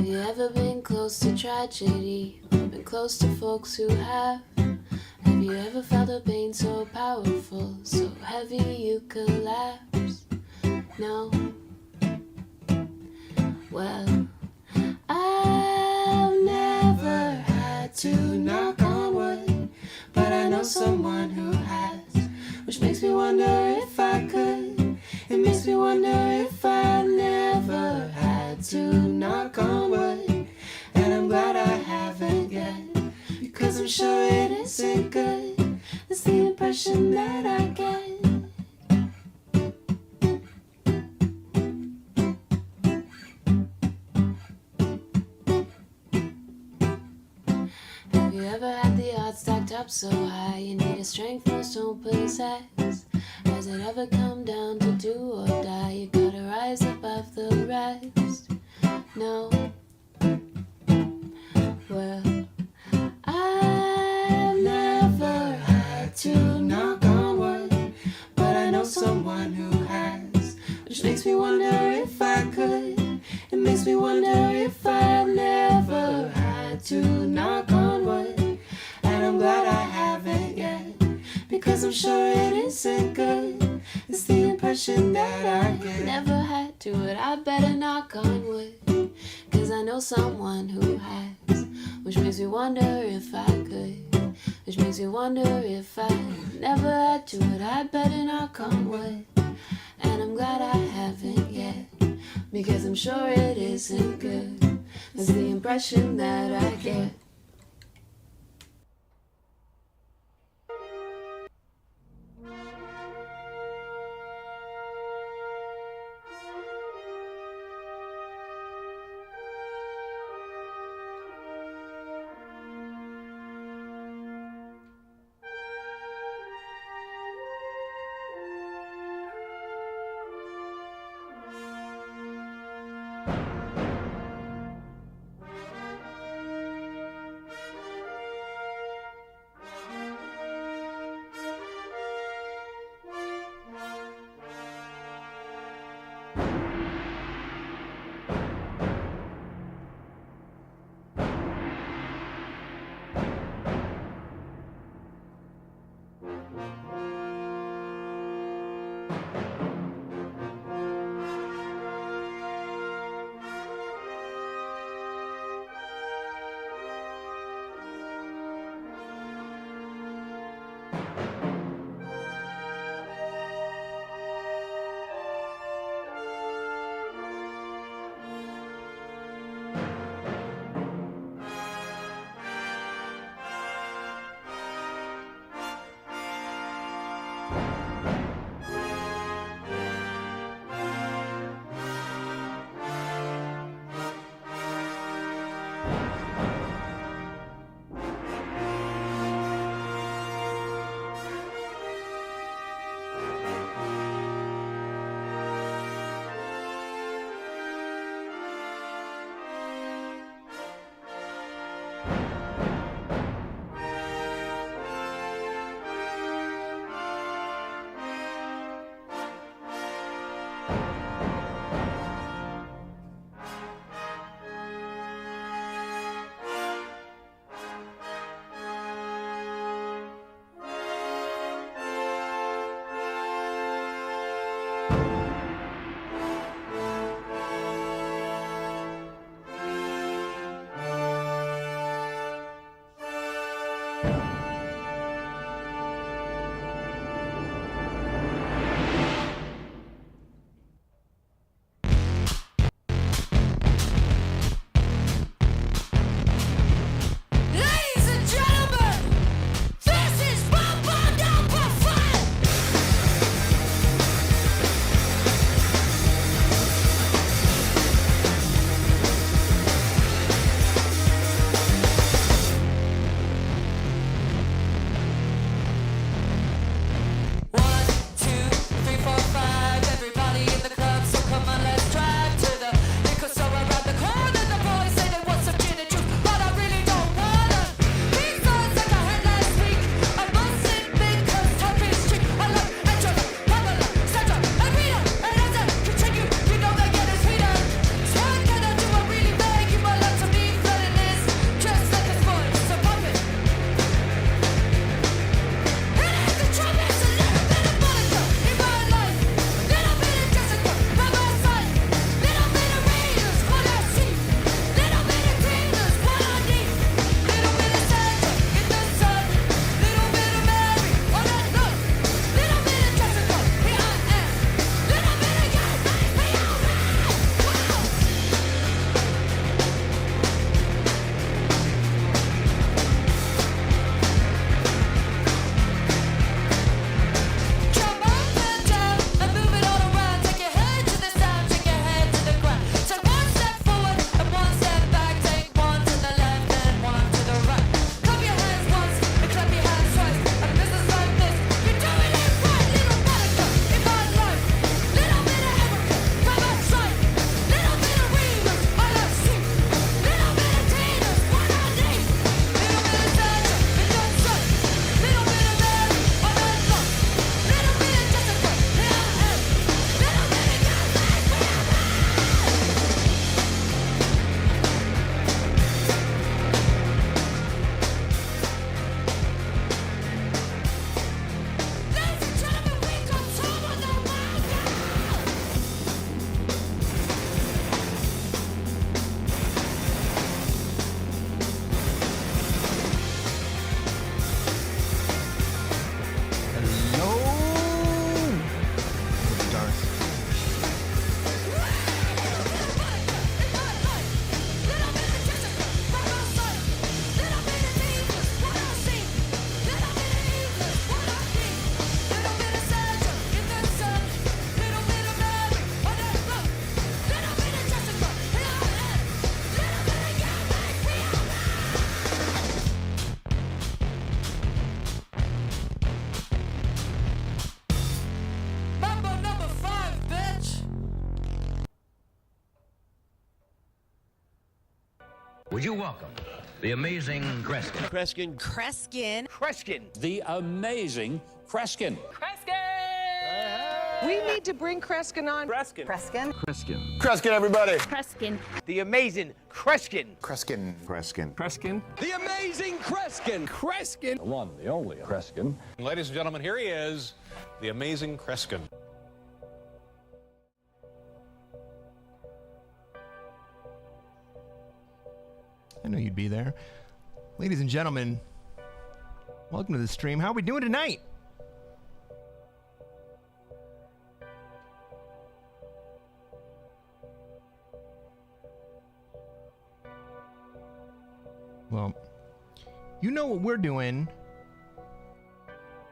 you ever been close to tragedy? Been close to folks who have? Have you ever felt a pain so powerful, so heavy you collapse? No? Well, I've never had to knock on wood, but I know someone who has, which makes me wonder if I could. It makes me wonder if I never had to knock on wood, and I'm glad I haven't yet, because I'm sure it isn't good. That's the impression that I get. Have you ever had the odds stacked up so high you need a strength most don't possess? Has it ever come down to do or die? You gotta rise above the rest. No? Well, I've never had to knock on wood, but I know someone who has, which makes me wonder if I could. It makes me wonder if I never had to knock on wood, and I'm glad I haven't yet, because I'm sure it isn't good. It's the impression that I get. Never had to, but I better knock on wood, cause I know someone who has, which makes me wonder if I could. Which makes me wonder if I never had to, but I better knock on wood, and I'm glad I haven't yet, because I'm sure it isn't good. That's the impression that I get. Would you welcome the amazing Cresquin? Cresquin. Cresquin. Cresquin. The amazing Cresquin. We need to bring Cresquin on. Cresquin. Cresquin. Cresquin. Cresquin, everybody. Cresquin. The amazing Cresquin. Cresquin. Cresquin. Cresquin. The amazing Cresquin. Cresquin. The one, the only Cresquin. Ladies and gentlemen, here he is, the amazing Cresquin. I know you'd be there. Ladies and gentlemen, welcome to the stream. How are we doing tonight? Well, you know what we're doing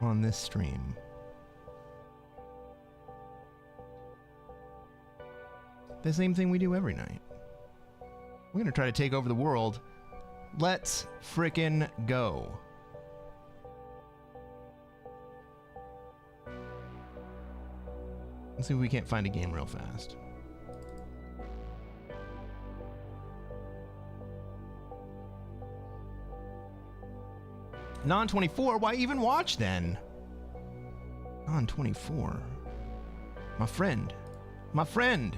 on this stream. The same thing we do every night. We're gonna try to take over the world. Let's frickin' go. Let's see if we can't find a game real fast. Non-24? Why even watch then? Non-24. My friend. My friend.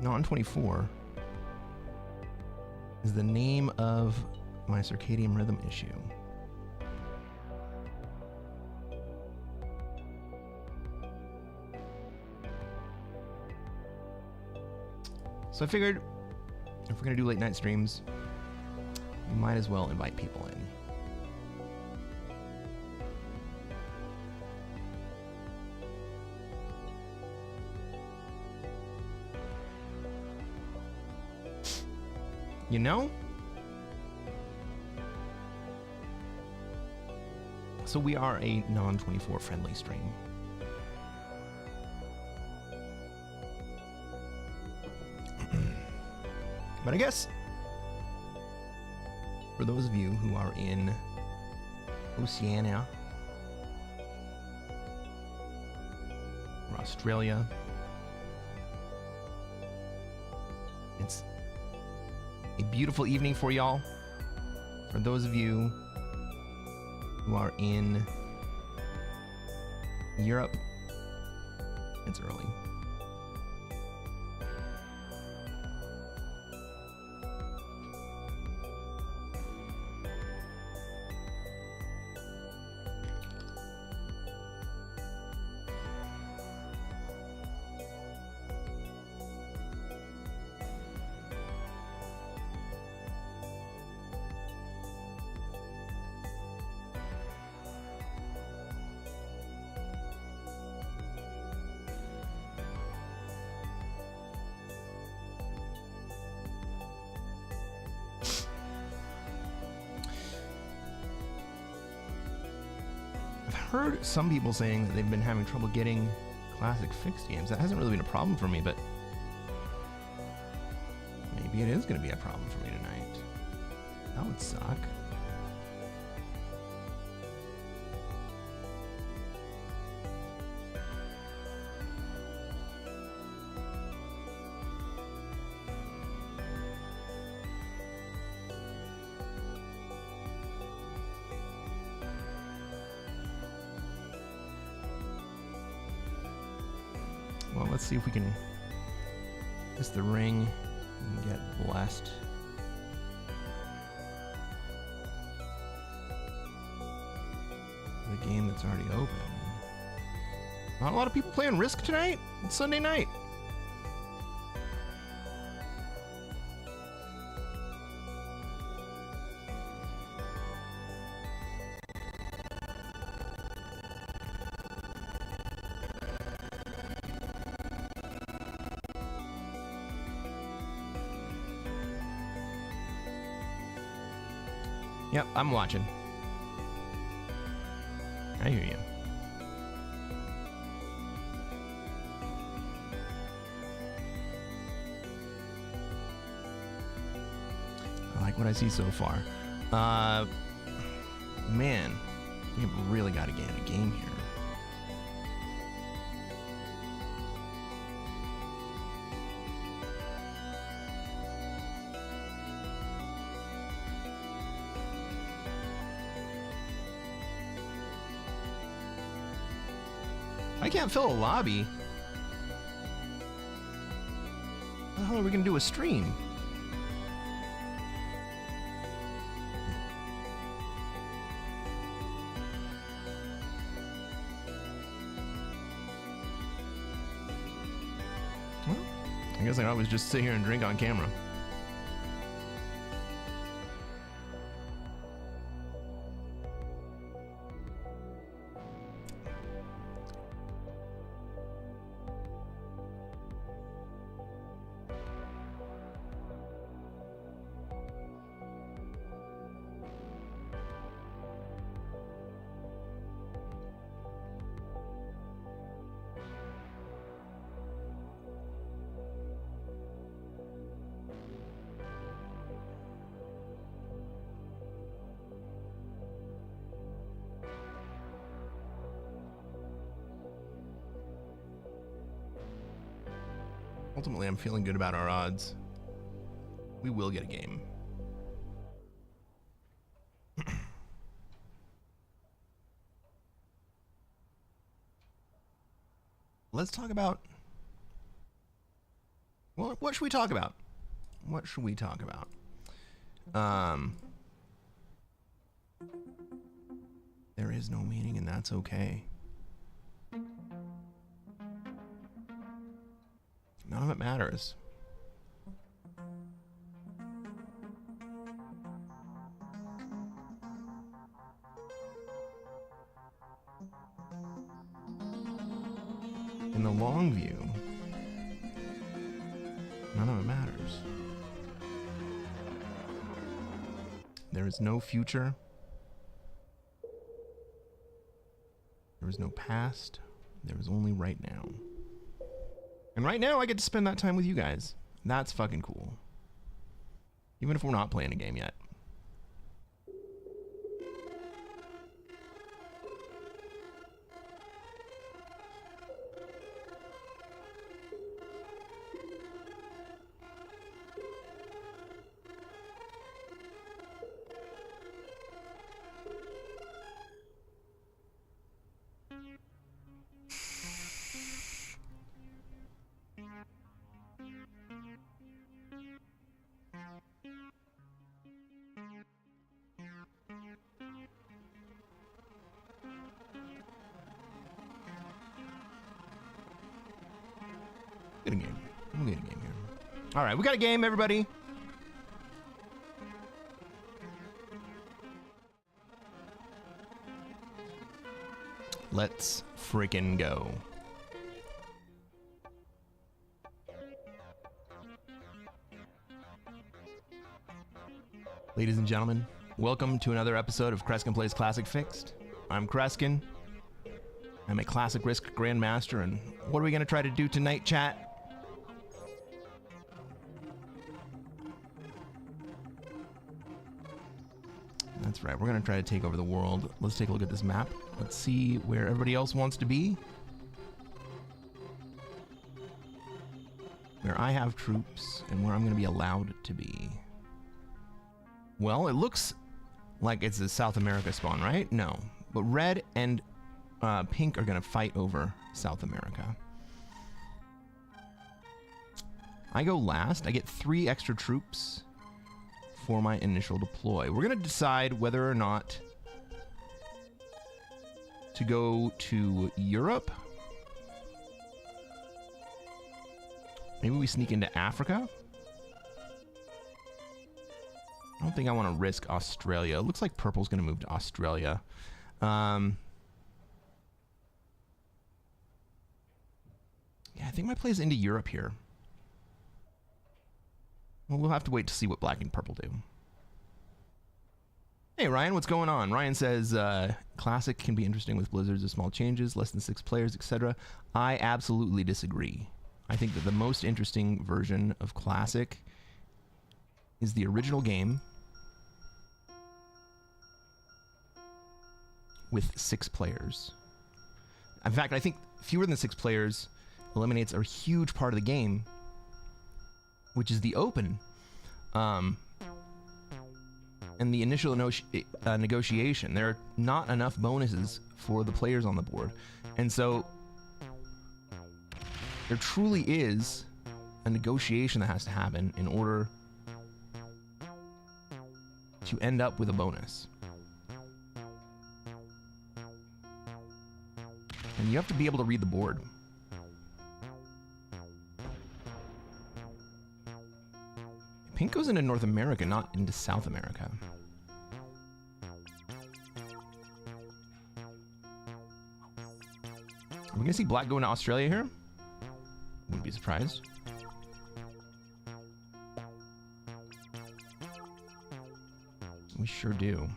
Non-24 is the name of my circadian rhythm issue. So I figured if we're gonna do late night streams, we might as well invite people in. You know? So we are a non-24 friendly stream. But I guess for those of you who are in Oceania or Australia, it's a beautiful evening for y'all. For those of you who are in Europe, it's early. Heard some people saying that they've been having trouble getting classic fixed games. That hasn't really been a problem for me, but maybe it is going to be a problem for me tonight. That would suck. Well, let's see if we can miss the ring and get blessed. The game that's already open. Not a lot of people playing Risk tonight. It's Sunday night. Yep, I'm watching. I hear you. I like what I see so far. Man, we really got to get in a game here. I can't fill a lobby. How the hell are we gonna do a stream? Well, I guess I can always just sit here and drink on camera. Ultimately, I'm feeling good about our odds. We will get a game. Let's talk about... Well, what should we talk about? What should we talk about? There is no meaning, and that's okay. None of it matters. In the long view, none of it matters. There is no future. There is no past. There is only right now. And right now, I get to spend that time with you guys. That's fucking cool. Even if we're not playing a game yet. Get a game. We'll get a game here. All right, we got a game, everybody. Let's freaking go. Ladies and gentlemen, welcome to another episode of Cresquin Plays Classic Fixed. I'm Cresquin. I'm a Classic Risk Grandmaster, and what are we going to try to do tonight, chat? That's right, we're going to try to take over the world. Let's take a look at this map. Let's see where everybody else wants to be. Where I have troops, and where I'm going to be allowed to be. Well, it looks like it's a South America spawn, right? No. But red and pink are going to fight over South America. I go last. I get 3 extra troops for my initial deploy. We're going to decide whether or not to go to Europe. Maybe we sneak into Africa. I don't think I want to risk Australia. It looks like purple's going to move to Australia. Yeah, I think my play is into Europe here. Well, we'll have to wait to see what black and purple do. Hey, Ryan, what's going on? Ryan says, Classic can be interesting with blizzards of small changes, less than 6 players, etc. I absolutely disagree. I think that the most interesting version of Classic is the original game with 6 players. In fact, I think fewer than 6 players eliminates a huge part of the game, which is the open, and the initial negotiation. There are not enough bonuses for the players on the board, and so there truly is a negotiation that has to happen in order to end up with a bonus. And you have to be able to read the board. Pink goes into North America, not into South America. Are we gonna see black go into Australia here? Wouldn't be surprised. We sure do.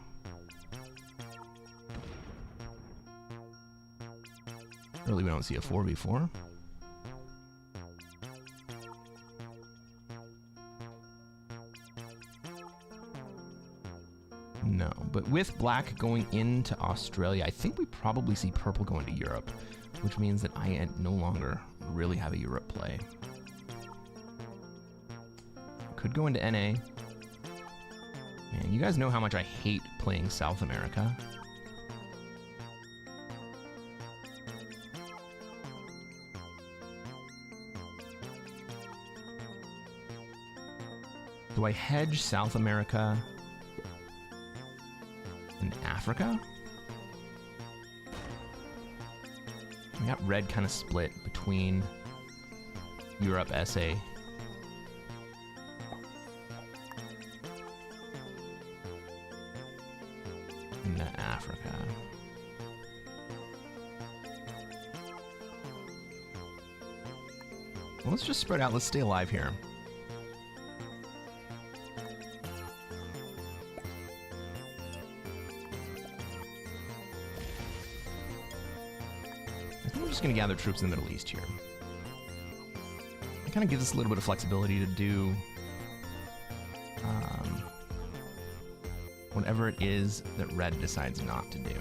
Really, we don't see a 4v4. No, but with black going into Australia, I think we probably see purple going to Europe, which means that I no longer really have a Europe play. Could go into NA. Man, you guys know how much I hate playing South America. Do I hedge South America and Africa? We got red kind of split between Europe, SA. And Africa. Well, let's just spread out. Let's stay alive here. Going to gather troops in the Middle East here. It kind of gives us a little bit of flexibility to do whatever it is that red decides not to do.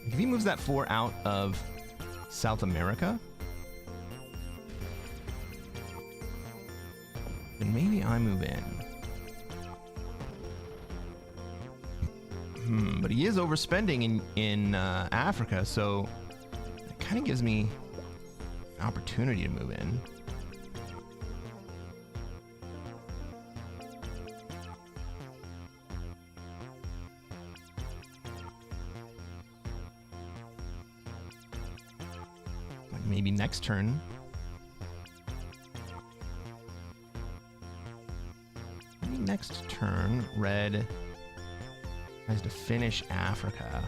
If he moves that 4 out of South America, then maybe I move in. But he is overspending in Africa, so kind of gives me an opportunity to move in. Like maybe next turn. Maybe next turn, red has to finish Africa.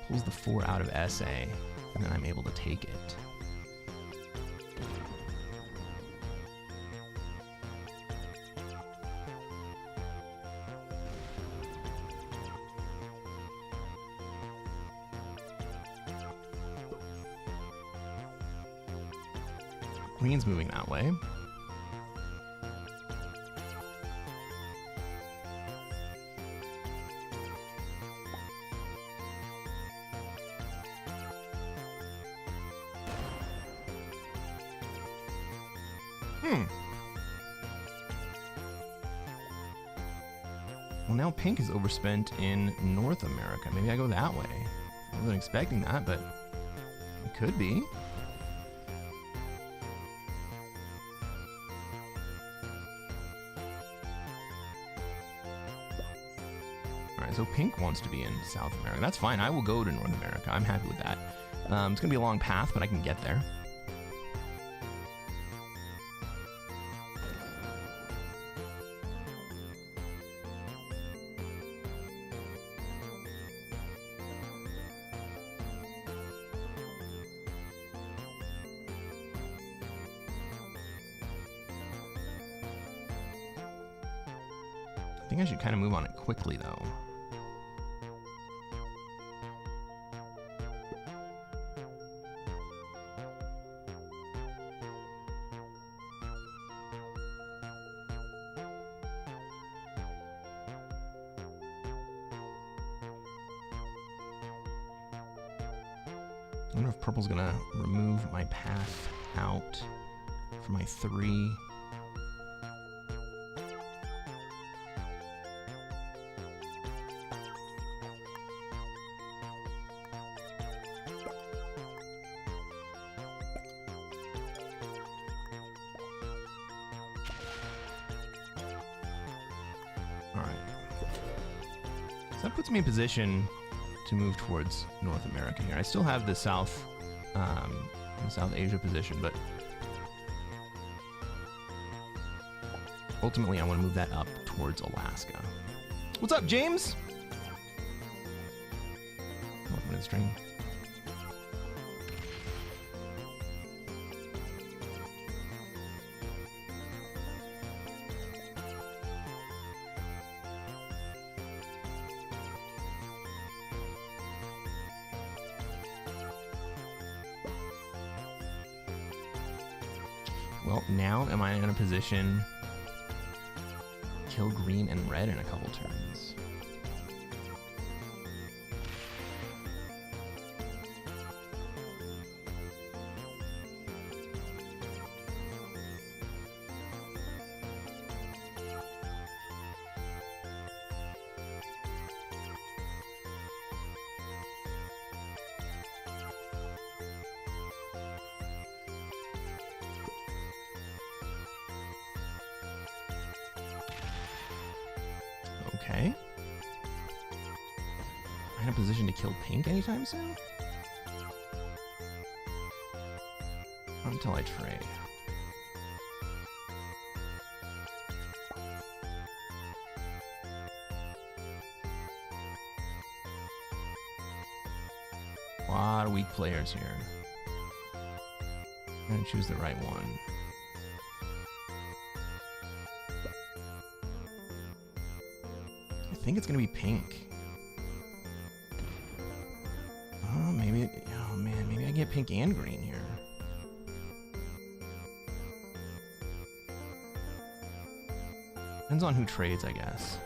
Pulls the 4 out of SA, and then I'm able to take it. Green's moving that way. Well, now pink is overspent in North America. Maybe I go that way. I wasn't expecting that, but it could be. Alright, so pink wants to be in South America. That's fine. I will go to North America. I'm happy with that. It's going to be a long path, but I can get there. I think I should kind of move on it quickly, though. I wonder if purple's gonna remove my path out for my 3. So that puts me in position to move towards North America here. I still have the South Asia position, but ultimately I want to move that up towards Alaska. What's up, James? Welcome to the stream. Well, now am I in a position to kill green and red in a couple turns? Okay. Am I in a position to kill pink anytime soon? Not until I trade. A lot of weak players here. I'm gonna choose the right one. I think it's gonna be pink. Oh, maybe. Oh man, maybe I get pink and green here. Depends on who trades, I guess.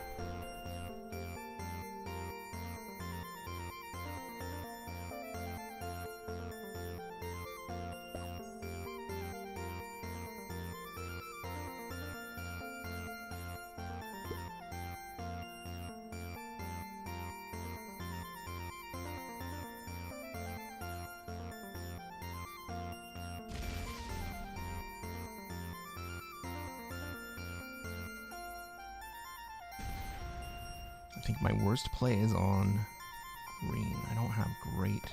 I think my worst play is on green. I don't have great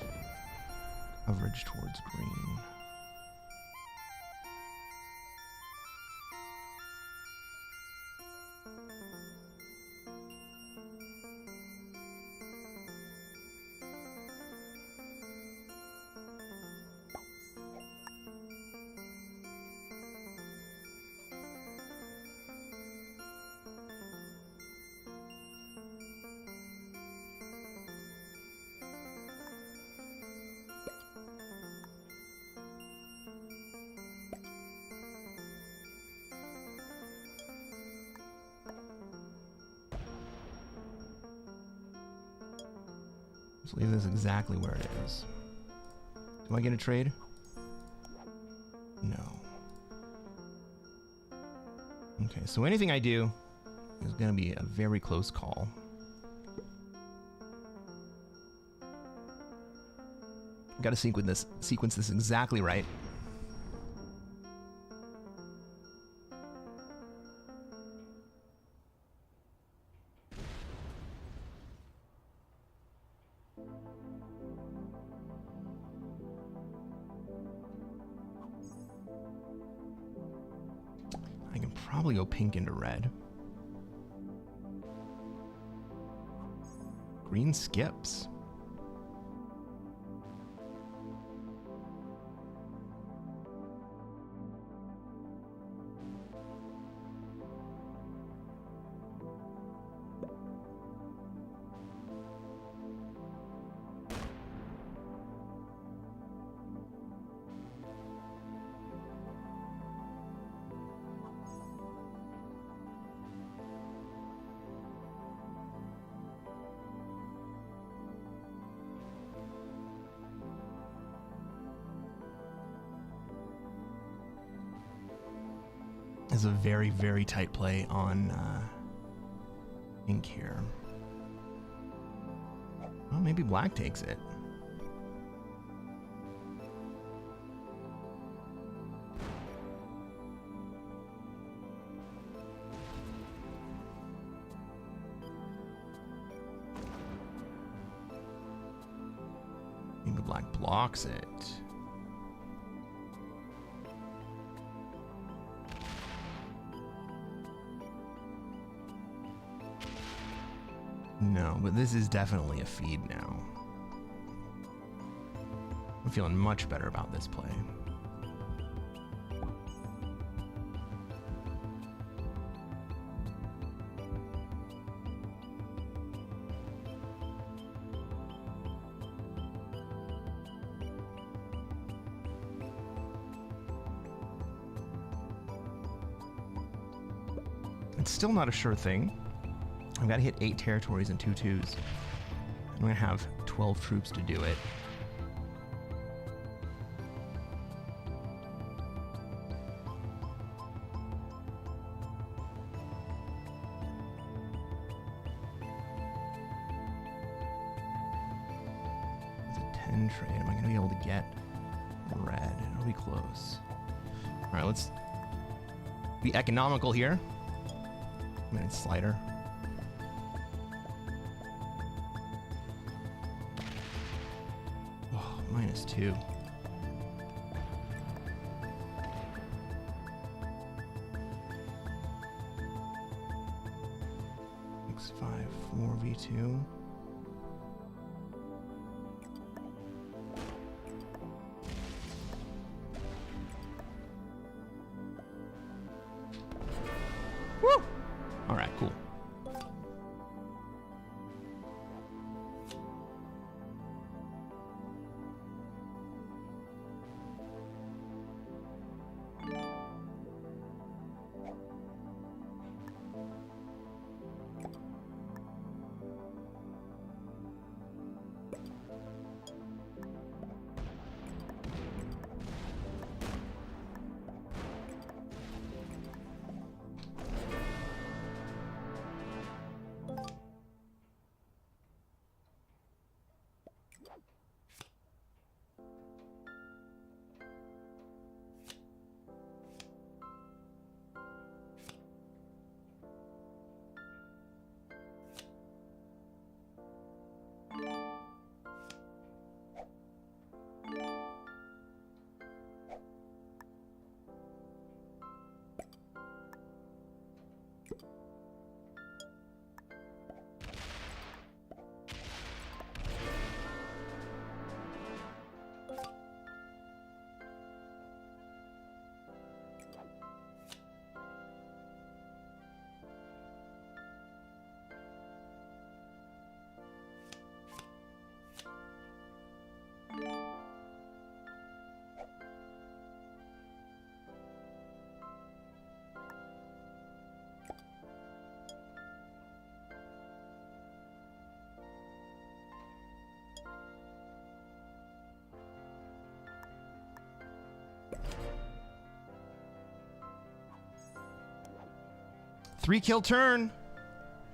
coverage towards green. Let's leave this exactly where it is. Do I get a trade? No. Okay, so anything I do is going to be a very close call. Got to sequence this exactly right. I can probably go pink into red. Green skips. Is a very, very tight play on ink here. Well, maybe black takes it. The black blocks it. No, but this is definitely a feed now. I'm feeling much better about this play. It's still not a sure thing. I've got to hit 8 territories and 2 twos. I'm going to have 12 troops to do it. It's a 10 trade. Am I going to be able to get red? It'll be close. All right, let's be economical here. Minute slider. Oh, -2. X5 4v2. Woo! All right, cool. Three kill turn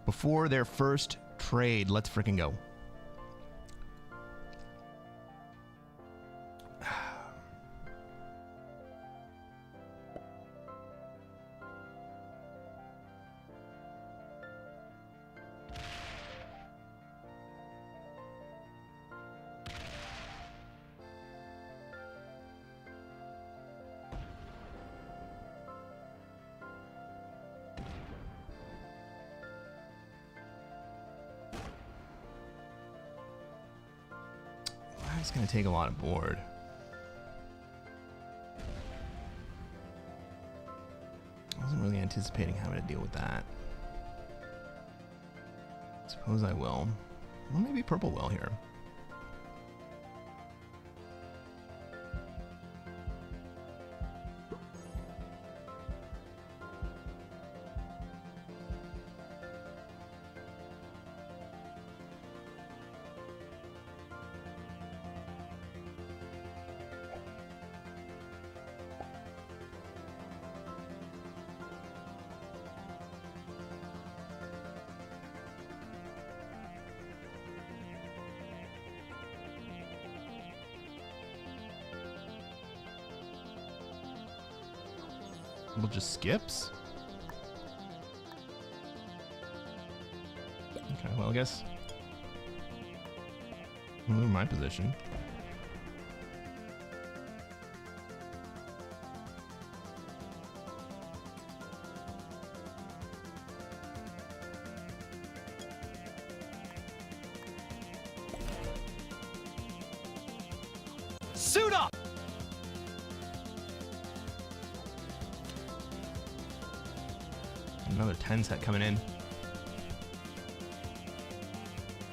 before their first trade. Let's freaking go. It's going to take a lot of board. I wasn't really anticipating having to deal with that. Suppose I will. Well, maybe purple will here. Well, just skips? Okay, well, I guess I'll move my position. Suit up! Another 10 set coming in.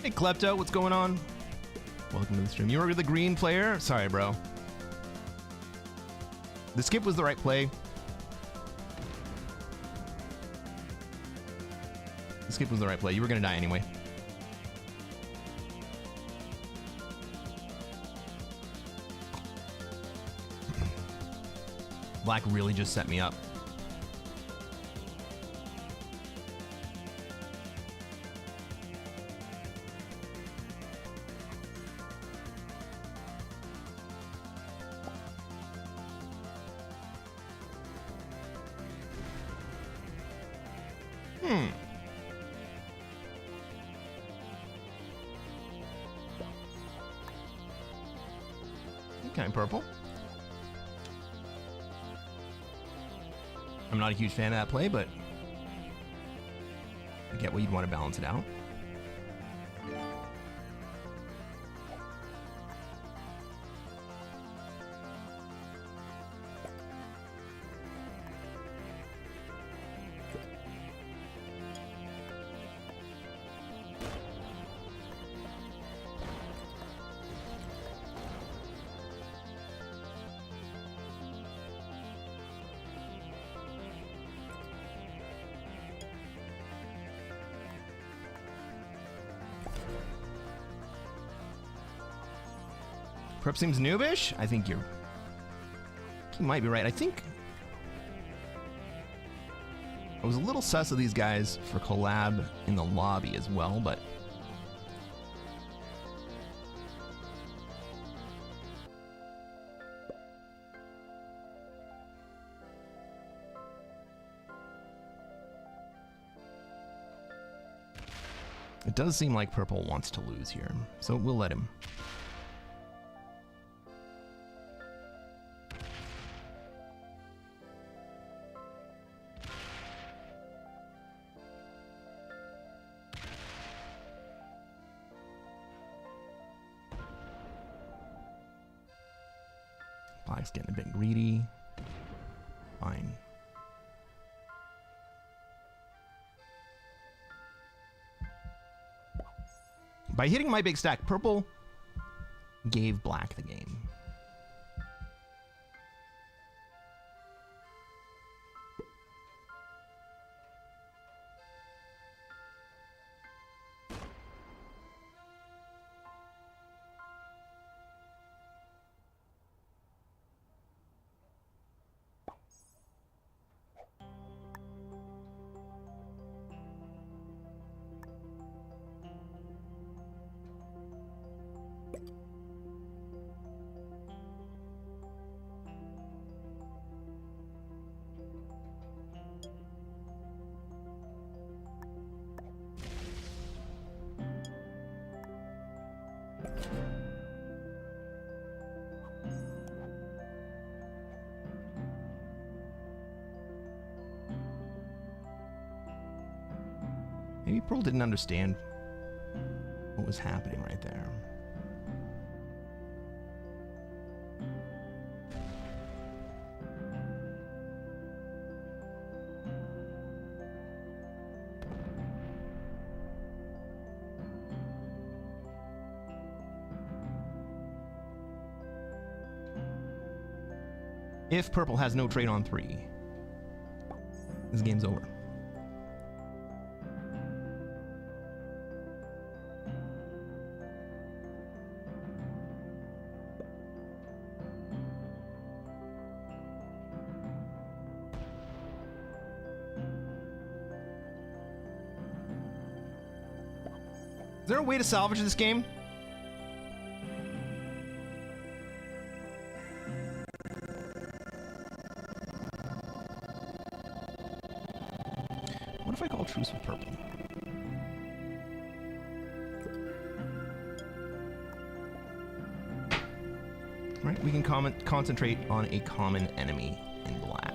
Hey, Klepto, what's going on? Welcome to the stream. You were the green player? Sorry, bro. The skip was the right play. The skip was the right play. You were going to die anyway. Black really just set me up. Okay, purple. I'm not a huge fan of that play, but I get what you'd want to balance it out. Prep seems noobish. I think you might be right. I think I was a little sus of these guys for collab in the lobby as well, but it does seem like purple wants to lose here, so we'll let him. Black's getting a bit greedy. Fine. By hitting my big stack, purple gave black the game. Maybe Pearl didn't understand what was happening right there. If purple has no trade on 3, this game's over. Is there a way to salvage this game? What if I call truce with purple? Right, we can concentrate on a common enemy in black.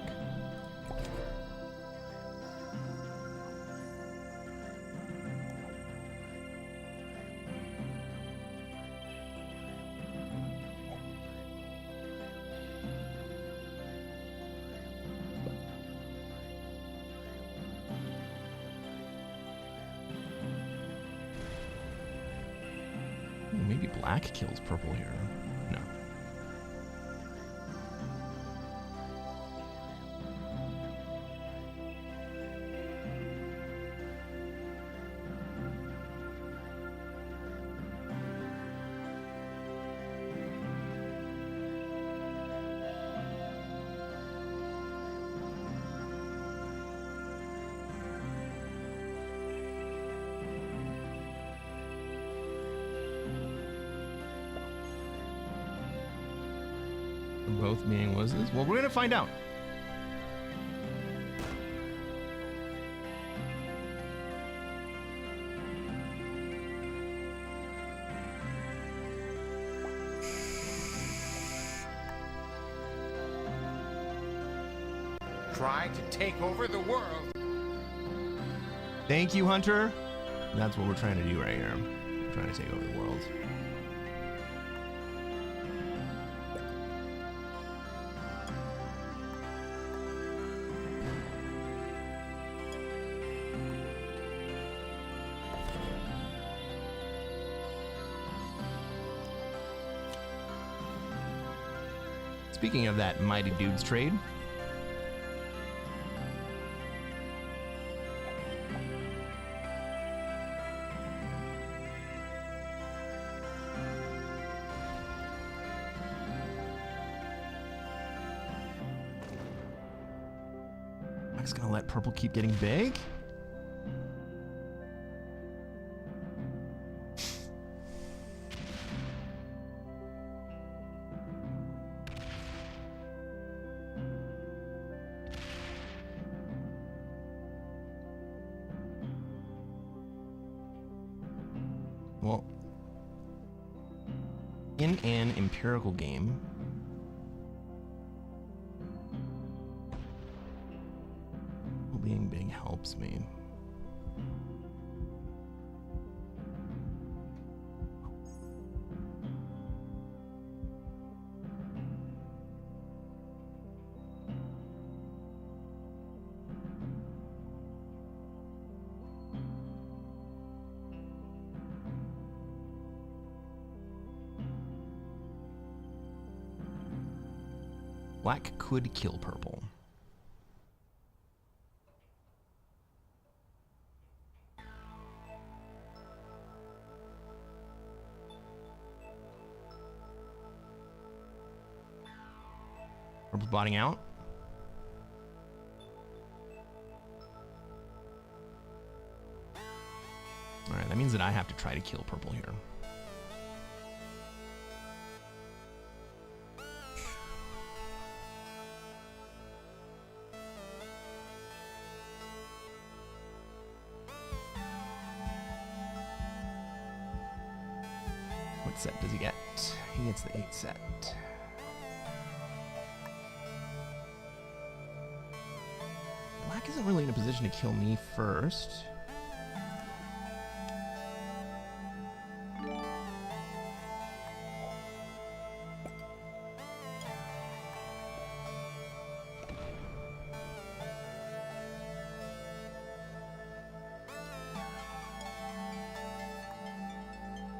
black kills purple here. No. Both being wuzzes? Well, we're gonna find out. Try to take over the world. Thank you, Hunter. That's what we're trying to do right here. We're trying to take over the world. Speaking of that Mighty Dudes trade, Black's gonna let purple keep getting big? Well, in an empirical game, being big helps me. Black could kill purple. Purple's botting out. Alright, that means that I have to try to kill purple here. What set does he get? He gets the 8 set. Black isn't really in a position to kill me first.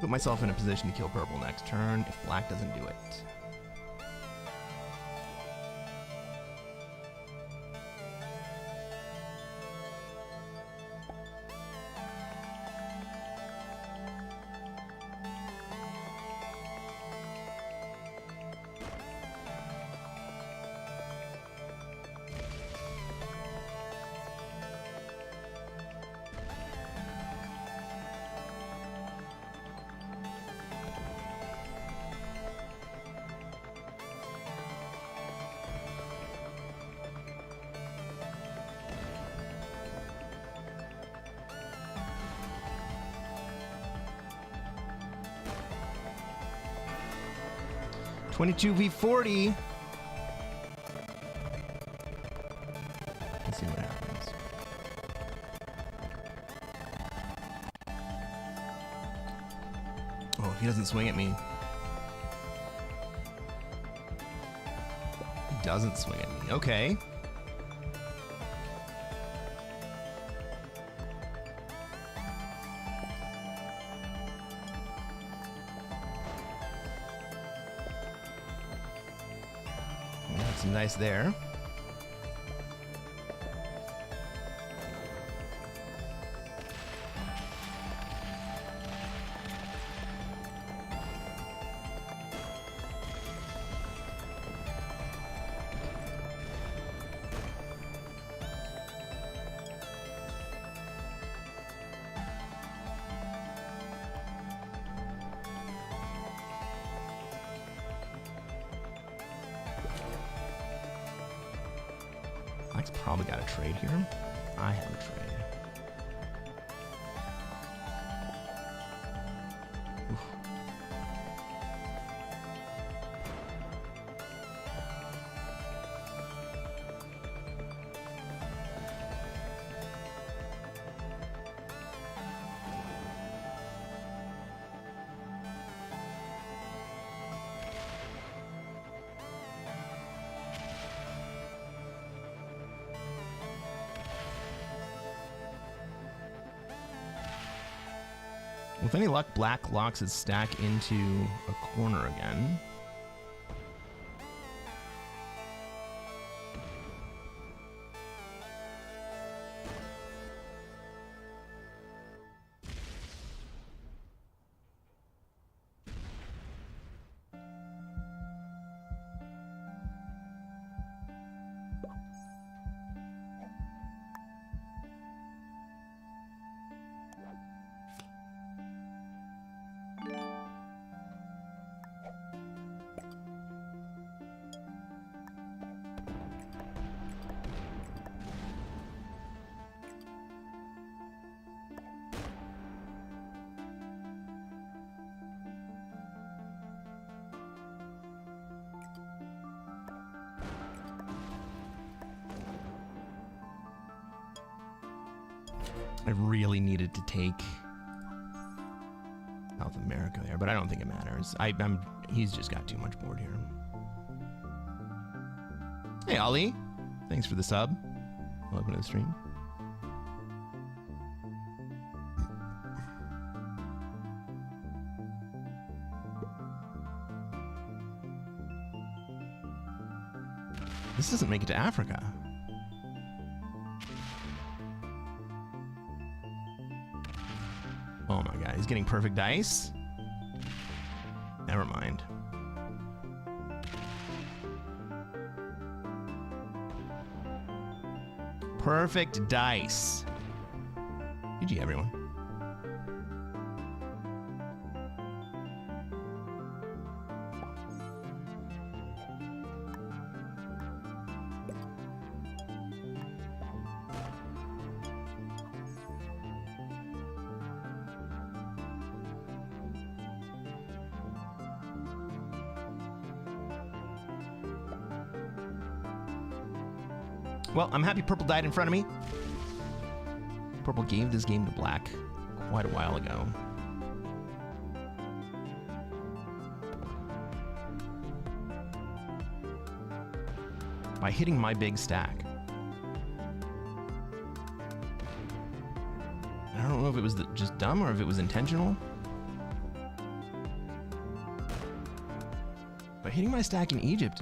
Put myself in a position to kill purple next turn if black doesn't do it. $22v40. Let's see what happens. Oh, he doesn't swing at me. He doesn't swing at me. Okay. some dice there. Black's probably got a trade here. I have a trade. Oof. With any luck, Black locks his stack into a corner again. I really needed to take South America there, but I don't think it matters. He's just got too much board here. Hey, Ollie. Thanks for the sub. Welcome to the stream. This doesn't make it to Africa. Oh my god, he's getting perfect dice? Never mind. Perfect dice. GG, everyone. Well, I'm happy Purple died in front of me. Purple gave this game to Black quite a while ago. By hitting my big stack. I don't know if it was just dumb or if it was intentional. By hitting my stack in Egypt,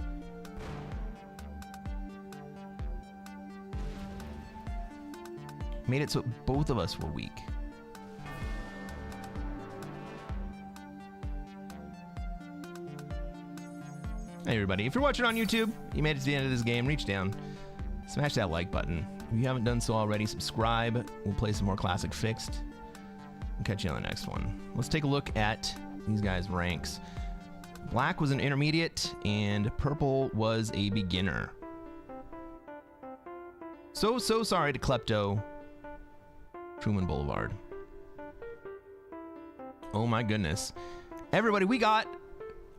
made it so both of us were weak. Hey everybody, if you're watching on YouTube, you made it to the end of this game, reach down, smash that like button. If you haven't done so already, subscribe. We'll play some more Classic Fixed. I'll catch you on the next one. Let's take a look at these guys' ranks. Black was an intermediate, and Purple was a beginner. So sorry to Klepto. Truman Boulevard. Oh my goodness. Everybody, we got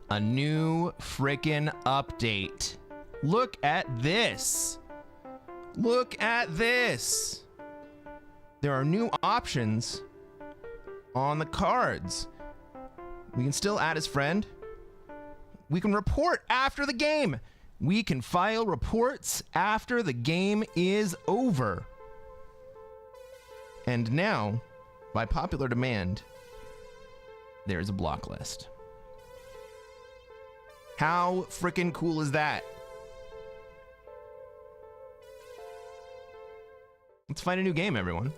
a new frickin' update. Look at this. Look at this. There are new options on the cards. We can still add his friend. We can report after the game. We can file reports after the game is over. And now, by popular demand, there's a block list. How freaking cool is that? Let's find a new game, everyone.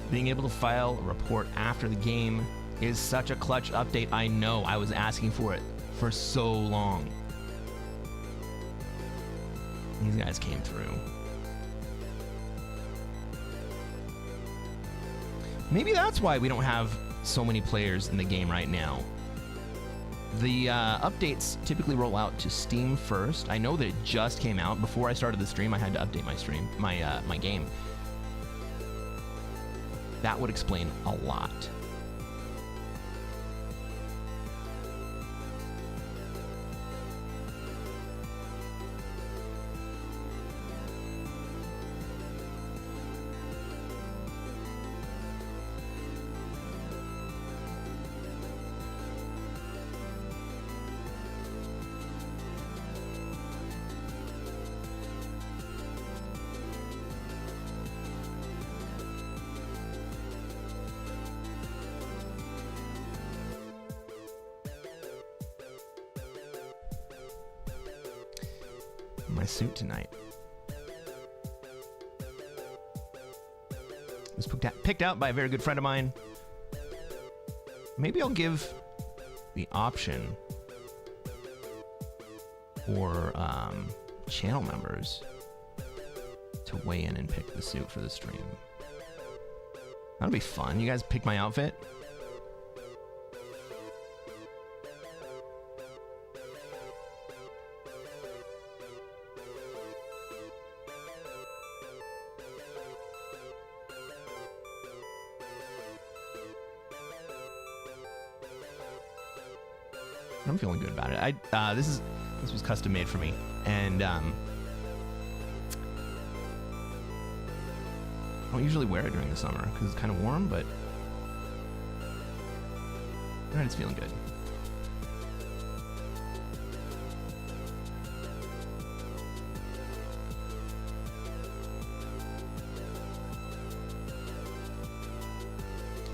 Being able to file a report after the game is such a clutch update. I know, I was asking for it for so long. These guys came through. Maybe that's why we don't have so many players in the game right now. The updates typically roll out to Steam first. I know that it just came out. Before I started the stream, I had to update my game. That would explain a lot. My suit tonight. It was picked out by a very good friend of mine. Maybe I'll give the option for channel members to weigh in and pick the suit for the stream. That'll be fun. You guys pick my outfit? I'm feeling good about it. This was custom made for me, and I don't usually wear it during the summer because it's kind of warm, but it's feeling good.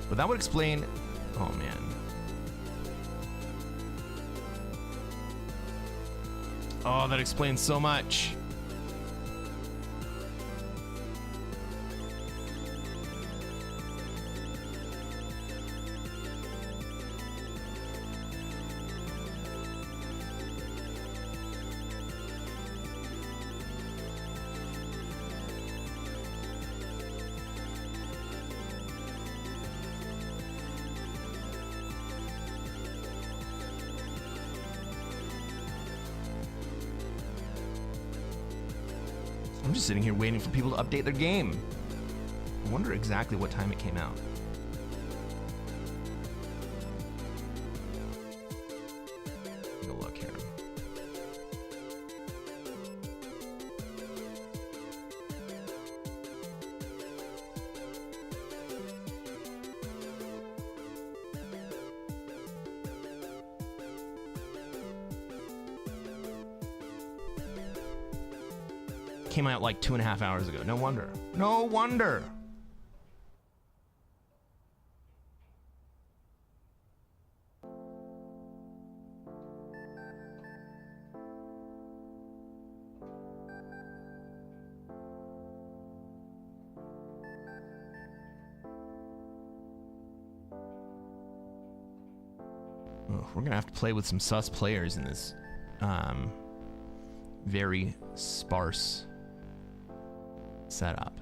But that would explain. Oh man. Oh, that explains so much. I'm just sitting here waiting for people to update their game. I wonder exactly what time it came out. Take a look here. Came out like 2.5 hours ago. No wonder. No wonder. Oh, we're gonna have to play with some sus players in this very sparse setup.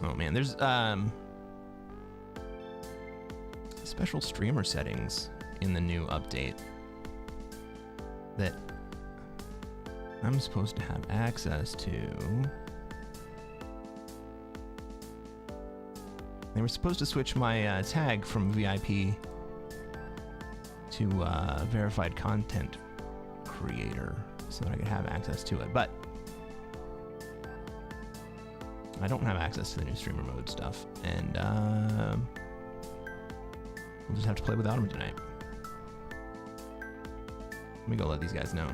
Oh man, there's special streamer settings in the new update that I'm supposed to have access to. They were supposed to switch my tag from VIP to verified content creator so that I could have access to it, but I don't have access to the new streamer mode stuff, and we'll just have to play without him tonight. Let me go let these guys know.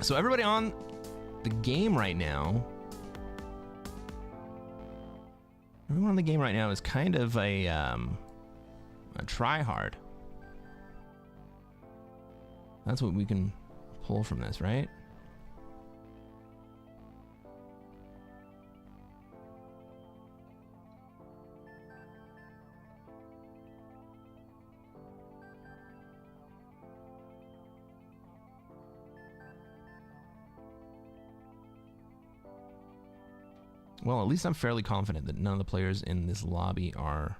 So everybody on the game right now, everyone on the game right now is kind of a try-hard. That's what we can pull from this, right? Well, at least I'm fairly confident that none of the players in this lobby are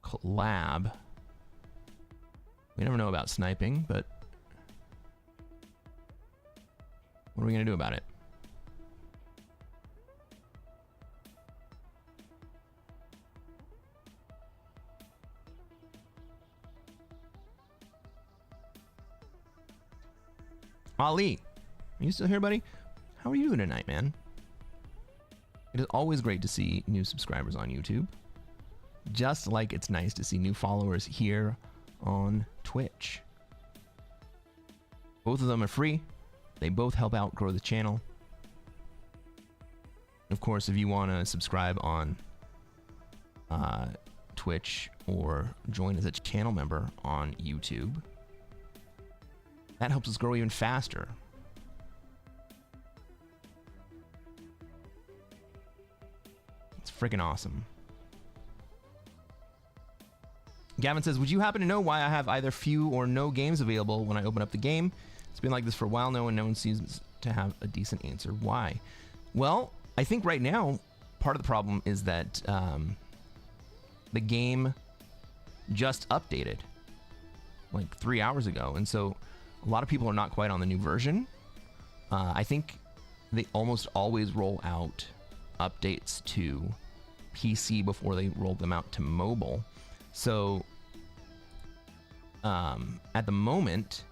collab. We never know about sniping, but what are we going to do about it? Ali, are you still here, buddy? How are you doing tonight, man? It is always great to see new subscribers on YouTube, just like it's nice to see new followers here on Twitch. Both of them are free. They both help out grow the channel. Of course, if you want to subscribe on Twitch or join as a channel member on YouTube, that helps us grow even faster. It's freaking awesome. Gavin says, would you happen to know why I have either few or no games available when I open up the game? It's been like this for a while now and no one seems to have a decent answer. Why? Well, I think right now, part of the problem is that the game just updated like 3 hours ago. And so a lot of people are not quite on the new version. I think they almost always roll out updates to PC before they roll them out to mobile. So at the moment,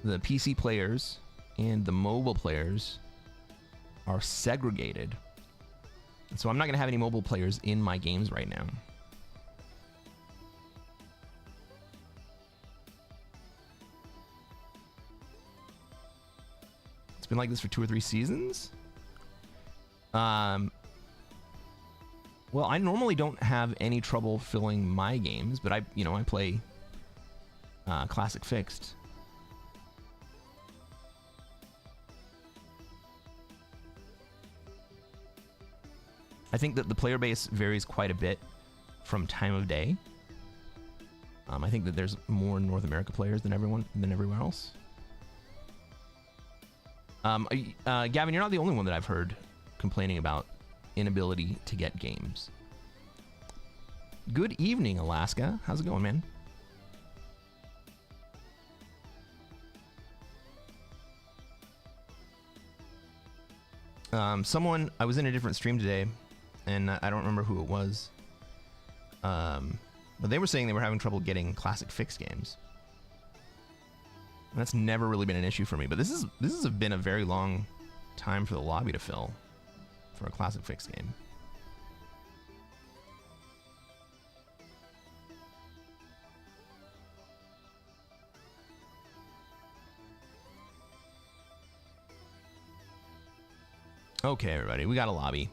the PC players and the mobile players are segregated. So I'm not going to have any mobile players in my games right now. It's been like this for 2 or 3 seasons. Well, I normally don't have any trouble filling my games, but I play Classic Fixed. I think that the player base varies quite a bit from time of day. I think that there's more North America players than everywhere else. Gavin, you're not the only one that I've heard complaining about inability to get games. Good evening, Alaska. How's it going, man? I was in a different stream today, and I don't remember who it was. But they were saying they were having trouble getting Classic Fixed games. And that's never really been an issue for me, but this has been a very long time for the lobby to fill for a Classic Fixed game. Okay, everybody, we got a lobby.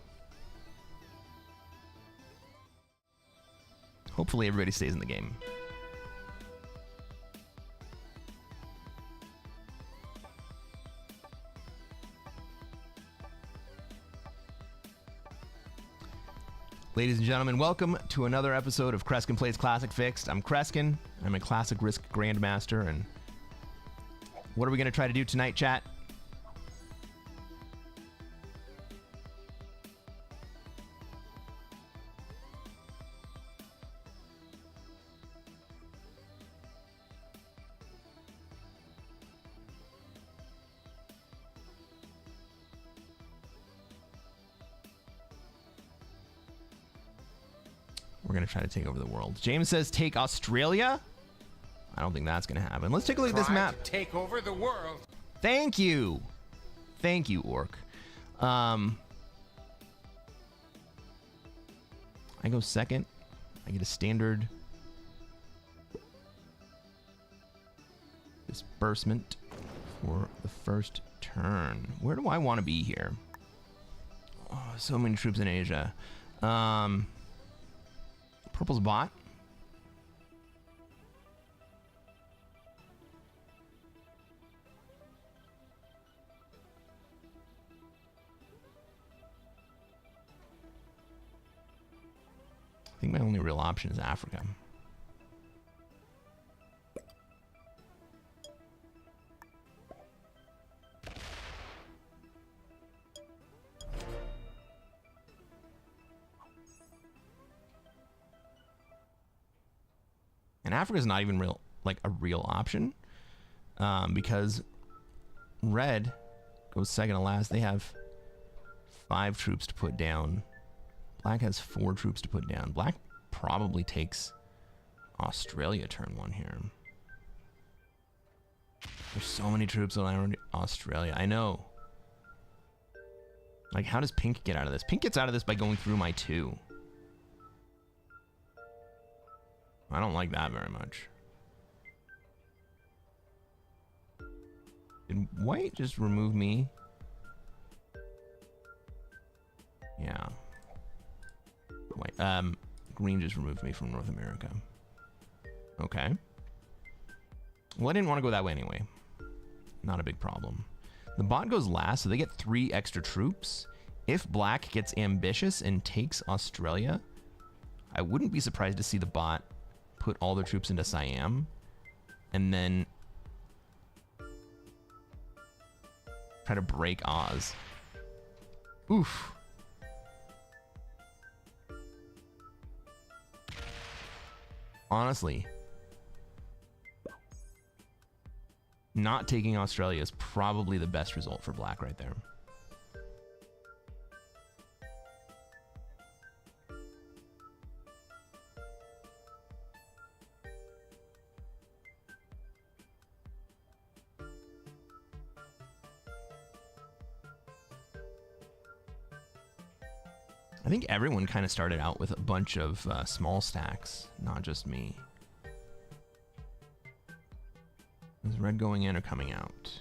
Hopefully everybody stays in the game. Ladies and gentlemen, welcome to another episode of Cresquin Plays Classic Fixed. I'm Cresquin. I'm a Classic Risk Grandmaster, and what are we going to try to do tonight, chat? We're going to try to take over the world. James says take Australia? I don't think that's going to happen. Let's take a look at this map. To take over the world. Thank you. Thank you, Orc. I go second. I get a standard disbursement for the first turn. Where do I want to be here? Oh, so many troops in Asia. Purple's bot. I think my only real option is Africa. And Africa's not even a real option, because Red goes second to last. They have 5 troops to put down. Black has 4 troops to put down. Black probably takes Australia turn 1 here. There's so many troops on Australia. I know. Like, how does Pink get out of this? Pink gets out of this by going through my 2. I don't like that very much. Did White just remove me? Yeah. White, Green just removed me from North America. Okay. Well, I didn't want to go that way anyway. Not a big problem. The bot goes last, so they get 3 extra troops. If Black gets ambitious and takes Australia, I wouldn't be surprised to see the bot put all their troops into Siam and then try to break Oz. Oof. Honestly, not taking Australia is probably the best result for Black right there. I think everyone kind of started out with a bunch of small stacks, not just me. Is Red going in or coming out?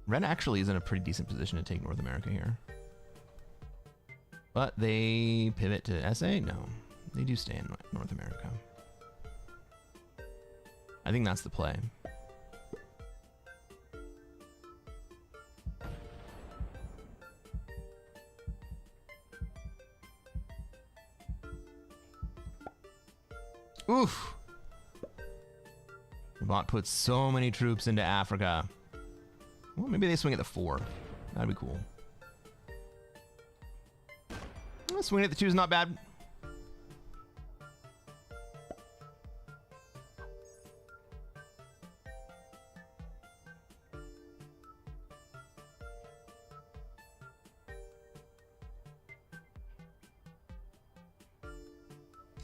Red actually is in a pretty decent position to take North America here. But they pivot to SA? No, they do stay in North America. I think that's the play. Oof. The bot puts so many troops into Africa. Well, maybe they swing at the 4. That'd be cool. Well, swinging at the 2 is not bad.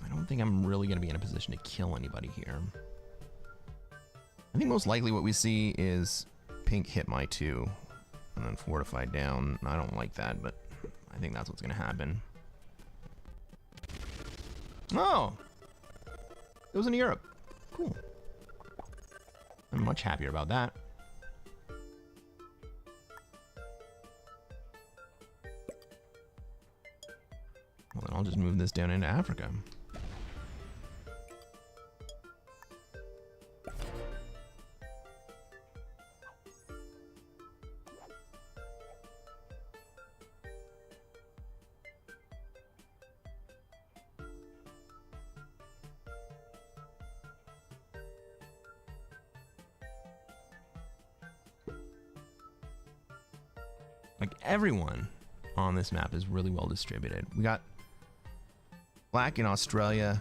I don't think I'm really going to be in a position to kill anybody here. I think most likely what we see is Pink hit my 2 and then fortified down. I don't like that, but I think that's what's going to happen. Oh! It was in Europe. Cool. I'm much happier about that. Well, then I'll just move this down into Africa. Like, everyone on this map is really well distributed. We got black in Australia,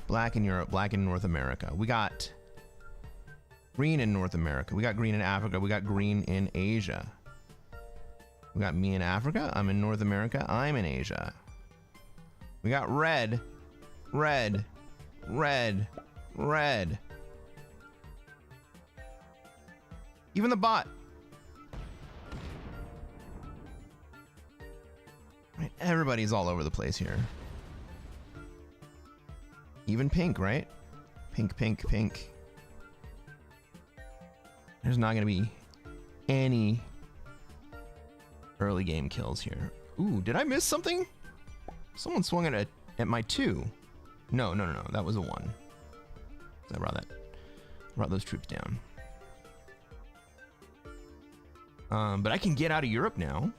black in Europe, black in North America. We got green in North America. We got green in Africa. We got green in Asia. We got me in Africa. I'm in North America. I'm in Asia. We got red, red, red, red. Even the bot. Right, everybody's all over the place here. Even pink, right? Pink, pink, pink. There's not going to be any early game kills here. Ooh, did I miss something? Someone swung at my 2. No. That was a 1. So I brought those troops down. But I can get out of Europe now.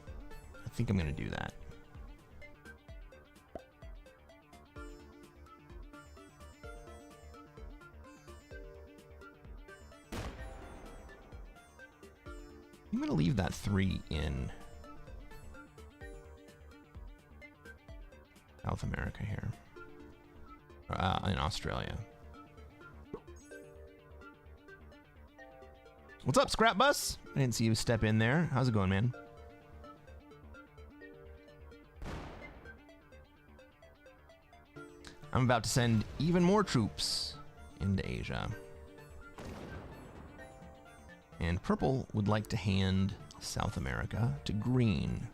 I think I'm going to do that. I'm going to leave that 3 in South America here. In Australia. What's up, Scrap Bus? I didn't see you step in there. How's it going, man? I'm about to send even more troops into Asia. And purple would like to hand South America to green.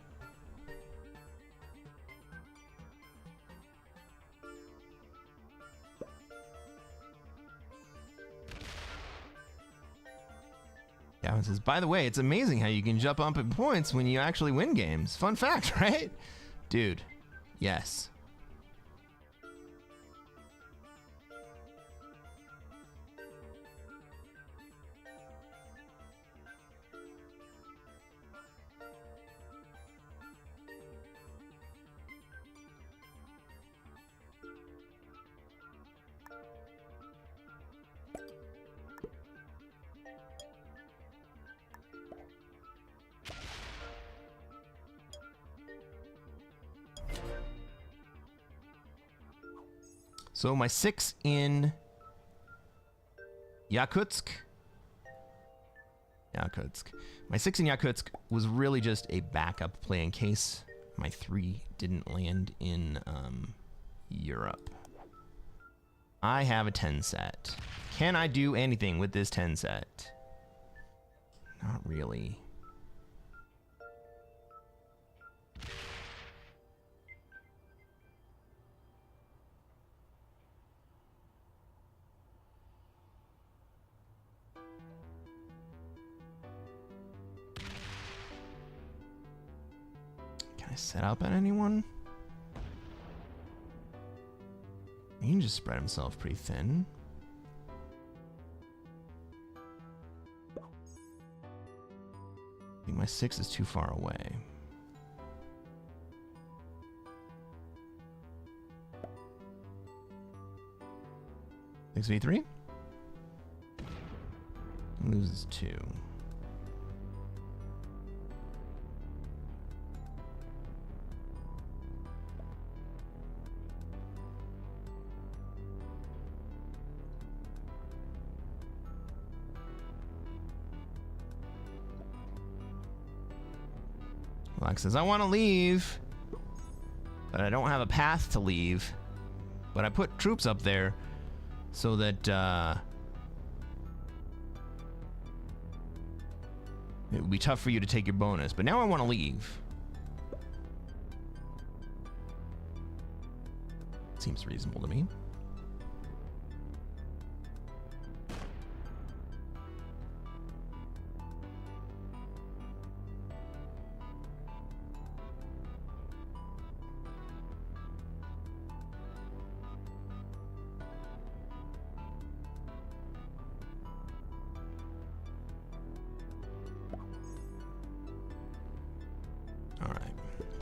Gavin says, by the way, it's amazing how you can jump up in points when you actually win games. Fun fact, right? Dude, yes. So my 6 in Yakutsk. My 6 in Yakutsk was really just a backup play in case my 3 didn't land in Europe. I have a 10 set. Can I do anything with this 10 set? Not really. Can I set up at anyone? He can just spread himself pretty thin. I think my 6 is too far away. Six v3. Loses 2. Black says, I want to leave, but I don't have a path to leave. But I put troops up there so that it would be tough for you to take your bonus. But now I want to leave. Seems reasonable to me.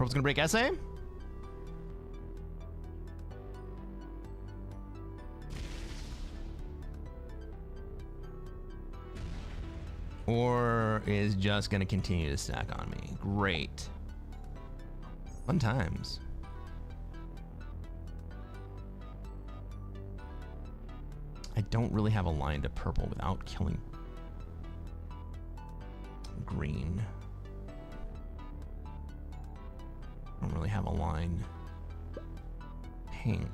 Purple's gonna break essay. Or is just gonna continue to stack on me. Great. Fun times. I don't really have a line to purple without killing green. I don't really have a line. Pink.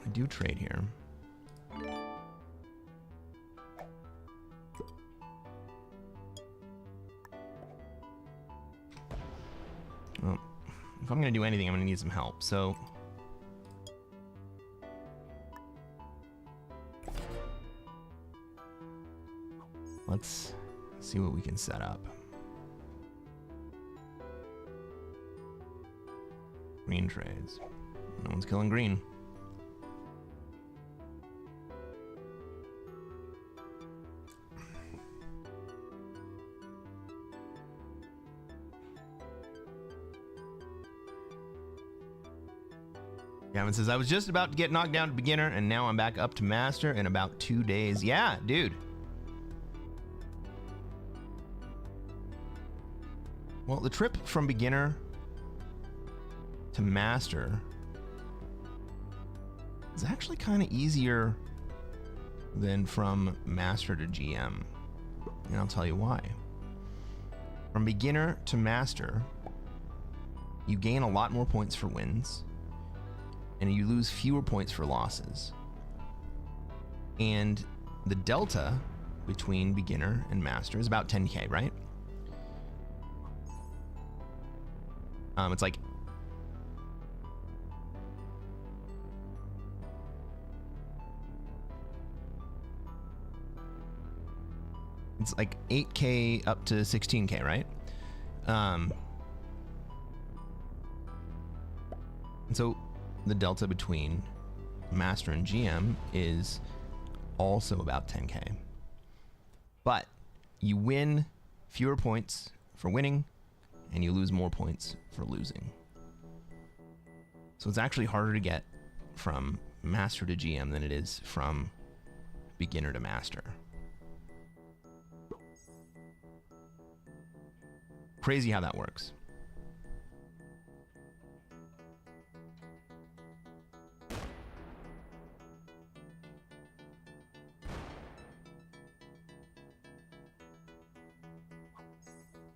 I do trade here. Well, if I'm gonna do anything, I'm gonna need some help, so let's see what we can set up. Green trades. No one's killing green. Gavin says, I was just about to get knocked down to beginner, and now I'm back up to master in about 2 days. Yeah, dude. Well, the trip from beginner to master is actually kind of easier than from master to GM. And I'll tell you why. From beginner to master, you gain a lot more points for wins, and you lose fewer points for losses. And the delta between beginner and master is about 10k, right? It's like it's like 8k up to 16k, right? And so the delta between master and GM is also about 10k. But you win fewer points for winning, and you lose more points for losing. So it's actually harder to get from master to GM than it is from beginner to master. Crazy how that works.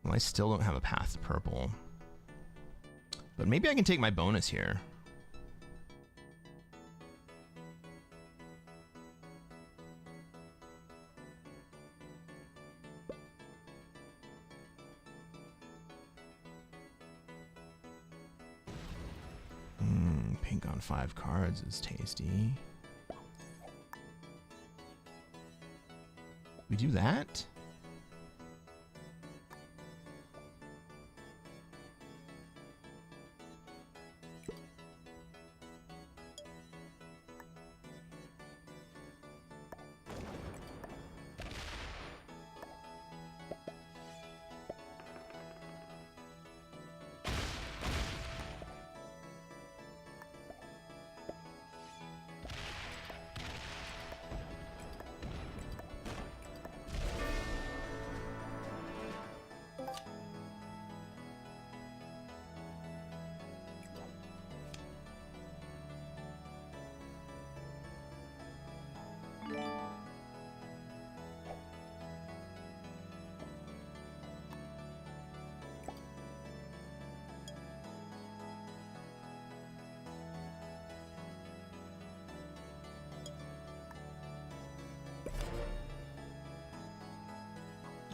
Well, I still don't have a path to purple. But maybe I can take my bonus here. Pink on 5 cards is tasty. We do that?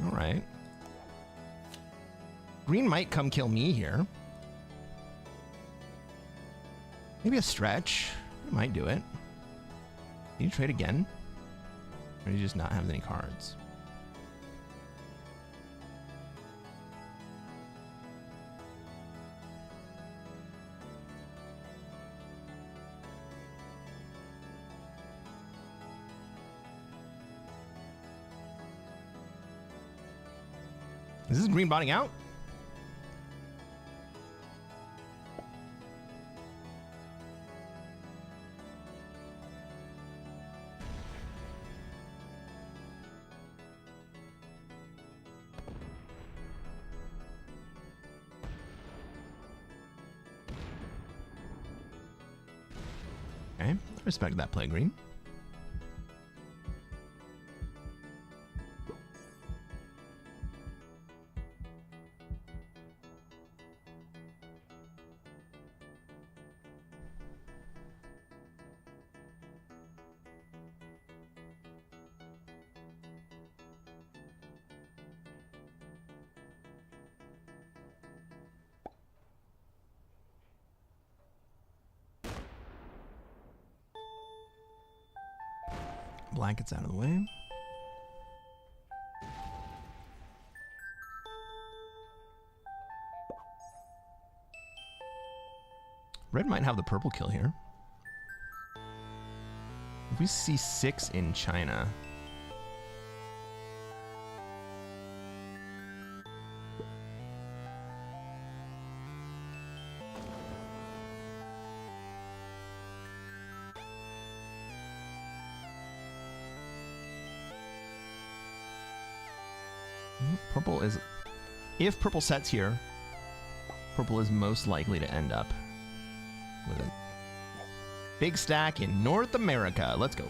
All right. Green might come kill me here. Maybe a stretch. I might do it. Can you trade again? Or do you just not have any cards? Is this green botting out? Okay, I respect that play, green. Black gets out of the way. Red might have the purple kill here. If we see 6 in China. Purple is, if purple sets here, purple is most likely to end up with a big stack in North America. Let's go.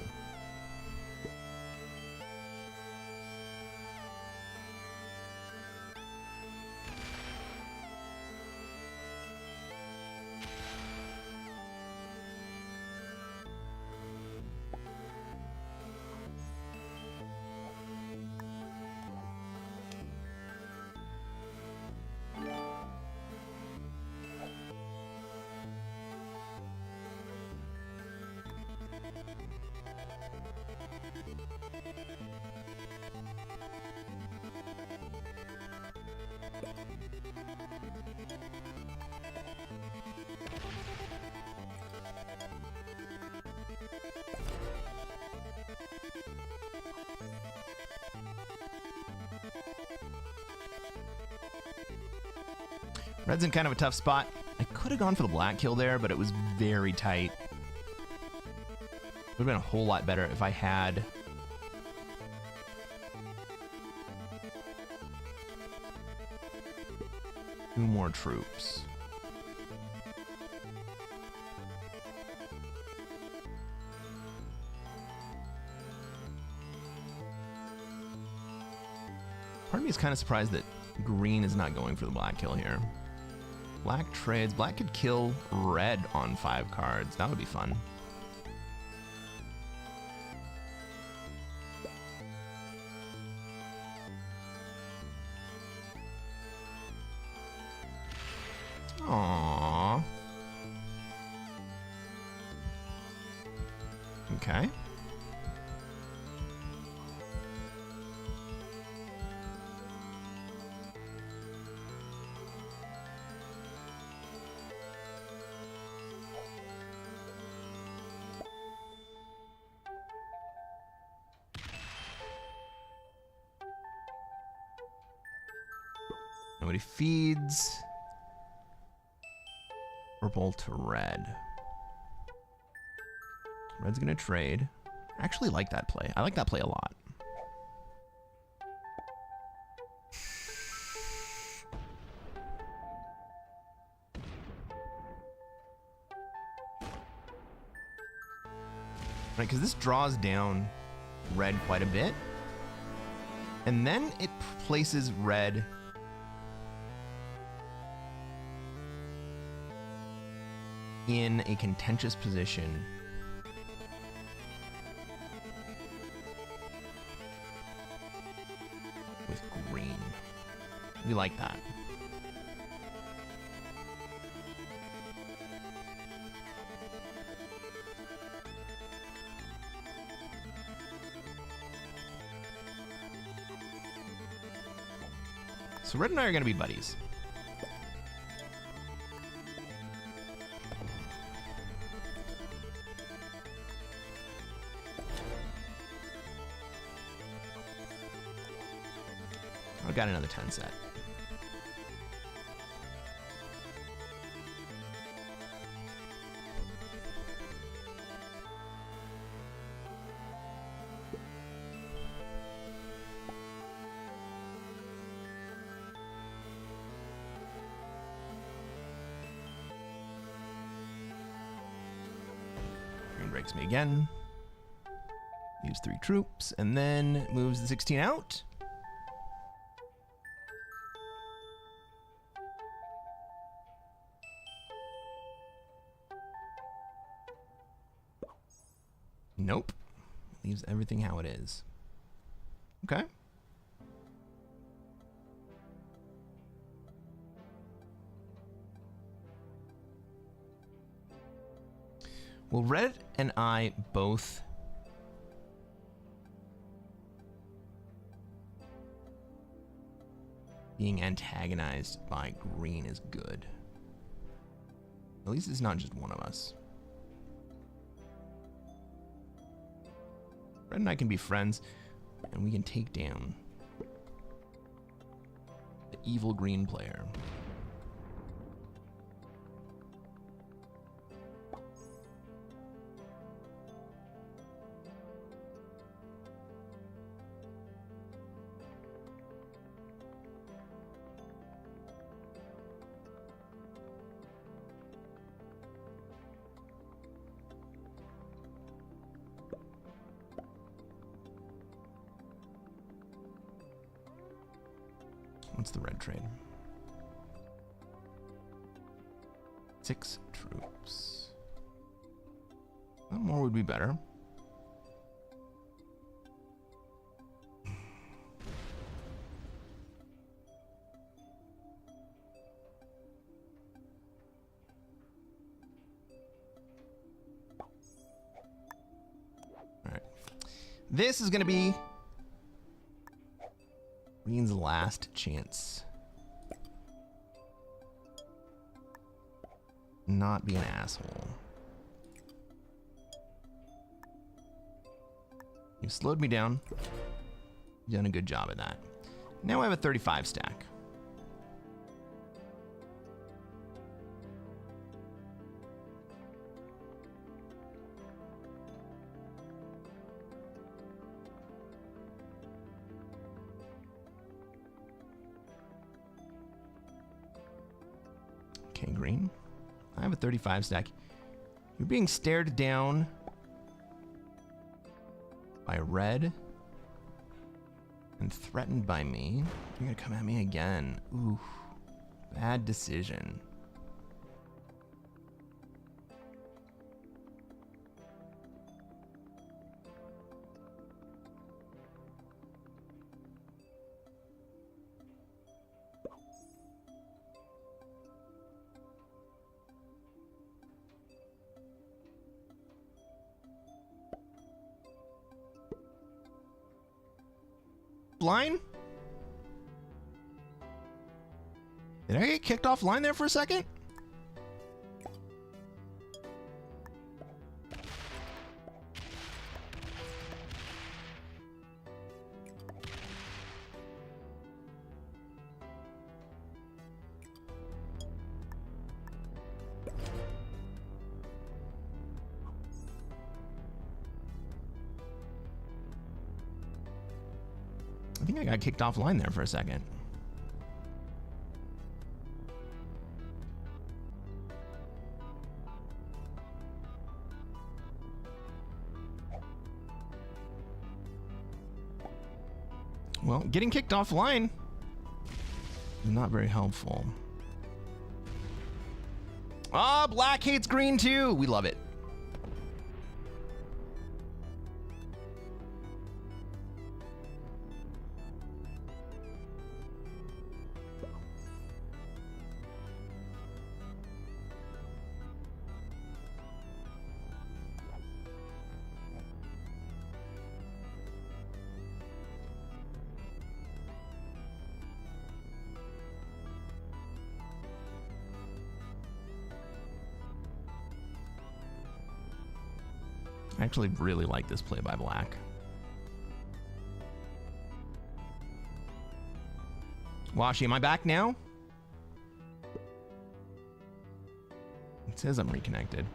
Red's in kind of a tough spot. I could have gone for the black kill there, but it was very tight. Would have been a whole lot better if I had two more troops. Part of me is kind of surprised that green is not going for the black kill here. Black trades. Black could kill red on 5 cards. That would be fun. Aww. Okay. Nobody feeds. Purple to red. Red's gonna trade. I actually like that play. I like that play a lot. Right, because this draws down red quite a bit. And then it places red in a contentious position with green. We like that. So red and I are going to be buddies. I've got another 10 set. Green breaks me again. Use 3 troops, and then moves the 16 out. Nope. Leaves everything how it is. Okay. Well, Red and I both being antagonized by green is good. At least it's not just one of us. Red and I can be friends, and we can take down the evil green player. What's the red trade? 6 troops. One more would be better. All right. This is going to be Green's last chance. Not be an asshole. You've slowed me down. You've done a good job at that. Now I have a 35 stack. Okay, green. I have a 35 stack. You're being stared down by red and threatened by me. You're gonna come at me again. Ooh, bad decision. Line? Did I get kicked off line there for a second? I think I got kicked offline there for a second. Well, getting kicked offline is not very helpful. Ah, black hates green too. We love it. I actually really like this play by black. Washi, am I back now? It says I'm reconnected.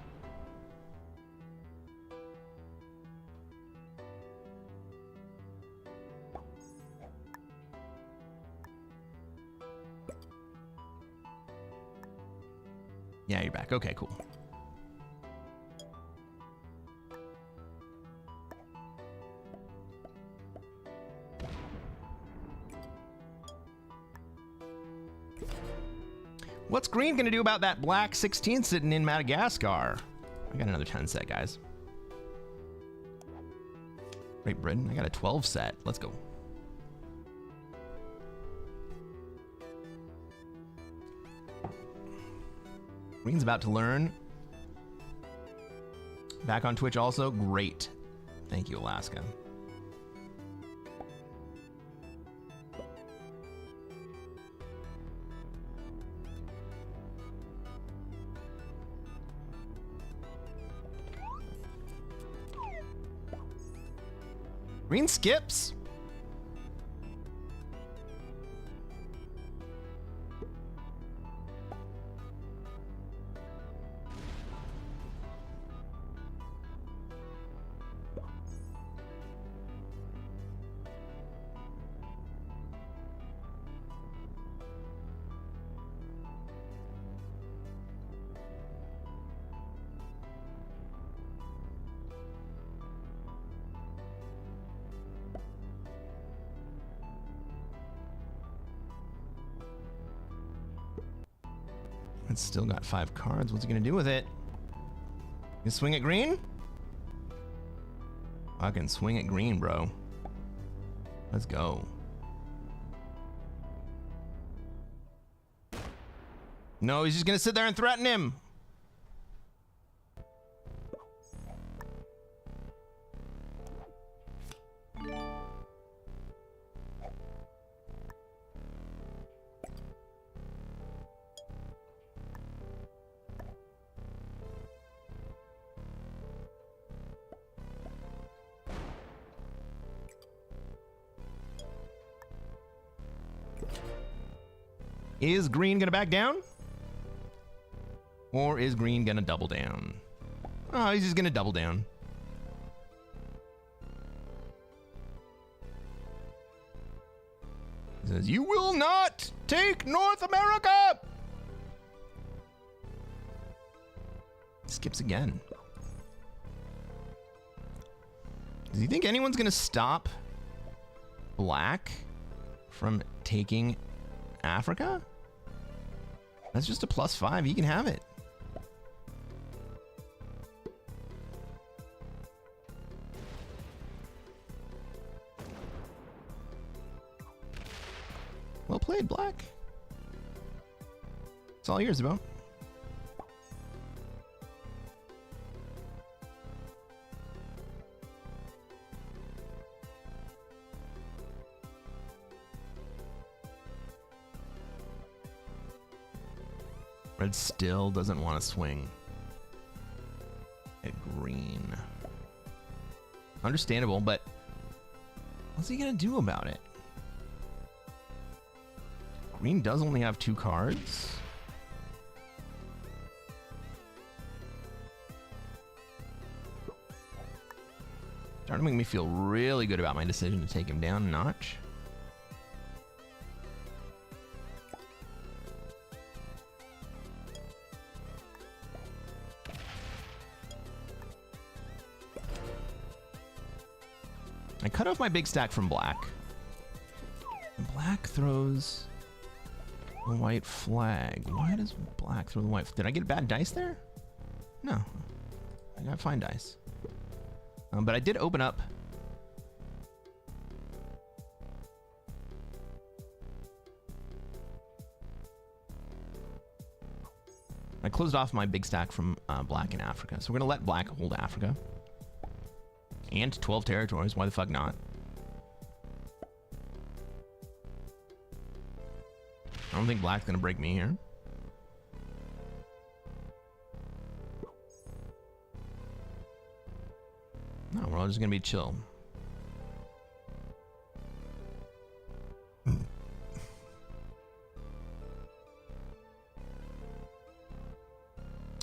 Yeah, you're back. Okay, cool. What's green gonna do about that black 16 sitting in Madagascar? I got another 10 set, guys. Great Britain, I got a 12 set. Let's go. Green's about to learn. Back on Twitch also. Great. Thank you, Alaska. Green skips. It's still got 5 cards. What's he gonna do with it? You swing at green? Fucking swing at green, bro. Let's go. No, he's just gonna sit there and threaten him. Is green gonna back down? Or is green gonna double down? Oh, he's just gonna double down. He says, "You will not take North America!" Skips again. Does he think anyone's gonna stop black from taking Africa? That's just a +5. He can have it. Well played, black. It's all yours, about. Red still doesn't want to swing at green. Understandable, but what's he gonna do about it? Green does only have 2 cards. Starting to make me feel really good about my decision to take him down a notch. I cut off my big stack from black. And black throws the white flag. Why does black throw the white? Did I get bad dice there? No. I got fine dice. But I did open up. I closed off my big stack from black in Africa. So we're going to let black hold Africa. And 12 territories. Why the fuck not? I don't think black's going to break me here. No, we're all just going to be chill.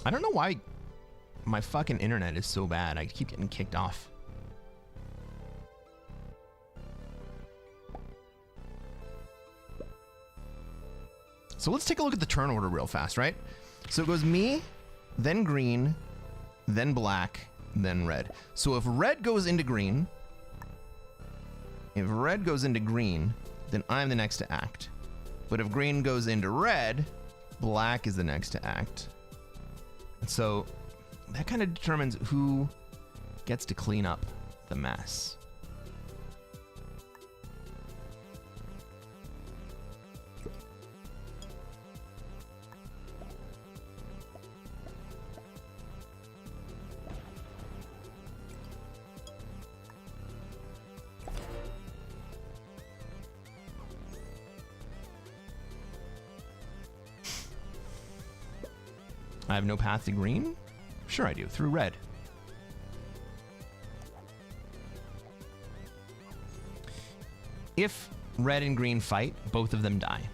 I don't know why my fucking internet is so bad. I keep getting kicked off. So let's take a look at the turn order real fast, right? So it goes me, then green, then black, then red. So if red goes into green, then I'm the next to act. But if green goes into red, black is the next to act. And so that kind of determines who gets to clean up the mess. I have no path to green? Sure I do, through red. If red and green fight, both of them die.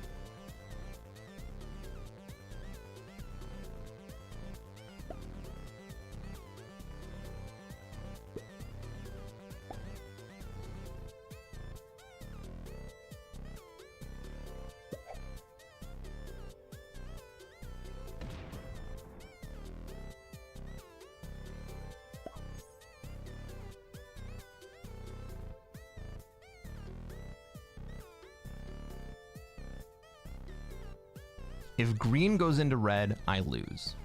If green goes into red, I lose.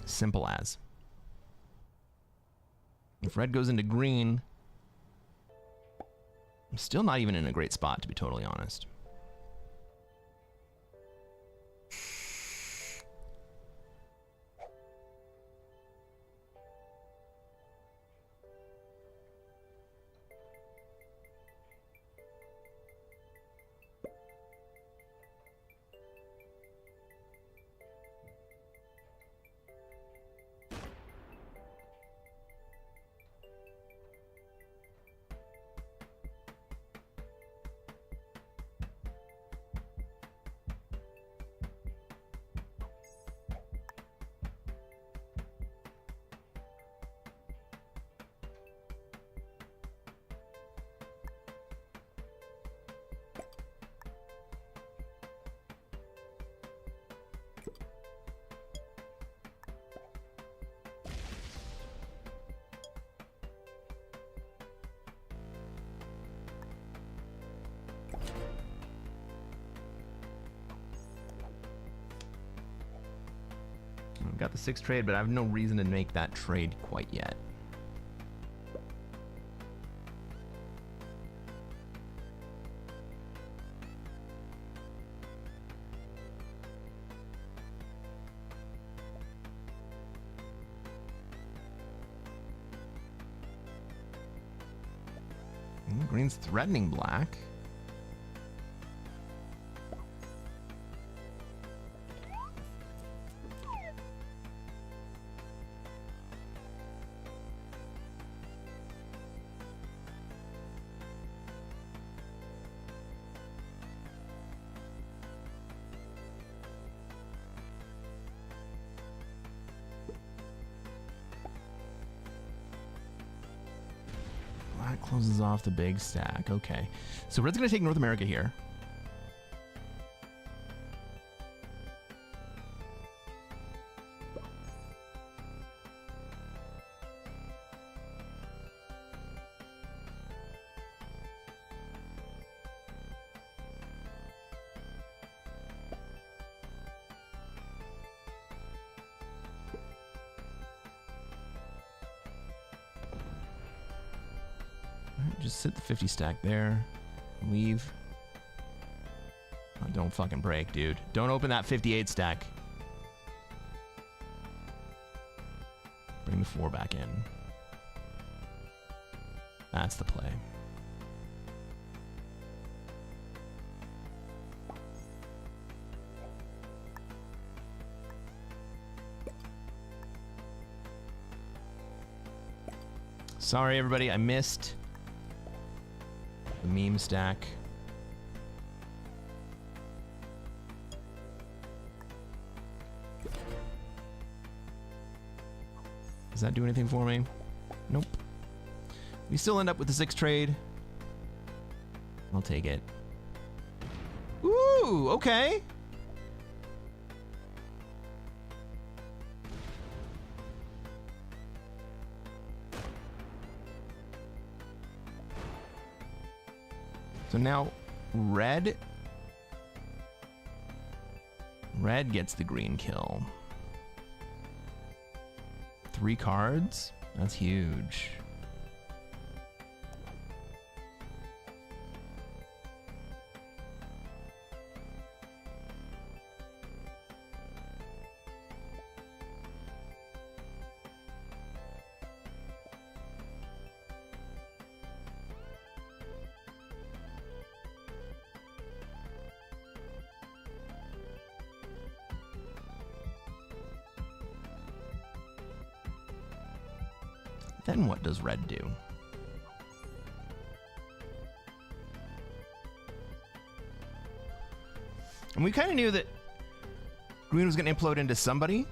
Simple as. If red goes into green, I'm still not even in a great spot, to be totally honest. I've got the 6 trade, but I have no reason to make that trade quite yet. Green's threatening black. Closes off the big stack. Okay. So red's going to take North America here. Just sit the 50 stack there. Leave. Oh, don't fucking break, dude. Don't open that 58 stack. Bring the 4 back in. That's the play. Sorry, everybody. I missed the meme stack. Does that do anything for me? Nope. We still end up with the 6 trade. I'll take it. Ooh, okay. So now red gets the green kill. 3 cards? That's huge. Then what does red do? And we kind of knew that green was going to implode into somebody.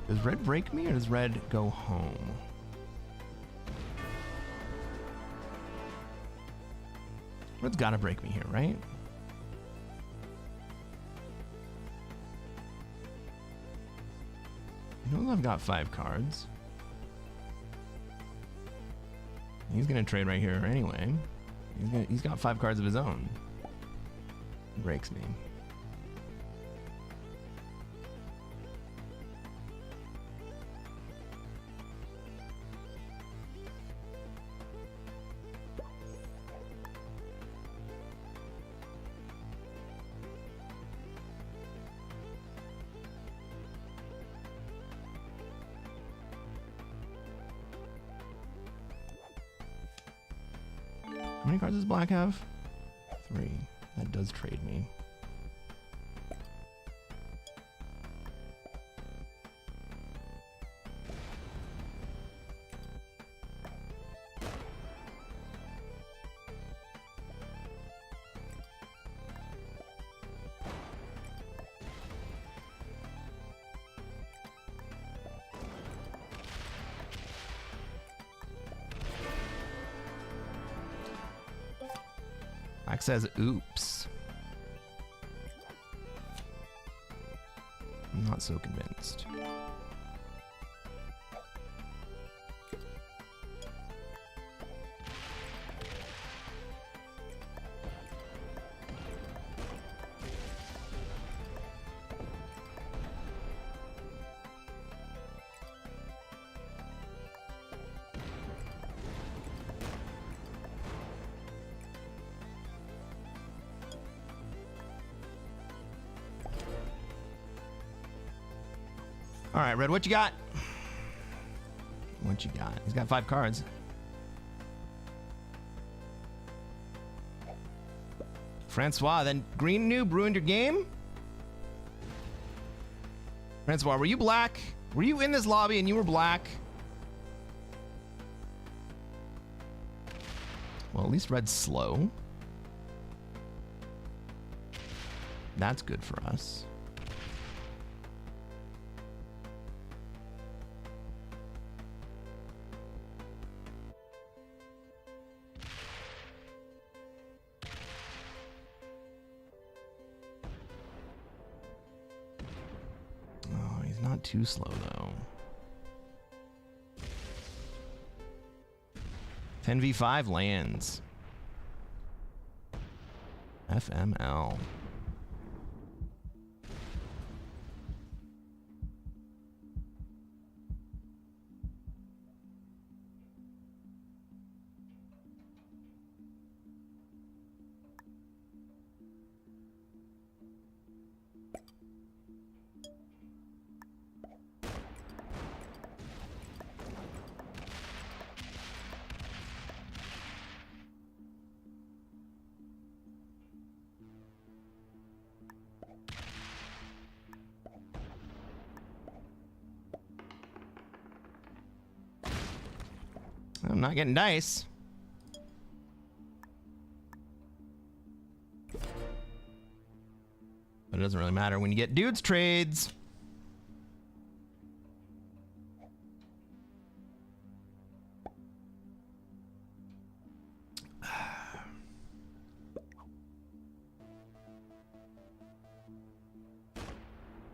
Does red break me or does red go home? Red's gotta break me here, right? He knows I've got 5 cards. He's gonna trade right here anyway. He's got 5 cards of his own. He breaks me. How many cards does black have? 3. That does trade me. Black says, oops. I'm not so convinced. All right, red, what you got? What you got? He's got 5 cards. Francois, then green noob ruined your game? Francois, were you black? Were you in this lobby and you were black? Well, at least red's slow. That's good for us. Not too slow though. 10v5 lands. FML. I'm not getting dice. But it doesn't really matter when you get dudes trades.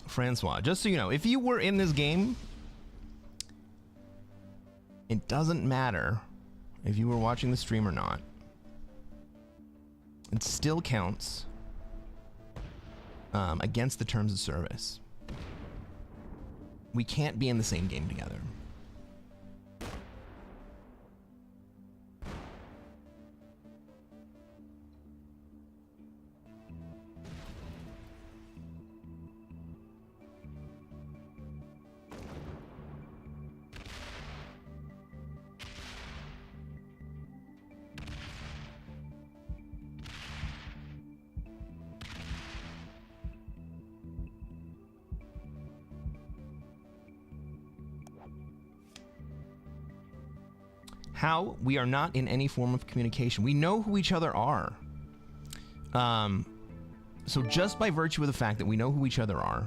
Francois, just so you know, if you were in this game, it doesn't matter if you were watching the stream or not. It still counts against the terms of service. We can't be in the same game together. How? We are not in any form of communication. We know who each other are. So just by virtue of the fact that we know who each other are,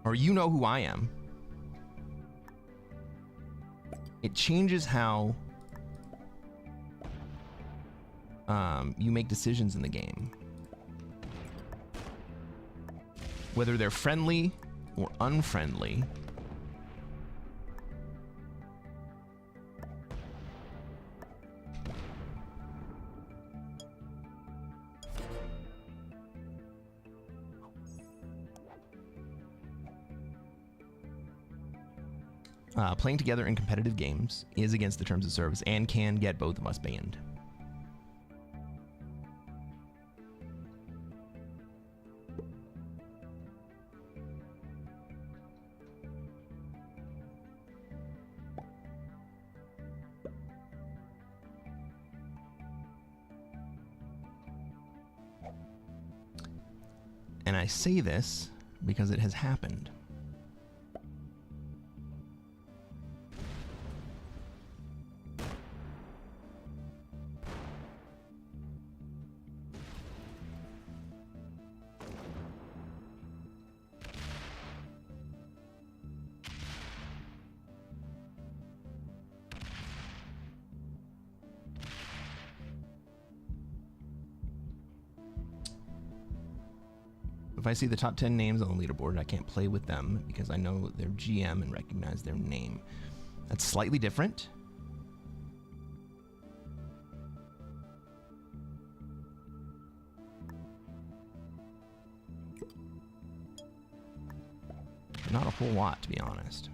or you know who I am, it changes how you make decisions in the game. Whether they're friendly or unfriendly. Playing together in competitive games is against the terms of service and can get both of us banned. And I say this because it has happened. If I see the top 10 names on the leaderboard, I can't play with them because I know their GM and recognize their name. That's slightly different. Not a whole lot, to be honest.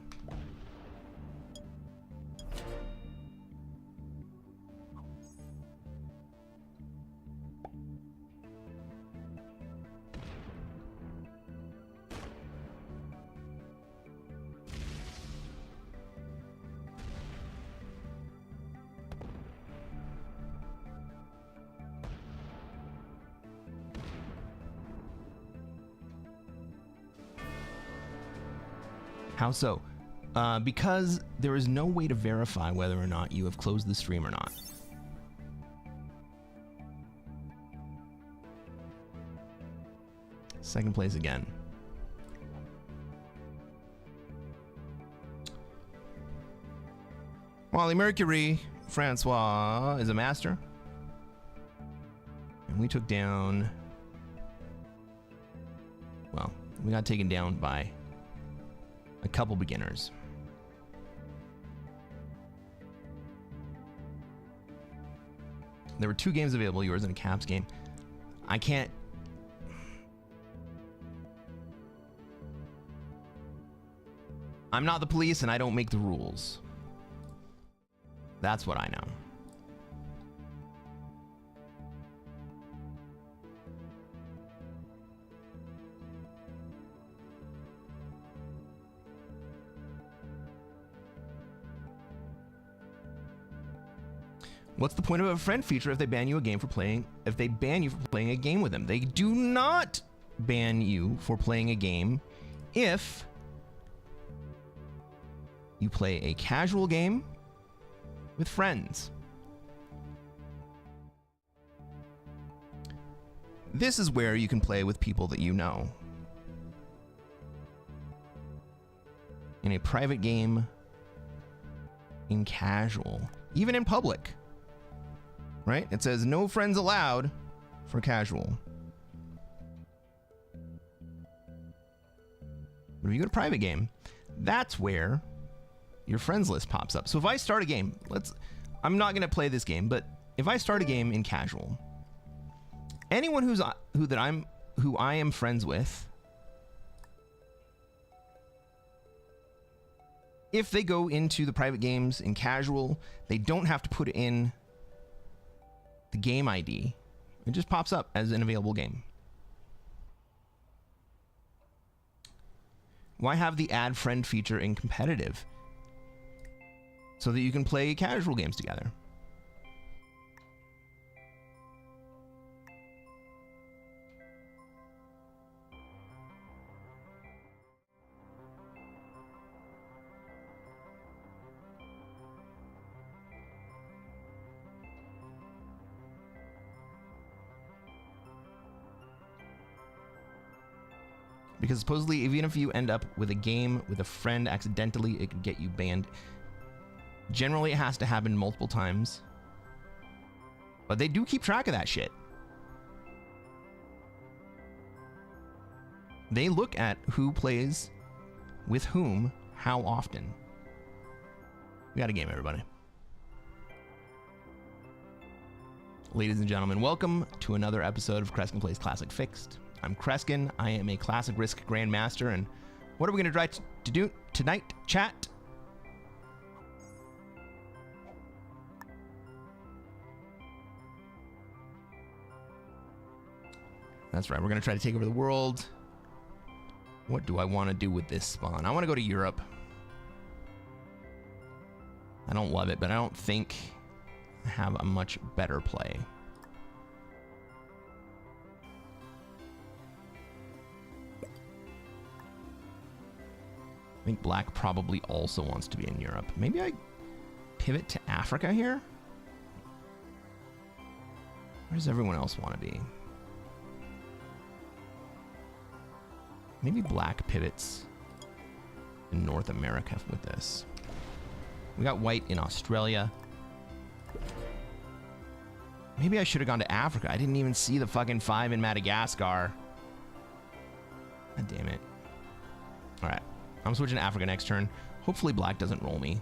How so? Because there is no way to verify whether or not you have closed the stream or not. Second place again. Wally Mercury, Francois is a master. And we took down... Well, we got taken down by a couple beginners. There were 2 games available, yours and a Caps game. I can't... I'm not the police and I don't make the rules. That's what I know. What's the point of a friend feature if they ban you for playing a game with them? They do not ban you for playing a game if you play a casual game with friends. This is where you can play with people that you know. In a private game, in casual, even in public, right? It says no friends allowed for casual. But if you go to private game, that's where your friends list pops up. So if I start a game, I'm not going to play this game, but if I start a game in casual, anyone who I am friends with, if they go into the private games in casual, they don't have to put in the game ID. It just pops up as an available game. Why have the add friend feature in competitive? So that you can play casual games together. Because supposedly, even if you end up with a game with a friend accidentally, it can get you banned. Generally, it has to happen multiple times. But they do keep track of that shit. They look at who plays with whom, how often. We got a game, everybody. Ladies and gentlemen, welcome to another episode of Cresquin Plays Classic Fixed. I'm Cresquin. I am a Classic Risk Grandmaster, and what are we going to try to do tonight, chat? That's right, we're going to try to take over the world. What do I want to do with this spawn? I want to go to Europe. I don't love it, but I don't think I have a much better play. I think Black probably also wants to be in Europe. Maybe I pivot to Africa here? Where does everyone else want to be? Maybe Black pivots in North America with this. We got White in Australia. Maybe I should have gone to Africa. I didn't even see the fucking 5 in Madagascar. God damn it. All right. I'm switching to Africa next turn. Hopefully Black doesn't roll me.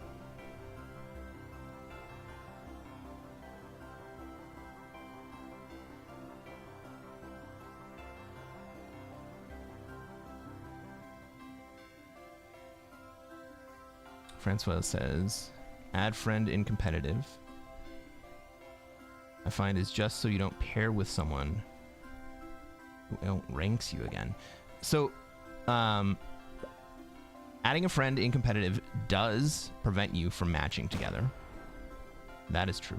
Francois says, add friend in competitive. I find is just so you don't pair with someone who outranks you again. So, adding a friend in competitive does prevent you from matching together. That is true.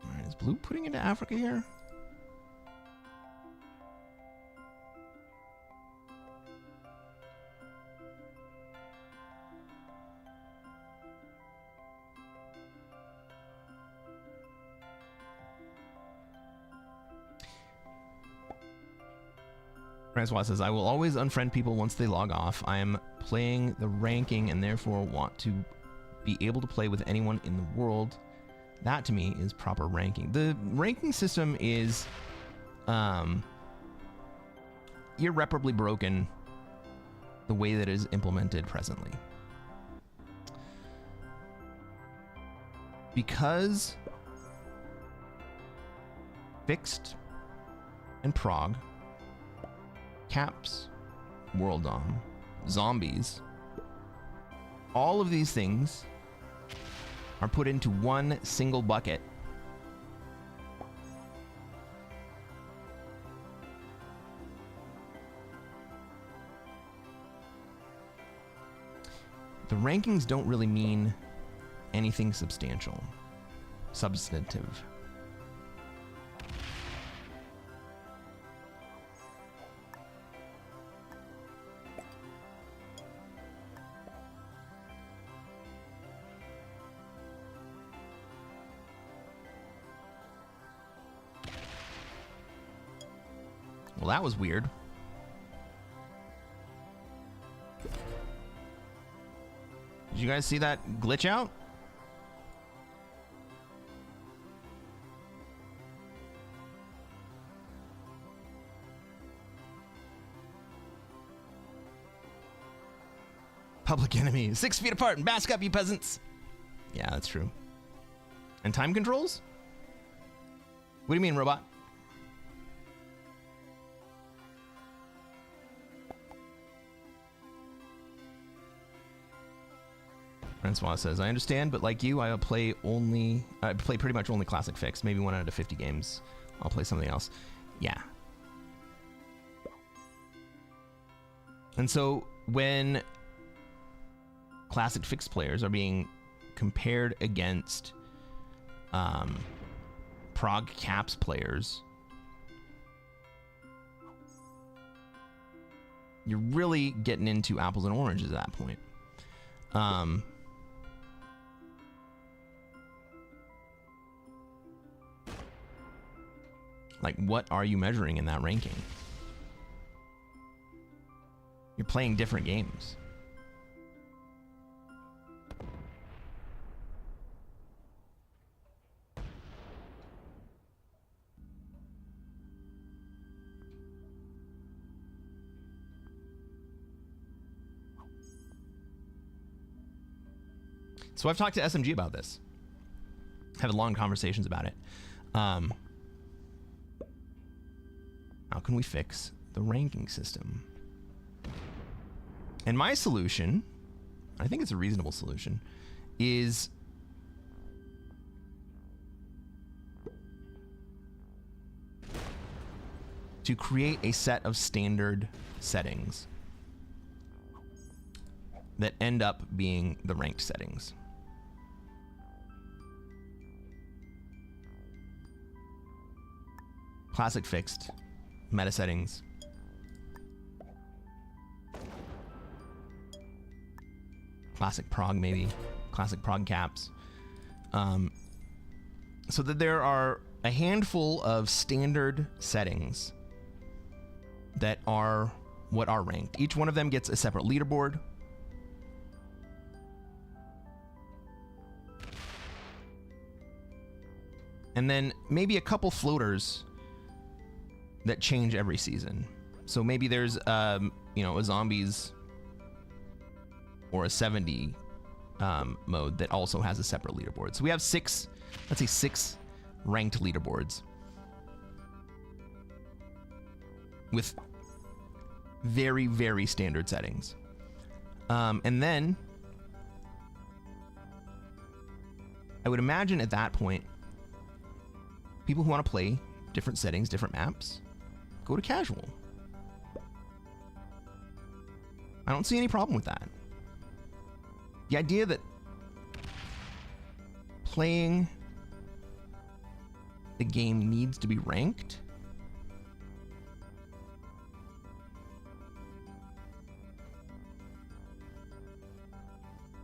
All right, is Blue putting into Africa here? Francois says, I will always unfriend people once they log off. I am playing the ranking and therefore want to be able to play with anyone in the world. That to me is proper ranking. The ranking system is irreparably broken the way that it is implemented presently. Because Fixed and Prague, Caps, World Dom, Zombies, all of these things are put into one single bucket. The rankings don't really mean anything substantive. Well, that was weird. Did you guys see that glitch out? Public enemy. 6 feet apart and mask up, you peasants. Yeah, that's true. And time controls? What do you mean, robot? Francois says, I understand, but like you, I play pretty much only Classic Fixed. Maybe 1 out of 50 games. I'll play something else. Yeah. And so when Classic Fixed players are being compared against Prog Caps players, you're really getting into apples and oranges at that point. Like, what are you measuring in that ranking? You're playing different games. So I've talked to SMG about this. Had long conversations about it. How can we fix the ranking system? And my solution, I think it's a reasonable solution, is to create a set of standard settings that end up being the ranked settings. Classic Fixed, meta settings, Classic Prog, maybe Classic Prog Caps, so that there are a handful of standard settings that are what are ranked. Each one of them gets a separate leaderboard. And then maybe a couple floaters that change every season. So maybe there's you know, a zombies or a 70 mode that also has a separate leaderboard. So we have 6, let's say 6 ranked leaderboards with very, very standard settings. And then I would imagine at that point, people who want to play different settings, different maps, go to casual. I don't see any problem with that. The idea that playing the game needs to be ranked,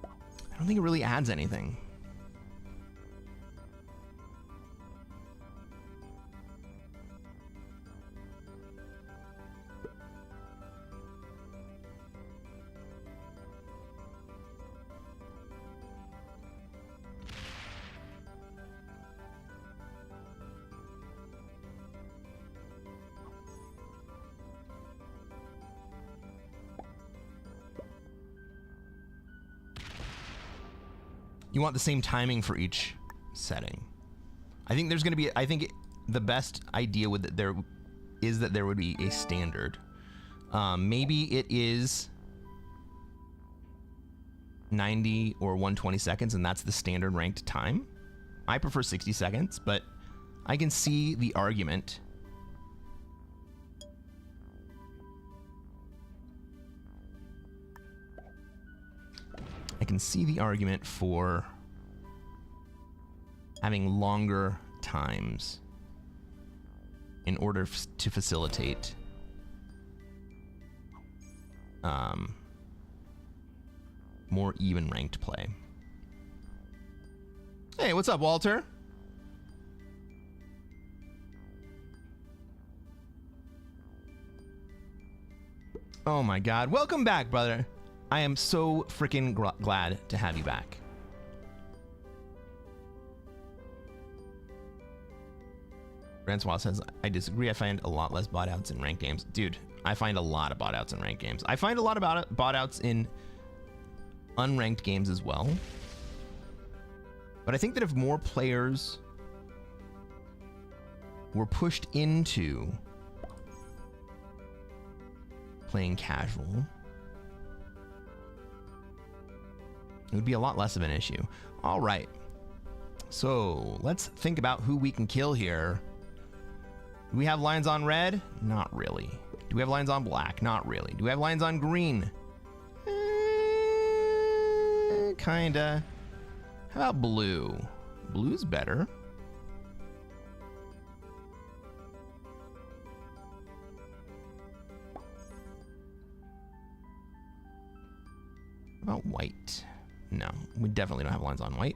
I don't think it really adds anything. You want the same timing for each setting. I think there's going to be, the best idea with it there is that there would be a standard. Maybe it is 90 or 120 seconds, and that's the standard ranked time. I prefer 60 seconds, but I can see the argument. I can see the argument for having longer times in order to facilitate more even ranked play. Hey, what's up, Walter? Oh my God. Welcome back, brother. I am so freaking glad to have you back. Francois says, I disagree. I find a lot less bot outs in ranked games. Dude, I find a lot of bot outs in ranked games. I find a lot of bot outs in unranked games as well. But I think that if more players were pushed into playing casual, it would be a lot less of an issue. All right. So let's think about who we can kill here. Do we have lines on red? Not really. Do we have lines on black? Not really. Do we have lines on green? Kinda. How about blue? Blue's better. How about white? No, we definitely don't have lines on white.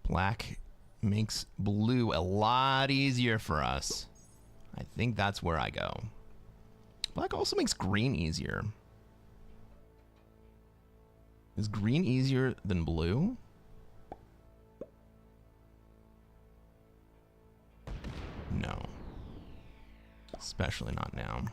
Black makes blue a lot easier for us. I think that's where I go. Black also makes green easier. Is green easier than blue? No. Especially not now.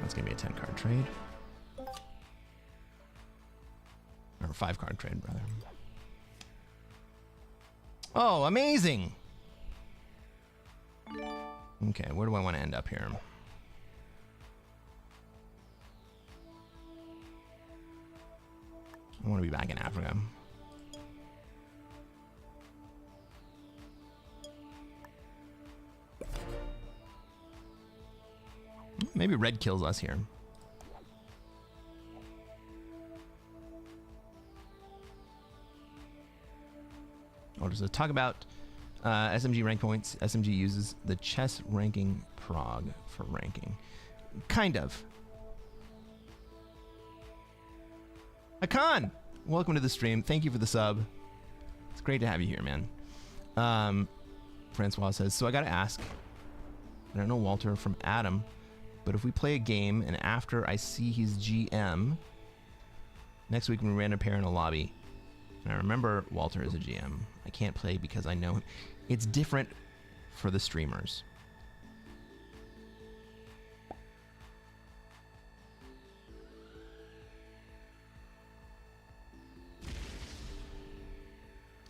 That's gonna be a 10-card trade. Or a 5-card trade, brother. Oh, amazing! Okay, where do I want to end up here? I want to be back in Africa. Maybe red kills us here. Oh, does it talk about SMG rank points? SMG uses the chess ranking prog for ranking. Kind of. Akan, welcome to the stream. Thank you for the sub. It's great to have you here, man. Francois says, so I gotta ask, I don't know Walter from Adam, but if we play a game and after I see he's GM, next week we ran a pair in a lobby, and I remember Walter is a GM, I can't play because I know him. It's different for the streamers.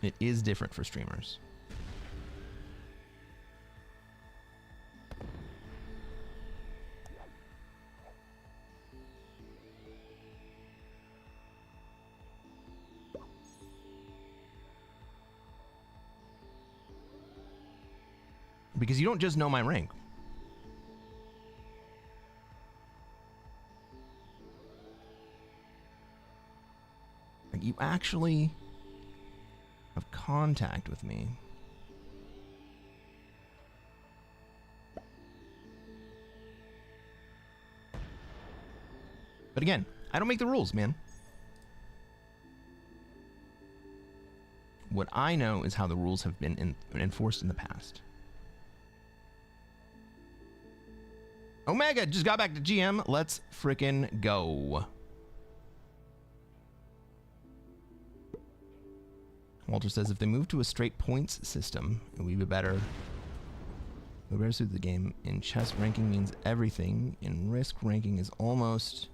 It is different for streamers. Because you don't just know my rank. Like, you actually have contact with me. But again, I don't make the rules, man. What I know is how the rules have been enforced in the past. Omega just got back to GM. Let's frickin' go. Walter says if they move to a straight points system, it would be better. We better suit the game. In chess, ranking means everything. In Risk, ranking is almost,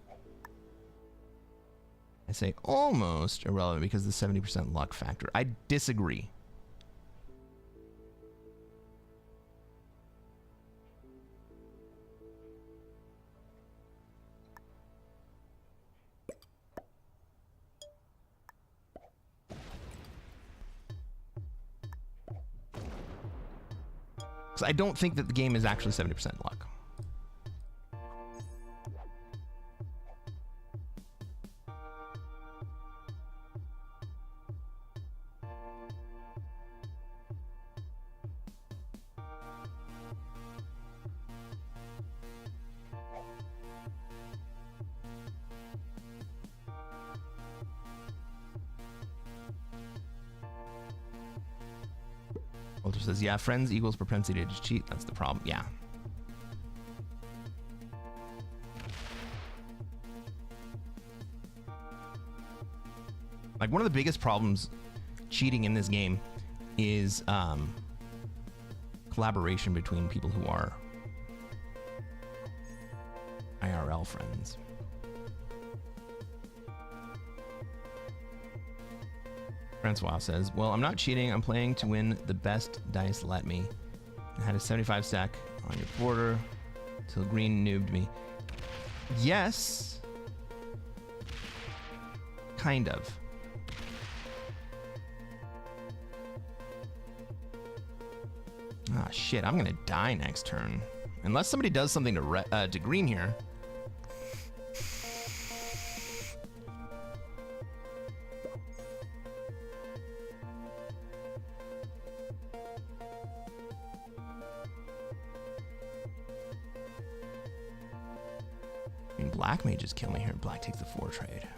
I say almost irrelevant because of the 70% luck factor. I disagree. Because I don't think that the game is actually 70% luck. Walter says, yeah, friends equals propensity to cheat. That's the problem. Yeah. Like, one of the biggest problems cheating in this game is collaboration between people who are IRL friends. Francois says, well, I'm not cheating. I'm playing to win the best dice let me. I had a 75 stack on your border till green noobed me. Yes. Kind of. Ah, shit. I'm going to die next turn. Unless somebody does something to green here. Black may just kill me here. Black takes the 4 trade.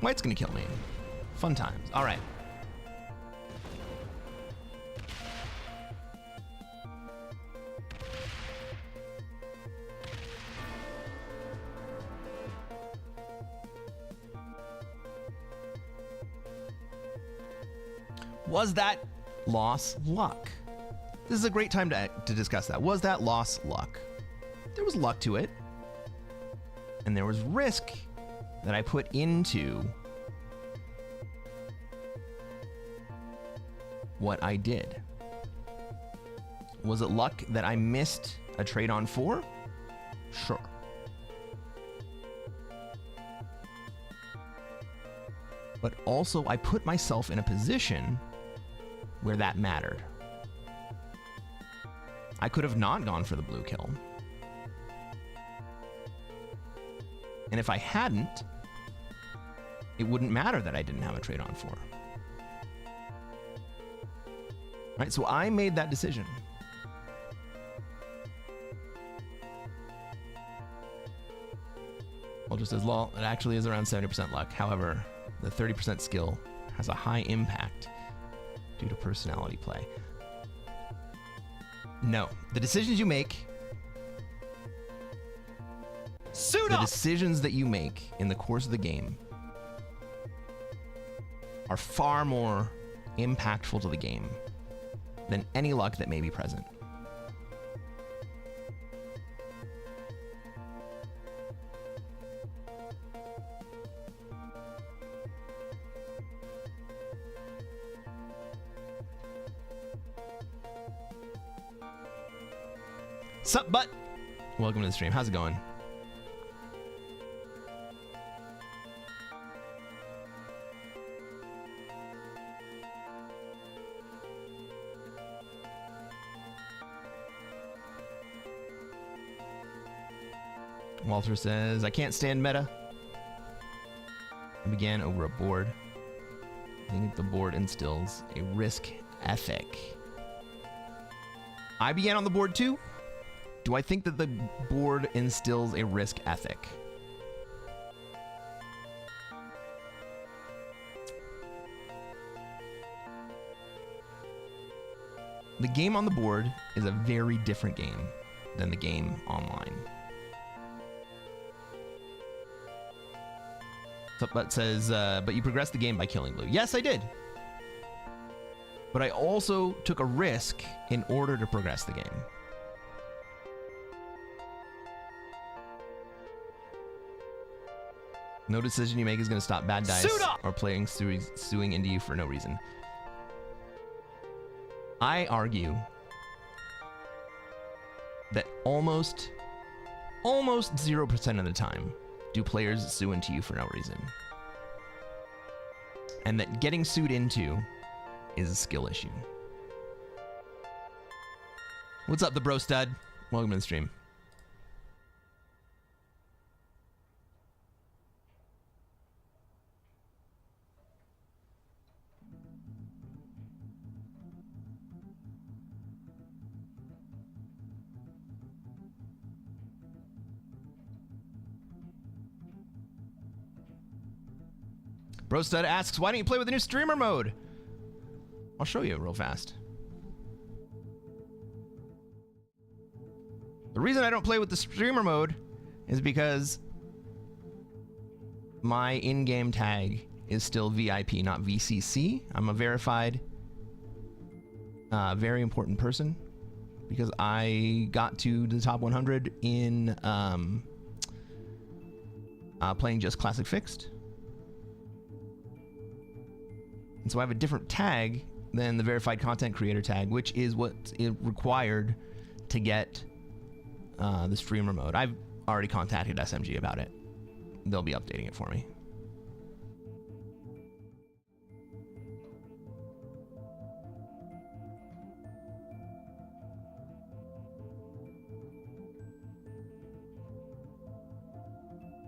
White's gonna kill me. Fun times. All right. Was that loss luck? This is a great time to discuss that. Was that loss luck? There was luck to it. And there was risk that I put into what I did. Was it luck that I missed a trade on 4? Sure. But also I put myself in a position where that mattered. I could have not gone for the blue kill. And if I hadn't, it wouldn't matter that I didn't have a trade on 4. Right, so I made that decision. Walter says, lol, it actually is around 70% luck. However, the 30% skill has a high impact due to personality play. No, the decisions you make, the decisions that you make in the course of the game are far more impactful to the game than any luck that may be present. Sup, butt? Welcome to the stream. How's it going? Walter says, I can't stand meta. I began over a board. I think the board instills a risk ethic. I began on the board too. Do I think that the board instills a risk ethic? The game on the board is a very different game than the game online. So, but says, but you progressed the game by killing blue. Yes, I did. But I also took a risk in order to progress the game. No decision you make is going to stop bad dice or playing suing into you for no reason. I argue that almost 0% of the time do players sue into you for no reason. And that getting sued into is a skill issue. What's up, the bro stud? Welcome to the stream. Brostud asks, why don't you play with the new streamer mode? I'll show you real fast. The reason I don't play with the streamer mode is because my in-game tag is still VIP, not VCC. I'm a verified, very important person because I got to the top 100 in playing just Classic Fixed. And so I have a different tag than the verified content creator tag, which is what is required to get the streamer mode. I've already contacted SMG about it. They'll be updating it for me.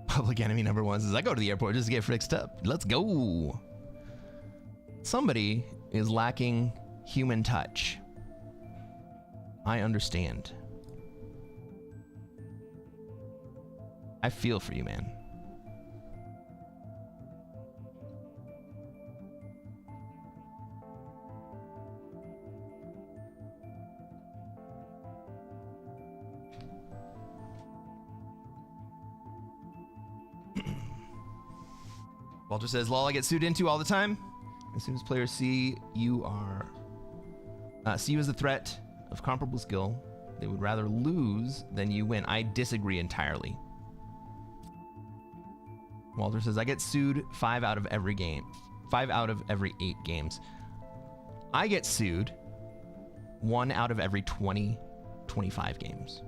Public enemy number one says, I go to the airport just to get fixed up. Let's go. Somebody is lacking human touch. I understand. I feel for you, man. Walter says, lol, I get sued into all the time. As soon as players see you as a threat of comparable skill, they would rather lose than you win. I disagree entirely. Walter says, I get sued 5 out of every 8 games. I get sued 1 out of every 20, 25 games.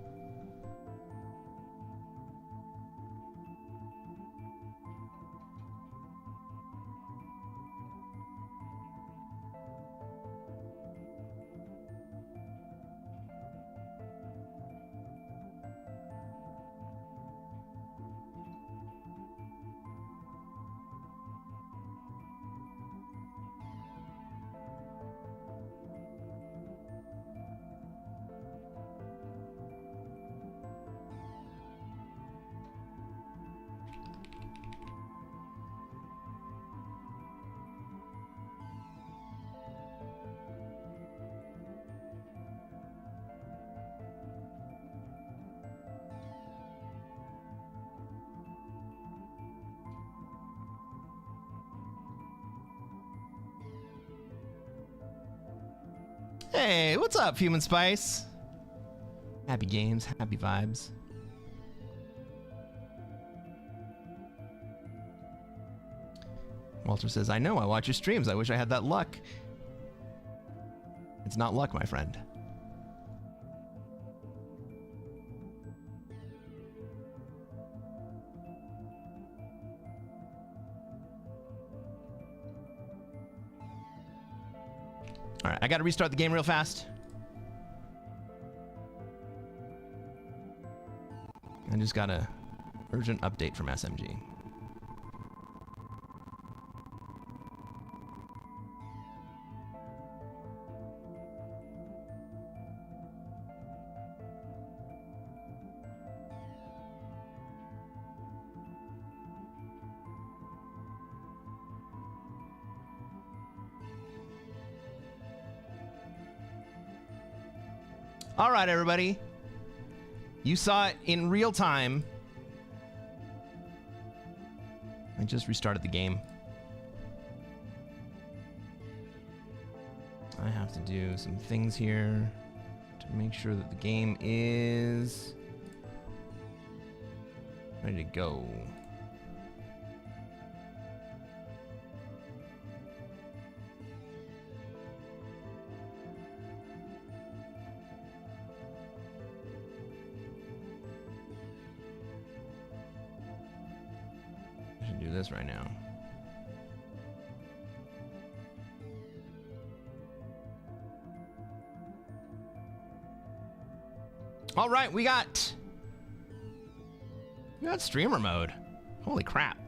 Hey, what's up, Human Spice? Happy games, happy vibes. Walter says, I know, I watch your streams. I wish I had that luck. It's not luck, my friend. All right, I got to restart the game real fast. I just got to Urgent update from SMG. All right, everybody. You saw it in real time. I just restarted the game. I have to do some things here to make sure that the game is ready to go. This right now. All right, we got streamer mode. Holy crap.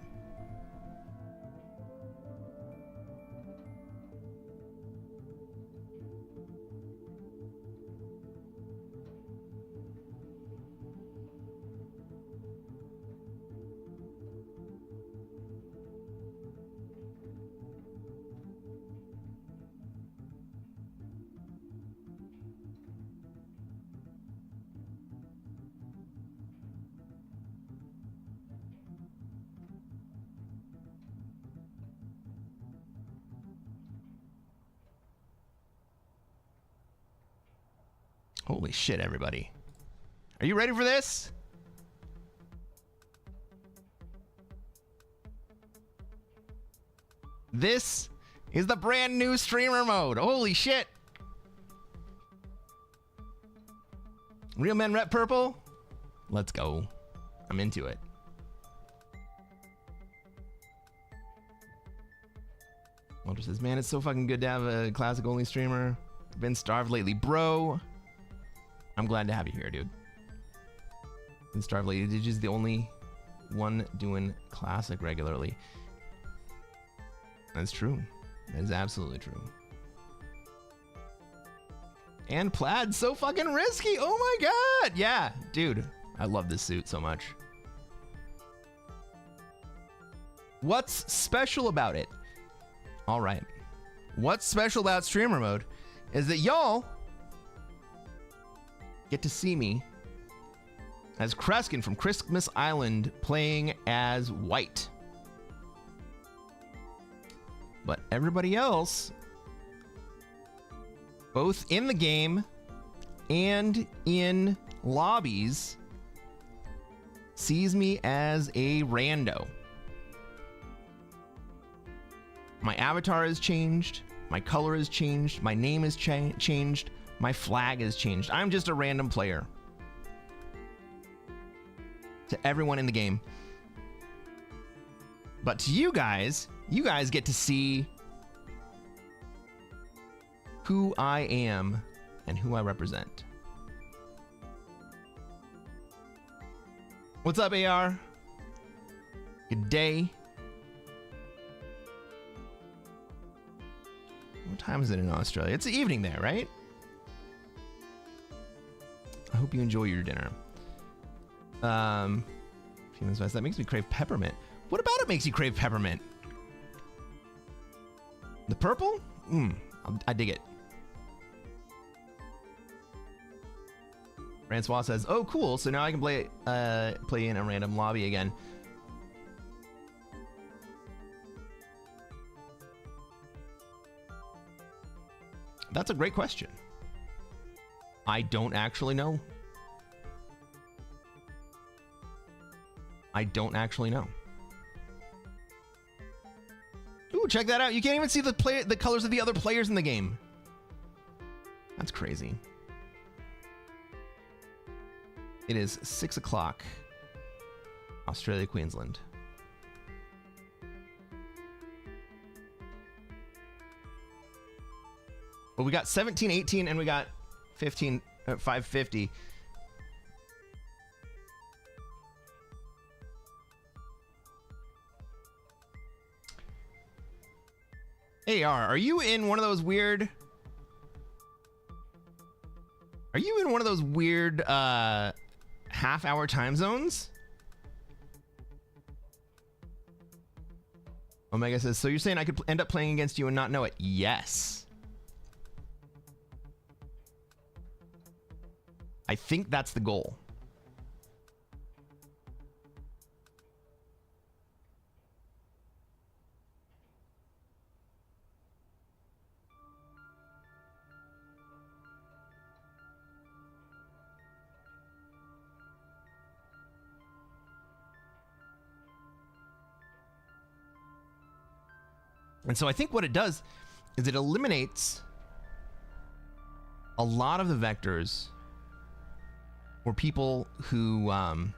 Holy shit, everybody. Are you ready for this? This is the brand new streamer mode. Holy shit. Real Men Rep Purple? Let's go. I'm into it. Walter says, man, it's so fucking good to have a classic only streamer. I've been starved lately, bro. I'm glad to have you here, dude. Been starved lately. Digi's the only one doing classic regularly. That's true. That is absolutely true. And plaid, so fucking risky. Oh my god. Yeah, dude. I love this suit so much. What's special about it? All right. What's special about streamer mode is that y'all get to see me as Cresquin from Christmas Island playing as White. But everybody else, both in the game and in lobbies, sees me as a rando. My avatar has changed, my color has changed, my name has changed, my flag has changed. I'm just a random player. To everyone in the game. But to you guys get to see who I am and who I represent. What's up, AR? Good day. What time is it in Australia? It's the evening there, right? I hope you enjoy your dinner. Human spice, that makes me crave peppermint. What about it makes you crave peppermint? The purple? I dig it. Francois says, oh, cool. So now I can play in a random lobby again. That's a great question. I don't actually know. I don't actually know. Ooh, check that out. You can't even see the colors of the other players in the game. That's crazy. It is 6 o'clock, Australia, Queensland. Well, we got 1718 and we got 550. AR, are you in one of those weird... Are you in one of those weird half-hour time zones? Omega says, so you're saying I could end up playing against you and not know it? Yes. I think that's the goal. And so I think what it does is it eliminates a lot of the vectors for people who are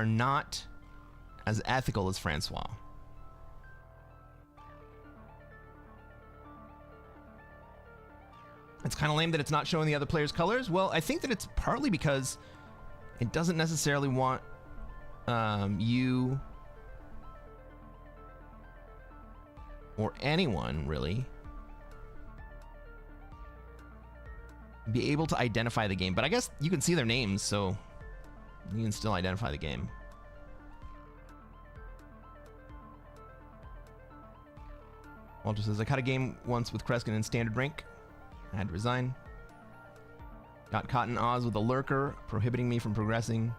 not as ethical as Francois. It's kind of lame that it's not showing the other players' colors. Well, I think that it's partly because it doesn't necessarily want you or anyone really be able to identify the game. But I guess you can see their names, so you can still identify the game. Walter says, I caught a game once with Cresquin in standard rank. I had to resign. Got caught in Oz with a lurker, prohibiting me from progressing.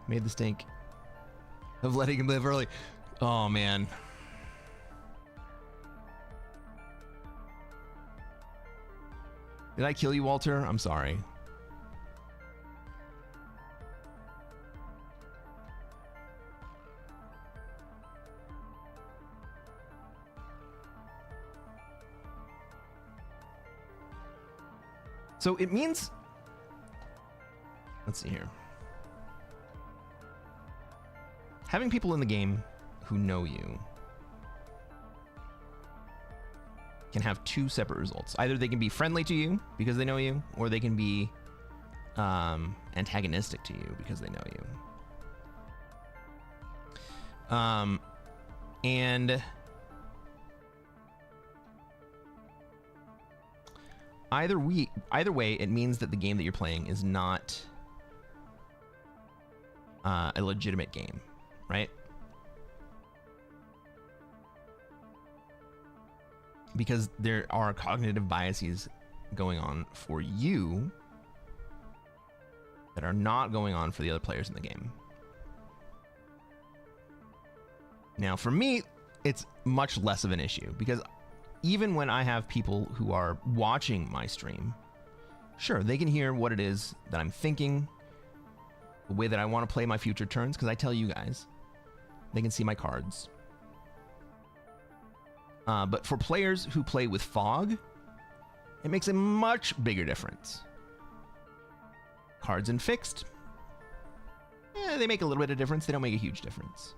Made the mistake of letting him live early. Oh, man. Did I kill you, Walter? I'm sorry. So it means, let's see here. Having people in the game who know you can have two separate results. Either they can be friendly to you because they know you, or they can be antagonistic to you because they know you. And either way, it means that the game that you're playing is not a legitimate game, right? Because there are cognitive biases going on for you that are not going on for the other players in the game. Now, for me, it's much less of an issue because even when I have people who are watching my stream, sure, they can hear what it is that I'm thinking, the way that I want to play my future turns, because I tell you guys, they can see my cards. But for players who play with fog, it makes a much bigger difference. Cards in fixed, they make a little bit of difference. They don't make a huge difference.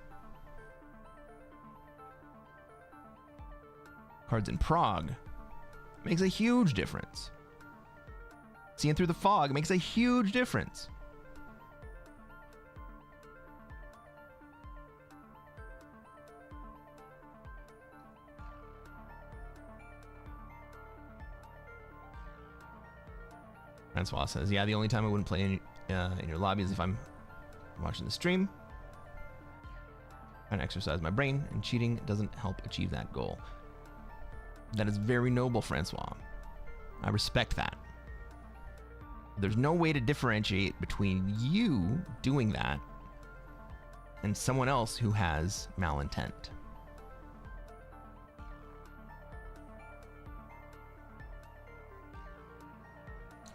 Cards in prog makes a huge difference. Seeing through the fog makes a huge difference. Francois says, yeah, the only time I wouldn't play in your lobby is if I'm watching the stream. Trying to exercise my brain, and cheating doesn't help achieve that goal. That is very noble, Francois. I respect that. There's no way to differentiate between you doing that and someone else who has malintent.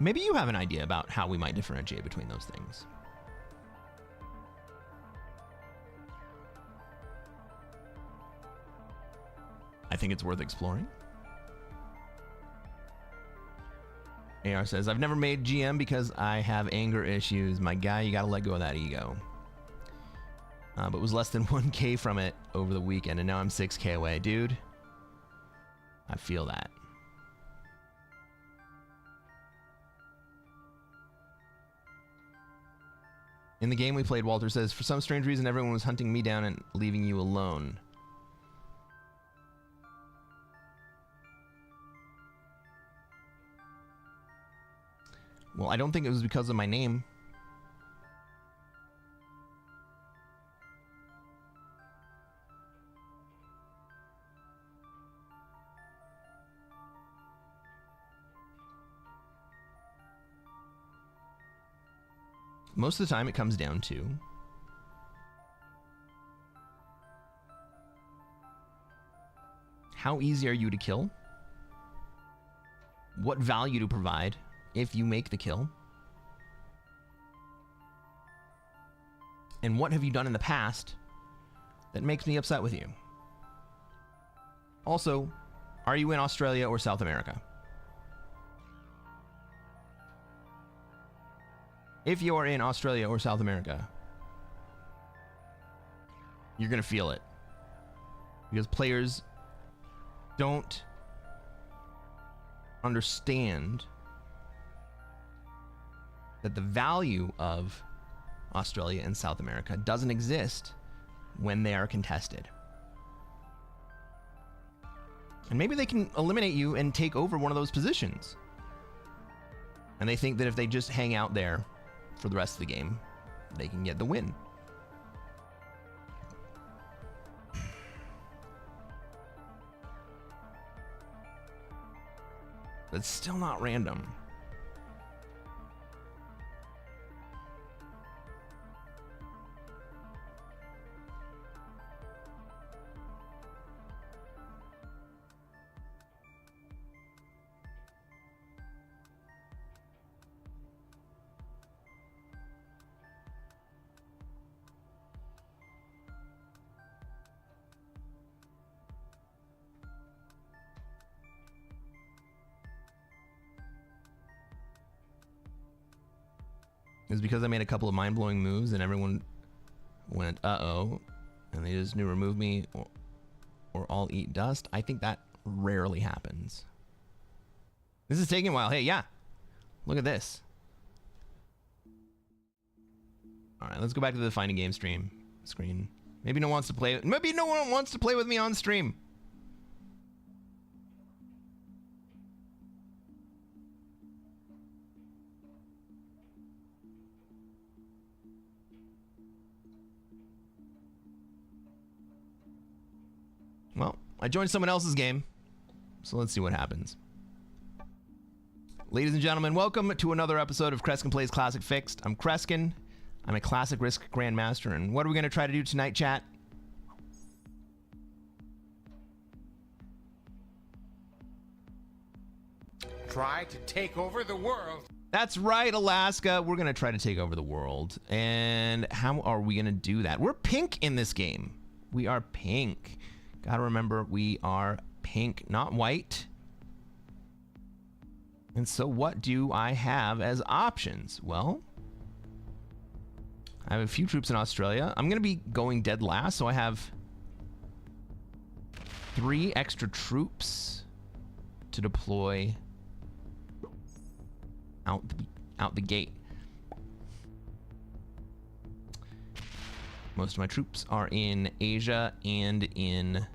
Maybe you have an idea about how we might differentiate between those things. I think it's worth exploring. AR says, I've never made GM because I have anger issues. My guy, you gotta let go of that ego. But was less than 1K from it over the weekend, and now I'm 6K away. Dude, I feel that. In the game we played, Walter says, for some strange reason, everyone was hunting me down and leaving you alone. Well, I don't think it was because of my name. Most of the time it comes down to how easy are you to kill? What value to provide if you make the kill? And what have you done in the past that makes me upset with you? Also, are you in Australia or South America? If you are in Australia or South America, you're going to feel it. Because players don't understand that the value of Australia and South America doesn't exist when they are contested. And maybe they can eliminate you and take over one of those positions. And they think that if they just hang out there for the rest of the game, they can get the win. But it's still not random. It was because I made a couple of mind-blowing moves and everyone went, uh-oh, and they just knew remove me or all eat dust. I think that rarely happens. This is taking a while. Hey, yeah. Look at this. All right, let's go back to the Finding Game screen. Maybe no one wants to play. Maybe no one wants to play with me on stream. Well, I joined someone else's game, so let's see what happens. Ladies and gentlemen, welcome to another episode of Cresquin Plays Classic Fixed. I'm Cresquin. I'm a Classic Risk Grandmaster, and what are we going to try to do tonight, chat? Try to take over the world. That's right, Alaska. We're going to try to take over the world. And how are we going to do that? We're pink in this game. We are pink. Gotta remember, we are pink, not white. And so what do I have as options? Well, I have a few troops in Australia. I'm gonna be going dead last, so I have 3 extra troops to deploy out the gate. Most of my troops are in Asia and in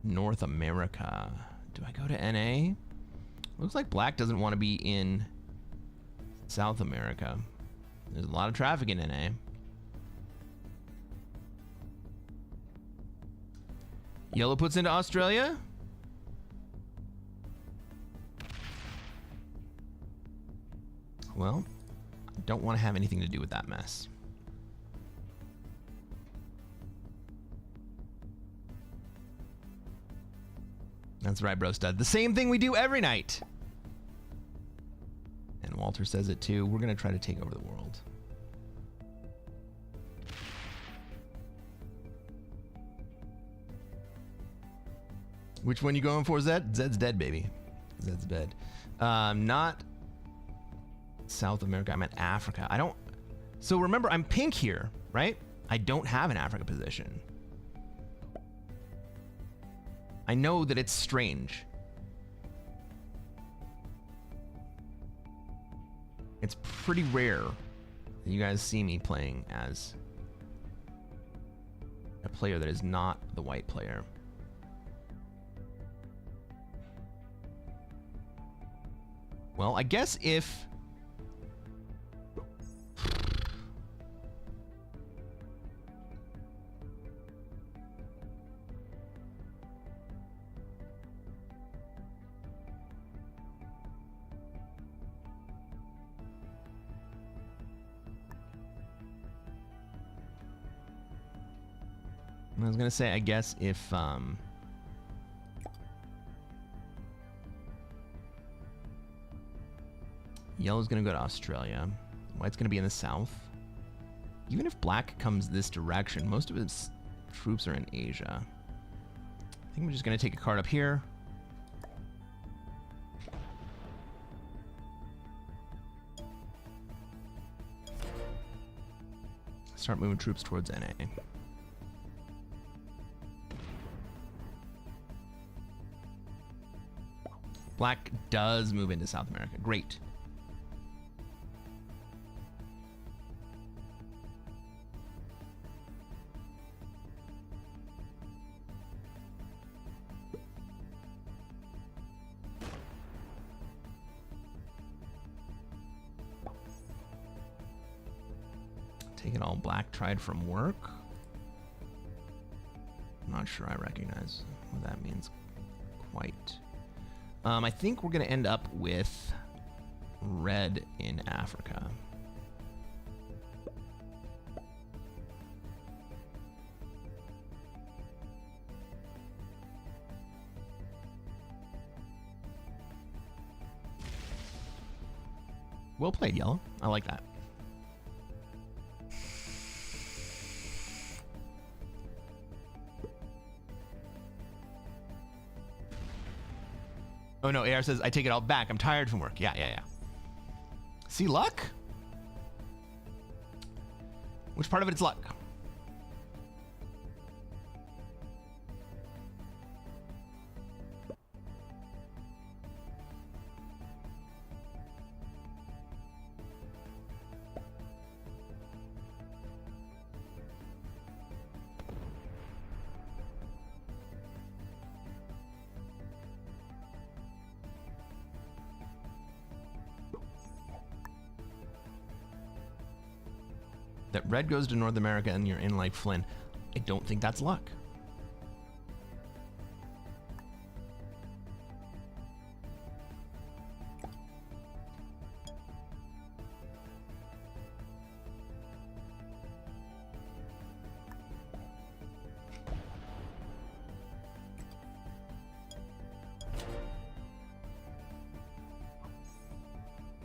North America. Do I go to NA? Looks like Black doesn't want to be in South America. There's a lot of traffic in NA. Yellow puts into Australia. Well, I don't want to have anything to do with that mess. That's right, bro stud. The same thing we do every night. And Walter says it too. We're going to try to take over the world. Which one you going for, Zed? Zed's dead, baby. Zed's dead. Not South America. I'm at Africa. I don't... So remember, I'm pink here, right? I don't have an Africa position. I know that it's strange. It's pretty rare that you guys see me playing as a player that is not the white player. Well, I guess if... I was gonna say, I guess if yellow's gonna go to Australia, white's gonna be in the south. Even if black comes this direction, most of its troops are in Asia. I think we're just gonna take a card up here. Start moving troops towards NA. Black does move into South America. Great. Take it all black tried from work. I'm not sure I recognize what that means quite. I think we're going to end up with red in Africa. Well played, yellow. I like that. Oh no, AR says, I take it all back. I'm tired from work. Yeah. See, luck? Which part of it is luck? That red goes to North America and you're in like Flynn. I don't think that's luck.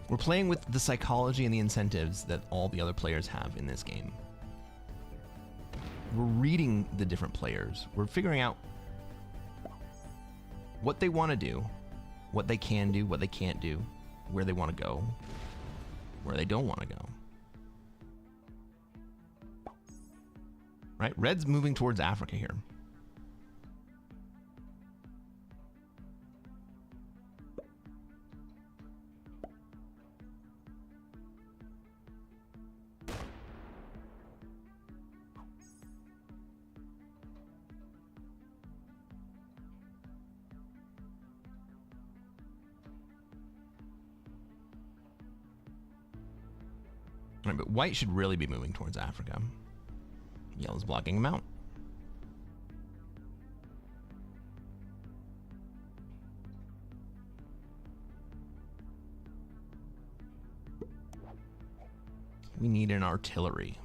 We're playing with the psychology and the incentives that all the other players have in this game. We're reading the different players. We're figuring out what they want to do, what they can do, what they can't do, where they want to go, where they don't want to go. Right? Red's moving towards Africa here. Right, but white should really be moving towards Africa. Yellow's blocking him out. We need an artillery.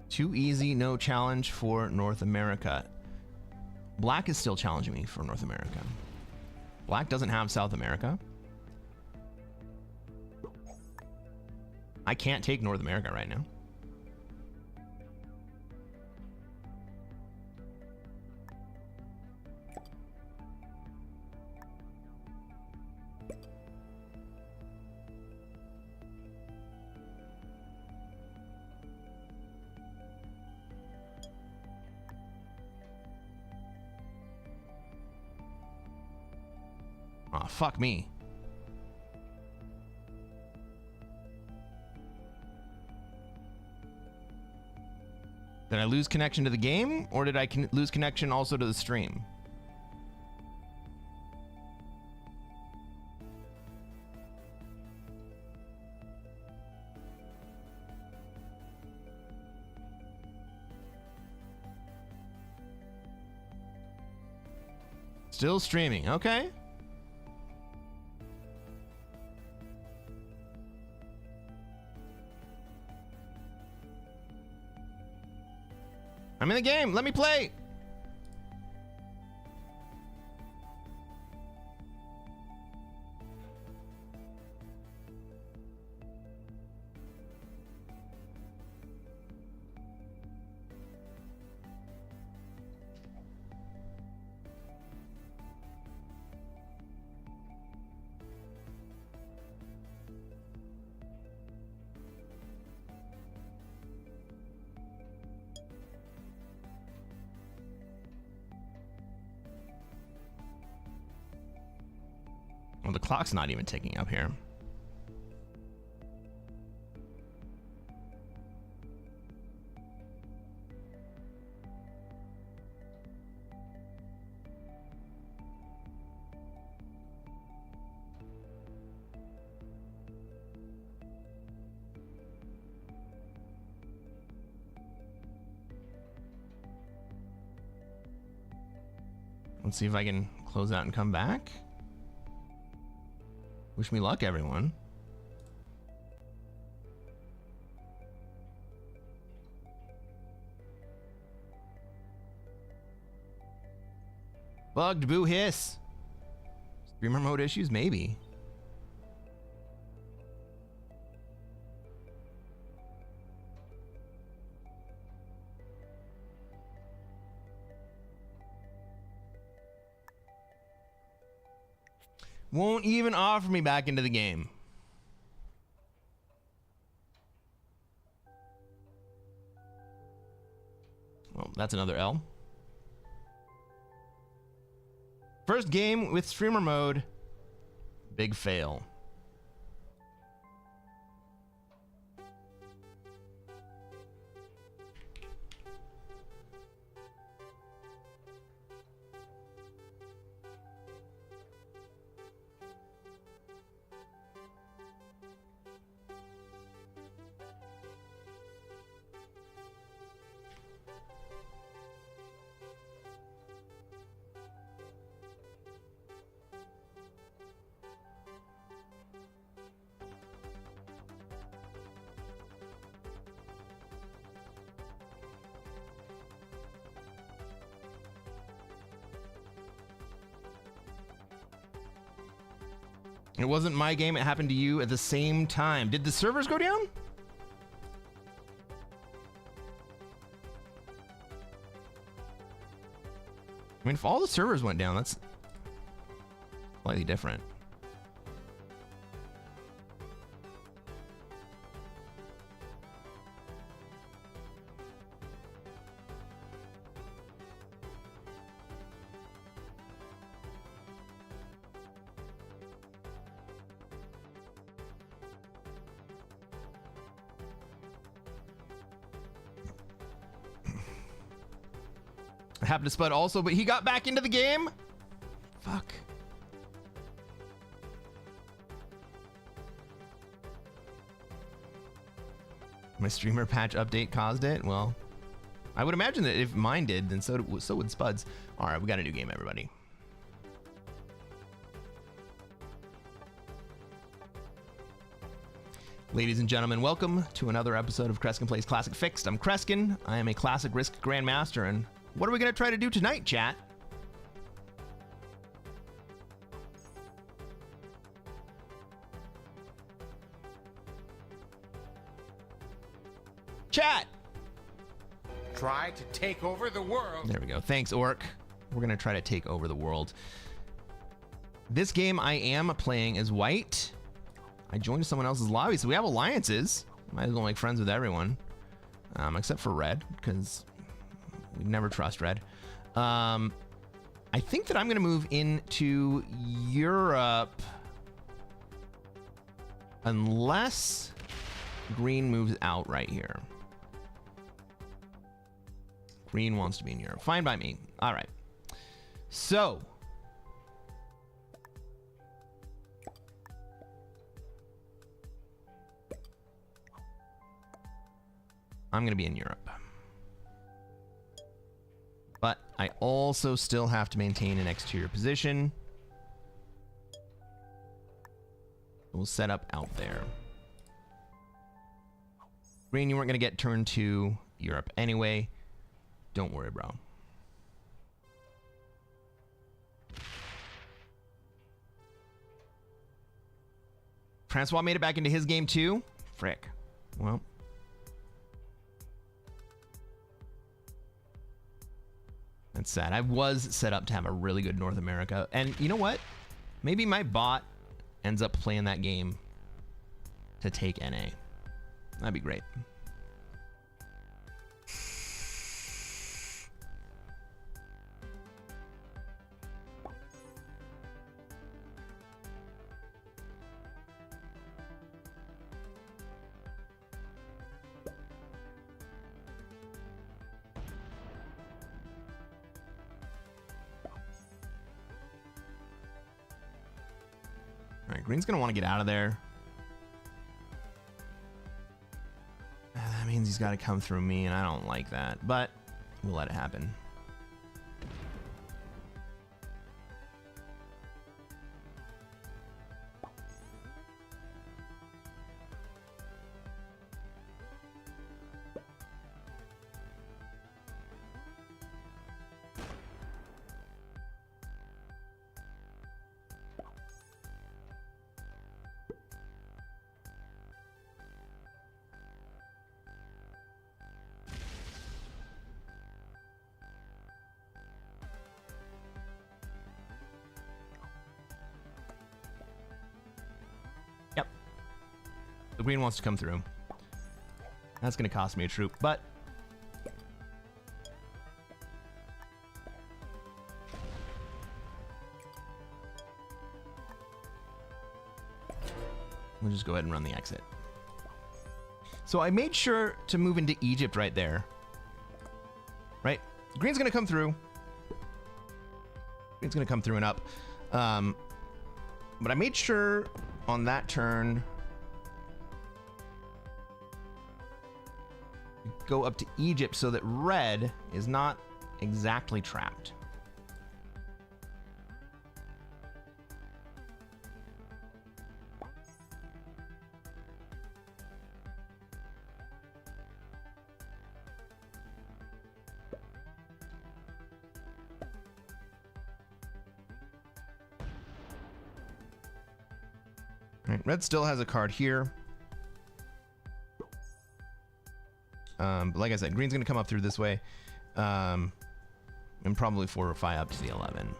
Too easy, no challenge for North America. Black is still challenging me for North America. Black doesn't have South America. I can't take North America right now. Aw, fuck me. Did I lose connection to the game, or did I lose connection also to the stream? Still streaming, okay. I'm in the game, let me play. Well, the clock's not even ticking up here. Let's see if I can close out and come back. Wish me luck, everyone. Bugged, boo hiss. Streamer mode issues, maybe. Won't even offer me back into the game. Well, that's another L. First game with streamer mode. Big fail. It wasn't my game, it happened to you at the same time. Did the servers go down? I mean, if all the servers went down, that's slightly different. It happened to Spud also, but he got back into the game. Fuck. My streamer patch update caused it. Well, I would imagine that if mine did, then so would Spud's. All right, we got a new game, everybody. Ladies and gentlemen, welcome to another episode of Cresquin Plays Classic Fixed. I'm Cresquin. I am a Classic Risk Grandmaster, and what are we going to try to do tonight, chat? Chat! Try to take over the world. There we go. Thanks, Orc. We're going to try to take over the world. This game I am playing as white. I joined someone else's lobby, so we have alliances. Might as well make friends with everyone. Except for red, because we never trust red. I think that I'm going to move into Europe unless green moves out right here. Green wants to be in Europe. Fine by me. All right. So I'm going to be in Europe. But I also still have to maintain an exterior position. We'll set up out there. Green, you weren't going to get turned to Europe anyway. Don't worry, bro. Francois made it back into his game too? Frick. Well. That's sad. I was set up to have a really good North America. And you know what? Maybe my bot ends up playing that game to take NA. That'd be great. Green's gonna want to get out of there. That means he's got to come through me, and I don't like that, but we'll let it happen. Green wants to come through. That's going to cost me a troop, but we'll just go ahead and run the exit. So I made sure to move into Egypt right there. Right? Green's going to come through. Green's going to come through and up. But I made sure on that turn go up to Egypt so that red is not exactly trapped. All right, red still has a card here. But like I said, green's going to come up through this way, and probably fortify up to the 11.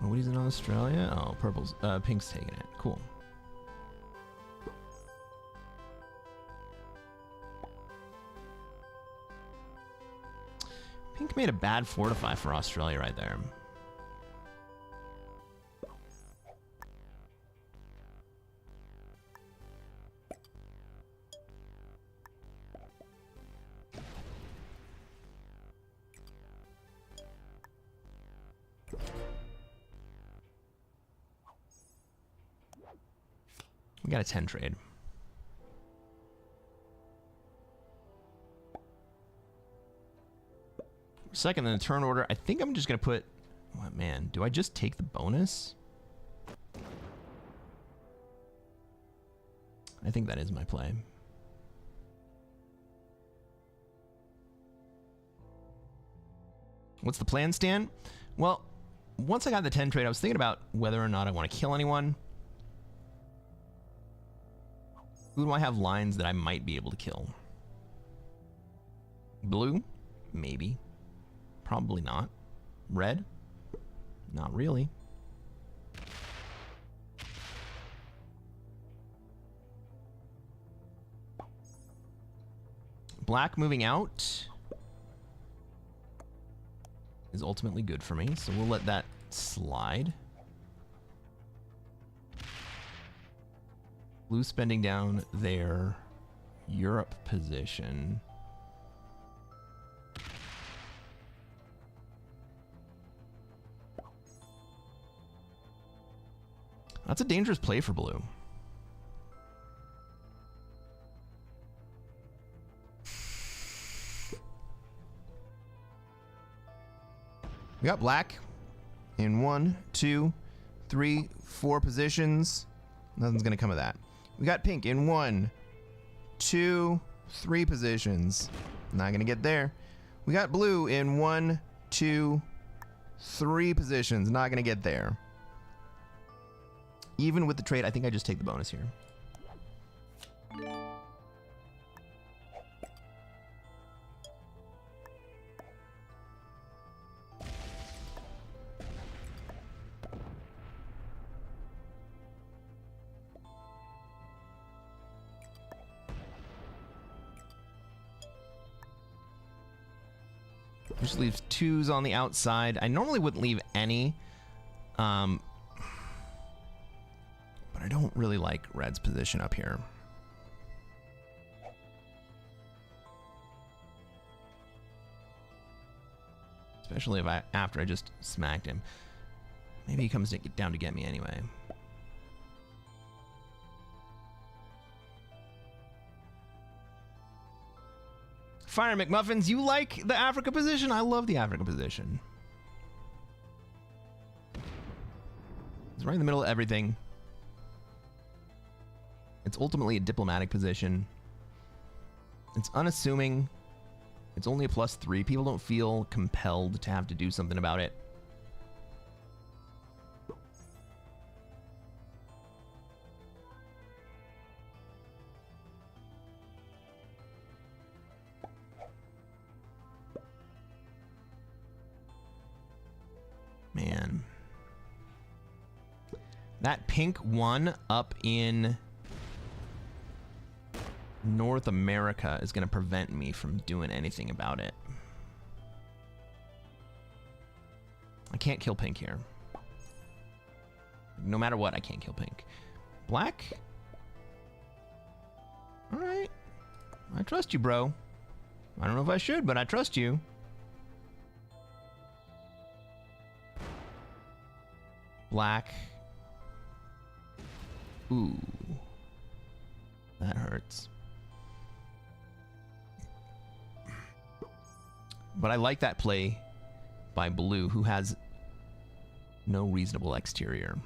What is in Australia? Oh, purple's, pink's taking it. Cool. Pink made a bad fortify for Australia right there. We got a 10 trade. Second in the turn order, I think I'm just going to put... What, man, do I just take the bonus? I think that is my play. What's the plan, Stan? Well, once I got the 10 trade, I was thinking about whether or not I want to kill anyone. Who do I have lines that I might be able to kill? Blue? Maybe. Probably not. Red? Not really. black moving out is ultimately good for me, so we'll let that slide. Blue spending down their Europe position. That's a dangerous play for blue. We got black in 1, 2, 3, 4 positions. Nothing's gonna come of that. We got pink in 1, 2, 3 positions. Not gonna get there. We got blue in 1, 2, 3 positions. Not gonna get there. Even with the trade, I think I just take the bonus here. Just leaves 2s on the outside. I normally wouldn't leave any. But I don't really like red's position up here. Especially if after I just smacked him. Maybe he comes down to get me anyway. Fire McMuffins, you like the Africa position? I love the Africa position. It's right in the middle of everything. It's ultimately a diplomatic position. It's unassuming. It's only a +3. People don't feel compelled to have to do something about it. Man. That pink one up in North America is going to prevent me from doing anything about it. I can't kill pink here. No matter what, I can't kill pink. Black? Alright. I trust you, bro. I don't know if I should, but I trust you. Black. Ooh. That hurts. But I like that play by blue, who has no reasonable exterior.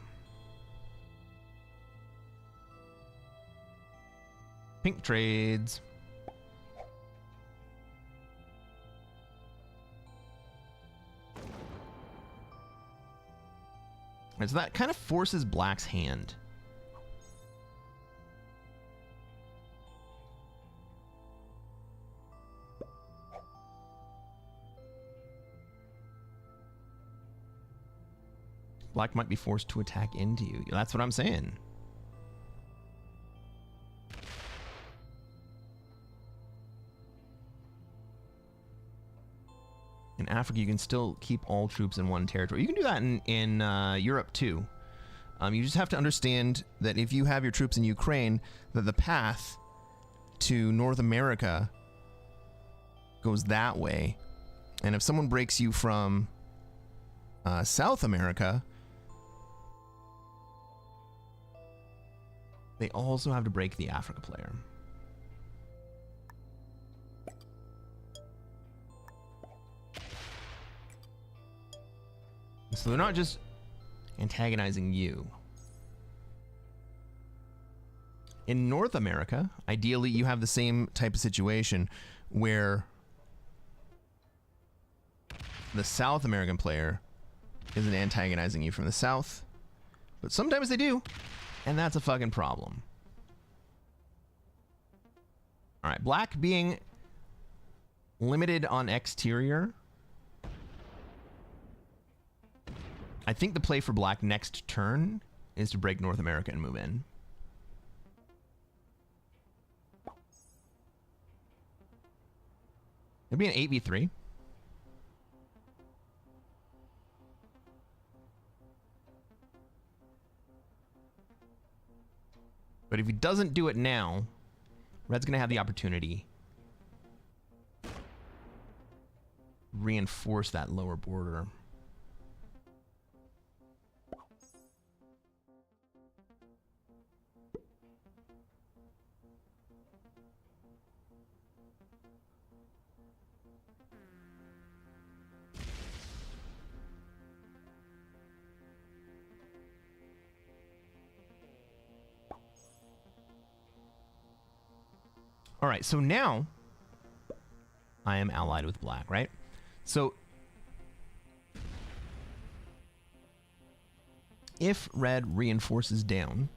Pink trades. And so that kind of forces black's hand. Black might be forced to attack into you. That's what I'm saying. In Africa, you can still keep all troops in one territory. You can do that in Europe too. You just have to understand that if you have your troops in Ukraine, that the path to North America goes that way. And if someone breaks you from South America, they also have to break the Africa player. So they're not just antagonizing you. In North America, ideally you have the same type of situation where the South American player isn't antagonizing you from the south, but sometimes they do, and that's a fucking problem. All right, black being limited on exterior. I think the play for black next turn is to break North America and move in. It'd be an 8v3. But if he doesn't do it now, Red's gonna have the opportunity to reinforce that lower border. All right, so now I am allied with black, right? So if red reinforces down,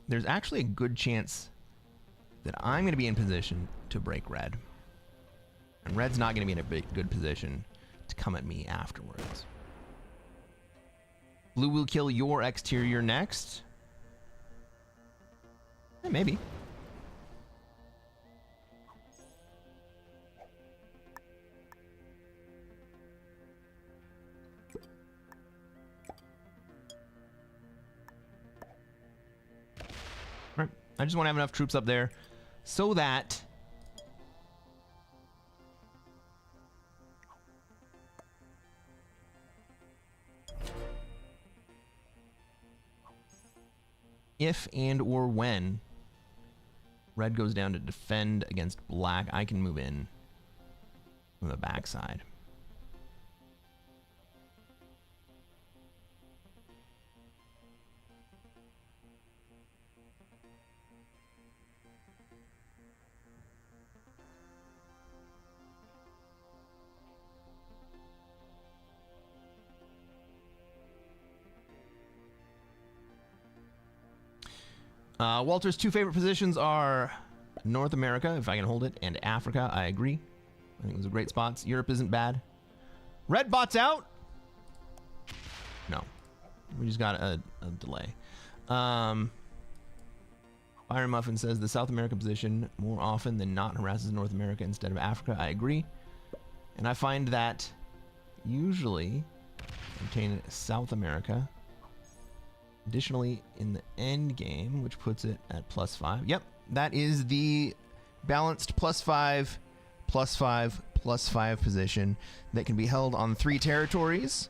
there's actually a good chance that I'm going to be in position to break red. And red's not going to be in a good position to come at me afterwards. Blue will kill your exterior next. Maybe. All right. I just want to have enough troops up there so that if and or when red goes down to defend against black, I can move in from the backside. Walter's two favorite positions are North America, if I can hold it, and Africa. I agree. I think those are great spots. Europe isn't bad. Red bot's out? No. We just got a delay. Byron Muffin says the South America position more often than not harasses North America instead of Africa. I agree. And I find that usually obtain South America. Additionally, in the end game, which puts it at +5. Yep, that is the balanced +5, +5, +5 position that can be held on 3 territories: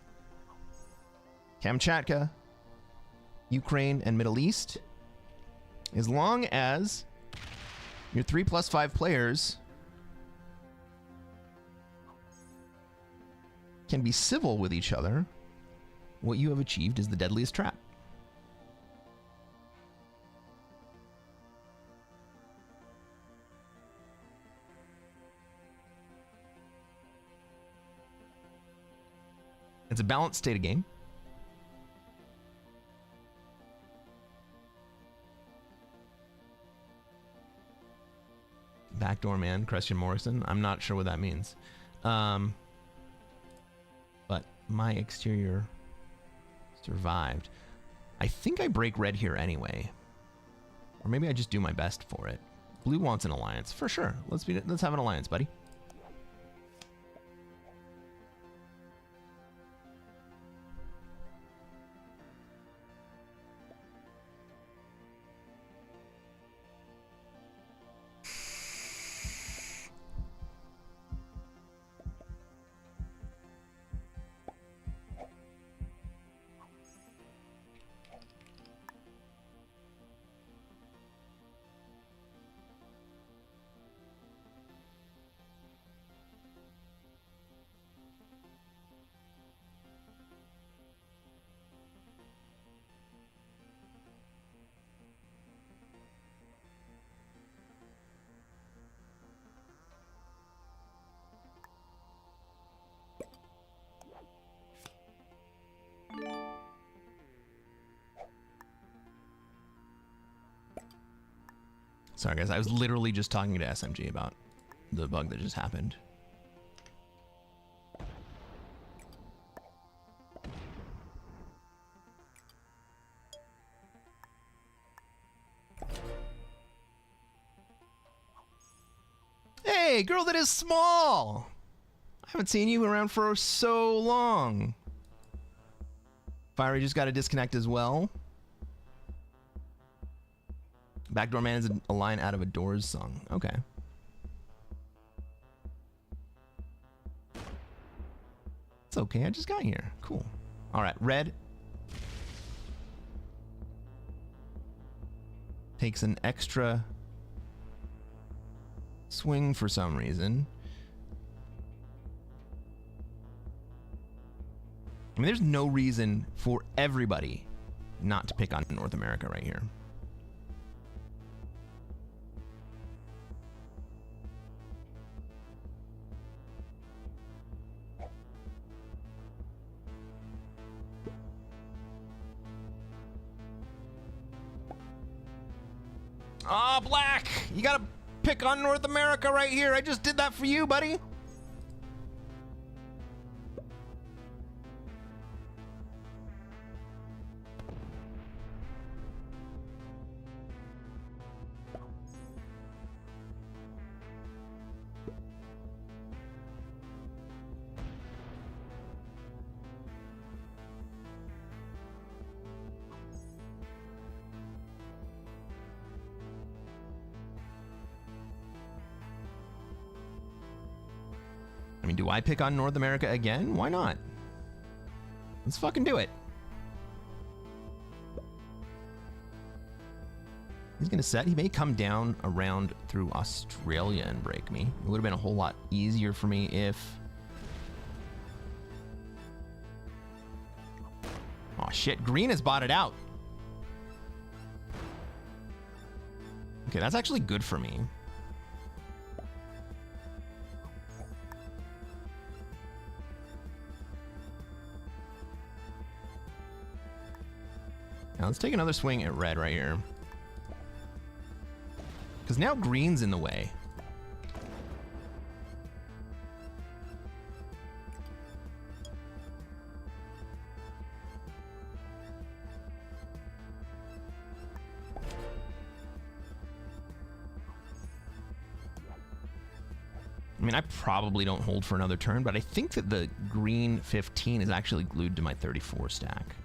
Kamchatka, Ukraine, and Middle East. As long as your 3 +5 players can be civil with each other, what you have achieved is the deadliest trap. It's a balanced state of game. Backdoor man, Cresquin Morrison. I'm not sure what that means. But my exterior survived. I think I break red here anyway. Or maybe I just do my best for it. Blue wants an alliance. For sure. Let's have an alliance, buddy. Sorry, guys. I was literally just talking to SMG about the bug that just happened. Hey, girl that is small. I haven't seen you around for so long. Fiery just got to disconnect as well. Backdoor Man is a line out of a Doors song. Okay. It's okay, I just got here. Cool. All right, red. Takes an extra swing for some reason. I mean, there's no reason for everybody not to pick on North America right here. Ah, Black! You gotta pick on North America right here. I just did that for you, buddy. I mean, do I pick on North America again? Why not? Let's fucking do it. He's gonna set. He may come down around through Australia and break me. It would have been a whole lot easier for me if... Oh shit, green has bought it out. Okay, that's actually good for me. Now let's take another swing at red right here. Because now green's in the way. I mean, I probably don't hold for another turn, but I think that the green 15 is actually glued to my 34 stack.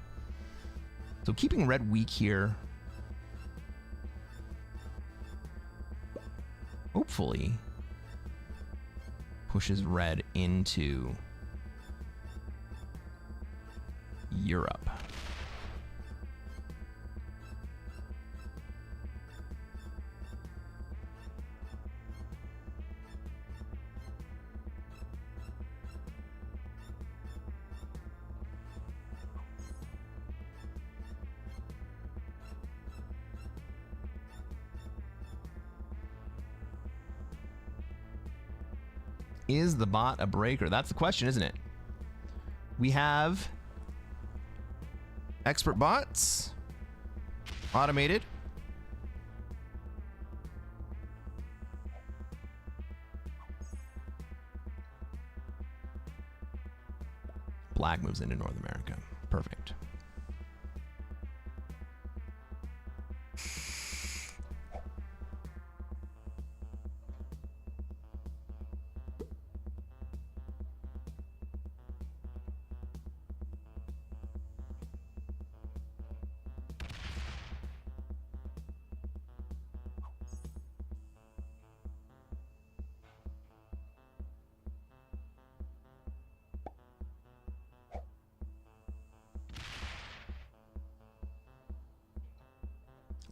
So keeping red weak here, hopefully pushes red into Europe. Is the bot a breaker? That's the question, isn't it? We have expert bots, automated. Black moves into North America. Perfect.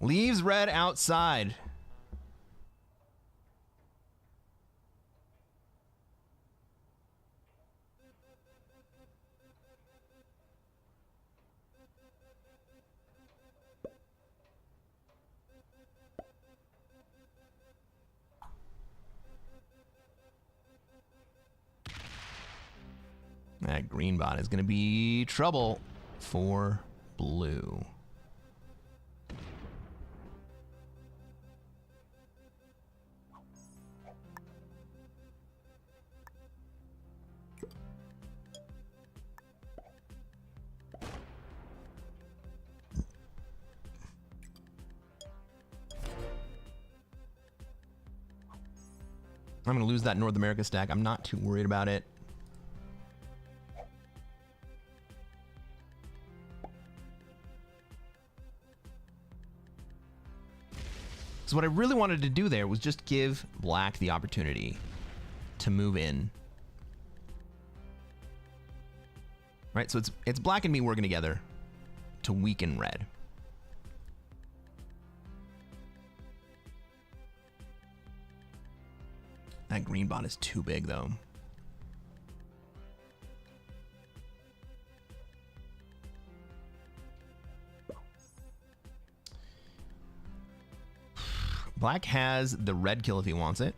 Leaves red outside. That green bot is going to be trouble for blue. I'm gonna lose that North America stack. I'm not too worried about it. So what I really wanted to do there was just give black the opportunity to move in. Right, so it's black and me working together to weaken red. That green bot is too big, though. Black has the red kill if he wants it.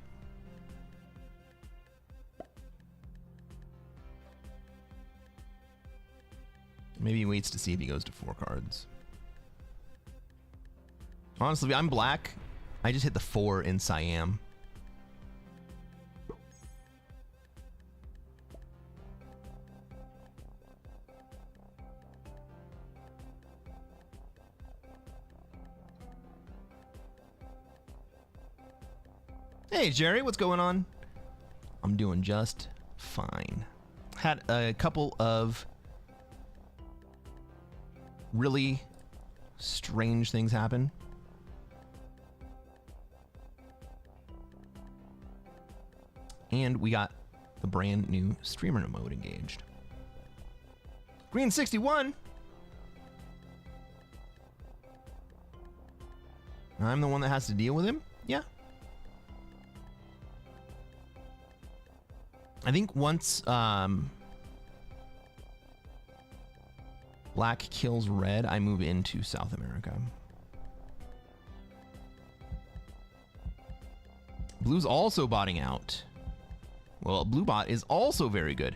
Maybe he waits to see if he goes to 4 cards. Honestly, I'm black. I just hit the 4 in Siam. Hey, Jerry, what's going on? I'm doing just fine. Had a couple of really strange things happen. And we got the brand new streamer mode engaged. Green 61. I'm the one that has to deal with him? Yeah. I think once black kills red, I move into South America. Blue's also botting out. Well, blue bot is also very good.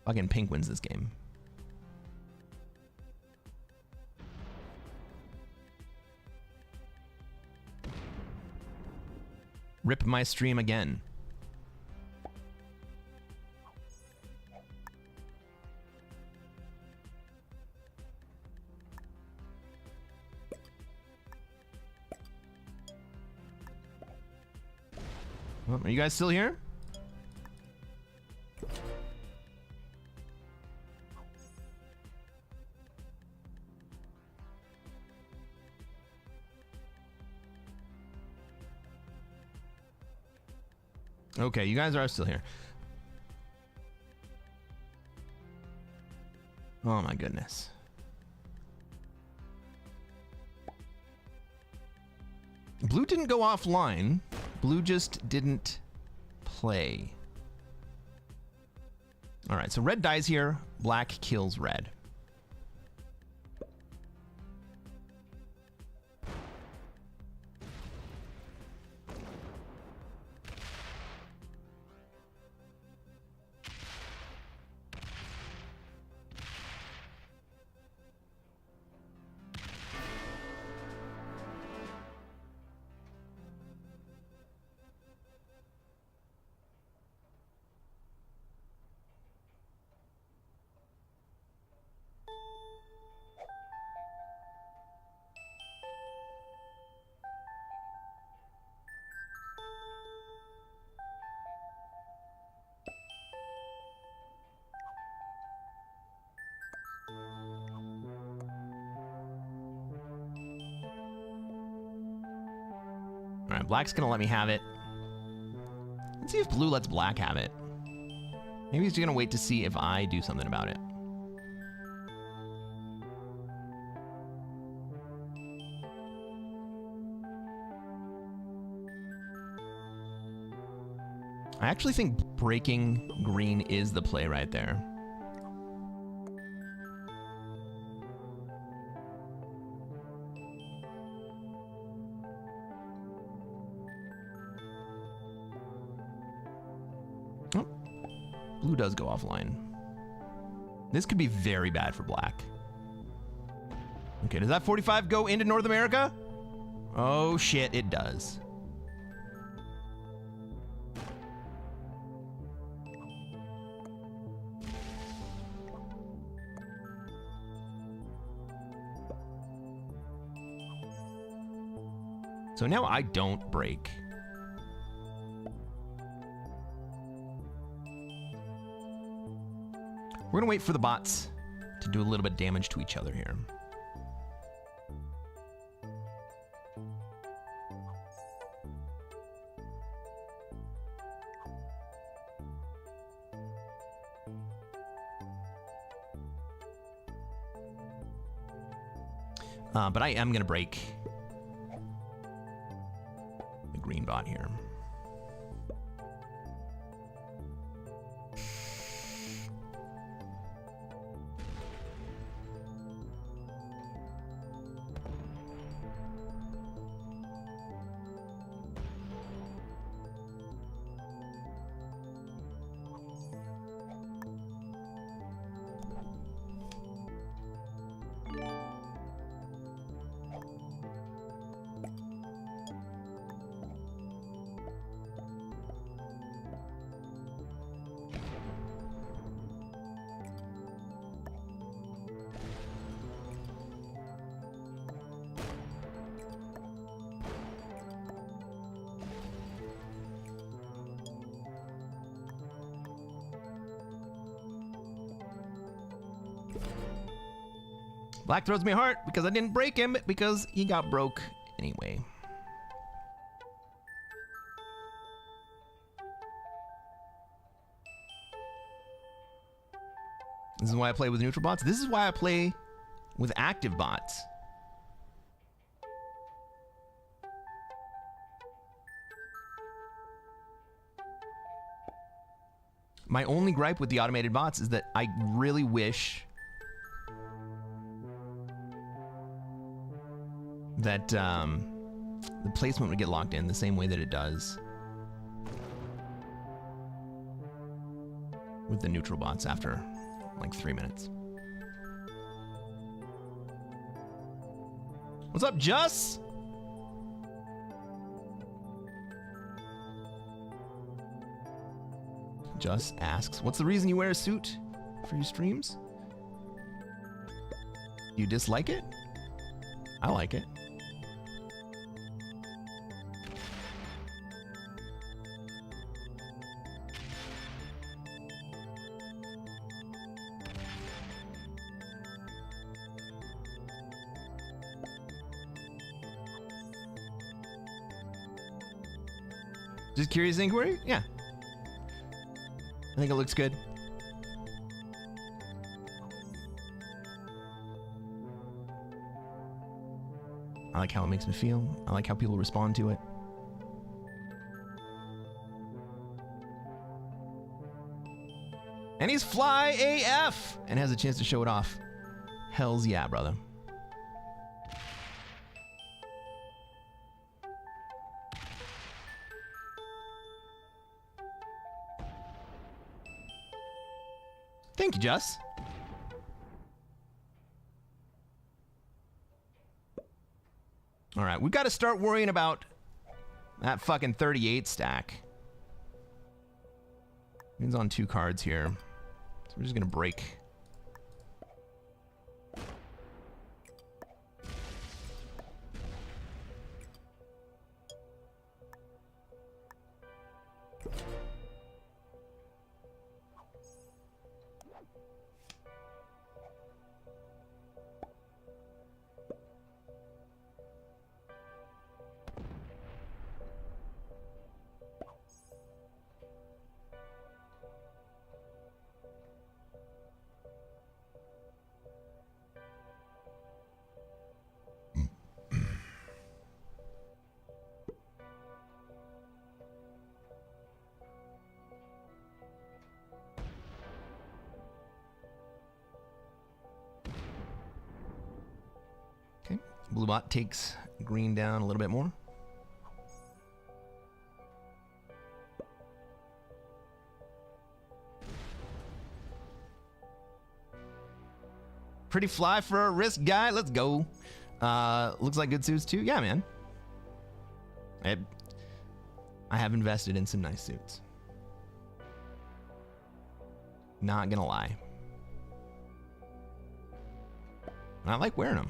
Fucking pink wins this game. Rip my stream again. Well, are you guys still here? Okay, you guys are still here. Oh my goodness. Blue didn't go offline. Blue just didn't play. All right, so red dies here. Black kills red. All right, black's gonna let me have it. Let's see if blue lets black have it. Maybe he's gonna wait to see if I do something about it. I actually think breaking green is the play right there. Oh, blue does go offline. This could be very bad for black. Okay, does that 45 go into North America? Oh shit, it does. So now I don't break. We're gonna wait for the bots to do a little bit of damage to each other here. But I am gonna break the green bot here. Black throws me a heart because I didn't break him because he got broke anyway. This is why I play with neutral bots. This is why I play with active bots. My only gripe with the automated bots is that I really wish that the placement would get locked in the same way that it does with the neutral bots after like 3 minutes. What's up, Juss? Juss asks, what's the reason you wear a suit for your streams? You dislike it? I like it. Just curious inquiry? Yeah. I think it looks good. I like how it makes me feel. I like how people respond to it. And he's fly AF and has a chance to show it off. Hells yeah, brother. Thank you, Jess. All right, we've got to start worrying about that fucking 38 stack. He's on 2 cards here. So we're just gonna break. Blue bot takes green down a little bit more. Pretty fly for a risk guy. Let's go. Looks like good suits too. Yeah, man. I have invested in some nice suits. Not gonna lie. And I like wearing them.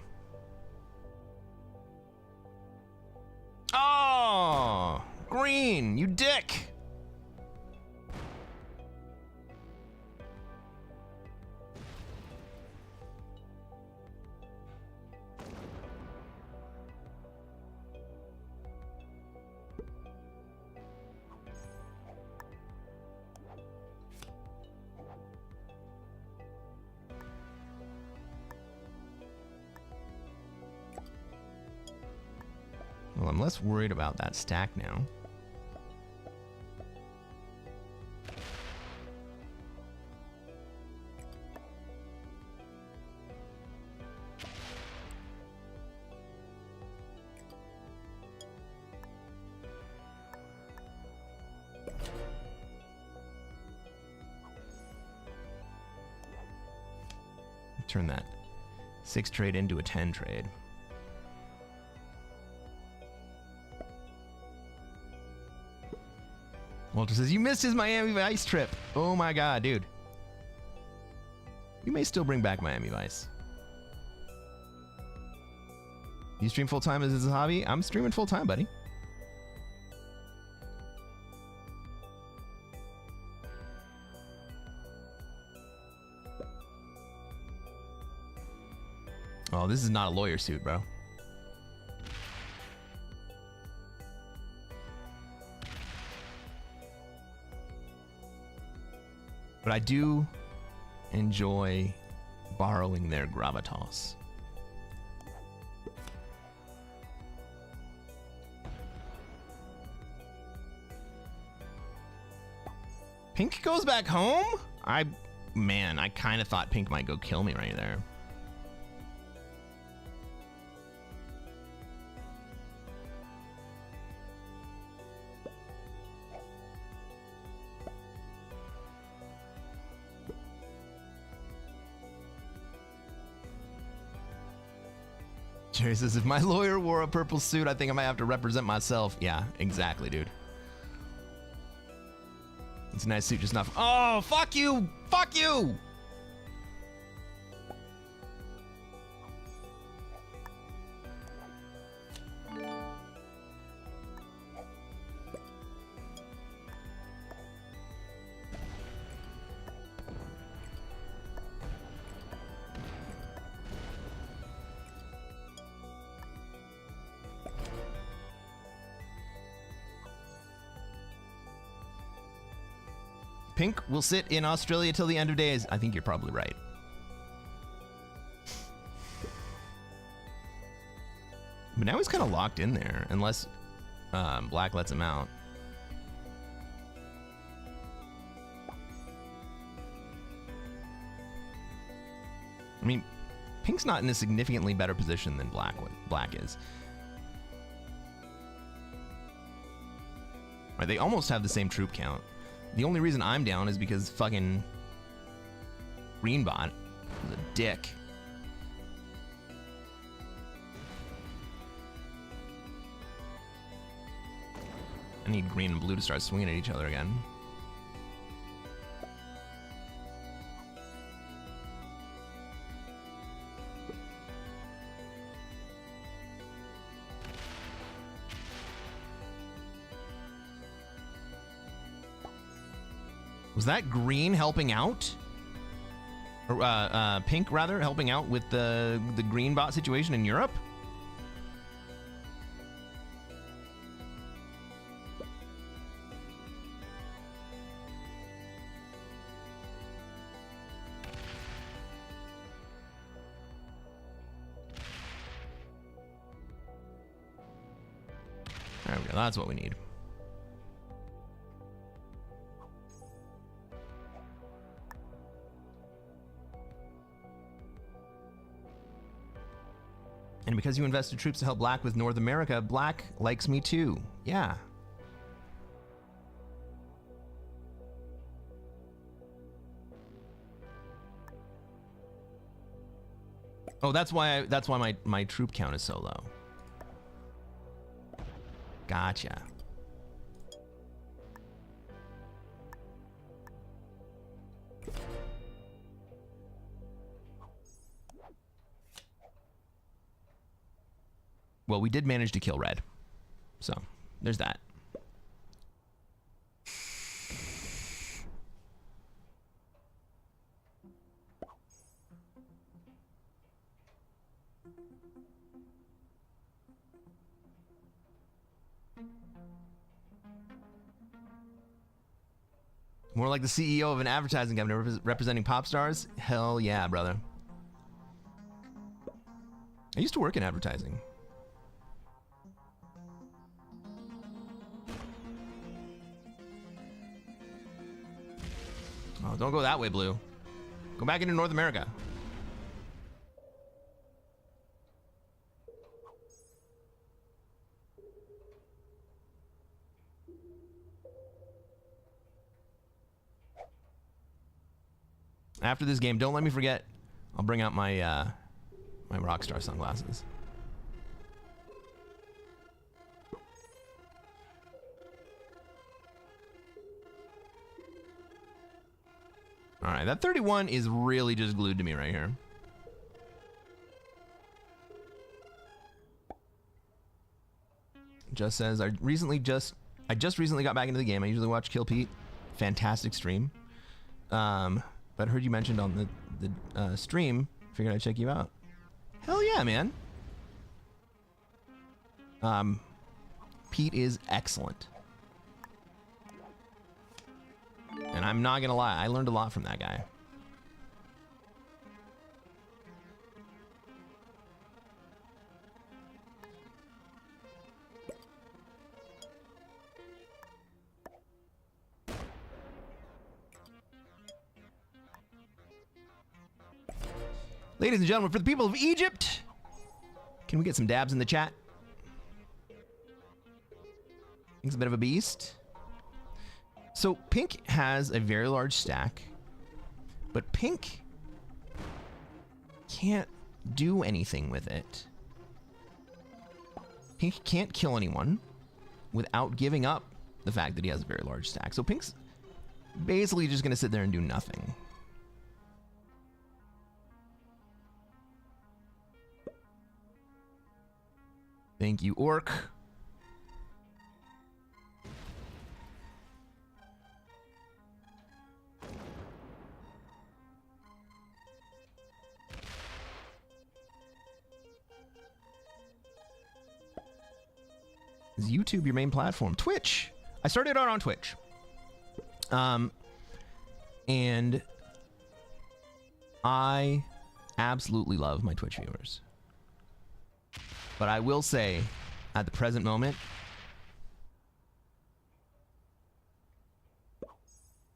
Oh, green, you dick. Well, I'm less worried about that stack now. Turn that 6 trade into a 10 trade. Walter says, you missed his Miami Vice trip. Oh my god, dude. We may still bring back Miami Vice. You stream full-time as a hobby? I'm streaming full-time, buddy. Oh, this is not a lawyer suit, bro. But I do enjoy borrowing their gravitas. Pink goes back home? Man, I kind of thought Pink might go kill me right there. Jerry says, if my lawyer wore a purple suit, I think I might have to represent myself. Yeah, exactly, dude. It's a nice suit, just not... Oh, fuck you! Fuck you! Pink will sit in Australia till the end of days. I think you're probably right. But now he's kind of locked in there, unless Black lets him out. I mean, Pink's not in a significantly better position than Black is. Right, they almost have the same troop count. The only reason I'm down is because fucking Greenbot is a dick. I need green and blue to start swinging at each other again. Was that green helping out? Or pink, rather, helping out with the green bot situation in Europe? There we go, that's what we need. And because you invested troops to help Black with North America, Black likes me too. Yeah. Oh, that's why my troop count is so low. Gotcha. Well, we did manage to kill red. So, there's that. More like the CEO of an advertising company representing pop stars? Hell yeah, brother. I used to work in advertising. Oh, don't go that way, Blue. Go back into North America. After this game, don't let me forget. I'll bring out my my Rockstar sunglasses. All right, that 31 is really just glued to me right here. Just says I just recently got back into the game. I usually watch Kill Pete. Fantastic stream. But heard you mentioned on the stream. Figured I'd check you out. Hell yeah, man. Pete is excellent. And I'm not gonna lie, I learned a lot from that guy. Ladies and gentlemen, for the people of Egypt, can we get some dabs in the chat? He's a bit of a beast. So Pink has a very large stack, but Pink can't do anything with it. Pink can't kill anyone without giving up the fact that he has a very large stack. So Pink's basically just going to sit there and do nothing. Thank you, Orc. Is YouTube your main platform? Twitch. I started out on Twitch. And I absolutely love my Twitch viewers. But I will say, at the present moment,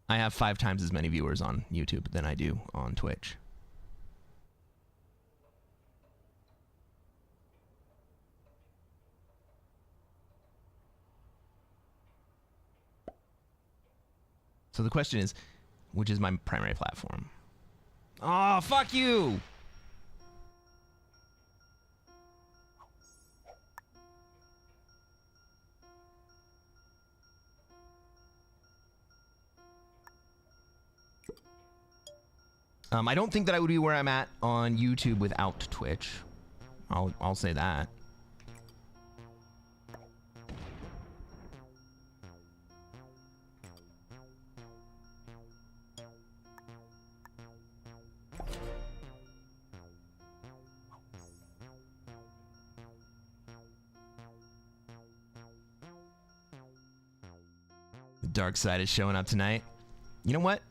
I have 5 times as many viewers on YouTube than I do on Twitch. So the question is, which is my primary platform? Oh, fuck you! I don't think that I would be where I'm at on YouTube without Twitch. I'll say that. The dark side is showing up tonight. You know what?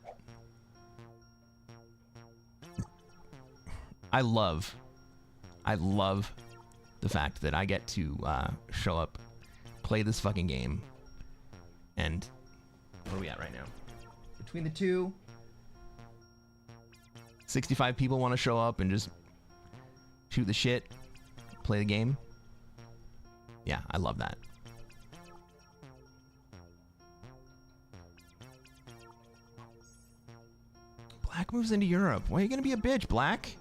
I love the fact that I get to show up, play this fucking game, and where are we at right now? Between the two, 65 people want to show up and just shoot the shit, play the game. Yeah, I love that. Black moves into Europe. Why are you gonna be a bitch, Black?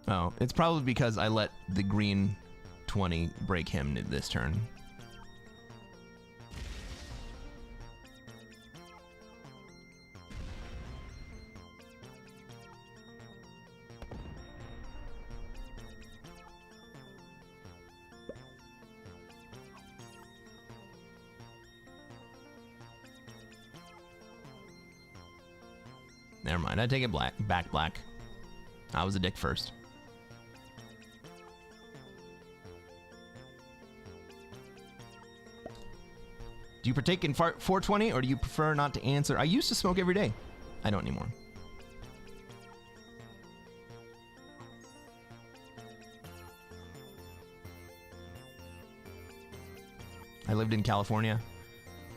Oh, it's probably because I let the green 20 break him this turn. Never mind, I take it back, Black. I was a dick first. Do you partake in 420 or do you prefer not to answer? I used to smoke every day. I don't anymore. lived in California,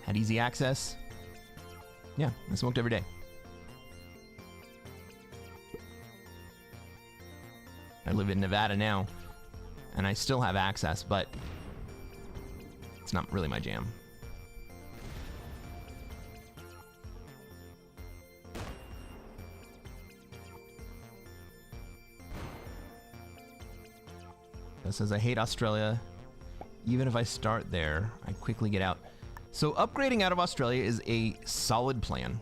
had easy access. Yeah, I smoked every day. I live in Nevada now, and I still have access, but it's not really my jam. It says, I hate Australia. Even if I start there, I quickly get out. So upgrading out of Australia is a solid plan.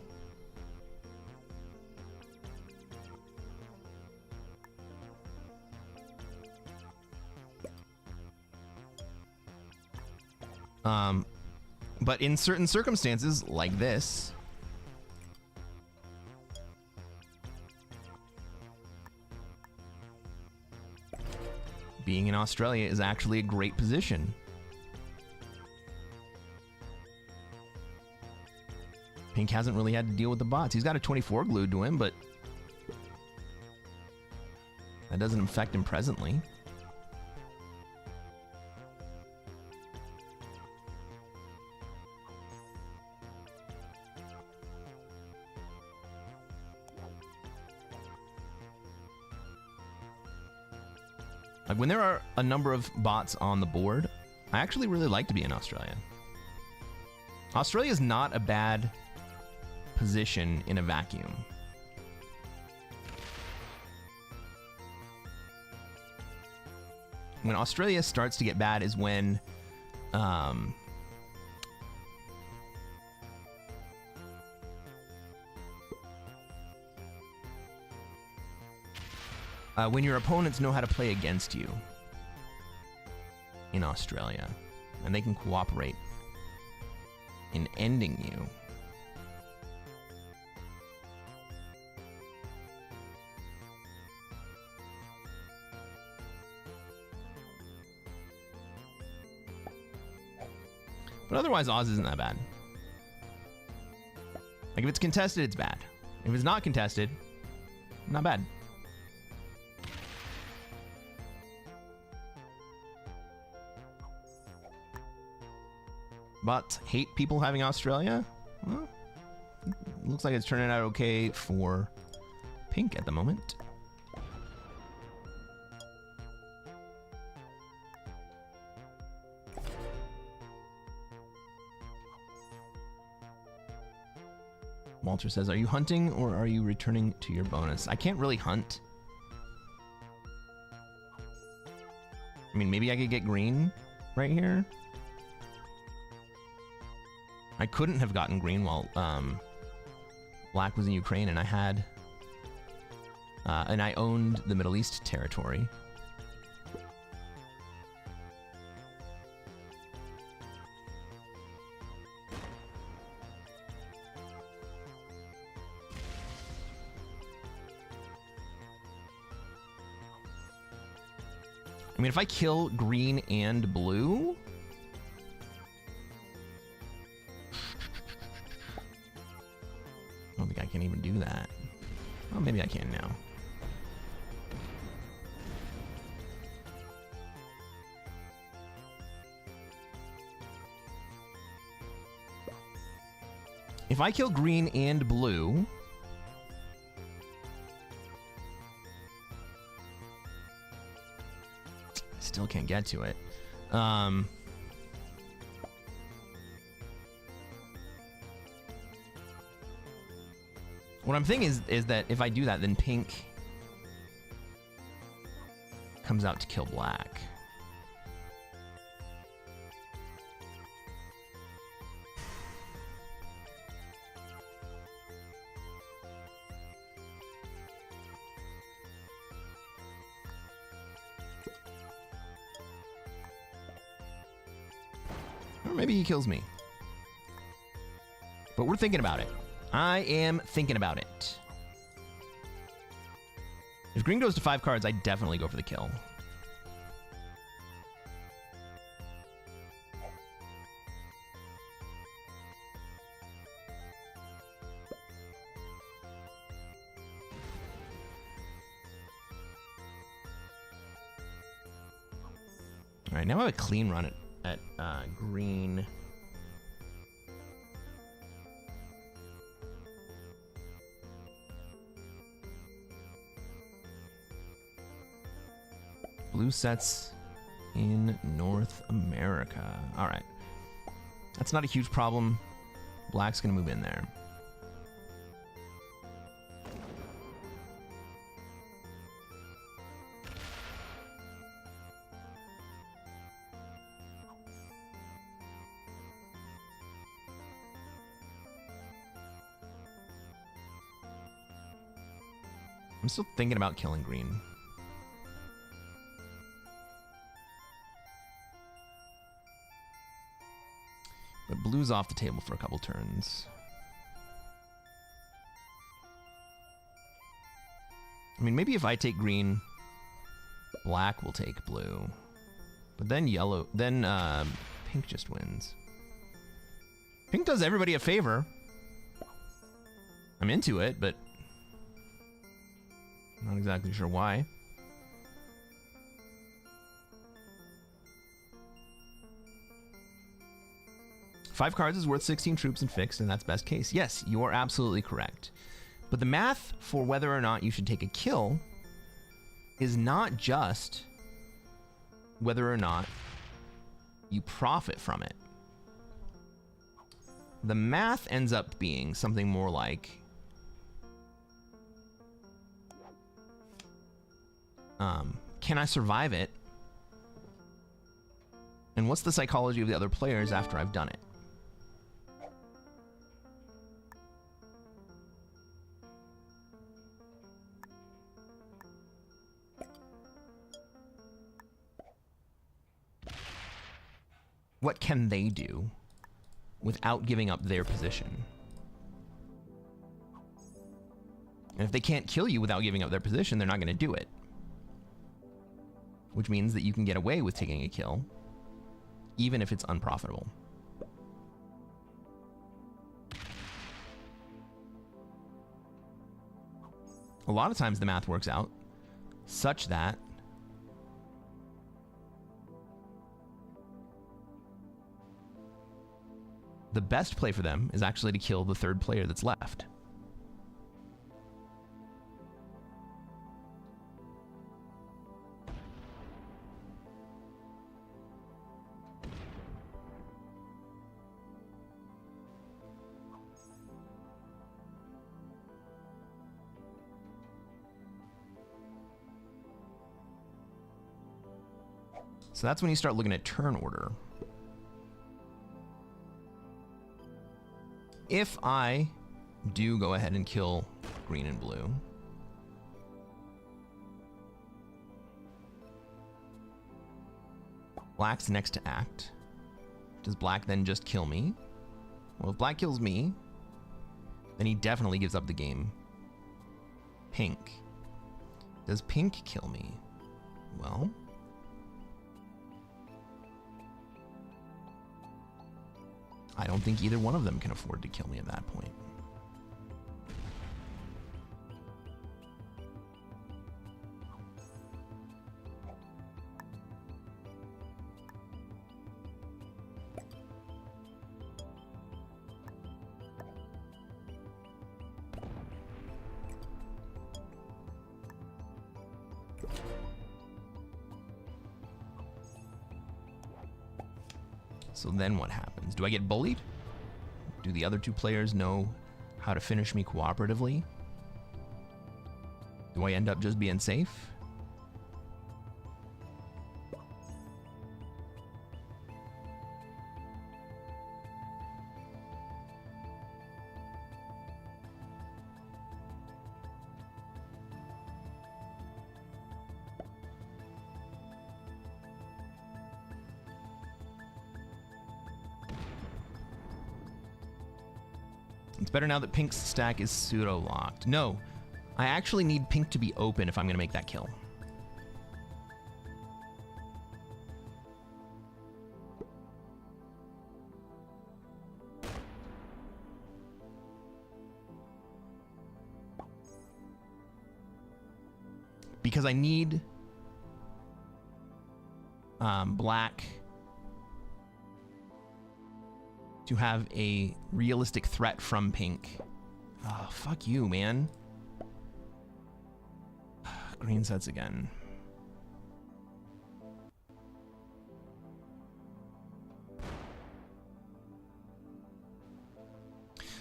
But in certain circumstances, like this, being in Australia is actually a great position. Pink hasn't really had to deal with the bots. He's got a 24 glued to him, but that doesn't affect him presently. Like, when there are a number of bots on the board, I actually really like to be in Australia. Australia is not a bad position in a vacuum. When Australia starts to get bad is when when your opponents know how to play against you in Australia, and they can cooperate in ending you. But otherwise, Oz isn't that bad. Like, if it's contested, it's bad. If it's not contested, not bad. But hate people having Australia? Well, looks like it's turning out okay for Pink at the moment. Walter says, are you hunting or are you returning to your bonus? I can't really hunt. I mean, maybe I could get green right here. I couldn't have gotten green while Black was in Ukraine, and I had and I owned the Middle East territory. I mean, if I kill green and blue, I don't think I can even do that. Well, maybe I can now. If I kill green and blue, I still can't get to it. What I'm thinking is that if I do that, then Pink comes out to kill Black. Or maybe he kills me. But we're thinking about it. I am thinking about it. If green goes to 5 cards, I definitely go for the kill. All right, now I have a clean run at green. Blue sets in North America. All right. That's not a huge problem. Black's going to move in there. I'm still thinking about killing green. But blue's off the table for a couple turns. I mean, maybe if I take green, black will take blue. But then yellow, then pink just wins. Pink does everybody a favor. I'm into it, but not exactly sure why. Five cards is worth 16 troops and fixed, and that's best case. Yes, you are absolutely correct. But the math for whether or not you should take a kill is not just whether or not you profit from it. The math ends up being something more like can I survive it? And what's the psychology of the other players after I've done it? What can they do without giving up their position? And if they can't kill you without giving up their position, they're not going to do it. Which means that you can get away with taking a kill, even if it's unprofitable. A lot of times the math works out such that the best play for them is actually to kill the third player that's left. So that's when you start looking at turn order. If I do go ahead and kill green and blue, black's next to act. Does black then just kill me? Well, if black kills me, then he definitely gives up the game. Pink. Does pink kill me? Well, I don't think either one of them can afford to kill me at that point. So then what happens? Do I get bullied? Do the other two players know how to finish me cooperatively? Do I end up just being safe? It's better now that pink's stack is pseudo-locked. No, I actually need pink to be open if I'm going to make that kill. Because I need black to have a realistic threat from pink. Oh, fuck you, man. Green sets again.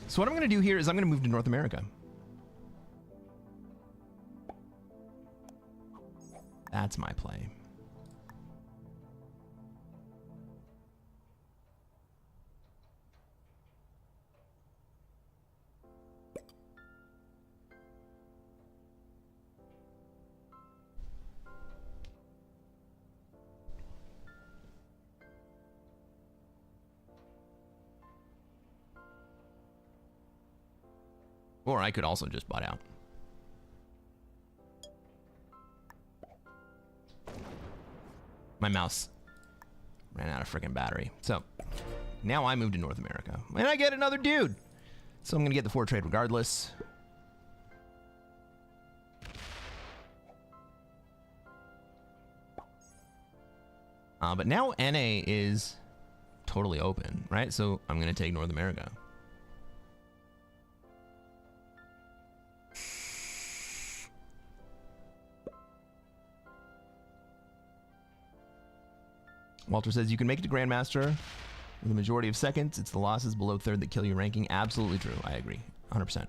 So what I'm going to do here is I'm going to move to North America. That's my play. Or I could also just butt out. My mouse ran out of freaking battery. So now I move to North America. And I get another dude. So I'm going to get the 4 trade regardless. But now NA is totally open, right? So I'm going to take North America. Walter says you can make it to Grandmaster with a majority of seconds. It's the losses below third that kill your ranking. Absolutely true. I agree. 100%.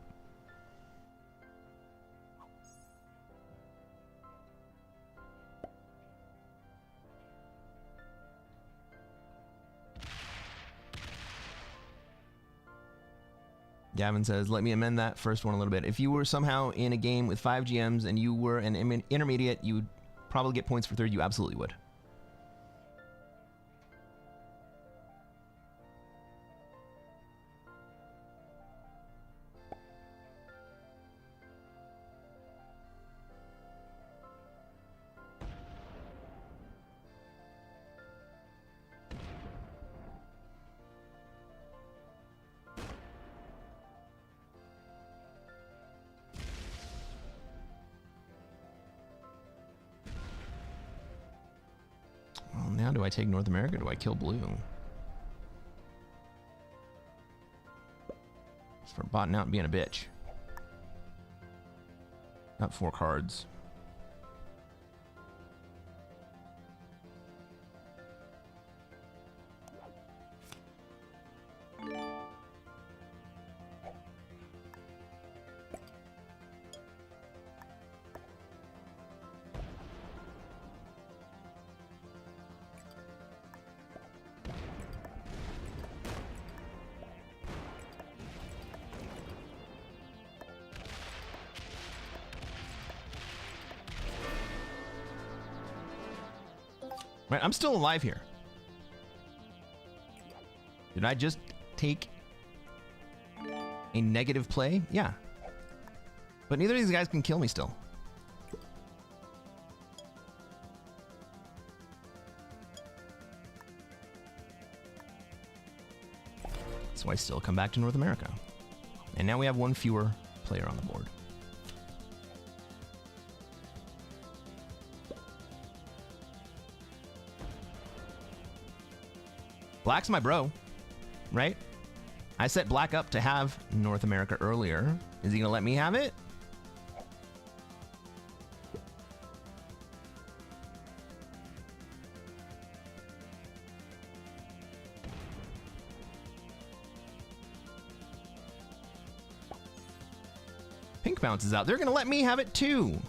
Gavin says, let me amend that first one a little bit. If you were somehow in a game with 5 GMs and you were an intermediate, you would probably get points for third. You absolutely would. Now do I take North America or do I kill blue? Just for botting out and being a bitch. Got 4 cards. Right, I'm still alive here. Did I just take a negative play? Yeah. But neither of these guys can kill me still. So I still come back to North America. And now we have 1 fewer player on the board. Black's my bro, right? I set Black up to have North America earlier. Is he gonna let me have it? Pink bounces out. They're gonna let me have it too.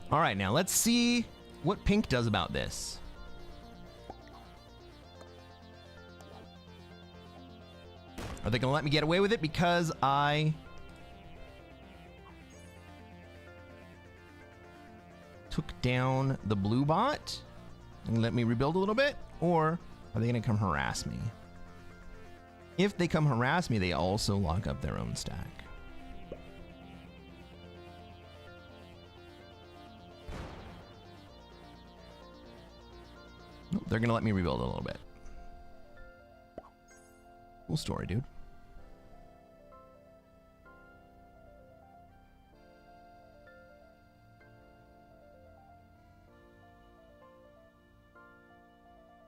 All right, now let's see what pink does about this. Are they going to let me get away with it because I took down the blue bot and let me rebuild a little bit? Or are they going to come harass me? If they come harass me, they also lock up their own stack. Nope, they're going to let me rebuild a little bit. Cool story, dude.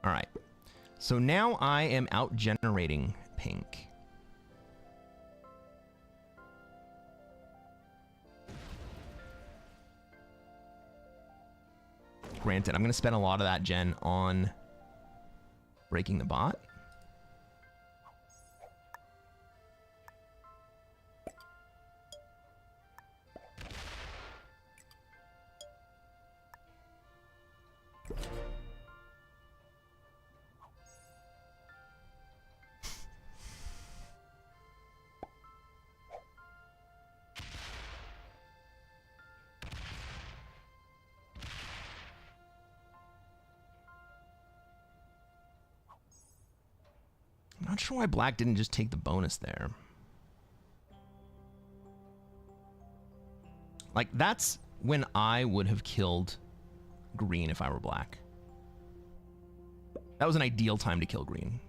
All right. So now I am out generating pink. Granted, I'm going to spend a lot of that gen on breaking the bot. I'm not sure why black didn't just take the bonus there. Like, that's when I would have killed green if I were black. That was an ideal time to kill green.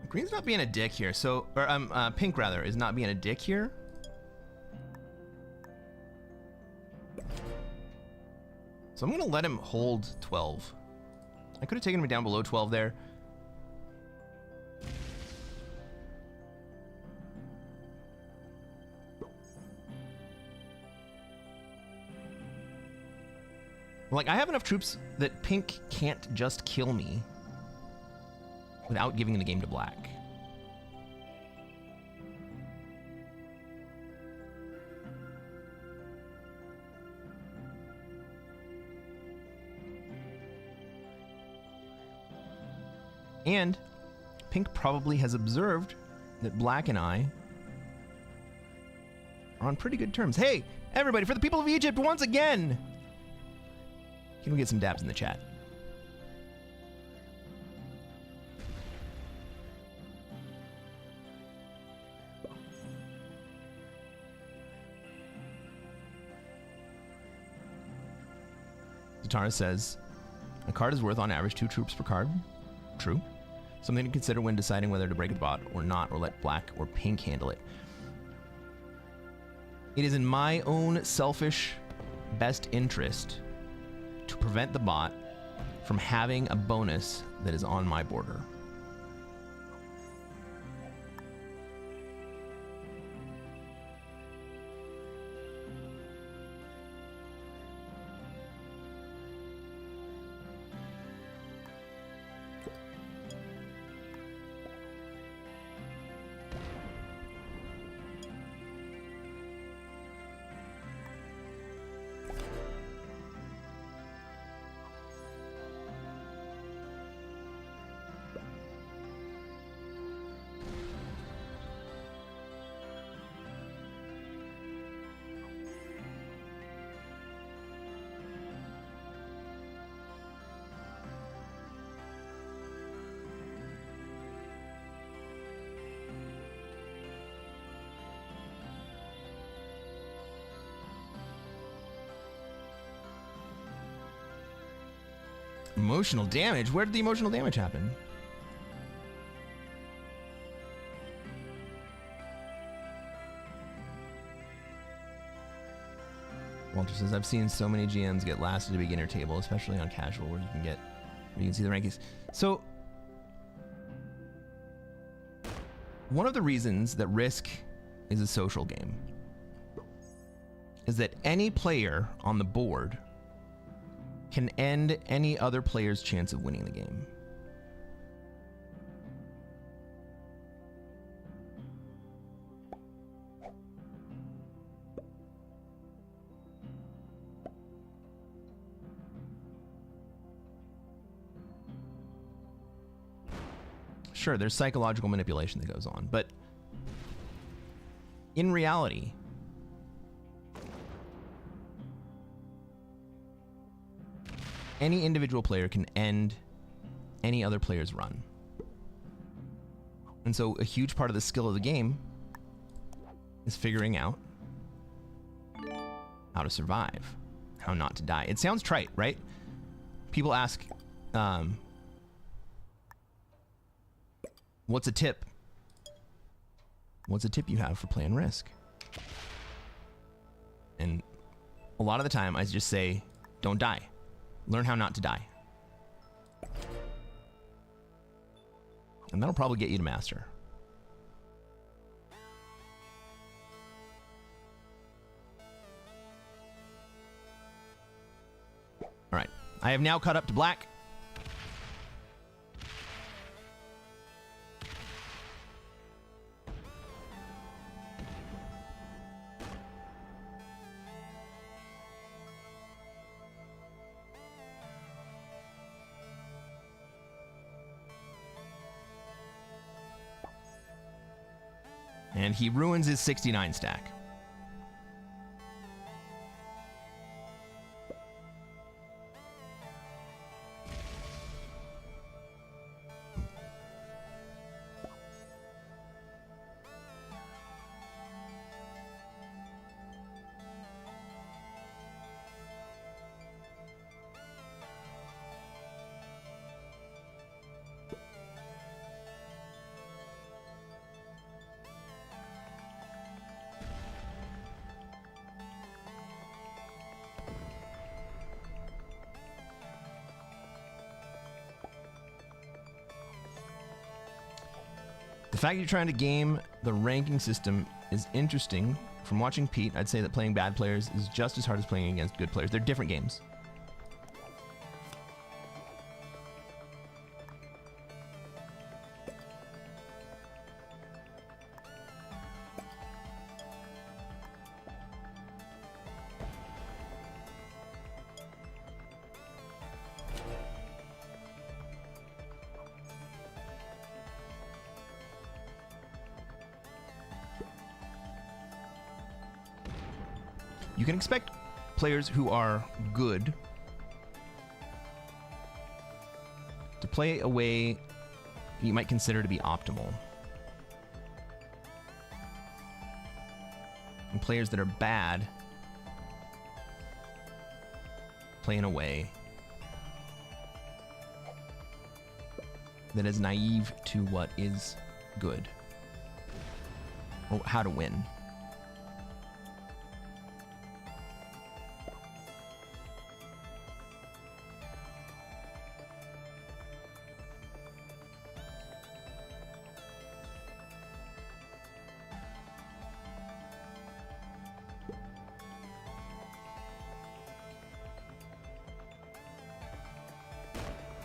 Green's not being a dick here, so, or pink rather is not being a dick here. So I'm gonna let him hold 12. I could have taken him down below 12 there. Like, I have enough troops that pink can't just kill me without giving the game to black. And pink probably has observed that black and I are on pretty good terms. Hey, everybody, for the people of Egypt, once again, can we get some dabs in the chat? Zatara says, a card is worth on average 2 troops per card. True. Something to consider when deciding whether to break the bot or not, or let black or pink handle it. It is in my own selfish best interest to prevent the bot from having a bonus that is on my border. Emotional damage? Where did the emotional damage happen? Walter says, I've seen so many GMs get last at a beginner table, especially on casual, where you can see the rankings. So, one of the reasons that Risk is a social game is that any player on the board can end any other player's chance of winning the game. Sure, there's psychological manipulation that goes on, but in reality, any individual player can end any other player's run. And so a huge part of the skill of the game is figuring out how to survive, how not to die. It sounds trite, right? People ask, what's a tip? What's a tip you have for playing Risk? And a lot of the time I just say, don't die. Learn how not to die. And that'll probably get you to master. All right, I have now caught up to black. And he ruins his 69 stack. The fact you're trying to game the ranking system is interesting. From watching Pete, I'd say that playing bad players is just as hard as playing against good players. They're different games. You can expect players who are good to play a way you might consider to be optimal. And players that are bad play in a way that is naive to what is good or how to win.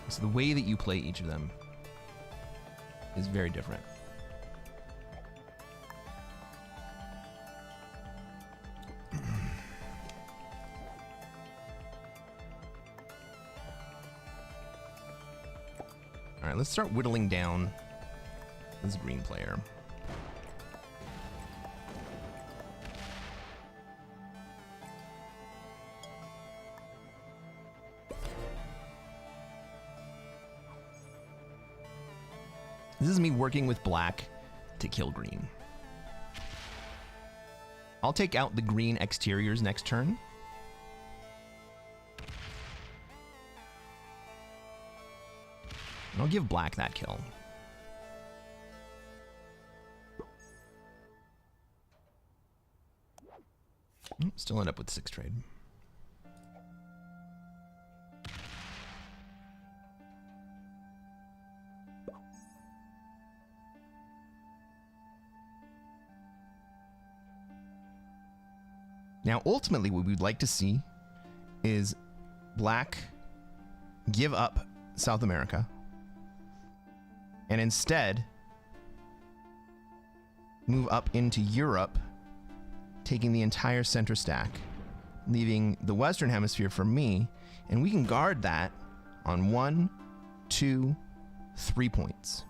So the way that you play each of them is very different. All right, let's start whittling down this green player. This is me working with black to kill green. I'll take out the green exteriors next turn. I'll give black that kill. Still end up with 6 trade. Now, ultimately, what we'd like to see is black give up South America and instead move up into Europe, taking the entire center stack, leaving the Western Hemisphere for me, and we can guard that on 1, 2, 3 points.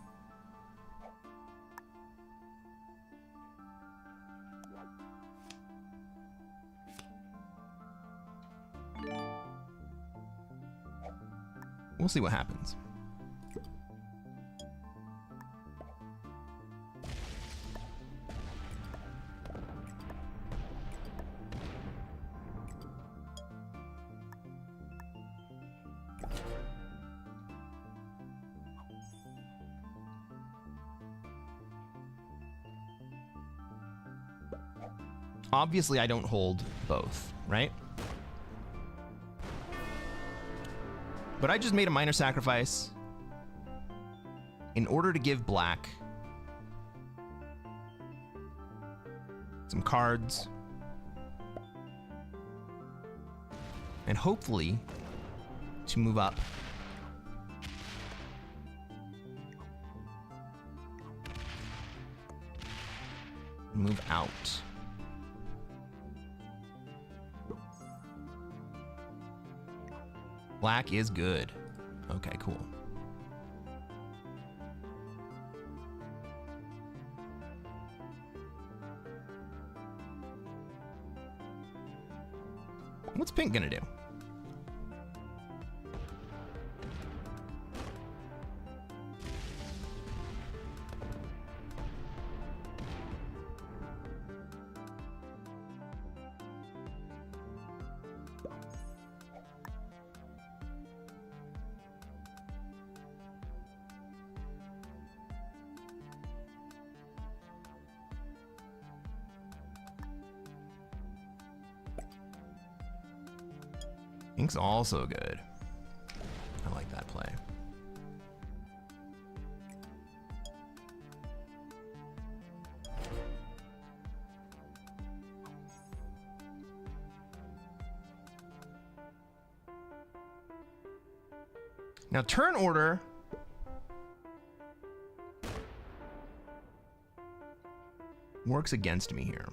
We'll see what happens. Obviously, I don't hold both, right? But I just made a minor sacrifice in order to give black some cards and hopefully to move up. Move out. Black is good. Okay, cool. What's pink gonna do? Pink's also good. I like that play. Now turn order works against me here.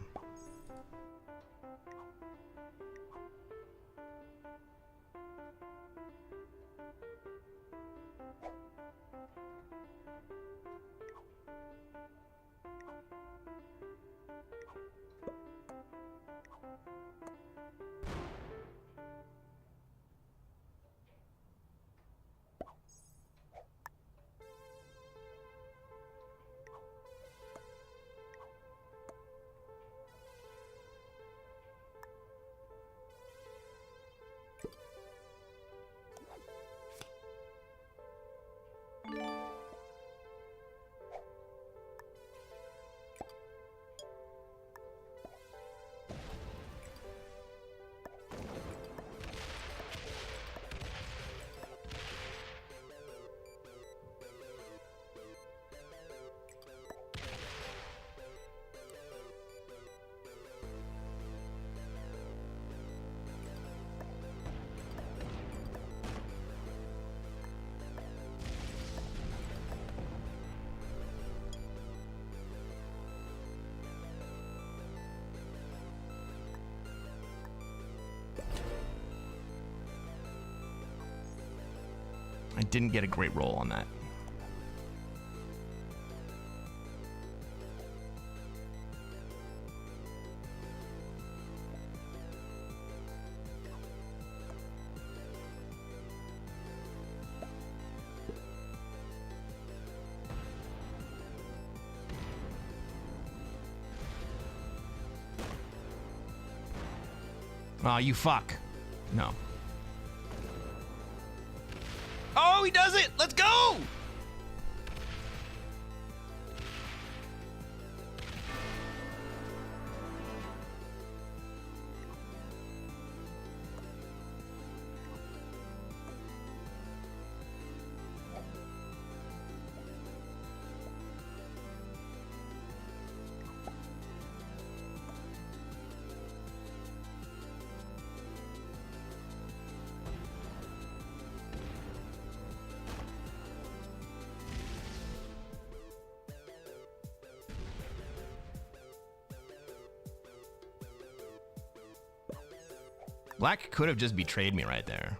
I didn't get a great roll on that. Aw, you fuck. No. Oh, he does it! Let's go! Black could have just betrayed me right there.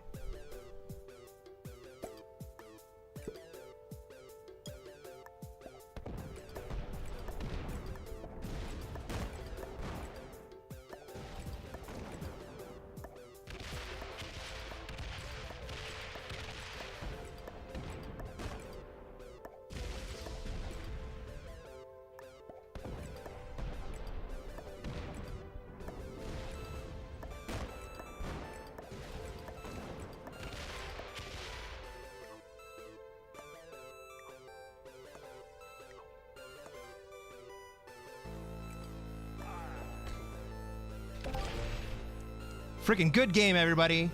Freaking good game, everybody.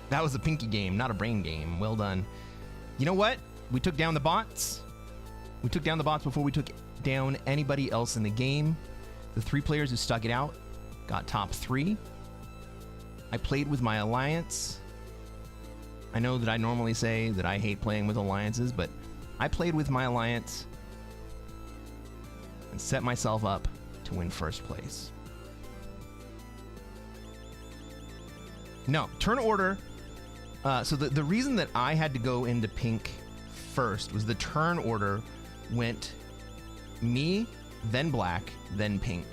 That was a pinky game, not a brain game. Well done. You know what? We took down the bots. We took down the bots before we took down anybody else in the game. The 3 players who stuck it out got top 3. I played with my alliance. I know that I normally say that I hate playing with alliances, but I played with my alliance and set myself up to win first place. No, turn order. So the reason that I had to go into pink first was the turn order went me, then black, then pink.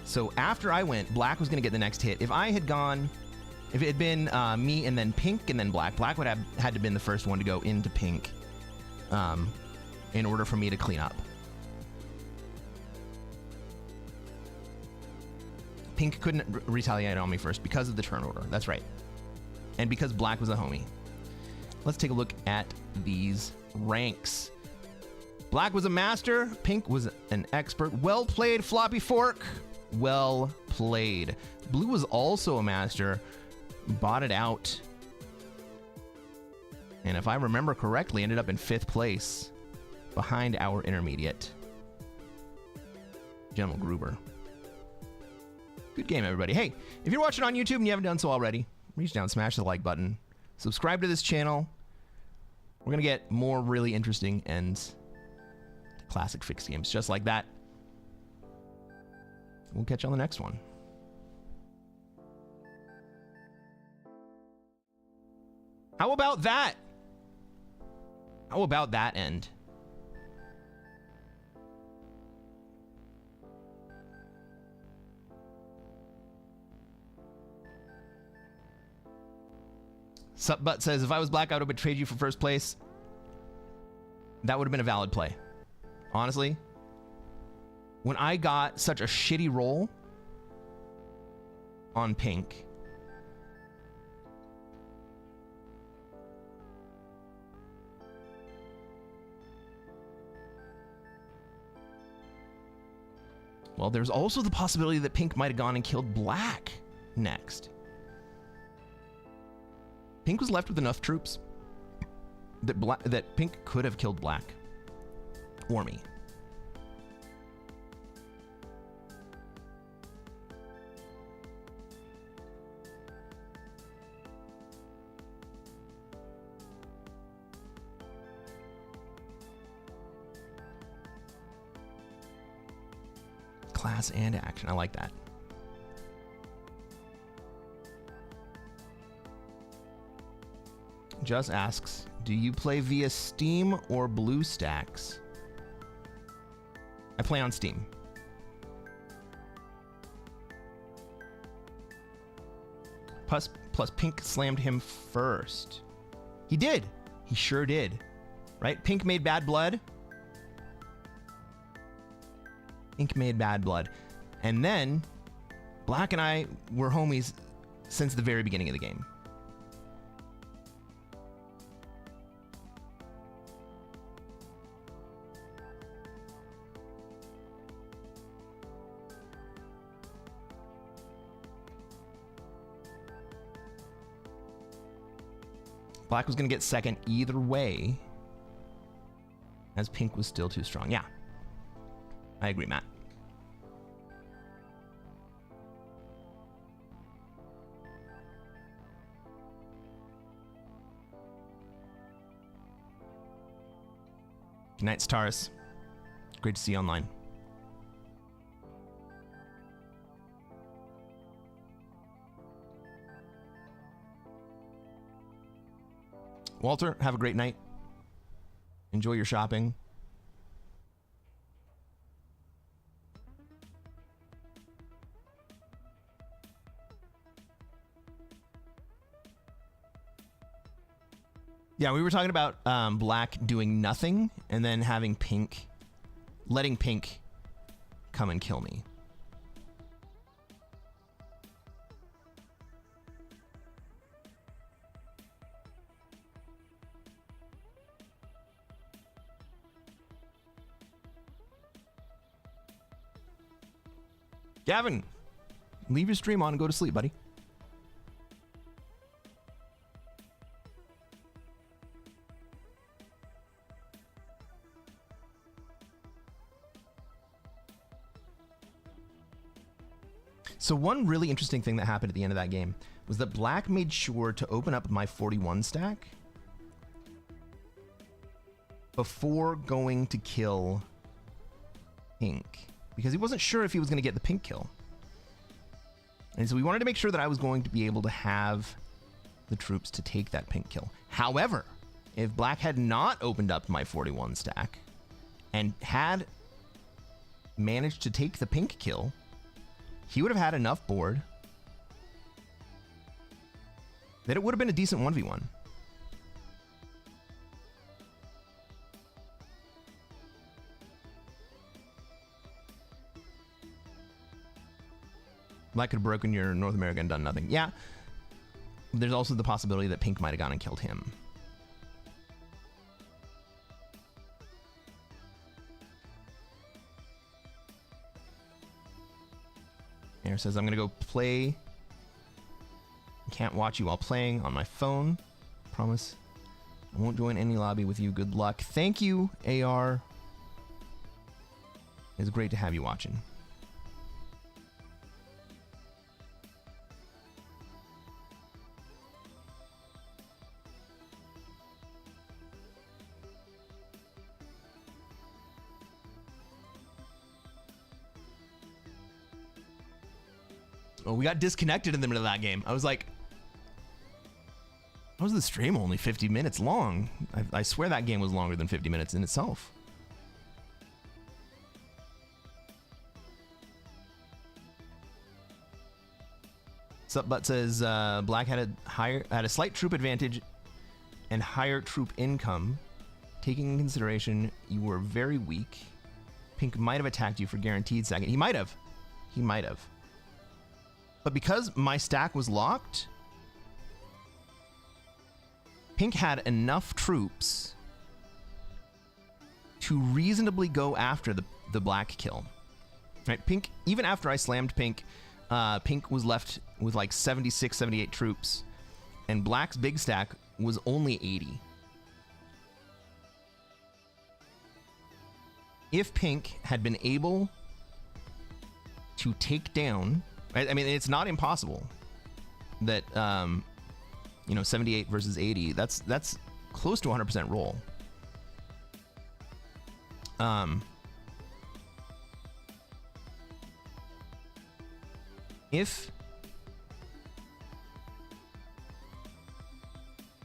So after I went, black was going to get the next hit. If I had gone, if it had been me and then pink and then black, black would have had to been the first one to go into pink in order for me to clean up. Pink couldn't retaliate on me first because of the turn order. That's right. And because black was a homie. Let's take a look at these ranks. Black was a master. Pink was an expert. Well played, Floppy Fork. Well played. Blue was also a master. Bought it out. And if I remember correctly, ended up in 5th place behind our intermediate, General Gruber. Good game, everybody. Hey, if you're watching on YouTube and you haven't done so already, reach down, smash the like button, subscribe to this channel. We're going to get more really interesting and classic fixed games just like that. We'll catch you on the next one. How about that? How about that end? Supbutt says, if I was black, I would have betrayed you for first place. That would have been a valid play. Honestly, when I got such a shitty roll on pink, well, there's also the possibility that pink might have gone and killed black next. Pink was left with enough troops that pink could have killed black or me. Class and action. I like that. Just asks, do you play via Steam or BlueStacks? I play on Steam. Plus Pink slammed him first. He did. He sure did. Right? Pink made bad blood. Pink made bad blood. And then Black and I were homies since the very beginning of the game. Black was going to get second either way, as Pink was still too strong. Yeah, I agree, Matt. Good night, Stars. Great to see you online. Walter, have a great night. Enjoy your shopping. Yeah, we were talking about black doing nothing and then having pink, letting pink come and kill me. Gavin, leave your stream on and go to sleep, buddy. So one really interesting thing that happened at the end of that game was that black made sure to open up my 41 stack before going to kill pink, because he wasn't sure if he was going to get the pink kill. And so we wanted to make sure that I was going to be able to have the troops to take that pink kill. However, if black had not opened up my 41 stack and had managed to take the pink kill, he would have had enough board that it would have been a decent 1v1. Black could have broken your North America and done nothing. Yeah. There's also the possibility that pink might have gone and killed him. Air says, I'm going to go play. Can't watch you while playing on my phone. Promise I won't join any lobby with you. Good luck. Thank you, AR. It's great to have you watching. Oh, we got disconnected in the middle of that game. I was like, how was the stream only 50 minutes long? I swear that game was longer than 50 minutes in itself. Supbutt says black had a slight troop advantage and higher troop income. Taking in consideration you were very weak, pink might have attacked you for guaranteed second. He might have. He might have. But because my stack was locked, pink had enough troops to reasonably go after the black kill. Right? Pink, even after I slammed pink, pink was left with like 76, 78 troops, and black's big stack was only 80. If pink had been able to take down, I mean, it's not impossible that, 78 versus 80, that's close to 100% roll. If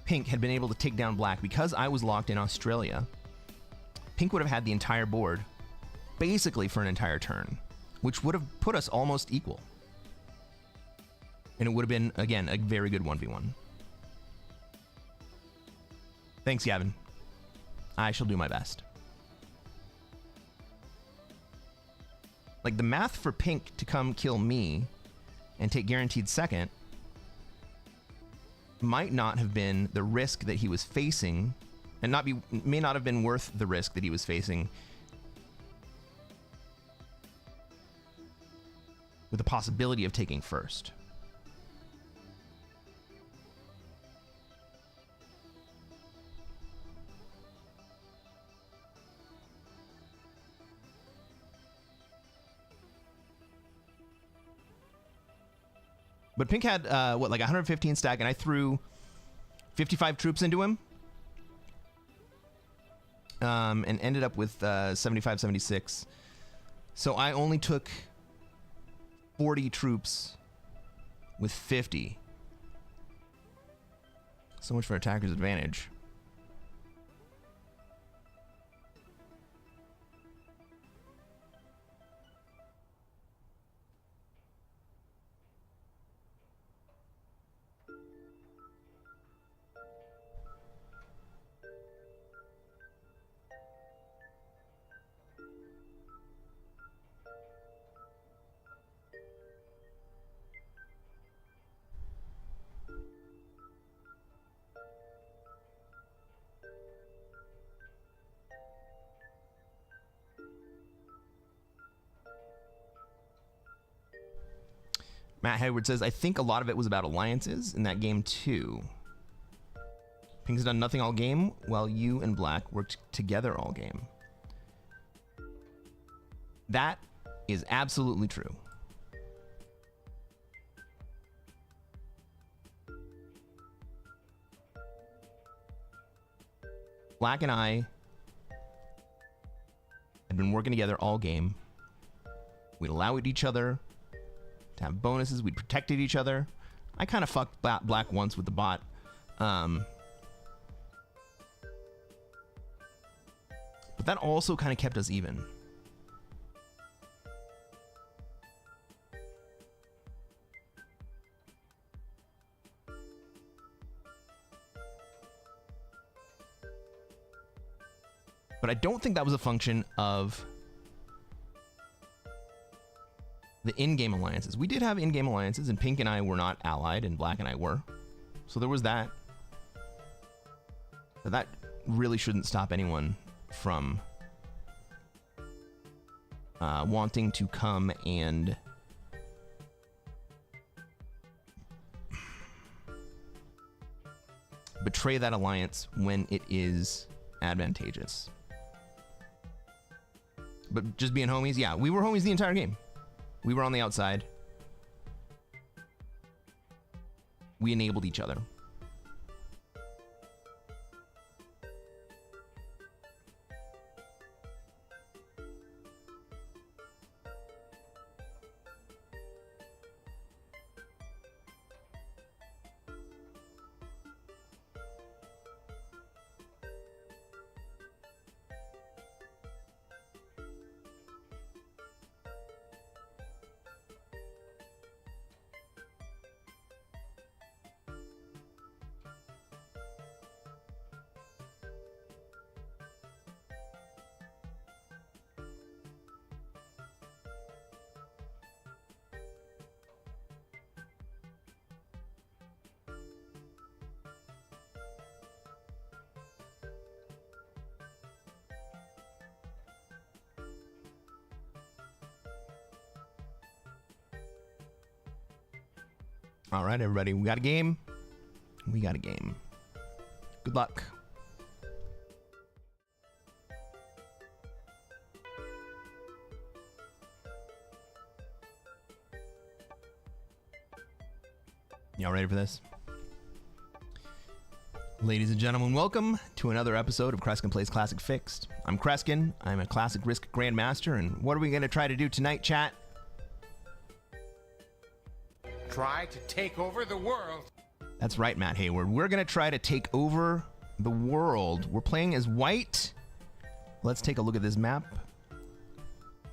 pink had been able to take down black, because I was locked in Australia, pink would have had the entire board basically for an entire turn, which would have put us almost equal. And it would have been, again, a very good 1v1. Thanks, Gavin. I shall do my best. Like, the math for pink to come kill me and take guaranteed second might not have been the risk that he was facing, and may not have been worth the risk that he was facing with the possibility of taking first. But pink had, like 115 stack, and I threw 55 troops into him. And ended up with 75, 76. So I only took 40 troops with 50. So much for attacker's advantage. Matt Hayward says, I think a lot of it was about alliances in that game too. Pink's done nothing all game while you and Black worked together all game. That is absolutely true. Black and I had been working together all game. We'd allowed each other to have bonuses. We'd protected each other. I kind of fucked Black once with the bot. But that also kind of kept us even. But I don't think that was a function of the in-game alliances. We did have in-game alliances, and Pink and I were not allied, and Black and I were. So there was that. But that really shouldn't stop anyone from wanting to come and betray that alliance when it is advantageous. But just being homies, yeah, we were homies the entire game. We were on the outside. We enabled each other. All right, everybody, we got a game. We got a game. Good luck. Y'all ready for this? Ladies and gentlemen, welcome to another episode of Cresquin Plays Classic Fixed. I'm Cresquin. I'm a Classic Risk Grandmaster, and what are we going to try to do tonight, chat? Try to take over the world. That's right, Matt Hayward. We're going to try to take over the world. We're playing as white. Let's take a look at this map.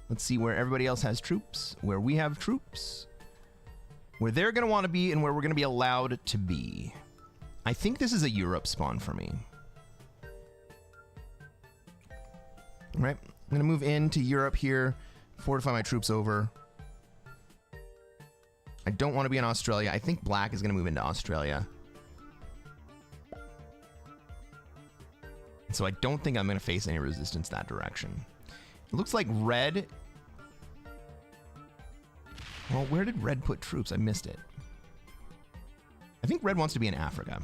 Let's see where everybody else has troops, where we have troops, where they're going to want to be, and where we're going to be allowed to be. I think this is a Europe spawn for me. All right, I'm going to move into Europe here, fortify my troops over. I don't want to be in Australia. I think Black is going to move into Australia. So I don't think I'm going to face any resistance that direction. It looks like Red... Well, where did Red put troops? I missed it. I think Red wants to be in Africa.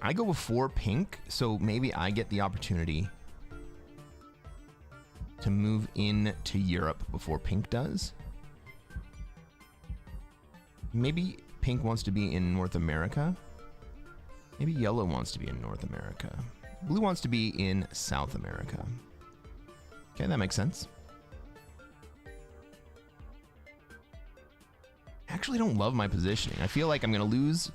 I go before Pink, so maybe I get the opportunity to move into Europe before Pink does. Maybe Pink wants to be in North America. Maybe Yellow wants to be in North America. Blue wants to be in South America. Okay, that makes sense. I actually don't love my positioning. I feel like I'm gonna lose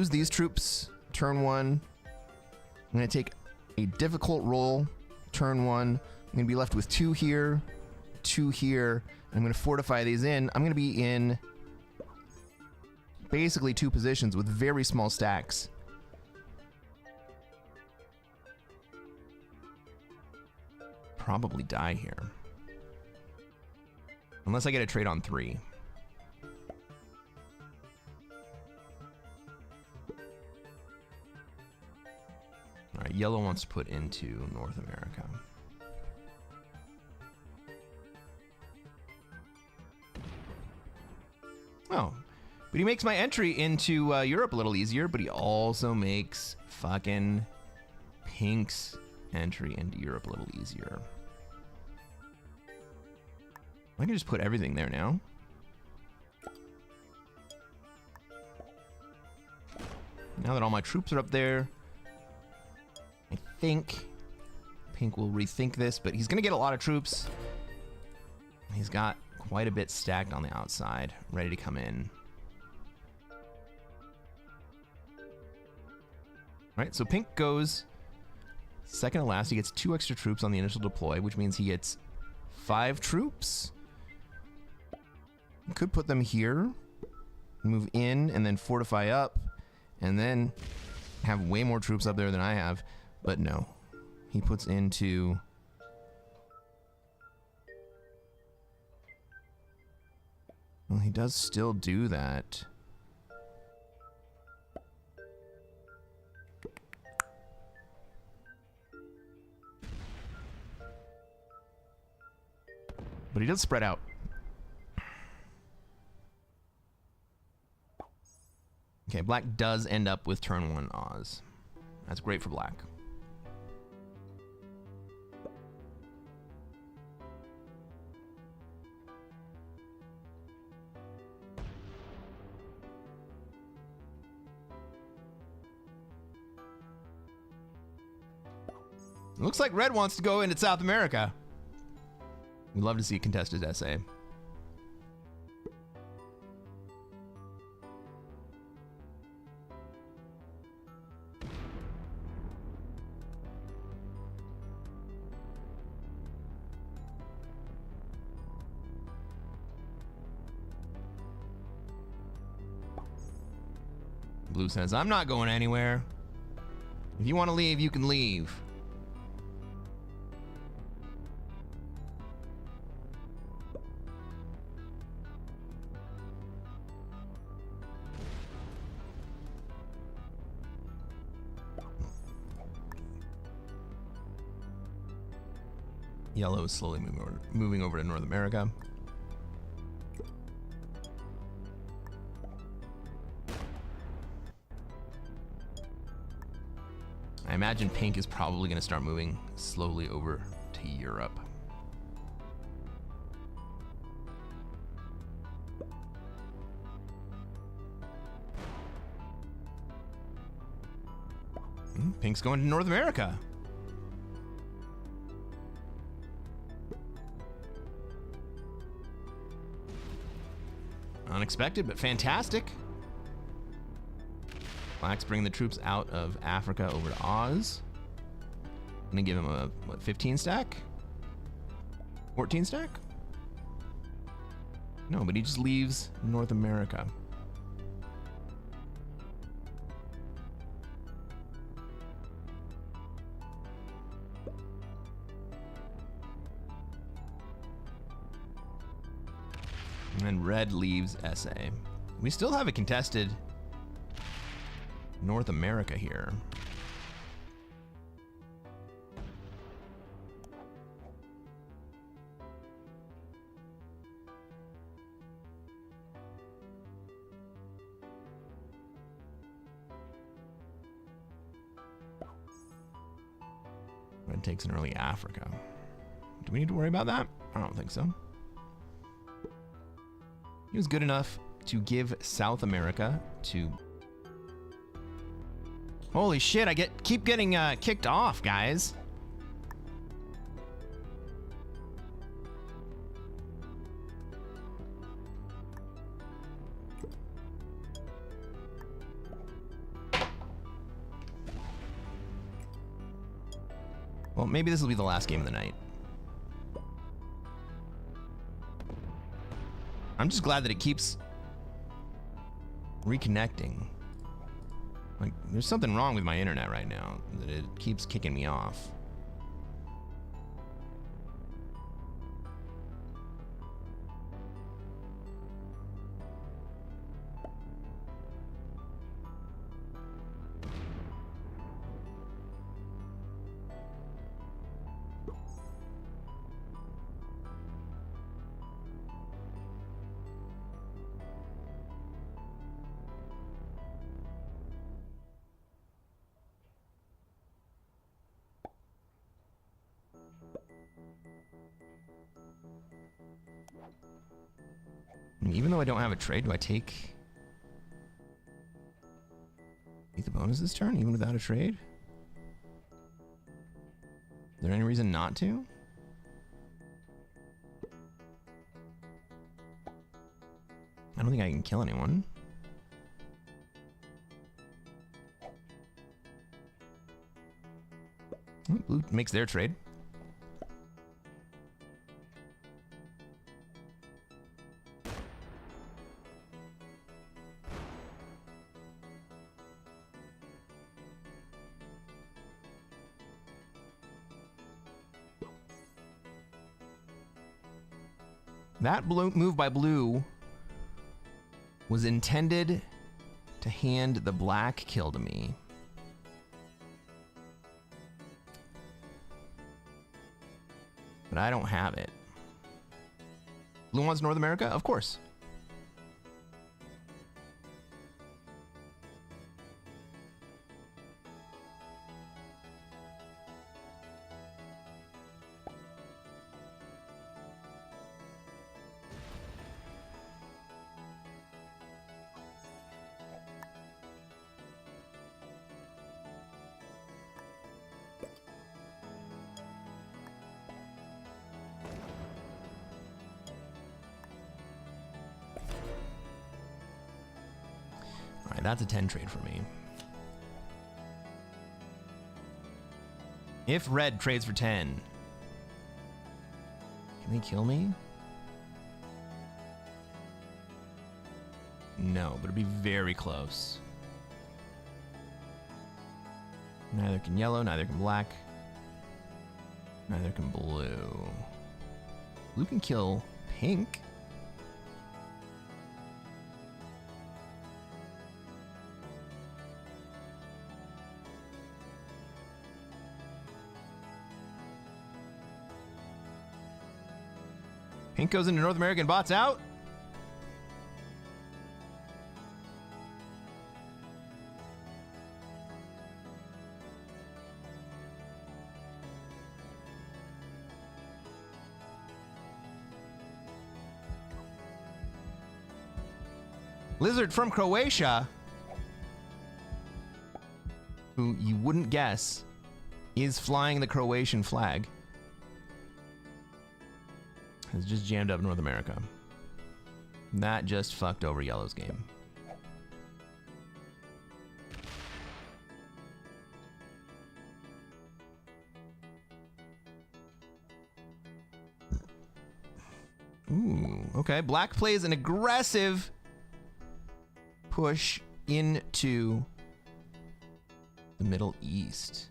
these troops turn one. I'm gonna take a difficult roll turn one. I'm gonna be left with two here. I'm going to fortify these in. I'm going to be in basically two positions with very small stacks. Probably die here. Unless I get a trade on 3. All right, Yellow wants to put into North America. Oh. But he makes my entry into Europe a little easier, but he also makes fucking Pink's entry into Europe a little easier. I can just put everything there now. Now that all my troops are up there, I think Pink will rethink this, but he's gonna get a lot of troops. He's got quite a bit stacked on the outside, ready to come in. All right, so Pink goes second to last. He gets 2 extra troops on the initial deploy, which means he gets 5 troops. Could put them here, move in, and then fortify up, and then have way more troops up there than I have. But no, he puts into... Well, he does still do that. But he does spread out. Okay, black does end up with turn 1 Oz. That's great for black. Looks like red wants to go into South America. We'd love to see a contested essay. Blue says, I'm not going anywhere. If you want to leave, you can leave. Yellow is slowly moving over to North America. I imagine pink is probably going to start moving slowly over to Europe. Pink's going to North America. Unexpected, but fantastic. Black's bringing the troops out of Africa over to Oz. I'm gonna give him a, what, 15 stack? 14 stack? No, but he just leaves North America. And then red leaves SA. We still have a contested North America here. Red takes an early Africa. Do we need to worry about that? I don't think so. He was good enough to give South America to... Holy shit, I keep getting kicked off, guys. Well, maybe this will be the last game of the night. I'm just glad that it keeps reconnecting. Like, there's something wrong with my internet right now, that it keeps kicking me off. I mean, even though I don't have a trade, do I take the bonus this turn, even without a trade? Is there any reason not to? I don't think I can kill anyone. Blue makes their trade. That move by blue was intended to hand the black kill to me. But I don't have it. Blue wants North America? Of course. Alright, that's a 10 trade for me. If red trades for 10, can they kill me? No, but it'd be very close. Neither can yellow, neither can black, neither can blue. Blue can kill pink. Pink goes into North American bots out. Lizard from Croatia, who you wouldn't guess is flying the Croatian flag, has just jammed up North America. That just fucked over yellow's game. Ooh, okay. Black plays an aggressive push into the Middle East.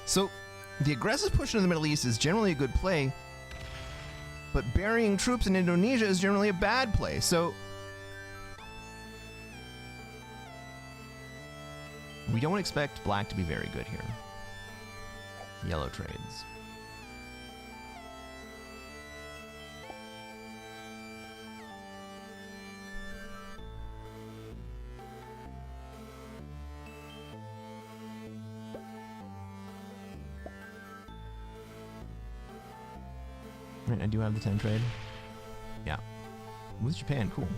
So, the aggressive push into the Middle East is generally a good play, but burying troops in Indonesia is generally a bad play. So, we don't expect black to be very good here. Yellow trades. Right, I do have the 10 trade. Yeah. With Japan, cool.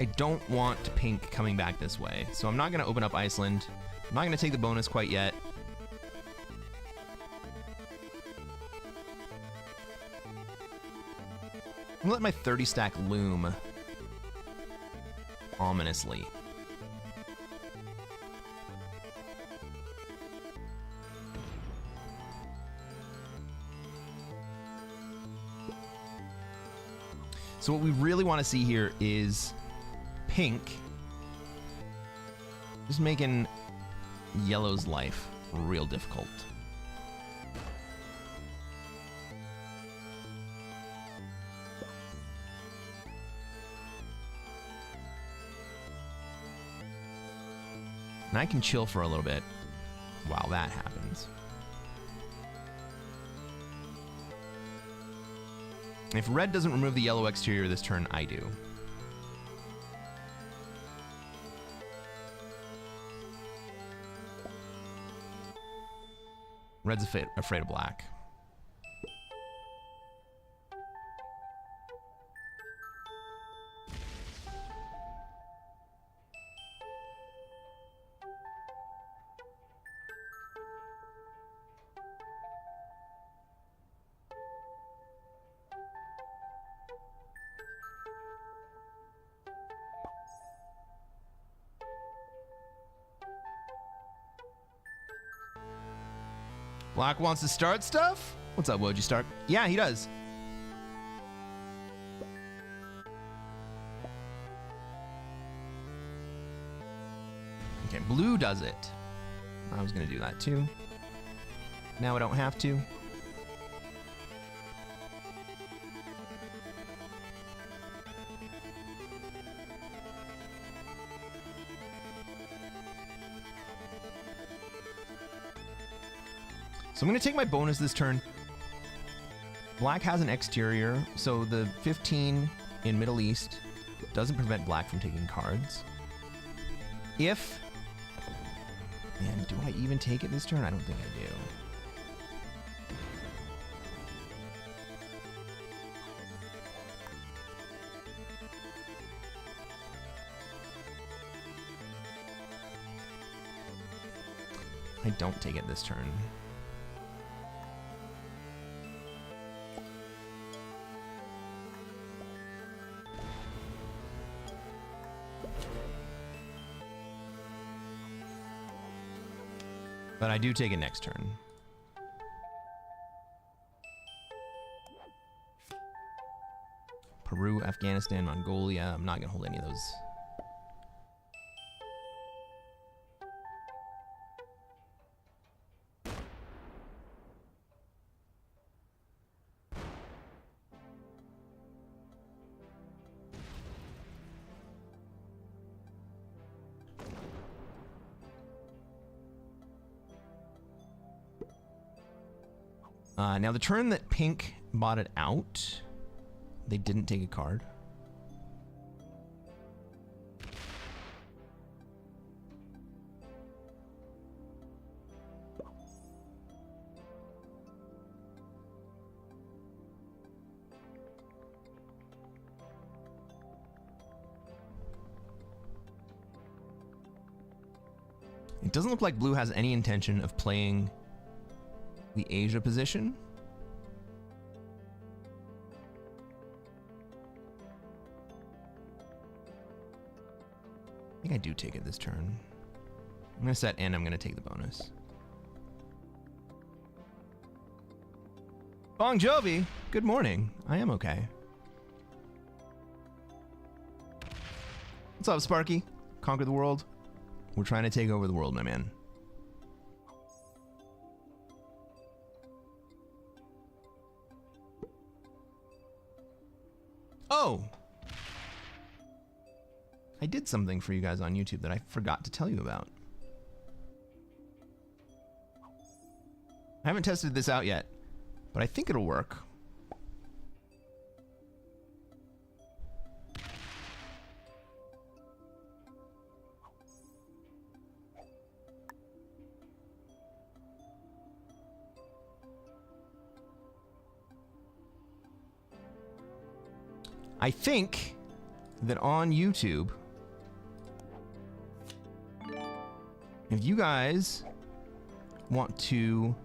I don't want pink coming back this way, so I'm not going to open up Iceland. I'm not going to take the bonus quite yet. I'm going to let my 30 stack loom ominously. So what we really want to see here is pink just making yellow's life real difficult. And I can chill for a little bit while that happens. If red doesn't remove the yellow exterior this turn, I do. Red's afraid of black. Black wants to start stuff? What's up, Woji Stark? Yeah, he does. Okay, blue does it. I was gonna do that too. Now I don't have to. So I'm going to take my bonus this turn. Black has an exterior, so the 15 in Middle East doesn't prevent black from taking cards. If... Man, do I even take it this turn? I don't think I do. I don't take it this turn. But I do take it next turn. Peru, Afghanistan, Mongolia. I'm not going to hold any of those. Now the turn that pink bought it out, they didn't take a card. It doesn't look like blue has any intention of playing the Asia position. I think I do take it this turn. I'm going to set and I'm going to take the bonus. Bon Jovi, good morning. I am okay. What's up, Sparky? Conquer the world. We're trying to take over the world, my man. Oh! I did something for you guys on YouTube that I forgot to tell you about. I haven't tested this out yet, but I think it'll work. I think that on YouTube, if you guys want to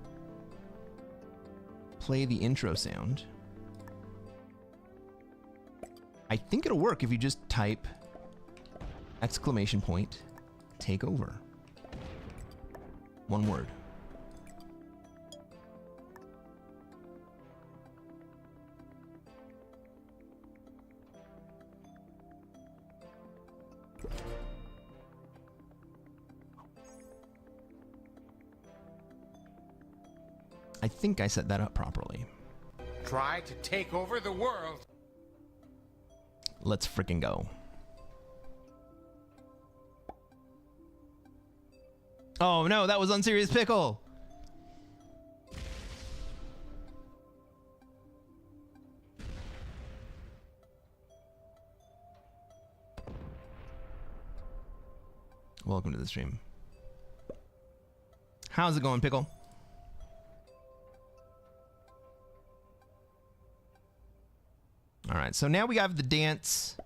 play the intro sound, I think it'll work if you just type exclamation point take over. One word. I think I set that up properly. Try to take over the world. Let's frickin' go. Oh no, that was Unserious Pickle. Welcome to the stream. How's it going, Pickle? All right, so now we have the dance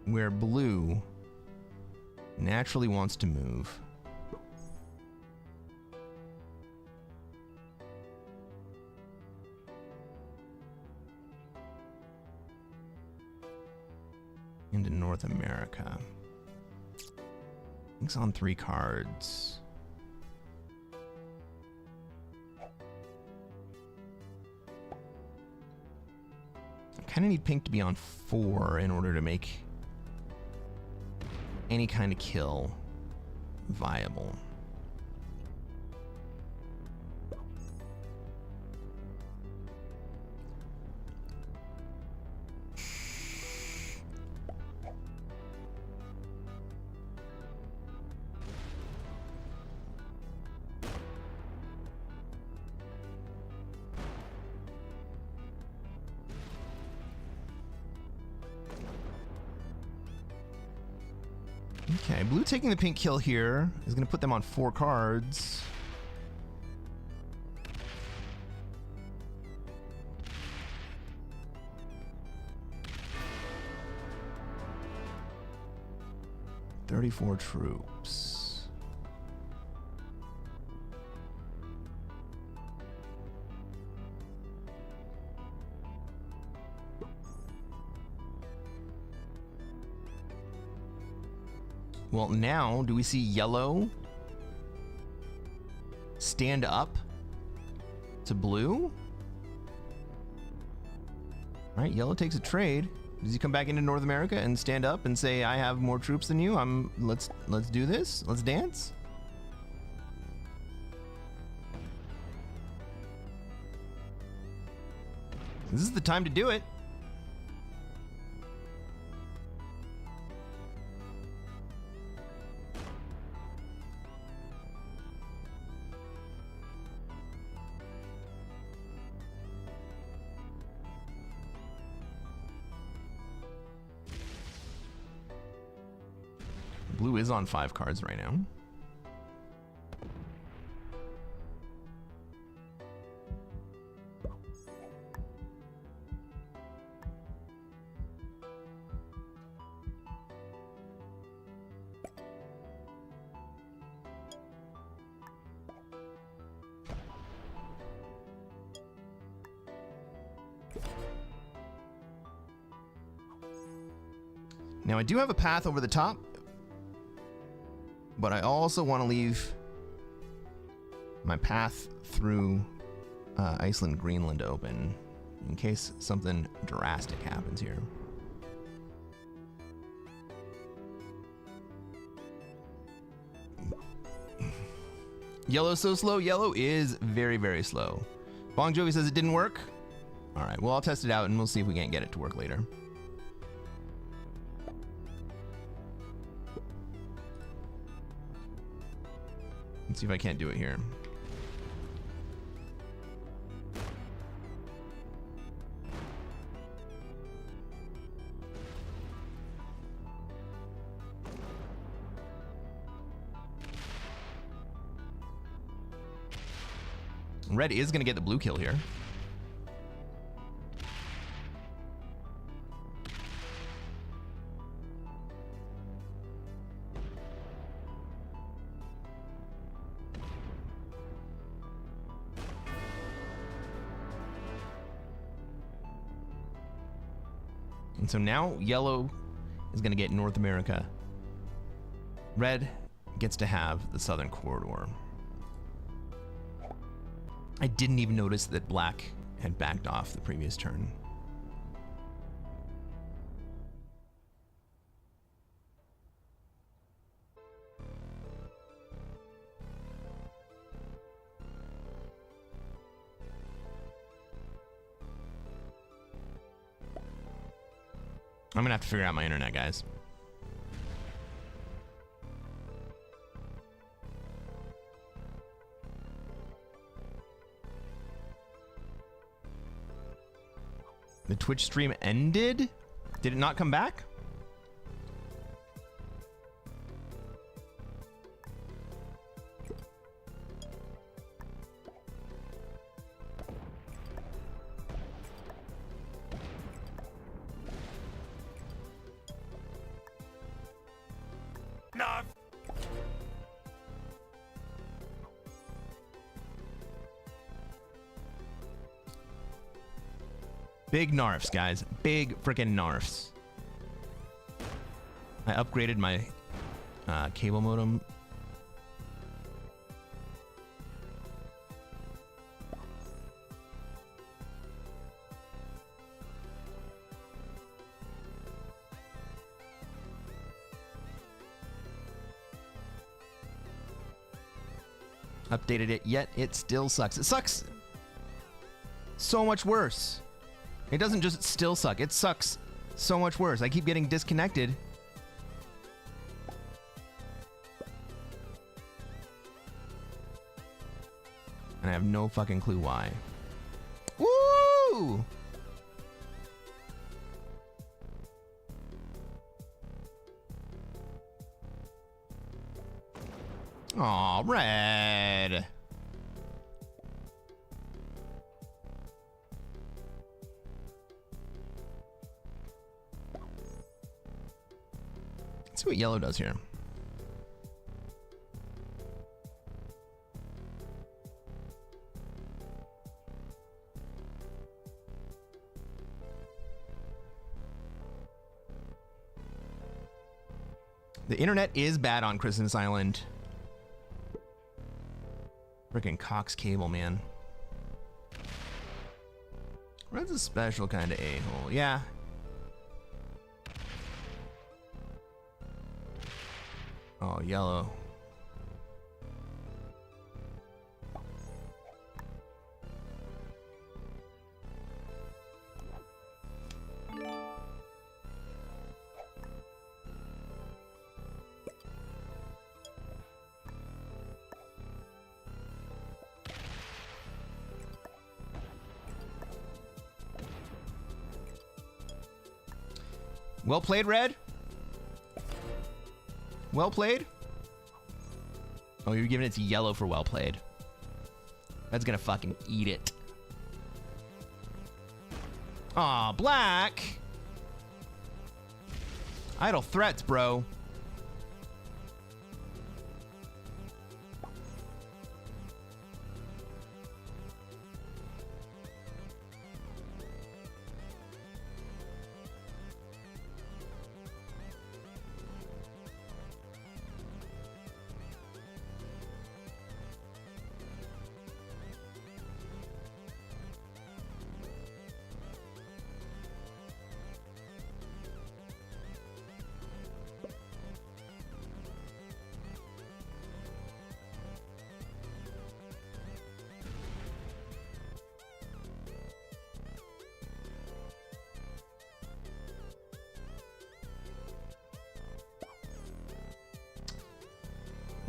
where blue naturally wants to move. Into North America. It's on 3 cards. I kind of need pink to be on 4 in order to make any kind of kill viable. Okay, blue taking the pink kill here is going to put them on 4 cards. "34 troops. Well, now, do we see yellow stand up to blue? All right, yellow takes a trade. Does he come back into North America and stand up and say, "I have more troops than you. Let's do this. Let's dance"? This is the time to do it. Blue is on 5 cards right now. Now I do have a path over the top, but I also want to leave my path through Iceland, Greenland open in case something drastic happens here. Yellow's so slow. Yellow is very, very slow. Bong Jovi says it didn't work. All right, well, I'll test it out and we'll see if we can't get it to work later. Let's see if I can't do it here. Red is going to get the blue kill here. And so now yellow is going to get North America. Red gets to have the southern corridor. I didn't even notice that black had backed off the previous turn. I'm gonna have to figure out my internet, guys. The Twitch stream ended? Did it not come back? No. Big narfs, guys. Big freaking narfs. I upgraded my cable modem. Updated it, yet it still sucks. It sucks so much worse. It doesn't just still suck, it sucks so much worse. I keep getting disconnected. And I have no fucking clue why. Woo! Aw, red. Let's see what yellow does here. The internet is bad on Christmas Island. Frickin' Cox cable, man. Red's a special kind of a-hole. Yeah. Oh, yellow. Well played, Red. Well played. Oh, you're giving it to yellow for well played. Red's gonna fucking eat it. Aw, black. Idle threats, bro.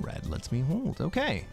Red lets me hold. Okay.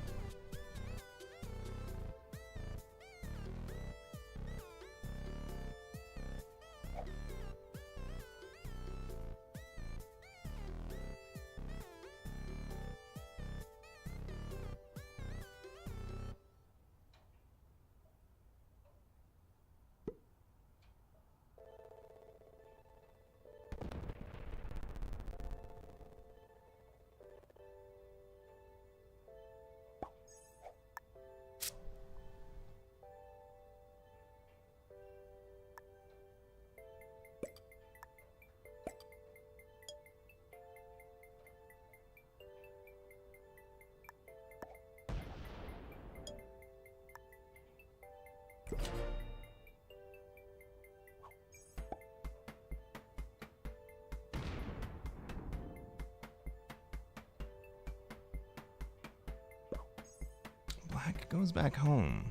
black goes back home.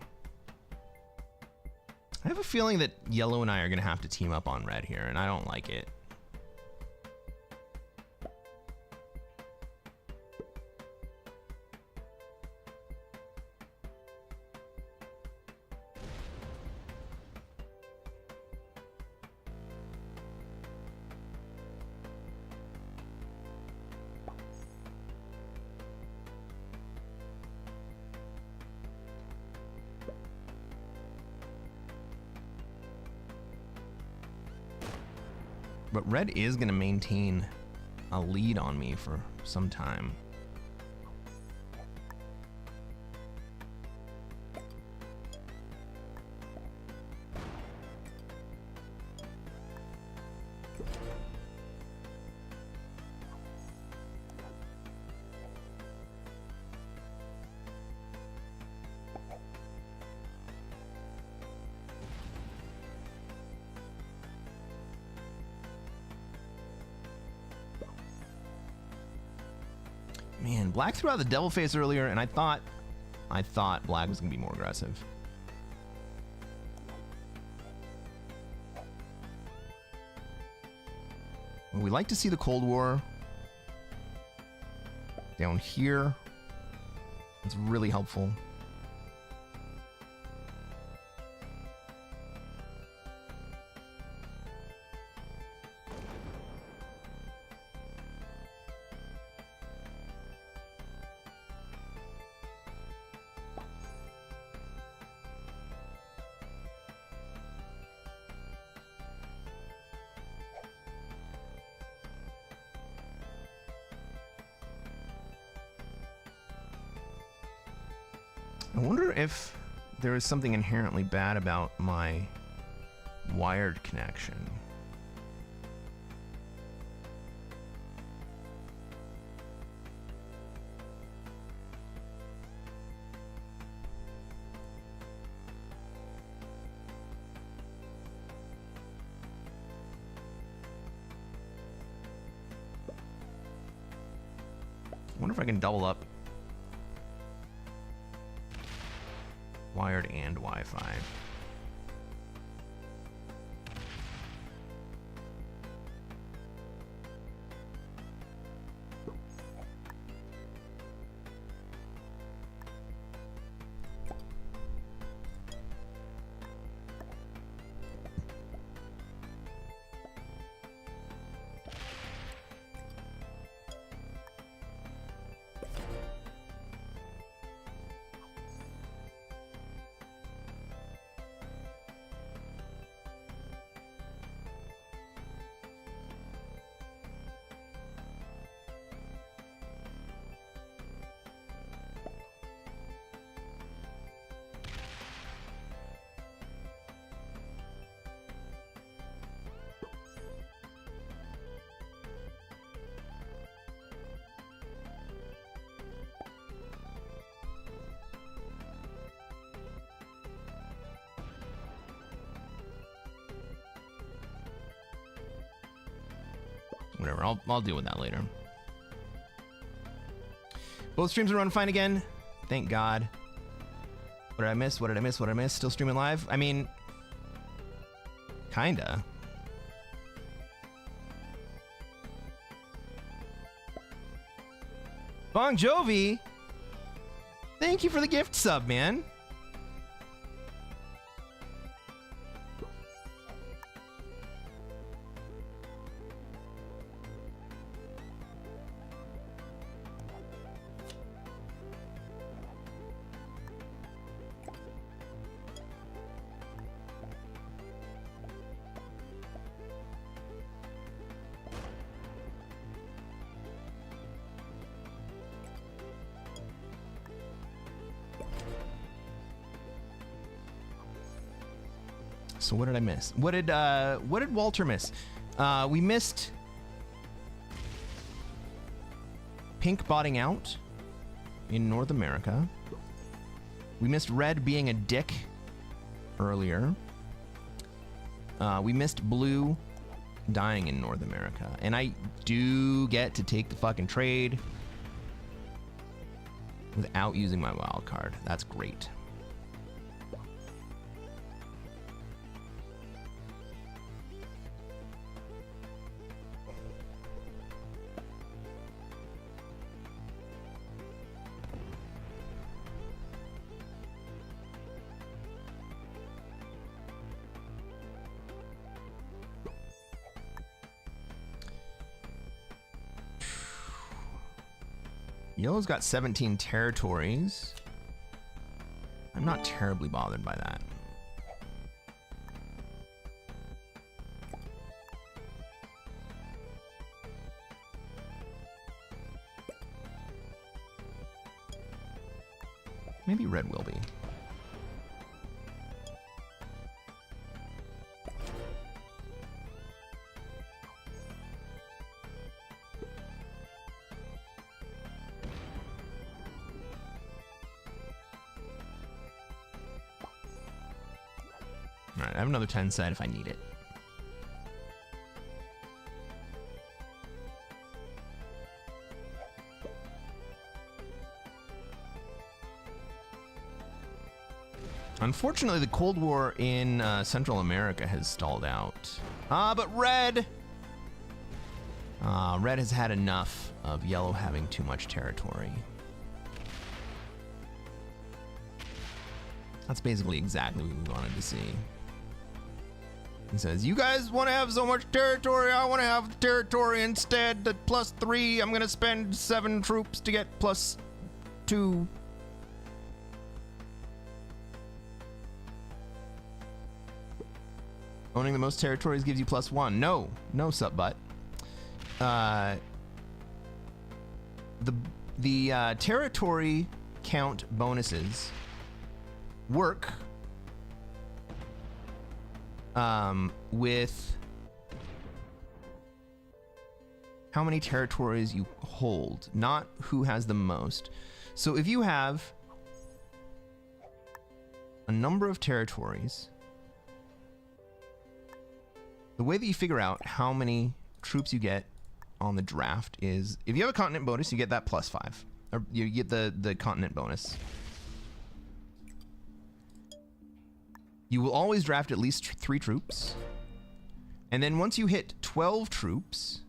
I have a feeling that yellow and I are going to have to team up on red here, and I don't like it. But red is going to maintain a lead on me for some time. Man, black threw out the devil face earlier, and I thought black was gonna be more aggressive. We like to see the Cold War down here. It's really helpful. I wonder if there is something inherently bad about my wired connection. I wonder if I can double up wired and Wi-Fi. Whatever, I'll deal with that later. Both streams are running fine again. Thank God. What did I miss? What did I miss? What did I miss? Still streaming live? I mean, kinda. Bon Jovi! Thank you for the gift sub, man. So what did I miss? What did Walter miss? We missed pink botting out in North America. We missed red being a dick earlier. We missed blue dying in North America. And I do get to take the fucking trade. without using my wild card. That's great. Yellow's got 17 territories. I'm not terribly bothered by that. Maybe red will be. Alright, I have another 10 set if I need it. Unfortunately, the Cold War in Central America has stalled out. But red! Red has had enough of yellow having too much territory. That's basically exactly what we wanted to see. He says, you guys want to have so much territory, I want to have the territory instead. The +3, I'm going to spend 7 troops to get +2. Owning the most territories gives you +1. No, no, sup butt. The territory count bonuses work with how many territories you hold, not who has the most. So if you have a number of territories, the way that you figure out how many troops you get on the draft is if you have a continent bonus, you get that +5, or you get the continent bonus. You will always draft at least 3 troops. And then once you hit 12 troops,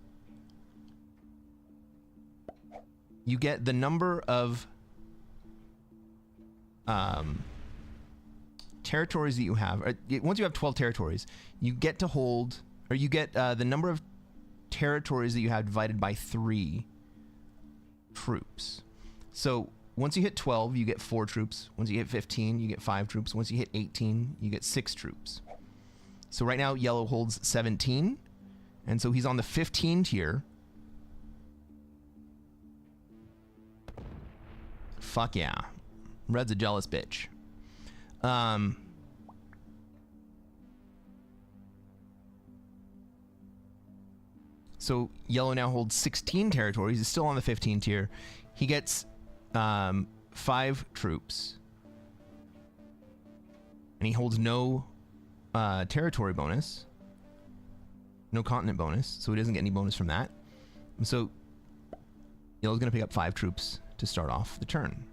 you get the number of territories that you have. Once you have 12 territories, you get to hold, or you get the number of territories that you have divided by 3 troops. So once you hit 12, you get 4 troops. Once you hit 15, you get 5 troops. Once you hit 18, you get 6 troops. So right now, yellow holds 17. And so he's on the 15 tier. Fuck yeah. Red's a jealous bitch. So yellow now holds 16 territories. He's still on the 15 tier. He gets 5 troops, and he holds no territory bonus, no continent bonus, so he doesn't get any bonus from that. And so yellow's gonna pick up 5 troops to start off the turn.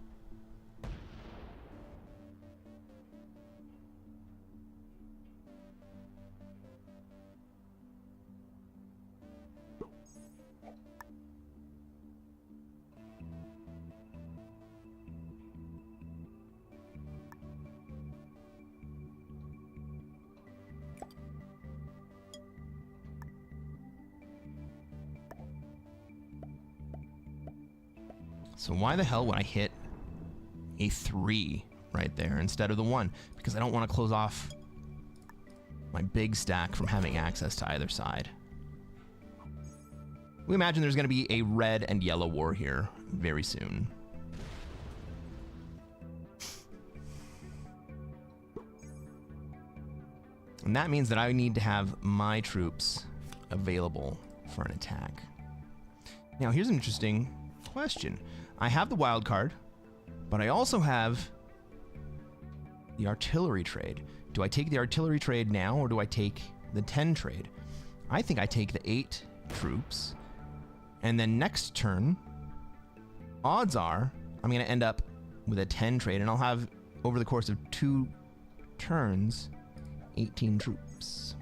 So why the hell would I hit a 3 right there instead of the 1? Because I don't want to close off my big stack from having access to either side. We imagine there's going to be a red and yellow war here very soon. And that means that I need to have my troops available for an attack. Now, here's an interesting question. I have the wild card, but I also have the artillery trade. Do I take the artillery trade now, or do I take the 10 trade? I think I take the 8 troops, and then next turn, odds are I'm going to end up with a 10 trade, and I'll have, over the course of 2 turns, 18 troops.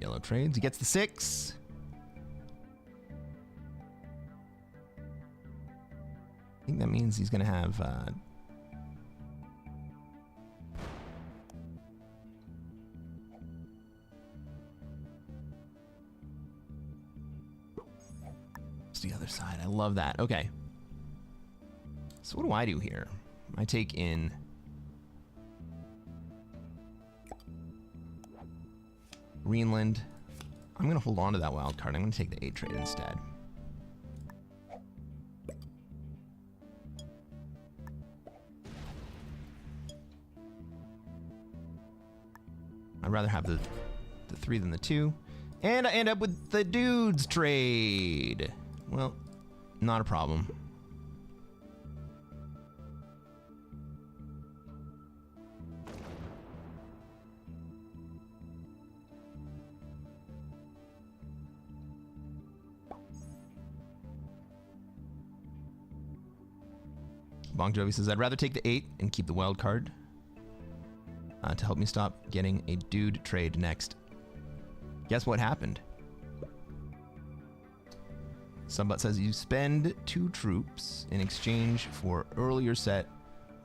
Yellow trades. He gets the 6. I think that means he's going to have... it's the other side. I love that. Okay. So what do I do here? I take in... Greenland. I'm going to hold on to that wild card. I'm going to take the 8 trade instead. I'd rather have the 3 than the 2. And I end up with the dudes trade. Well, not a problem. Bon Jovi says, I'd rather take the 8 and keep the wild card to help me stop getting a dude trade next. Guess what happened? Subbot says you spend 2 troops in exchange for earlier set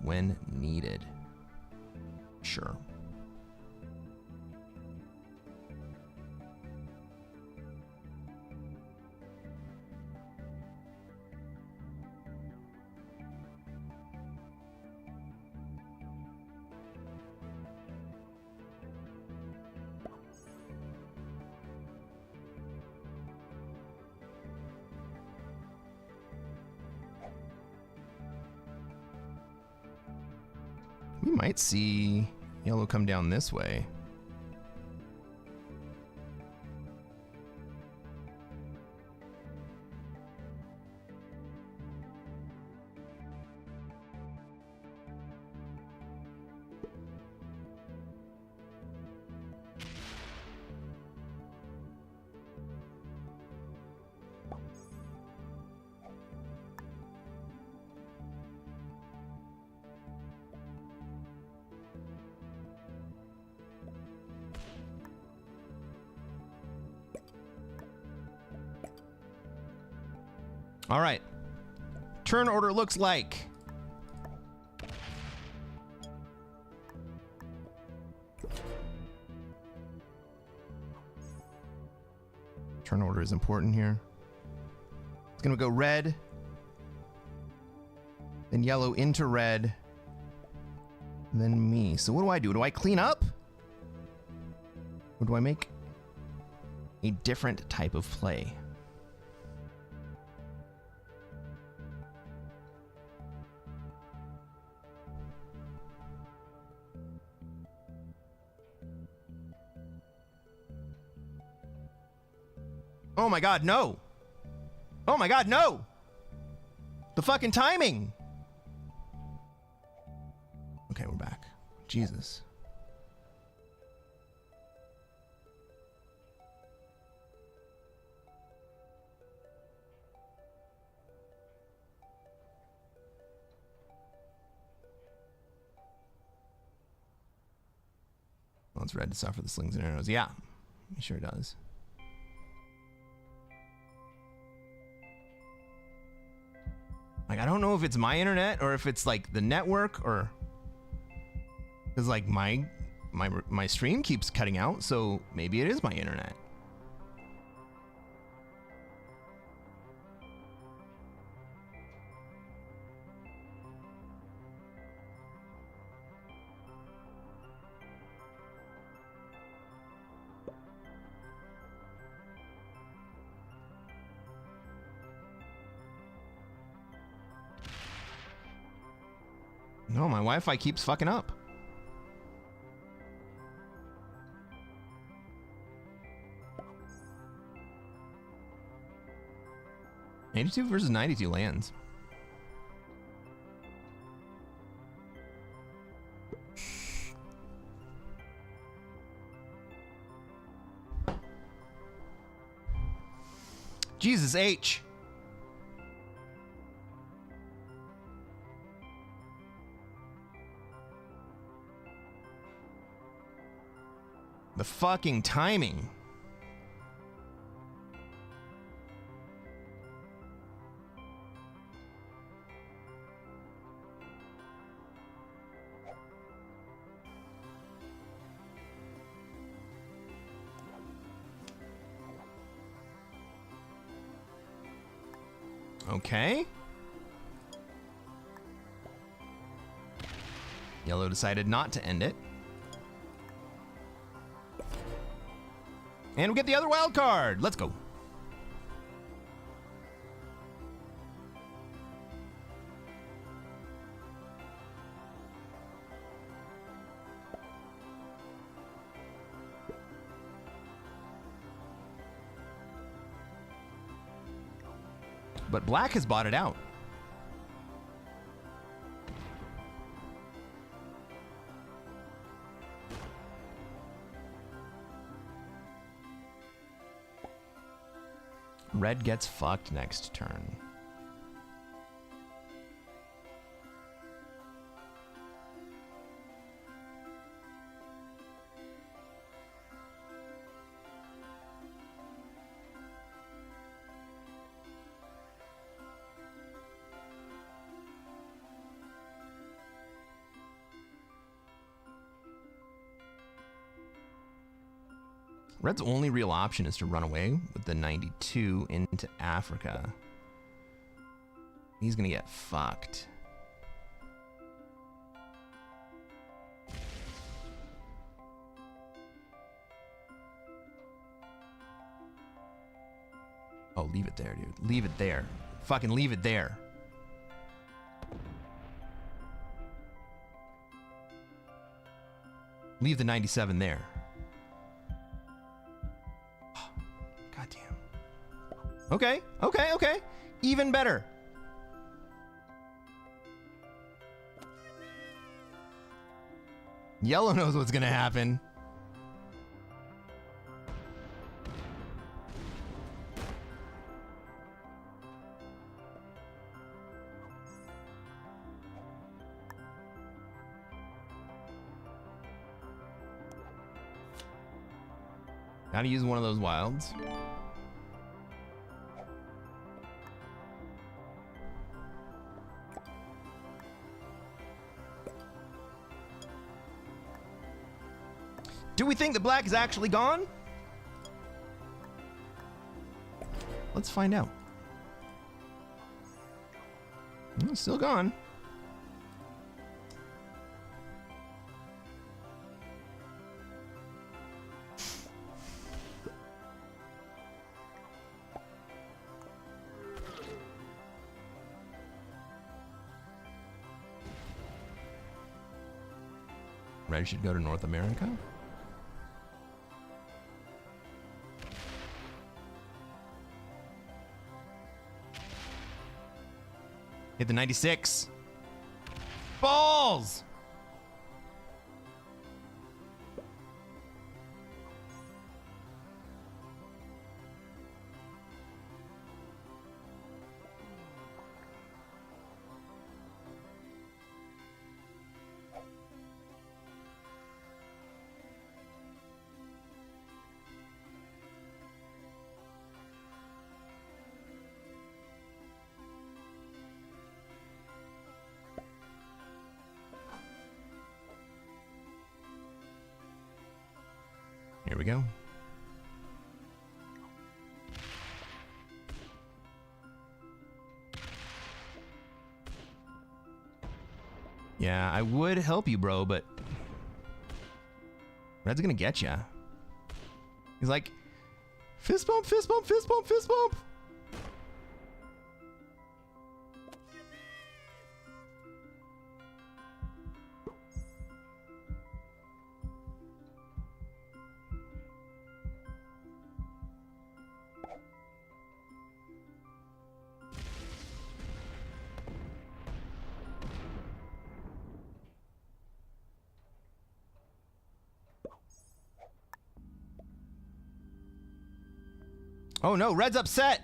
when needed. Sure. We might see yellow come down this way. All right. Turn order looks like. Turn order is important here. It's going to go red, then yellow into red, then me. So what do I do? Do I clean up? Or do I make a different type of play? Oh my god, no! Oh my god, no! The fucking timing! Okay, we're back. Jesus. Well, it's red to suffer the slings and arrows. Yeah, it sure does. Like, I don't know if it's my internet or if it's like the network or because like my stream keeps cutting out, so maybe it is my internet. No, my Wi-Fi keeps fucking up. $82 versus 92 lands. Jesus H. The fucking timing. Okay. Yellow decided not to end it. And we get the other wild card. Let's go. But black has bought it out. Red gets fucked next turn. Red's only real option is to run away with the 92 into Africa. He's gonna get fucked. Oh, leave it there, dude. Leave it there. Fucking leave it there. Leave the 97 there. Okay, okay, okay. Even better. Yellow knows what's gonna happen. Gotta use one of those wilds. Do we think the black is actually gone? Let's find out. It's still gone. Red should go to North America. Hit the 96. Balls! Here we go. Yeah, I would help you, bro, but Red's gonna get ya. He's like, fist bump, fist bump, fist bump, fist bump. Oh no, Red's upset.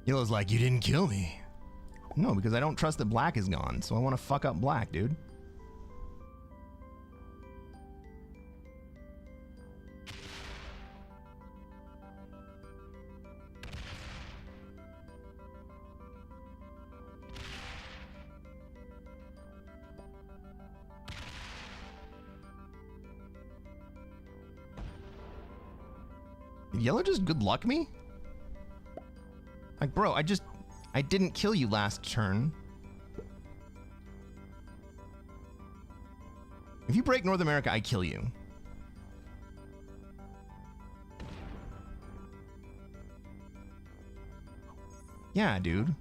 Yellow's like, you didn't kill me. No, because I don't trust that black is gone, so I want to fuck up black, dude. Did Yellow just good luck me? Like, bro, I didn't kill you last turn. If you break North America, I kill you. Yeah, dude.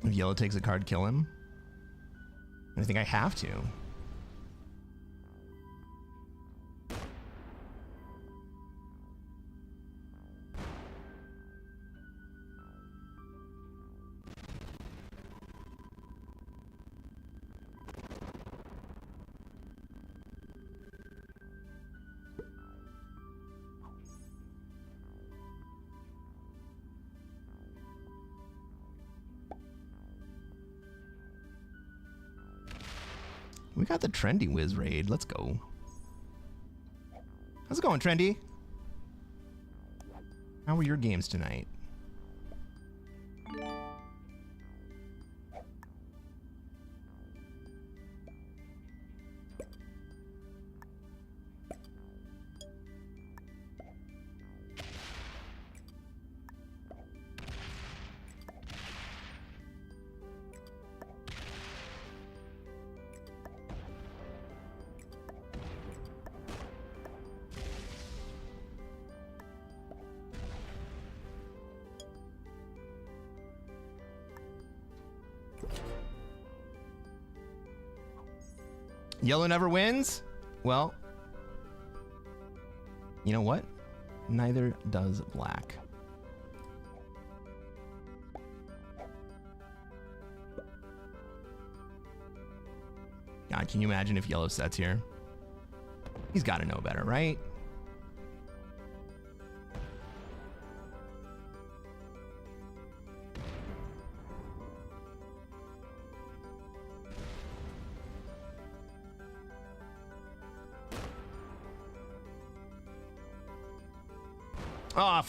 If Yellow takes a card, kill him. I think I have to. We got the Trendy Wiz raid. Let's go. How's it going, Trendy? How were your games tonight? Yellow never wins? Well, you know what? Neither does black. God, can you imagine if yellow sets here? He's got to know better, right? Oh,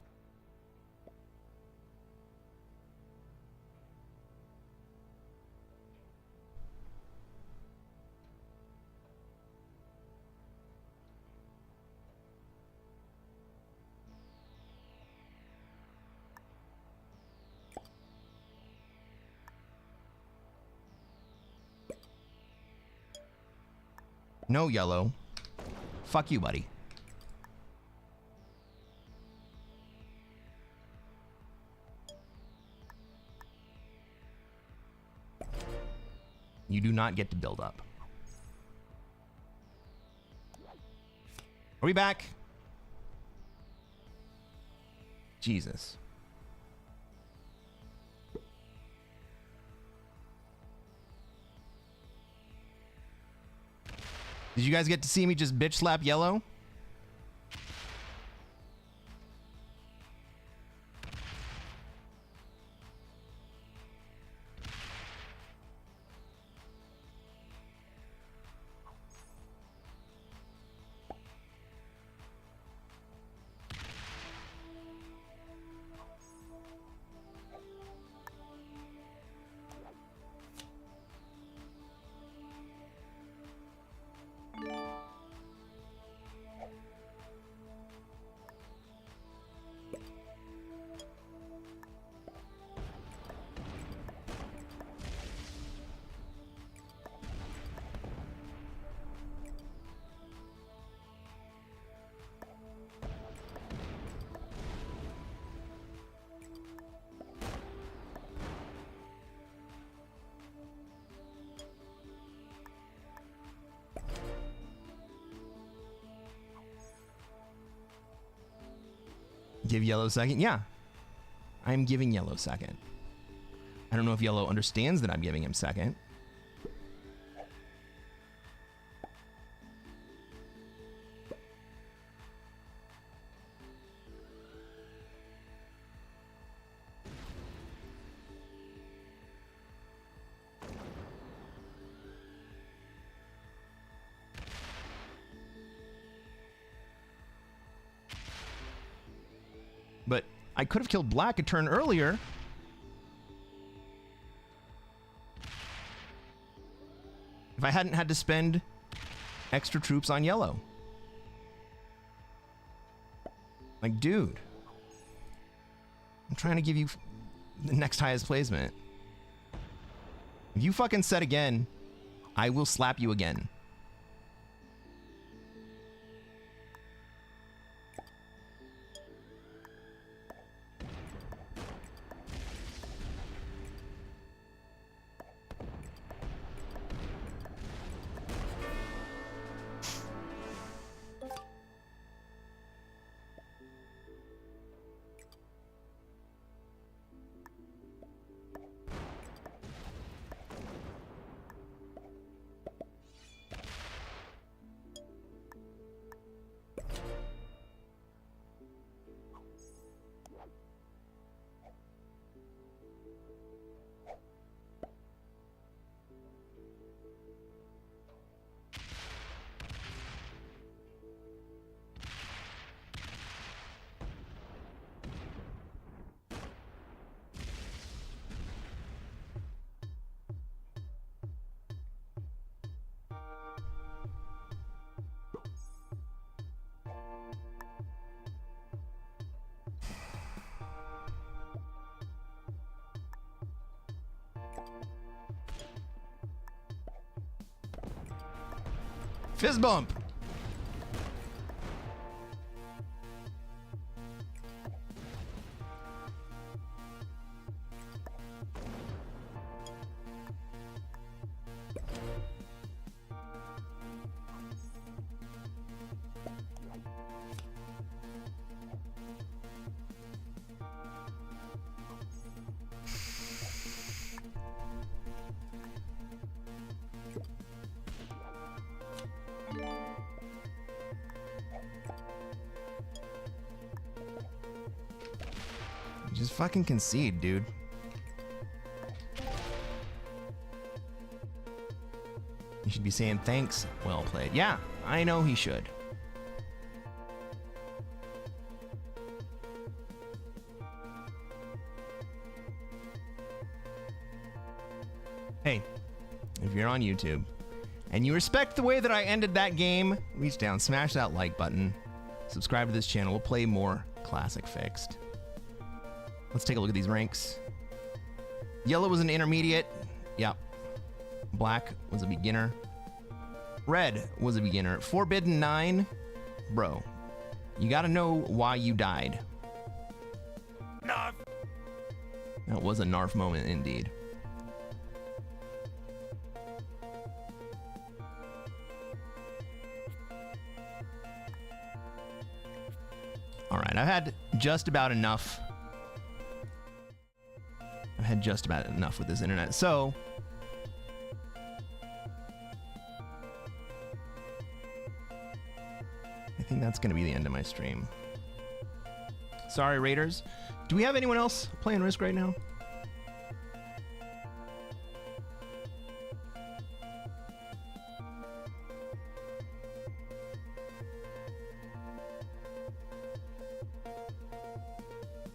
no, yellow. Fuck you, buddy. You do not get to build up. Are we back? Jesus. Did you guys get to see me just bitch slap yellow? Give yellow second? Yeah. I'm giving yellow second. I don't know if yellow understands that I'm giving him second. But I could have killed black a turn earlier. If I hadn't had to spend extra troops on yellow. Like, dude. I'm trying to give you the next highest placement. If you fucking set again, I will slap you again. Fist bump. Just fucking concede, dude. You should be saying thanks, well played. Yeah, I know he should. Hey, if you're on YouTube and you respect the way that I ended that game, reach down, smash that like button, subscribe to this channel. We'll play more Classic Fixed. Let's take a look at these ranks. Yellow was an intermediate. Yep. Black was a beginner. Red was a beginner. Forbidden 9. Bro, you gotta know why you died. Narf. That was a Narf moment indeed. All right, I've had just about enough. I've had just about enough with this internet. So, I think that's going to be the end of my stream. Sorry, Raiders. Do we have anyone else playing Risk right now?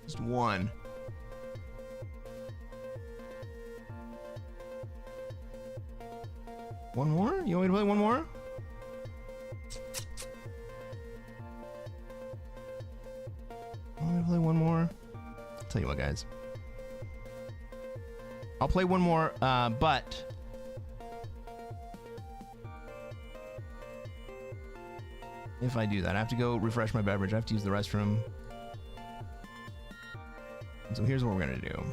Just one. One more? You want me to play one more? Want me to play one more? I'll tell you what, guys. I'll play one more, but if I do that, I have to go refresh my beverage. I have to use the restroom. So here's what we're gonna do.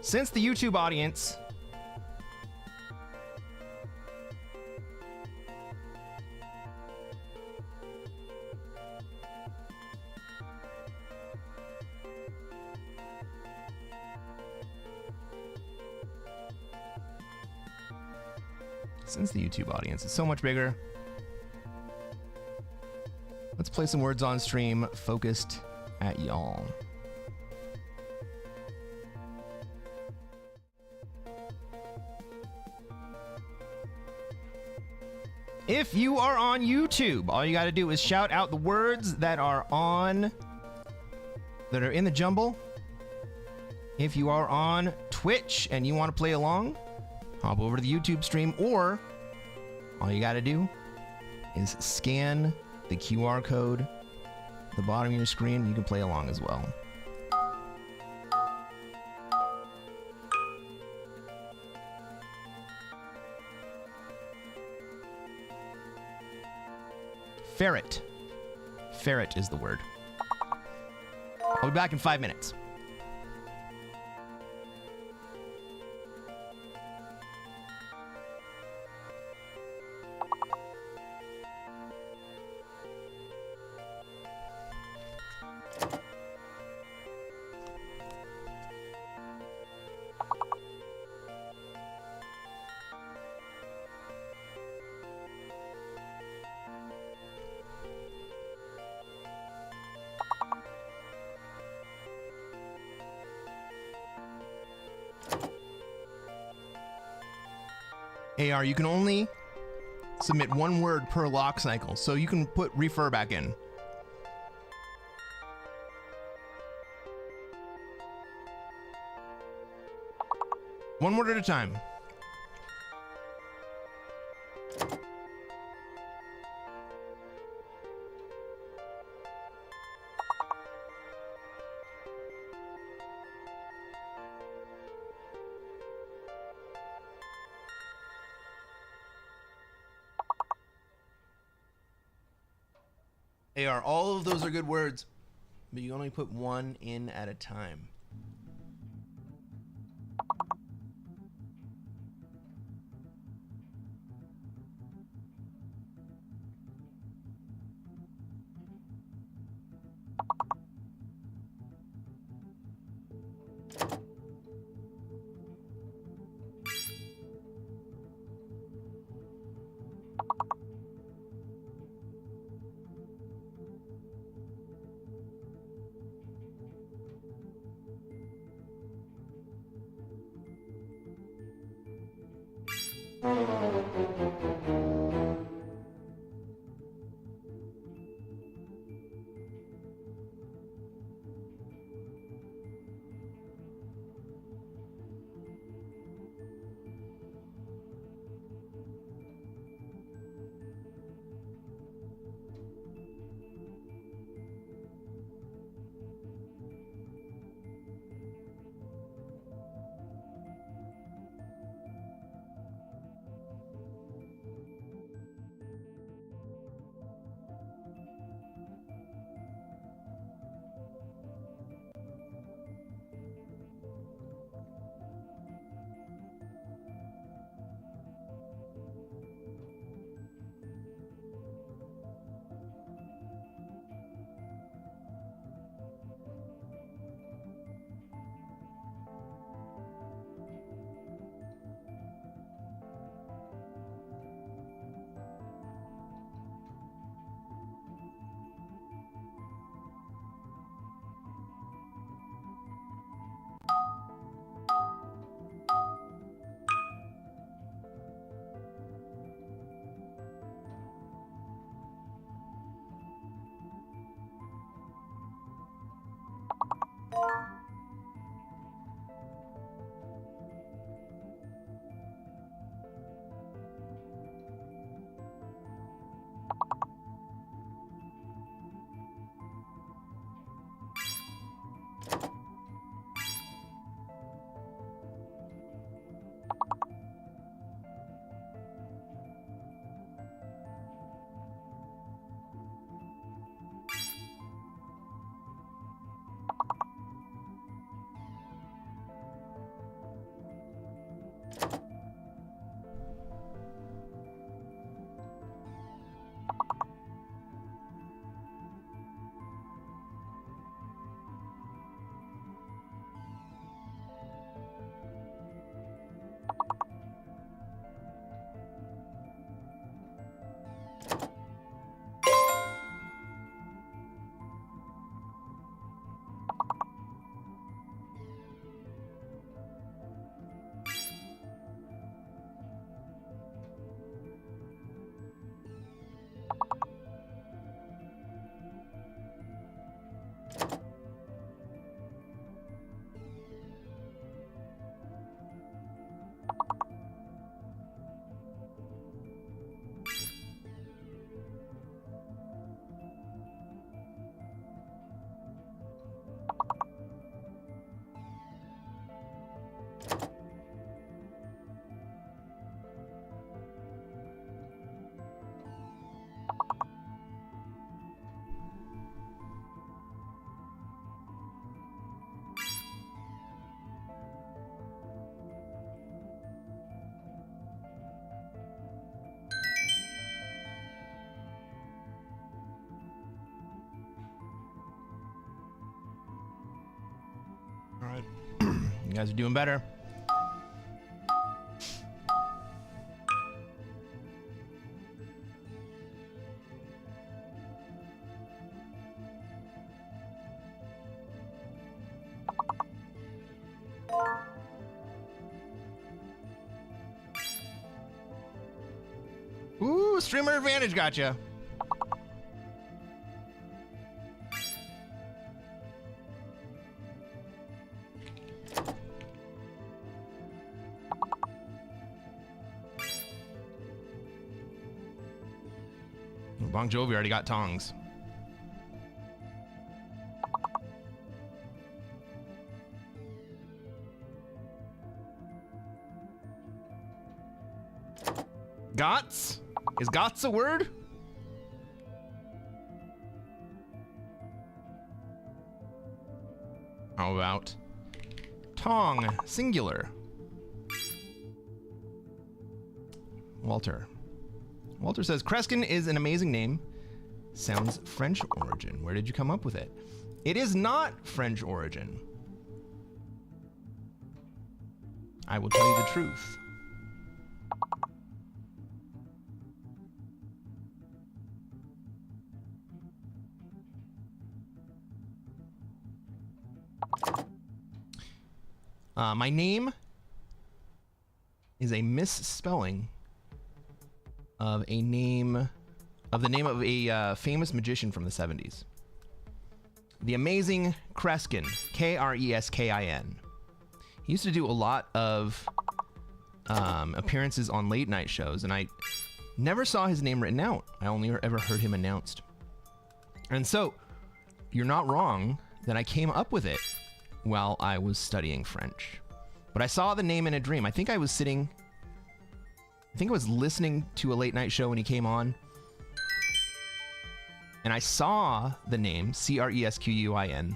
Since the YouTube audience is so much bigger, let's play some words on stream focused at y'all. If you are on YouTube, all you got to do is shout out the words that are in the jumble. If you are on Twitch and you want to play along, hop over to the YouTube stream, or all you got to do is scan the QR code at the bottom of your screen. You can play along as well. Ferret. Ferret is the word. I'll be back in 5 minutes. AR, you can only submit one word per lock cycle, so you can put refer back in. One word at a time. AR, all of those are good words, but you only put one in at a time. You guys are doing better. Ooh, streamer advantage gotcha. Bon Jovi already got tongs. Gots? Is gots a word? How about tong, singular? Walter. Walter says, Cresquin is an amazing name. Sounds French origin. Where did you come up with it? It is not French origin. I will tell you the truth. My name is a misspelling of the name of a famous magician from the 70s. The amazing Cresquin, K-R-E-S-K-I-N. He used to do a lot of appearances on late night shows, and I never saw his name written out. I only ever heard him announced. And so, you're not wrong that I came up with it while I was studying French. But I saw the name in a dream. I think I was listening to a late night show when he came on. And I saw the name, C-R-E-S-Q-U-I-N,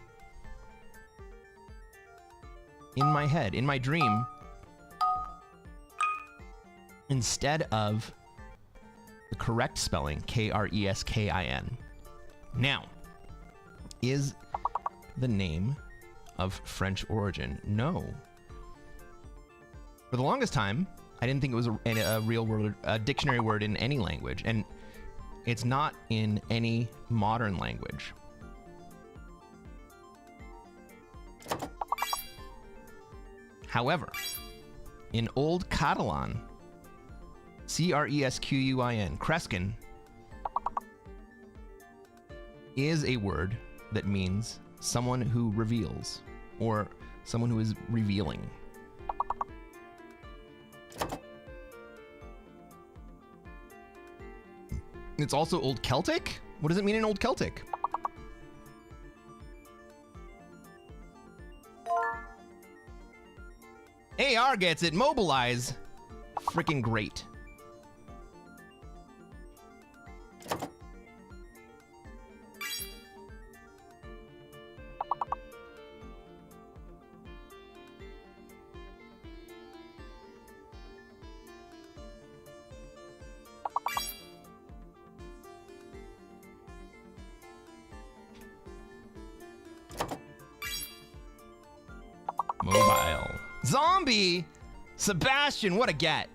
in my head, in my dream, instead of the correct spelling, K-R-E-S-K-I-N. Now, is the name of French origin? No. For the longest time, I didn't think it was a real word, a dictionary word in any language, and it's not in any modern language. However, in Old Catalan, C-R-E-S-Q-U-I-N, Cresquin, is a word that means someone who reveals, or someone who is revealing. It's also Old Celtic? What does it mean in Old Celtic? AR gets it. Mobilize. Freaking great. Mobile. Zombie! Sebastian, what a get.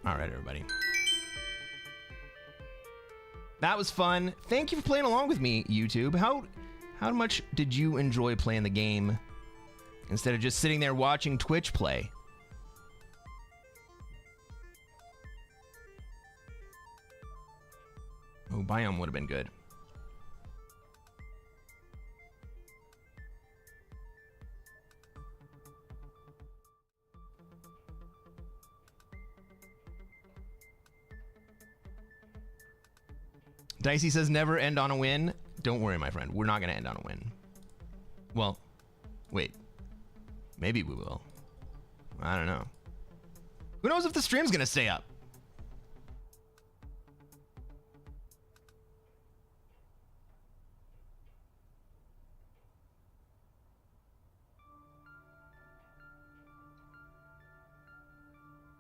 All right, everybody. That was fun. Thank you for playing along with me, YouTube. How much did you enjoy playing the game instead of just sitting there watching Twitch play? Oh, Biome would have been good. Dicey says never end on a win. Don't worry, my friend. We're not going to end on a win. Well, wait. Maybe we will. I don't know. Who knows if the stream's gonna stay up?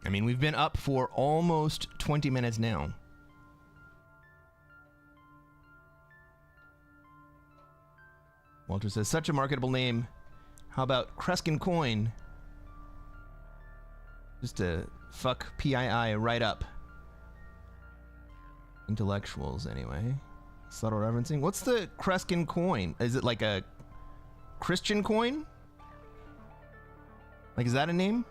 I mean, we've been up for almost 20 minutes now. Walter says, such a marketable name. How about Cresquin coin? Just to fuck PII right up. Intellectuals, anyway. Subtle referencing. What's the Cresquin coin? Is it like a Christian coin? Like, is that a name?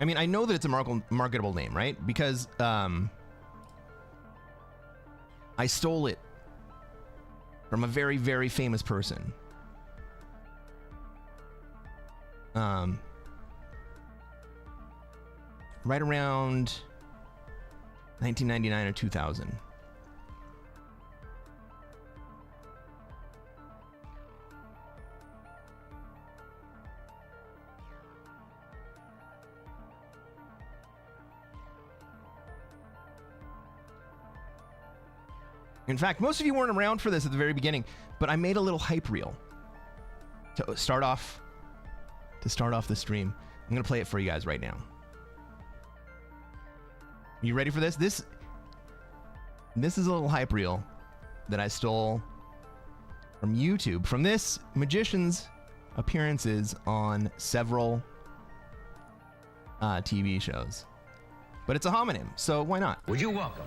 I mean, I know that it's a marketable name, right? Because I stole it from a very, very famous person. Right around 1999 or 2000. In fact, most of you weren't around for this at the very beginning, but I made a little hype reel to start off the stream. I'm gonna play it for you guys right now. You ready for this? This is a little hype reel that I stole from YouTube, from this magician's appearances on several TV shows. But it's a homonym, so why not? Would you welcome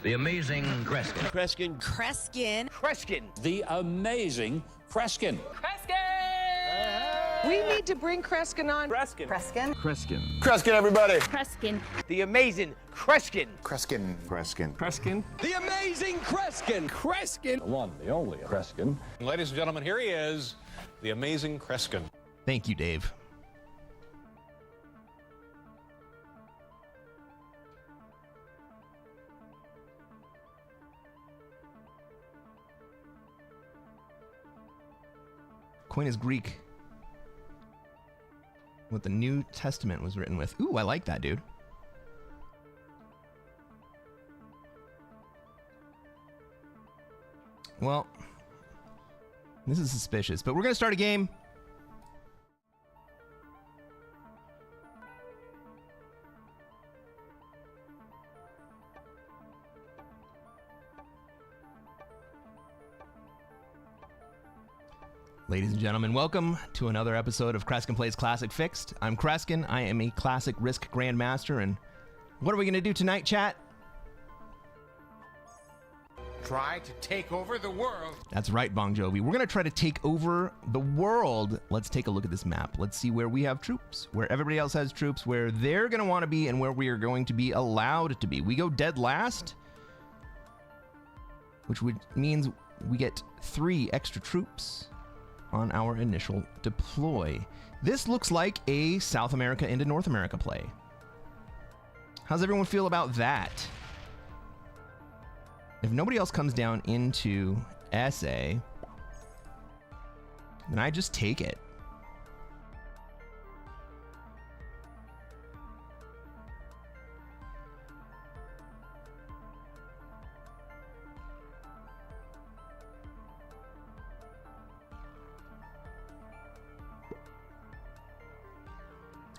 the amazing Cresquin? Cresquin. Cresquin. Cresquin. The amazing Cresquin. We need to bring Cresquin on. Cresquin. Cresquin. Cresquin, everybody. Cresquin. The amazing Cresquin. Cresquin. Cresquin. Cresquin. The amazing Cresquin. Cresquin. The one, the only Cresquin. Ladies and gentlemen, here he is, the amazing Cresquin. Thank you, Dave. Coin is Greek. What the New Testament was written with. Ooh, I like that, dude. Well, this is suspicious, but we're gonna start a game. Ladies and gentlemen, welcome to another episode of Cresquin Plays Classic Fixed. I'm Cresquin. I am a Classic Risk Grandmaster, and what are we going to do tonight, chat? Try to take over the world. That's right, Bon Jovi. We're going to try to take over the world. Let's take a look at this map. Let's see where we have troops, where everybody else has troops, where they're going to want to be, and where we are going to be allowed to be. We go dead last, which means we get 3 extra troops on our initial deploy. This looks like a South America into North America play. How's everyone feel about that? If nobody else comes down into SA, then I just take it.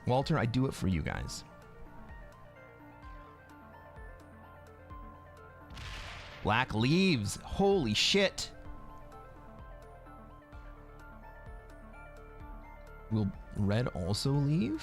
Walter, I do it for you guys. Black leaves. Holy shit. Will red also leave?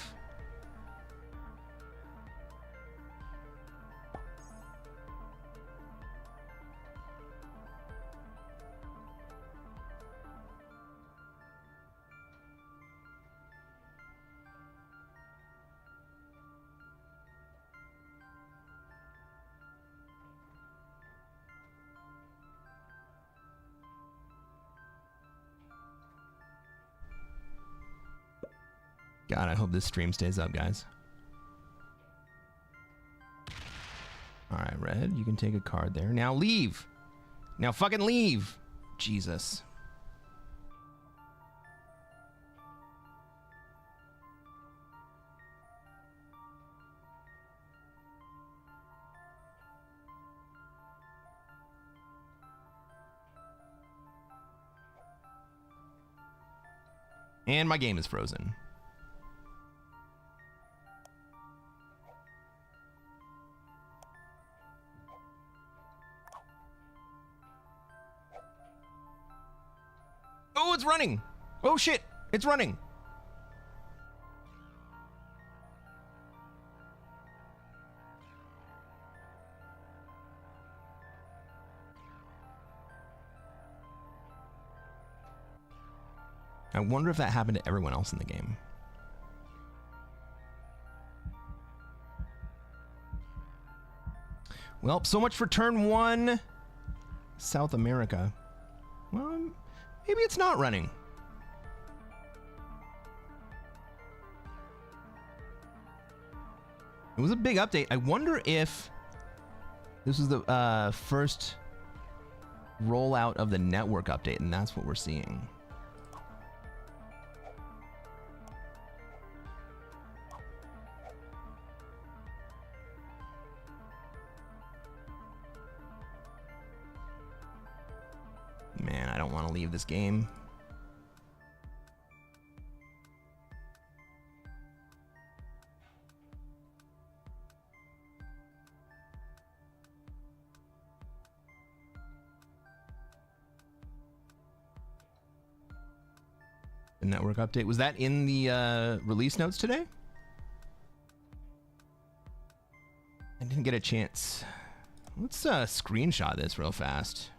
God, I hope this stream stays up, guys. All right, red, you can take a card there. Now leave. Now fucking leave. Jesus. And my game is frozen. Oh, it's running. Oh, shit. It's running. I wonder if that happened to everyone else in the game. Well, so much for turn 1, South America. Well, maybe it's not running. It was a big update. I wonder if this was the first rollout of the network update, and that's what we're seeing. Man, I don't want to leave this game. The network update, was that in the release notes today? I didn't get a chance. Let's screenshot this real fast.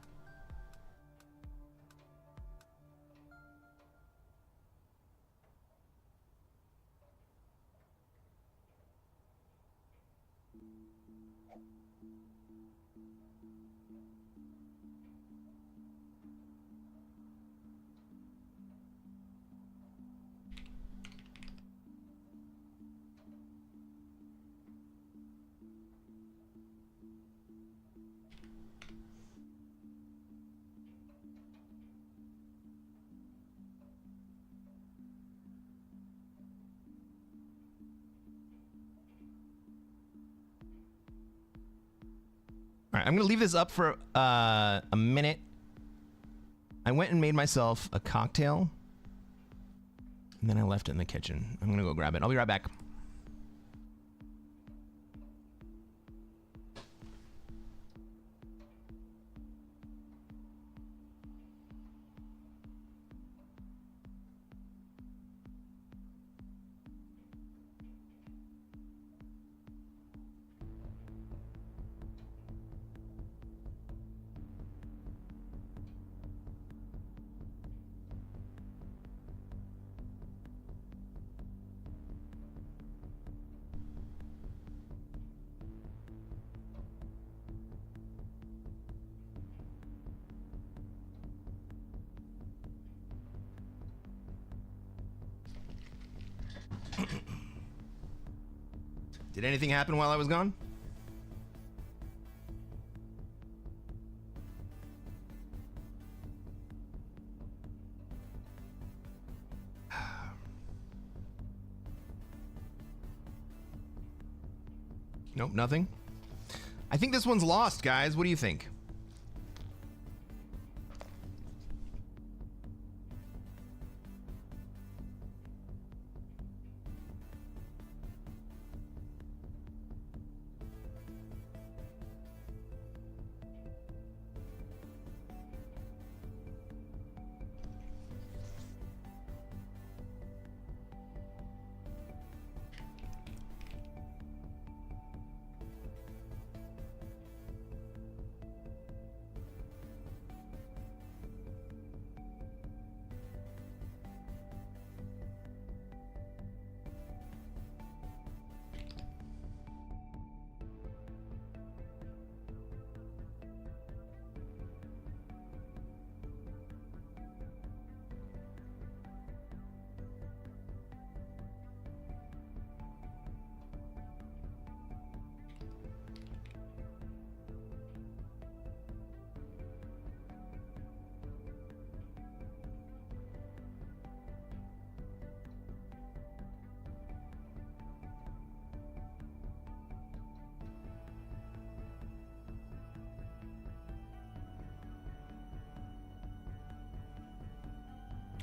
All right, I'm gonna leave this up for a minute. I went and made myself a cocktail, and then I left it in the kitchen. I'm gonna go grab it. I'll be right back. Did anything happen while I was gone? Nope, nothing. I think this one's lost, guys. What do you think?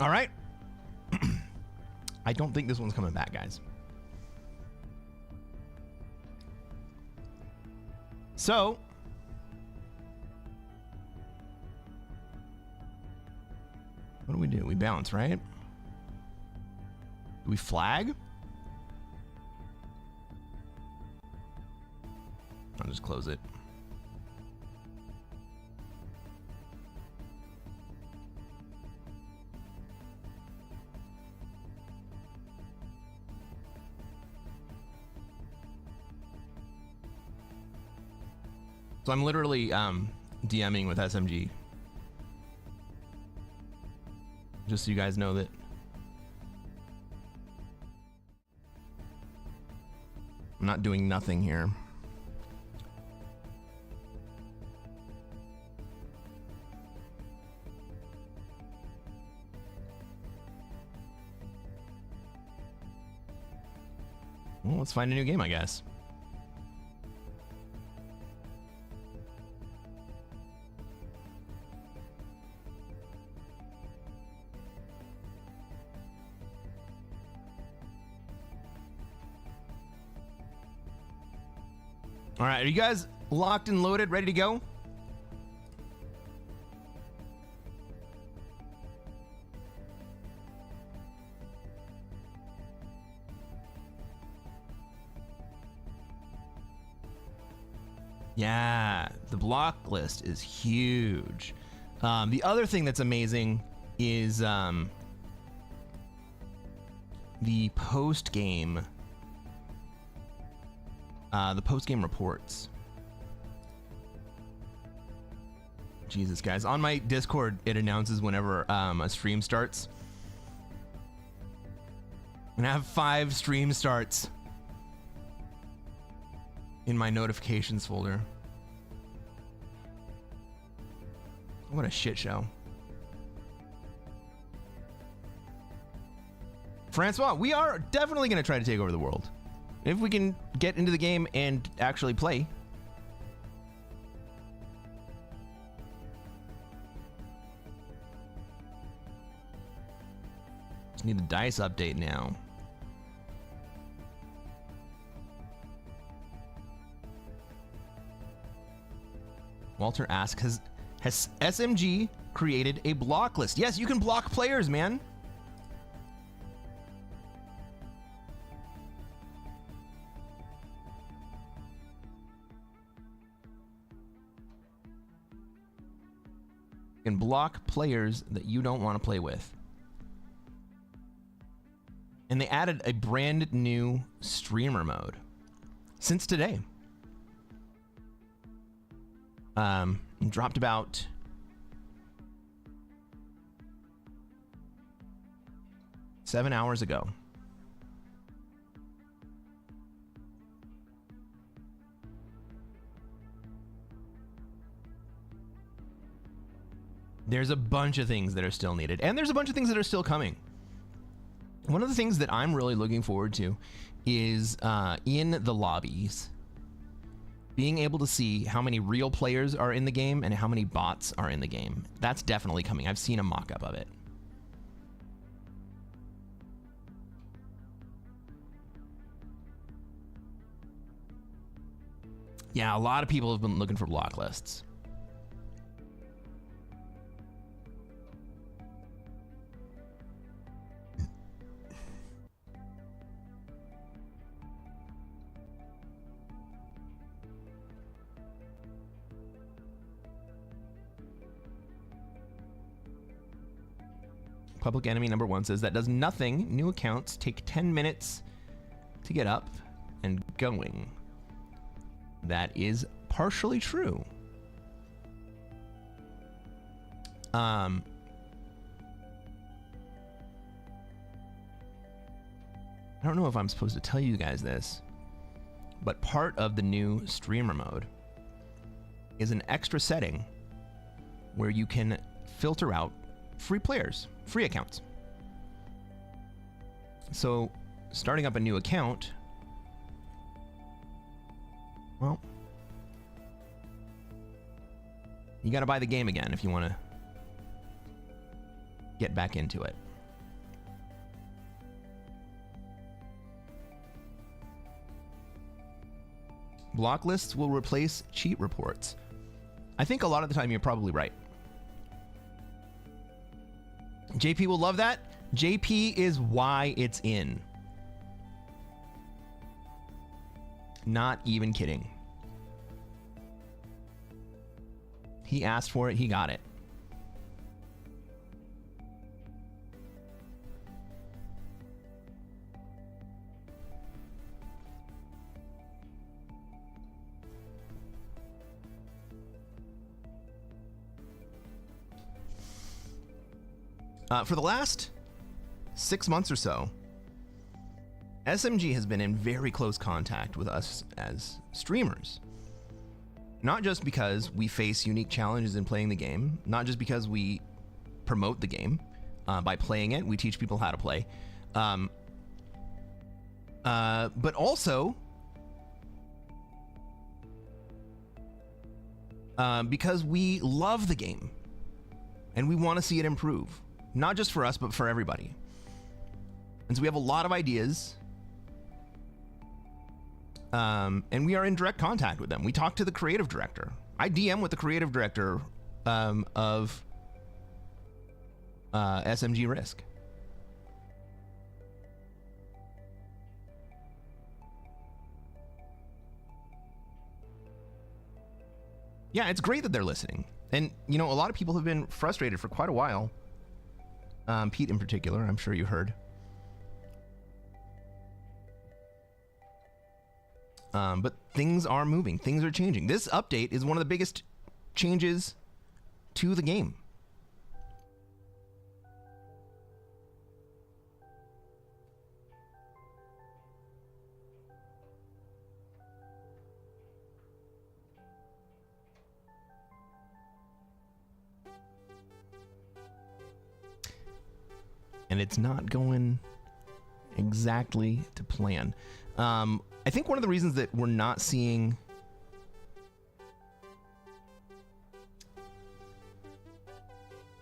All right. I don't think this one's coming back, guys. So, what do? We bounce, right? Do we flag? I'll just close it. So I'm literally DMing with SMG. Just so you guys know that. I'm not doing nothing here. Well, let's find a new game, I guess. All right, are you guys locked and loaded, ready to go? Yeah, the block list is huge. The other thing that's amazing is the post-game reports. Jesus, guys. On my Discord, it announces whenever a stream starts. I'm gonna have 5 stream starts in my notifications folder. What a shit show. Francois, we are definitely gonna try to take over the world. If we can get into the game and actually play. Just need the dice update now. Walter asks, has SMG created a block list? Yes, you can block players, man. You can block players that you don't want to play with. And they added a brand new streamer mode since today. Dropped about seven hours ago. There's a bunch of things that are still needed, and there's a bunch of things that are still coming. One of the things that I'm really looking forward to is in the lobbies, being able to see how many real players are in the game and how many bots are in the game. That's definitely coming. I've seen a mock-up of it. Yeah, a lot of people have been looking for block lists. Public enemy number 1 says that does nothing. New accounts take 10 minutes to get up and going. That is partially true. I don't know if I'm supposed to tell you guys this, but part of the new streamer mode is an extra setting where you can filter out free players, free accounts. So starting up a new account, well, you got to buy the game again if you want to get back into it. Block lists will replace cheat reports. I think a lot of the time you're probably right. JP will love that. JP is why it's in. Not even kidding. He asked for it, he got it. For the last 6 months or so, SMG has been in very close contact with us as streamers. Not just because we face unique challenges in playing the game, not just because we promote the game by playing it, we teach people how to play, but also because we love the game and we want to see it improve. Not just for us, but for everybody. And so we have a lot of ideas. And we are in direct contact with them. We talk to the creative director. I DM with the creative director of SMG Risk. Yeah, it's great that they're listening. And, you know, a lot of people have been frustrated for quite a while. Pete in particular, I'm sure you heard. But things are moving. Things are changing. This update is one of the biggest changes to the game. And it's not going exactly to plan. I think one of the reasons that we're not seeing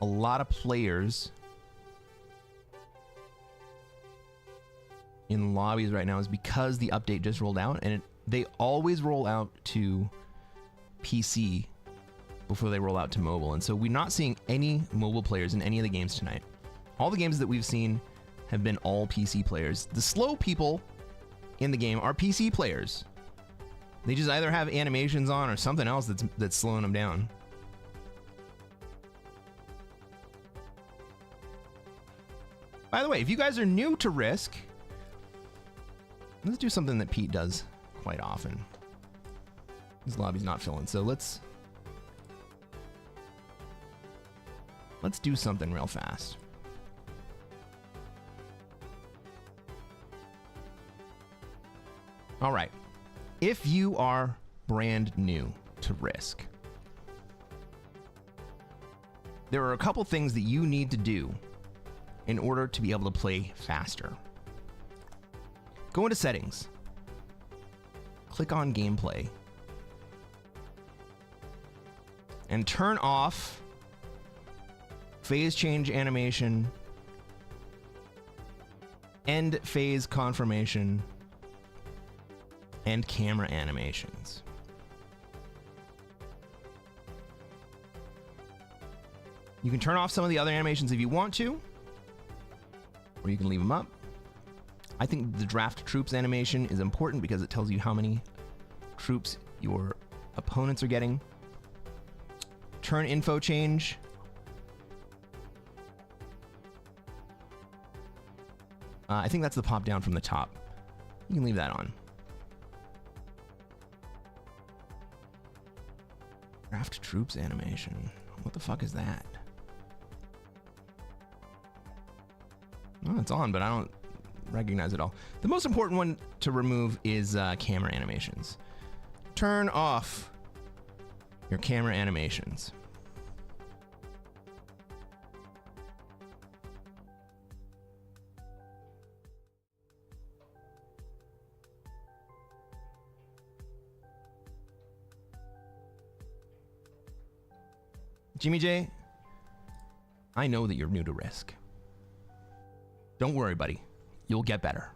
a lot of players in lobbies right now is because the update just rolled out, and they always roll out to PC before they roll out to mobile. And so we're not seeing any mobile players in any of the games tonight. All the games that we've seen have been all PC players. The slow people in the game are PC players. They just either have animations on or something else that's slowing them down. By the way, if you guys are new to Risk, let's do something that Pete does quite often. His lobby's not filling, so let's do something real fast. All right, if you are brand new to Risk, there are a couple things that you need to do in order to be able to play faster. Go into settings, click on gameplay, and turn off phase change animation, end phase confirmation, and camera animations. You can turn off some of the other animations if you want to, or you can leave them up. I think the draft troops animation is important because it tells you how many troops your opponents are getting. Turn info change. I think that's the pop down from the top. You can leave that on. Draft troops animation. What the fuck is that? Oh, it's on, but I don't recognize it all. The most important one to remove is camera animations. Turn off your camera animations. Jimmy J, I know that you're new to Risk. Don't worry, buddy. You'll get better.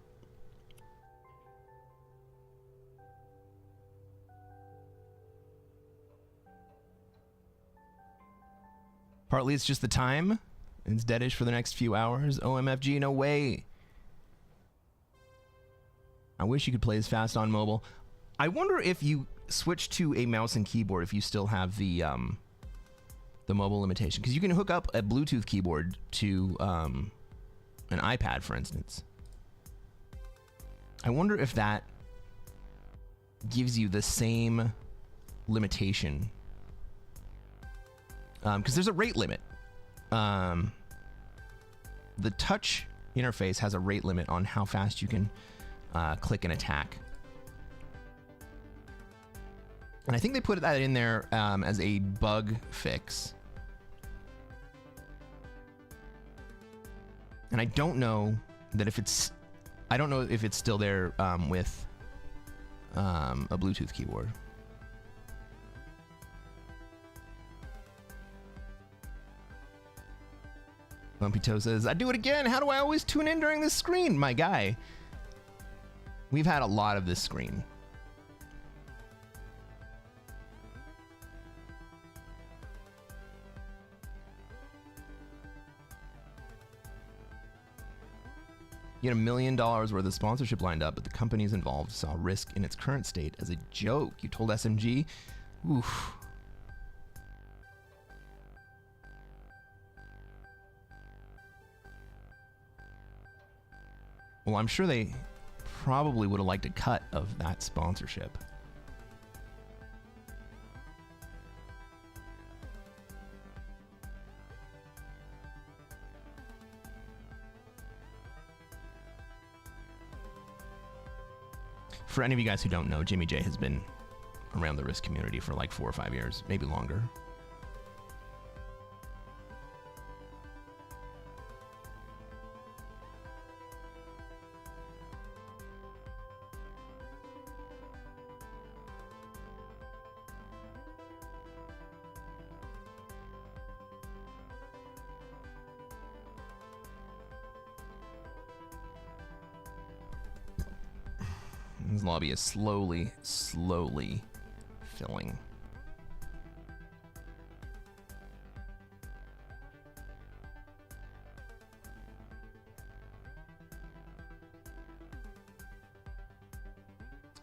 Partly it's just the time. It's deadish for the next few hours. OMFG, no way. I wish you could play as fast on mobile. I wonder if you switch to a mouse and keyboard, if you still have the mobile limitation. Because you can hook up a Bluetooth keyboard to an iPad, for instance. I wonder if that gives you the same limitation. Because there's a rate limit. The touch interface has a rate limit on how fast you can click and attack. And I think they put that in there as a bug fix. And I don't know that if it's... I don't know if it's still there with a Bluetooth keyboard. Lumpy Toe says, I do it again. How do I always tune in during this screen? My guy. We've had a lot of this screen. You had $1 million worth of sponsorship lined up, but the companies involved saw Risk in its current state as a joke. You told SMG? Oof. Well, I'm sure they probably would have liked a cut of that sponsorship. For any of you guys who don't know, Jimmy J has been around the Risk community for like 4 or 5 years, maybe longer. This lobby is slowly filling.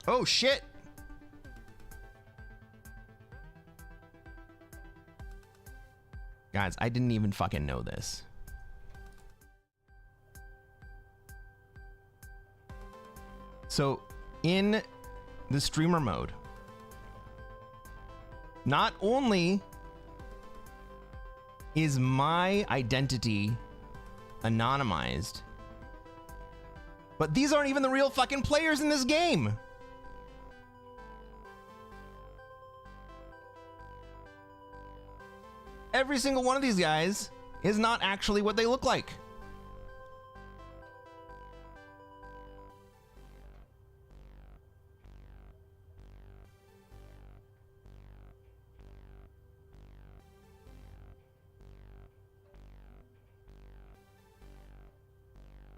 Oh shit! Guys, I didn't even fucking know this. So, in the streamer mode, not only is my identity anonymized, but these aren't even the real fucking players in this game. Every single one of these guys is not actually what they look like.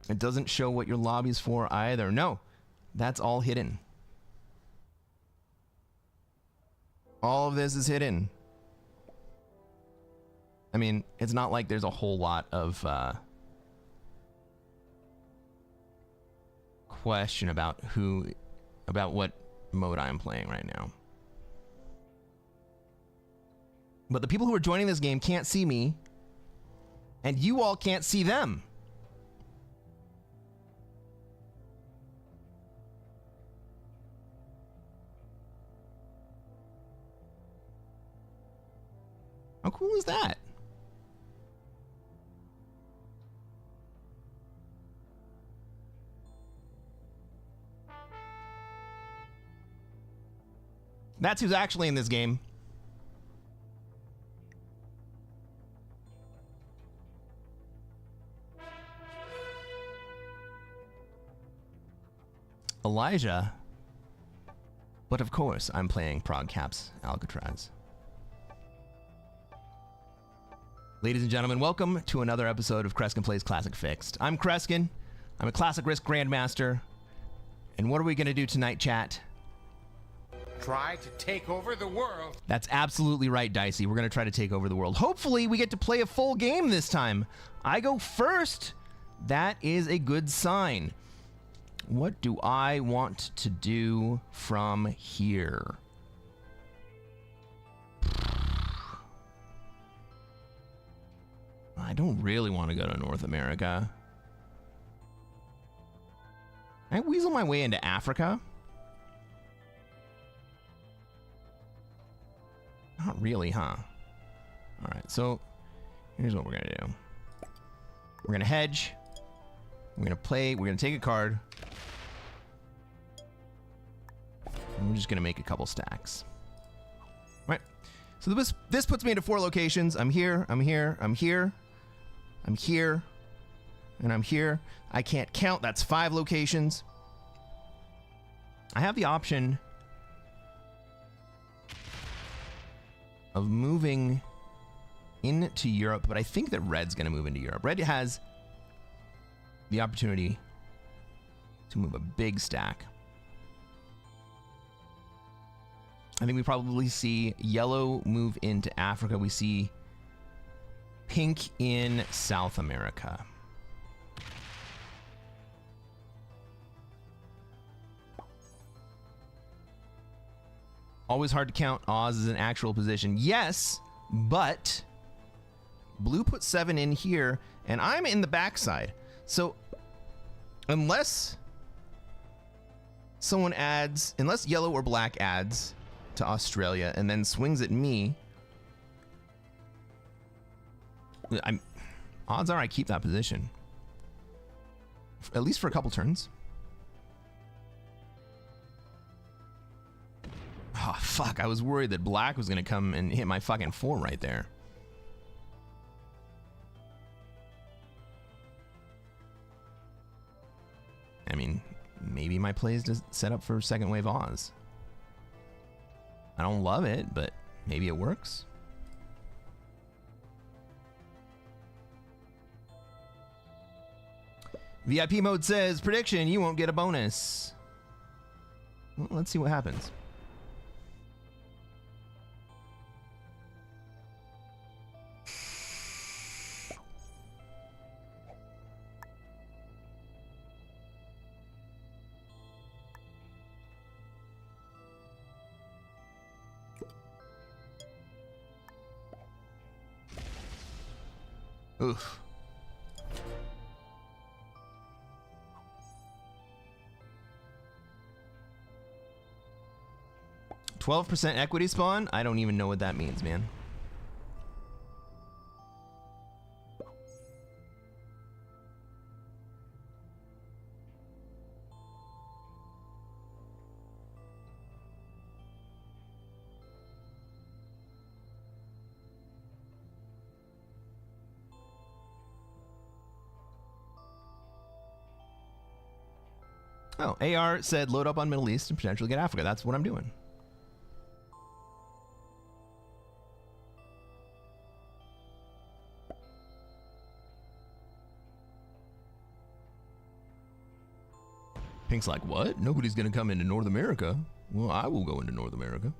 It doesn't show what your lobby's for either. No, that's all hidden. All of this is hidden. I mean, it's not like there's a whole lot of question about what mode I'm playing right now. But the people who are joining this game can't see me, and you all can't see them. How cool is that? That's who's actually in this game. Elijah. But of course, I'm playing ProgCap's Alcatraz. Ladies and gentlemen, welcome to another episode of Cresquin Plays Classic Fixed. I'm Cresquin. I'm a Classic Risk Grandmaster. And what are we going to do tonight, chat? Try to take over the world. That's absolutely right, Dicey. We're going to try to take over the world. Hopefully, we get to play a full game this time. I go first. That is a good sign. What do I want to do from here? I don't really want to go to North America. Can I weasel my way into Africa? Not really, huh? All right, so here's what we're going to do. We're going to hedge. We're going to play. We're going to take a card. And we're just going to make a couple stacks. All right. So this puts me into 4 locations. I'm here. I'm here. I'm here. I'm here. And I'm here. I can't count. That's 5 locations. I have the option of moving into Europe, but I think that Red's going to move into Europe. Red has the opportunity to move a big stack. I think we probably see yellow move into Africa. We see pink in South America. Always hard to count. Oz is an actual position. Yes, but blue put 7 in here, and I'm in the backside. So unless someone adds, unless yellow or black adds to Australia and then swings at me, odds are I keep that position. At least for a couple turns. Oh, fuck. I was worried that black was going to come and hit my fucking 4 right there. I mean, maybe my play is to set up for second wave Oz. I don't love it, but maybe it works. VIP mode says, prediction, you won't get a bonus. Well, let's see what happens. Oof. %12 equity spawn? I don't even know what that means, man. Oh, AR said load up on Middle East and potentially get Africa. That's what I'm doing. Pink's like, what? Nobody's gonna come into North America. Well, I will go into North America.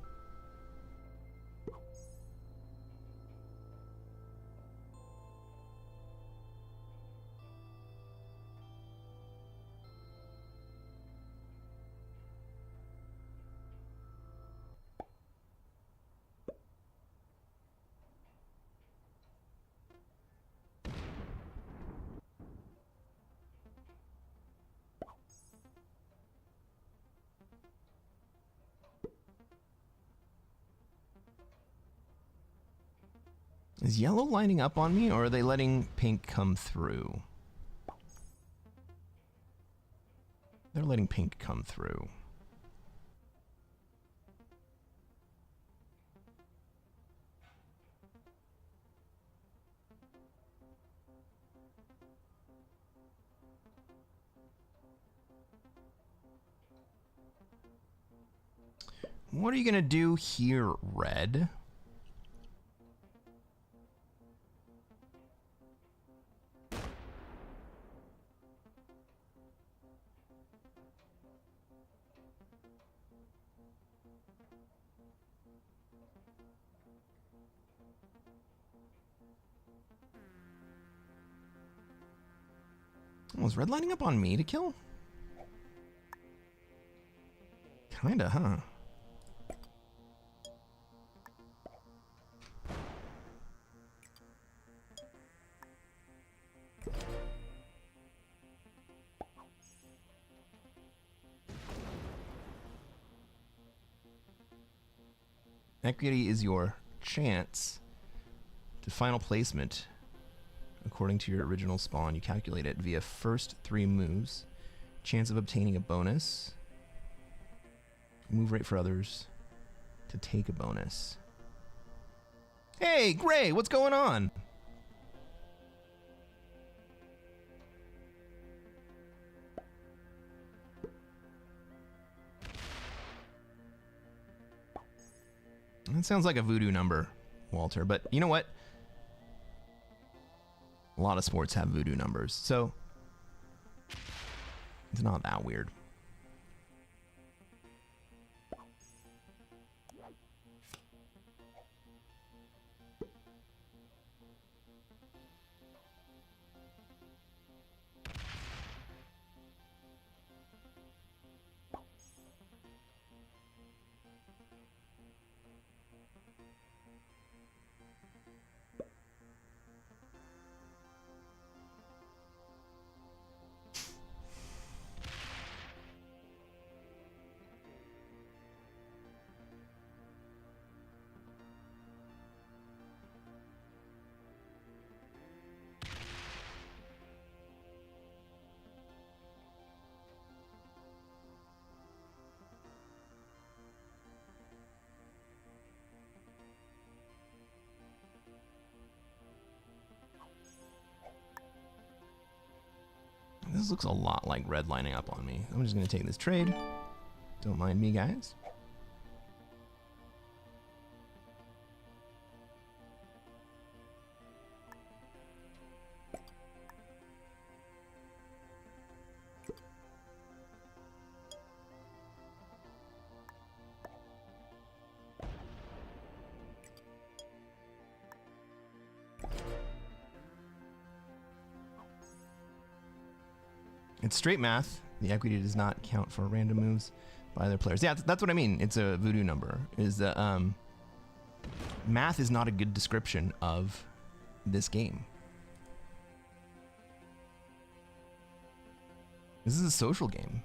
Is yellow lining up on me, or are they letting pink come through? They're letting pink come through. What are you gonna do here, Red? Oh, is red lining up on me to kill? Kinda, huh? Equity is your chance to final placement according to your original spawn. You calculate it via first 3 moves. Chance of obtaining a bonus. Move rate for others to take a bonus. Hey, Gray, what's going on? That sounds like a voodoo number, Walter, but you know what? A lot of sports have voodoo numbers, so it's not that weird. This looks a lot like red lining up on me. I'm just going to take this trade. Don't mind me, guys. It's straight math. The equity does not count for random moves by other players. Yeah, that's what I mean. It's a voodoo number. Is that math is not a good description of this game. This is a social game.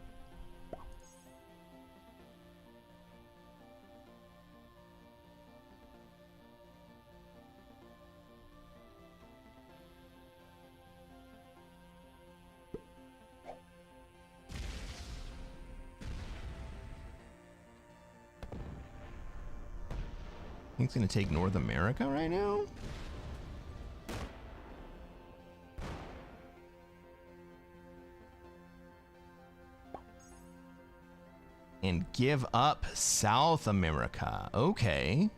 I think it's going to take North America right now. And give up South America. Okay.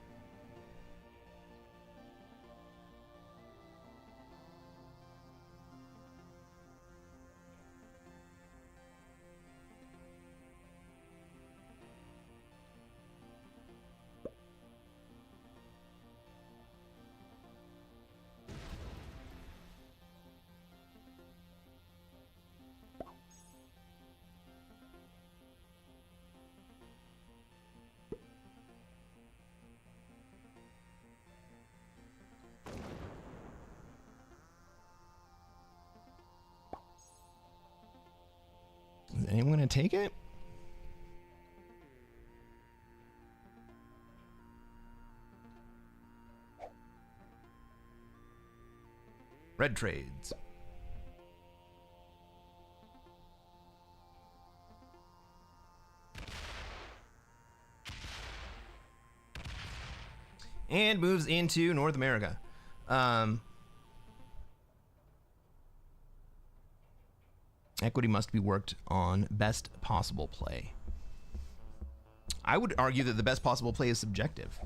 Is anyone gonna take it? Red trades. And moves into North America. Equity must be worked on best possible play. I would argue that the best possible play is subjective.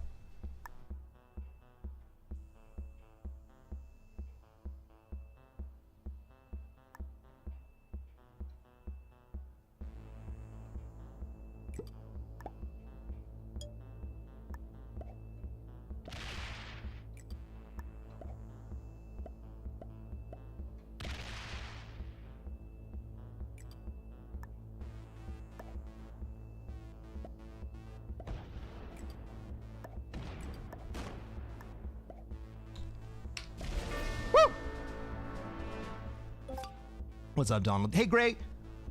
What's up, Donald? Hey, Gray.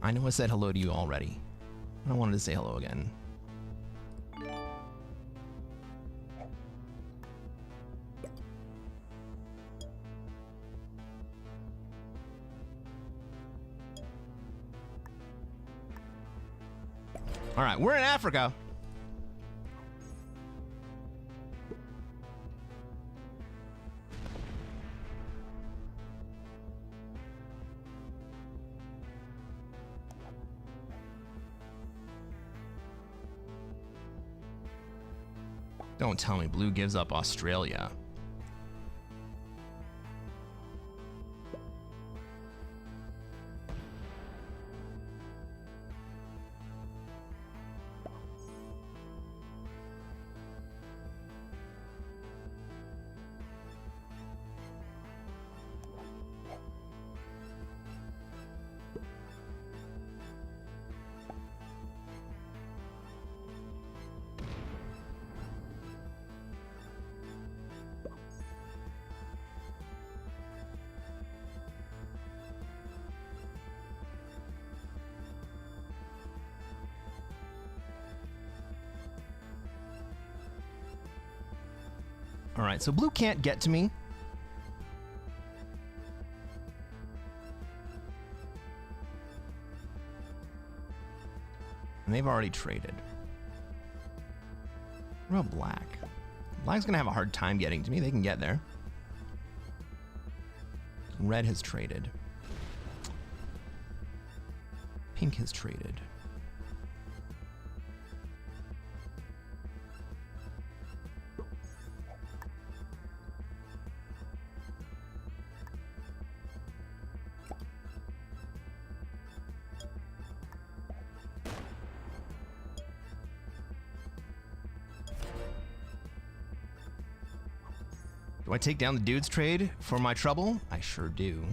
I know I said hello to you already. I wanted to say hello again. All right, we're in Africa. Don't tell me Blue gives up Australia. All right, so Blue can't get to me. And they've already traded. What about Black? Black's gonna have a hard time getting to me. They can get there. Red has traded. Pink has traded. Do I take down the dude's trade for my trouble? I sure do.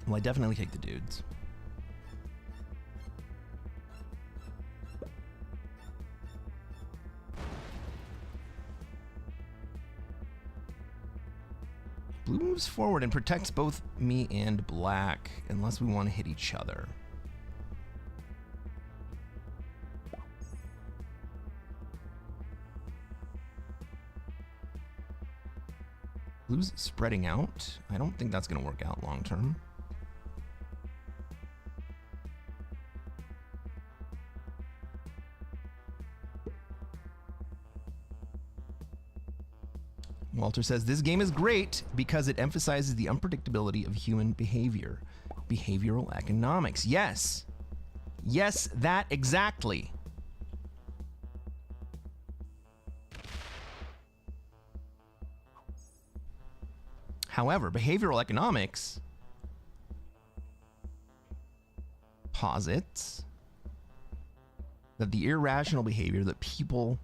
Well, I definitely take the dudes. Blue moves forward and protects both me and Black, unless we want to hit each other. Blue's spreading out. I don't think that's going to work out long term. Walter says, this game is great because it emphasizes the unpredictability of human behavior. Behavioral economics. Yes. Yes, that exactly. However, behavioral economics posits that the irrational behavior that people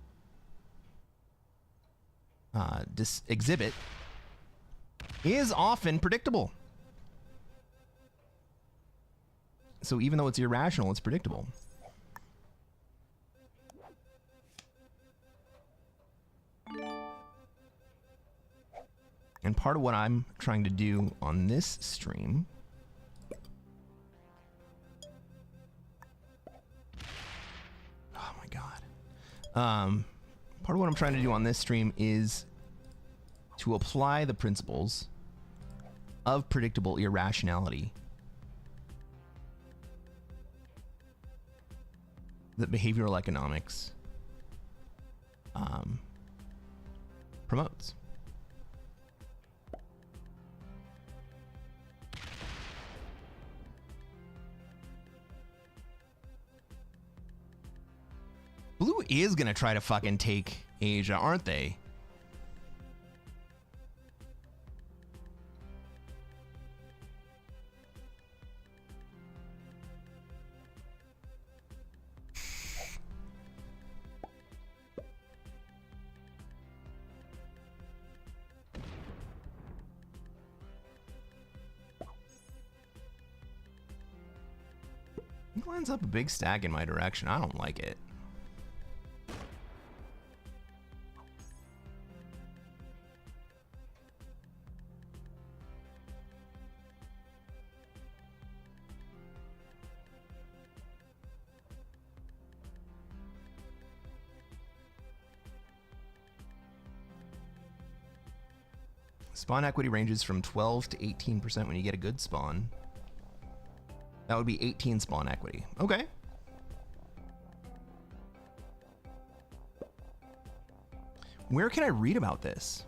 exhibit is often predictable. So even though it's irrational, it's predictable. And part of what I'm trying to do on this stream oh my god. Part of what I'm trying to do on this stream is to apply the principles of predictable irrationality that behavioral economics promotes. Blue is gonna try to fucking take Asia, aren't they? He lines up a big stack in my direction. I don't like it. Spawn equity ranges from 12 to 18% when you get a good spawn. That would be 18 spawn equity. Okay. Where can I read about this?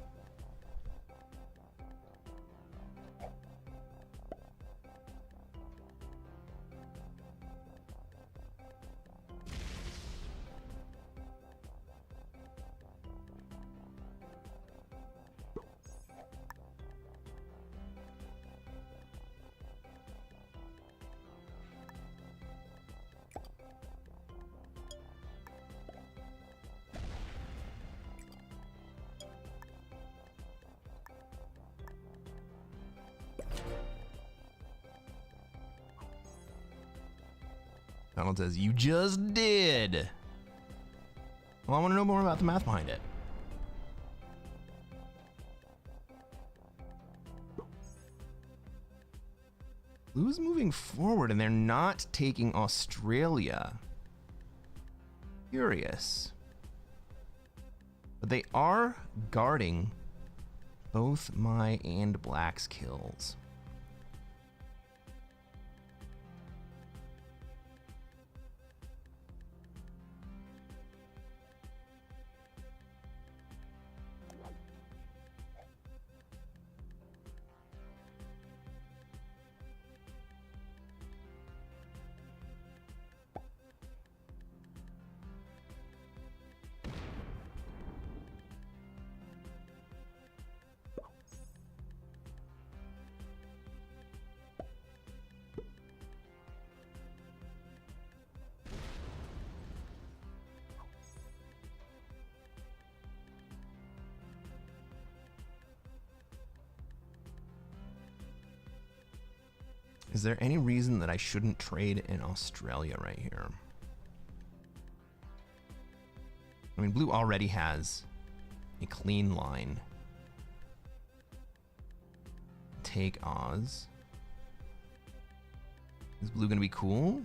Donald says, you just did. Well, I want to know more about the math behind it. Blue's moving forward and they're not taking Australia. Curious. But they are guarding both my and Black's kills. Is there any reason that I shouldn't trade in Australia right here? I mean, blue already has a clean line. Take Oz. Is blue gonna be cool?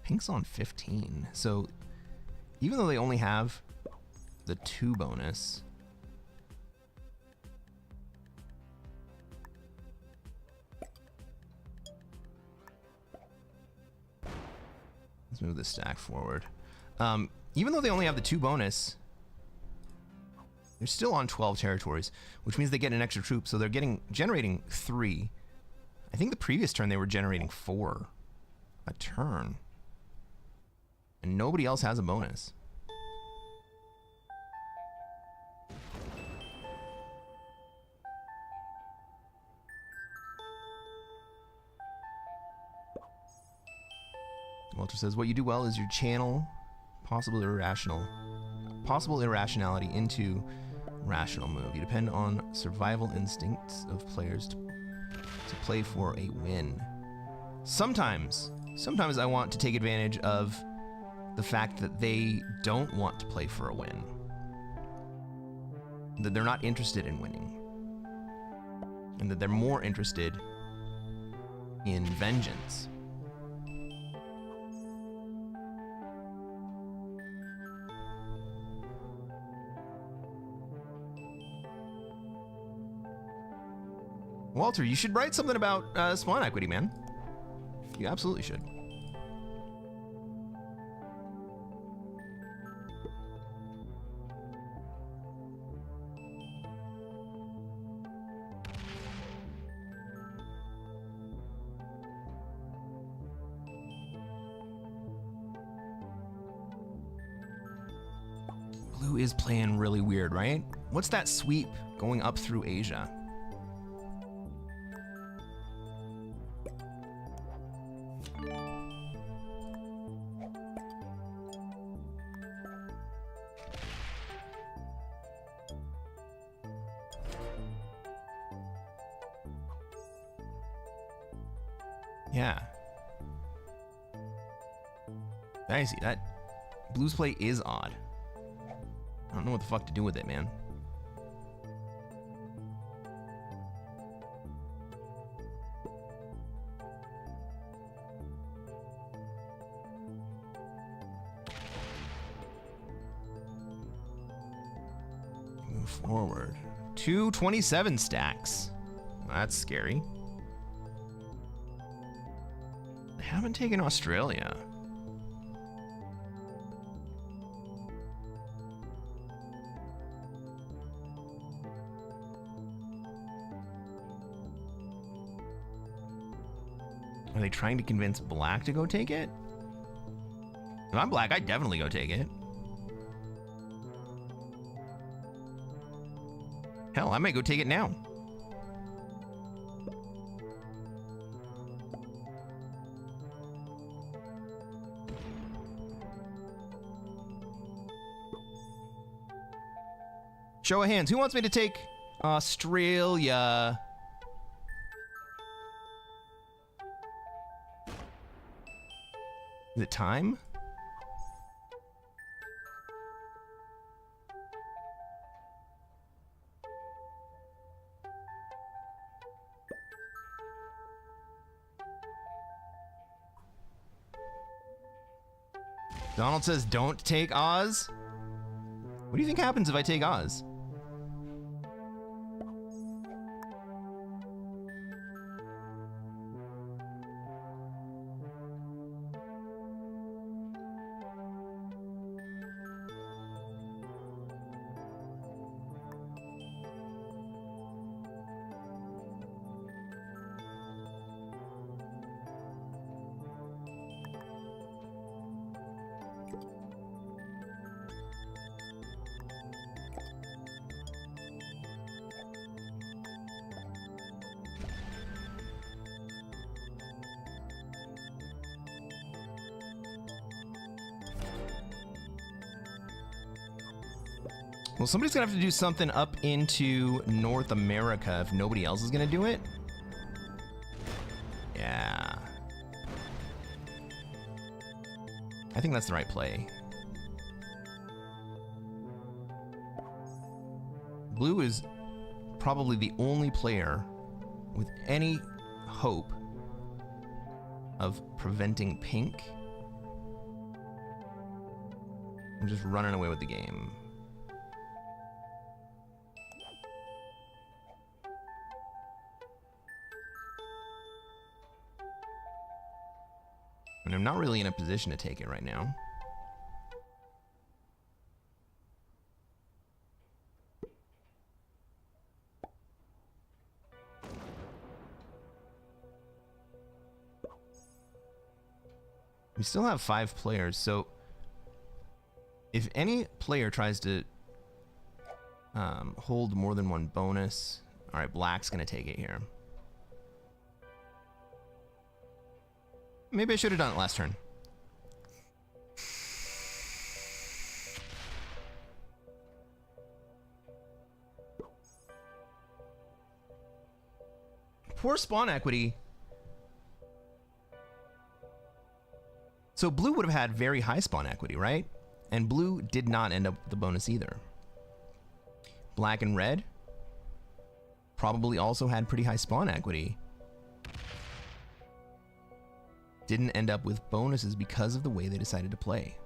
Pink's on 15, so even though they only have the 2 bonus, let's move the stack forward. Even though they only have the 2 bonus, they're still on 12 territories, which means they get an extra troop, so they're generating 3. I think the previous turn they were generating 4 a turn. And nobody else has a bonus. Walter says, what you do well is you channel possible irrationality into rational move. You depend on survival instincts of players to play for a win. Sometimes I want to take advantage of the fact that they don't want to play for a win. That they're not interested in winning. And that they're more interested in vengeance. Walter, you should write something about spawn equity, man. You absolutely should. Blue is playing really weird, right? What's that sweep going up through Asia? Yeah. I see that. Blue's play is odd. I don't know what the fuck to do with it, man. Move forward. 227 stacks. That's scary. I haven't taken Australia. Are they trying to convince Black to go take it? If I'm Black, I'd definitely go take it. Hell, I might go take it now. Show of hands. Who wants me to take Australia? Is it time? Donald says don't take Oz. What do you think happens if I take Oz? Well, somebody's gonna have to do something up into North America if nobody else is gonna do it. Yeah. I think that's the right play. Blue is probably the only player with any hope of preventing pink. I'm just running away with the game. And I'm not really in a position to take it right now. We still have 5 players, so if any player tries to hold more than one bonus, all right, Black's gonna take it here. Maybe I should have done it last turn. Poor spawn equity. So blue would have had very high spawn equity, right? And blue did not end up with the bonus either. Black and red probably also had pretty high spawn equity. Didn't end up with bonuses because of the way they decided to play.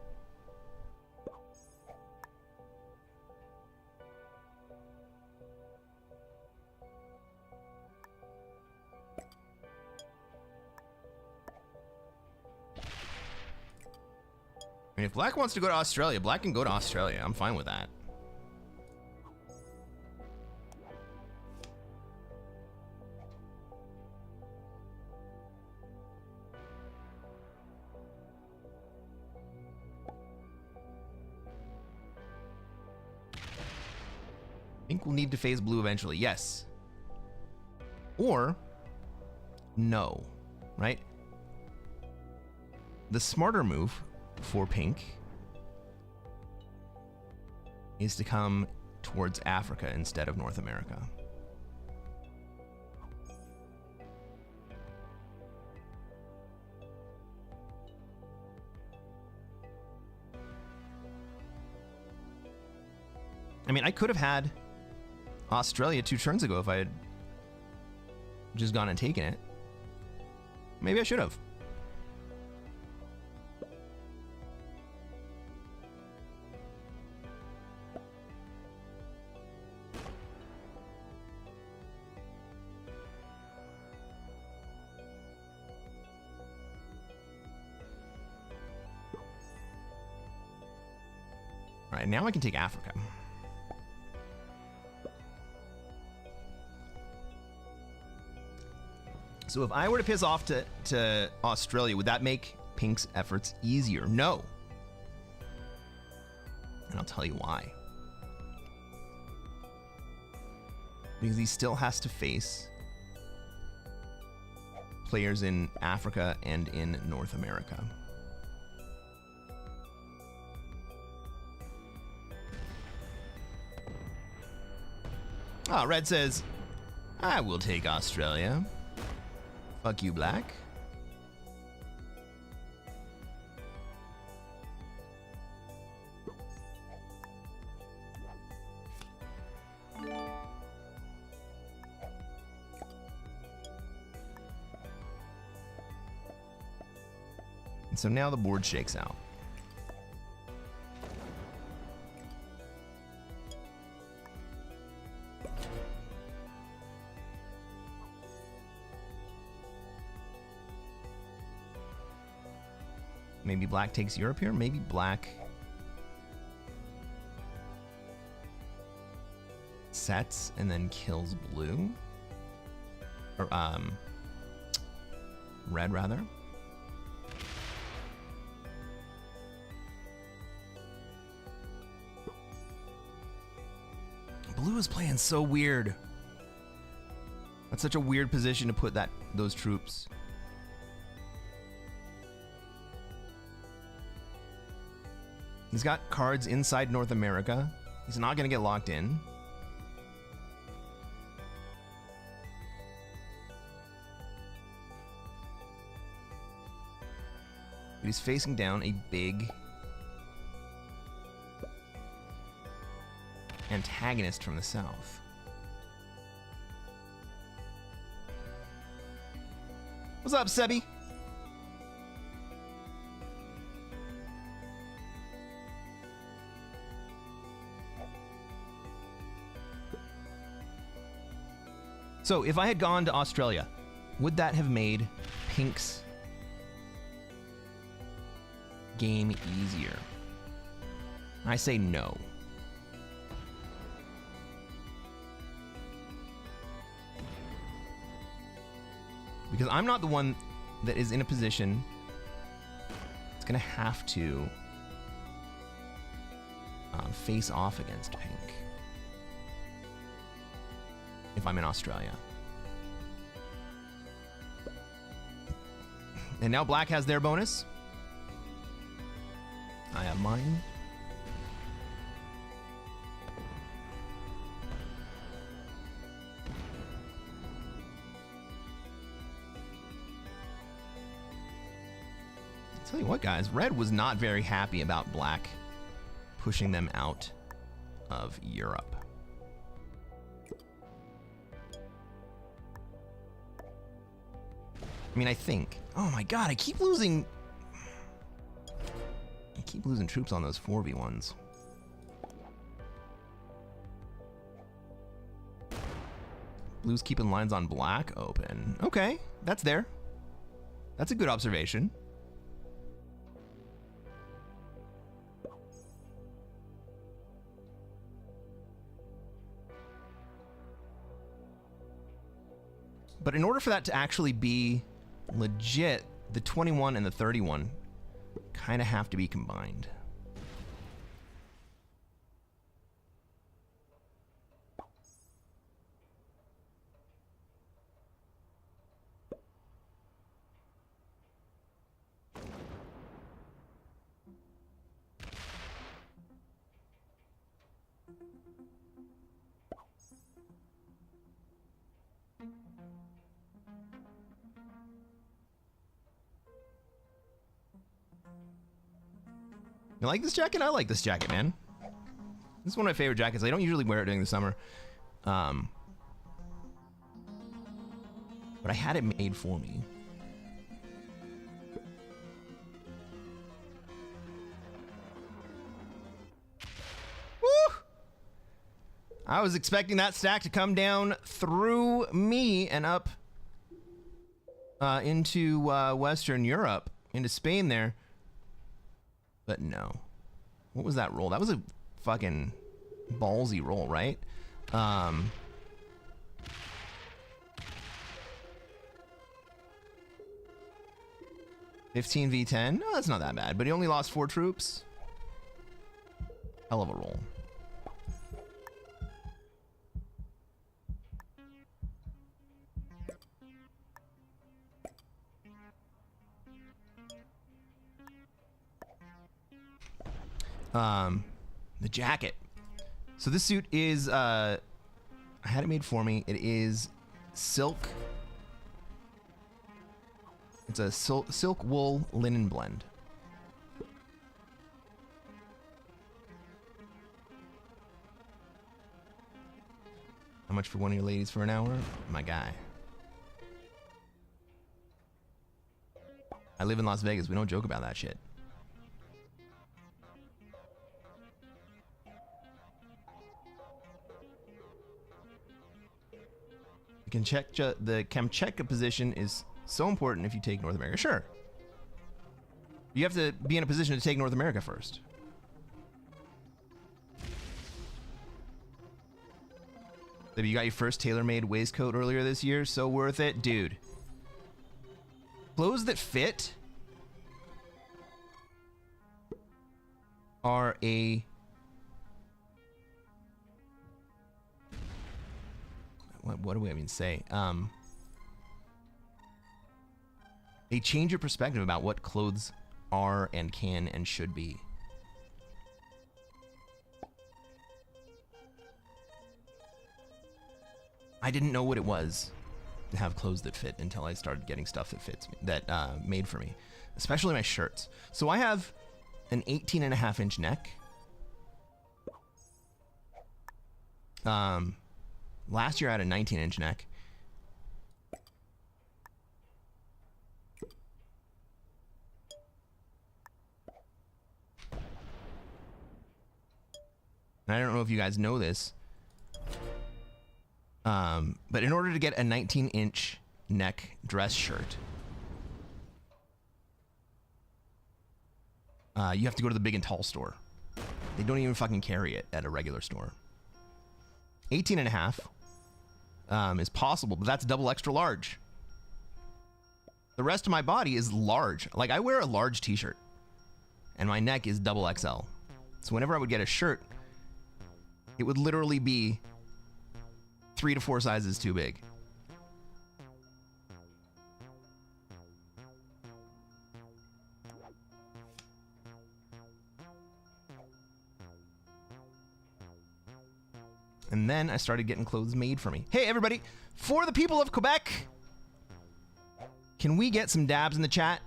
I mean, if Black wants to go to Australia, Black can go to Australia. I'm fine with that. I think we'll need to phase blue eventually. Yes. Or no, right? The smarter move for pink is to come towards Africa instead of North America. I mean, I could have had Australia 2 turns ago if I had just gone and taken it. Maybe I should have. All right, now I can take Africa. So if I were to piss off to Australia, would that make Pink's efforts easier? No. And I'll tell you why. Because he still has to face players in Africa and in North America. Ah, Red says, I will take Australia. Fuck you, Black. And so now the board shakes out. Maybe Black takes Europe here. Maybe Black sets and then kills Blue. Or, Red, rather. Blue is playing so weird. That's such a weird position to put those troops. He's got cards inside North America. He's not going to get locked in. But he's facing down a big antagonist from the south. What's up, Sebi? So, if I had gone to Australia, would that have made Pink's game easier? I say no. Because I'm not the one that is in a position that's going to have to face off against Pink if I'm in Australia. And now Black has their bonus. I have mine. Tell you what, guys, Red was not very happy about Black pushing them out of Europe. I mean, I think. Oh my god, I keep losing troops on those 4v1s. Blue's keeping lines on Black open. Okay, that's there. That's a good observation. But in order for that to actually be legit, the 21 and the 31 kind of have to be combined. You like this jacket? I like this jacket, man. This is one of my favorite jackets. I don't usually wear it during the summer. But I had it made for me. Woo! I was expecting that stack to come down through me and up into Western Europe, into Spain there. But no. What was that roll? That was a fucking ballsy roll, right? 15 v10. No, that's not that bad. But he only lost 4 troops. Hell of a roll. The jacket. So this suit is, I had it made for me. It is silk. It's a silk wool linen blend. How much for one of your ladies for an hour? My guy. I live in Las Vegas. We don't joke about that shit. The Kamchatka position is so important if you take North America. Sure. You have to be in a position to take North America first. You got your first tailor-made waistcoat earlier this year. So worth it. Dude. Clothes that fit are a... What do we even say? They change your perspective about what clothes are and can and should be. I didn't know what it was to have clothes that fit until I started getting stuff that fits me, that made for me, especially my shirts. So I have an 18.5-inch neck. Last year I had a 19-inch neck. And I don't know if you guys know this, but in order to get a 19-inch neck dress shirt, you have to go to the big and tall store. They don't even fucking carry it at a regular store. 18.5 is possible, but that's double extra large. The rest of my body is large. Like, I wear a large t-shirt, and my neck is double XL. So whenever I would get a shirt, it would literally be 3 to 4 sizes too big. And then I started getting clothes made for me. Hey, everybody, for the people of Quebec, can we get some dabs in the chat?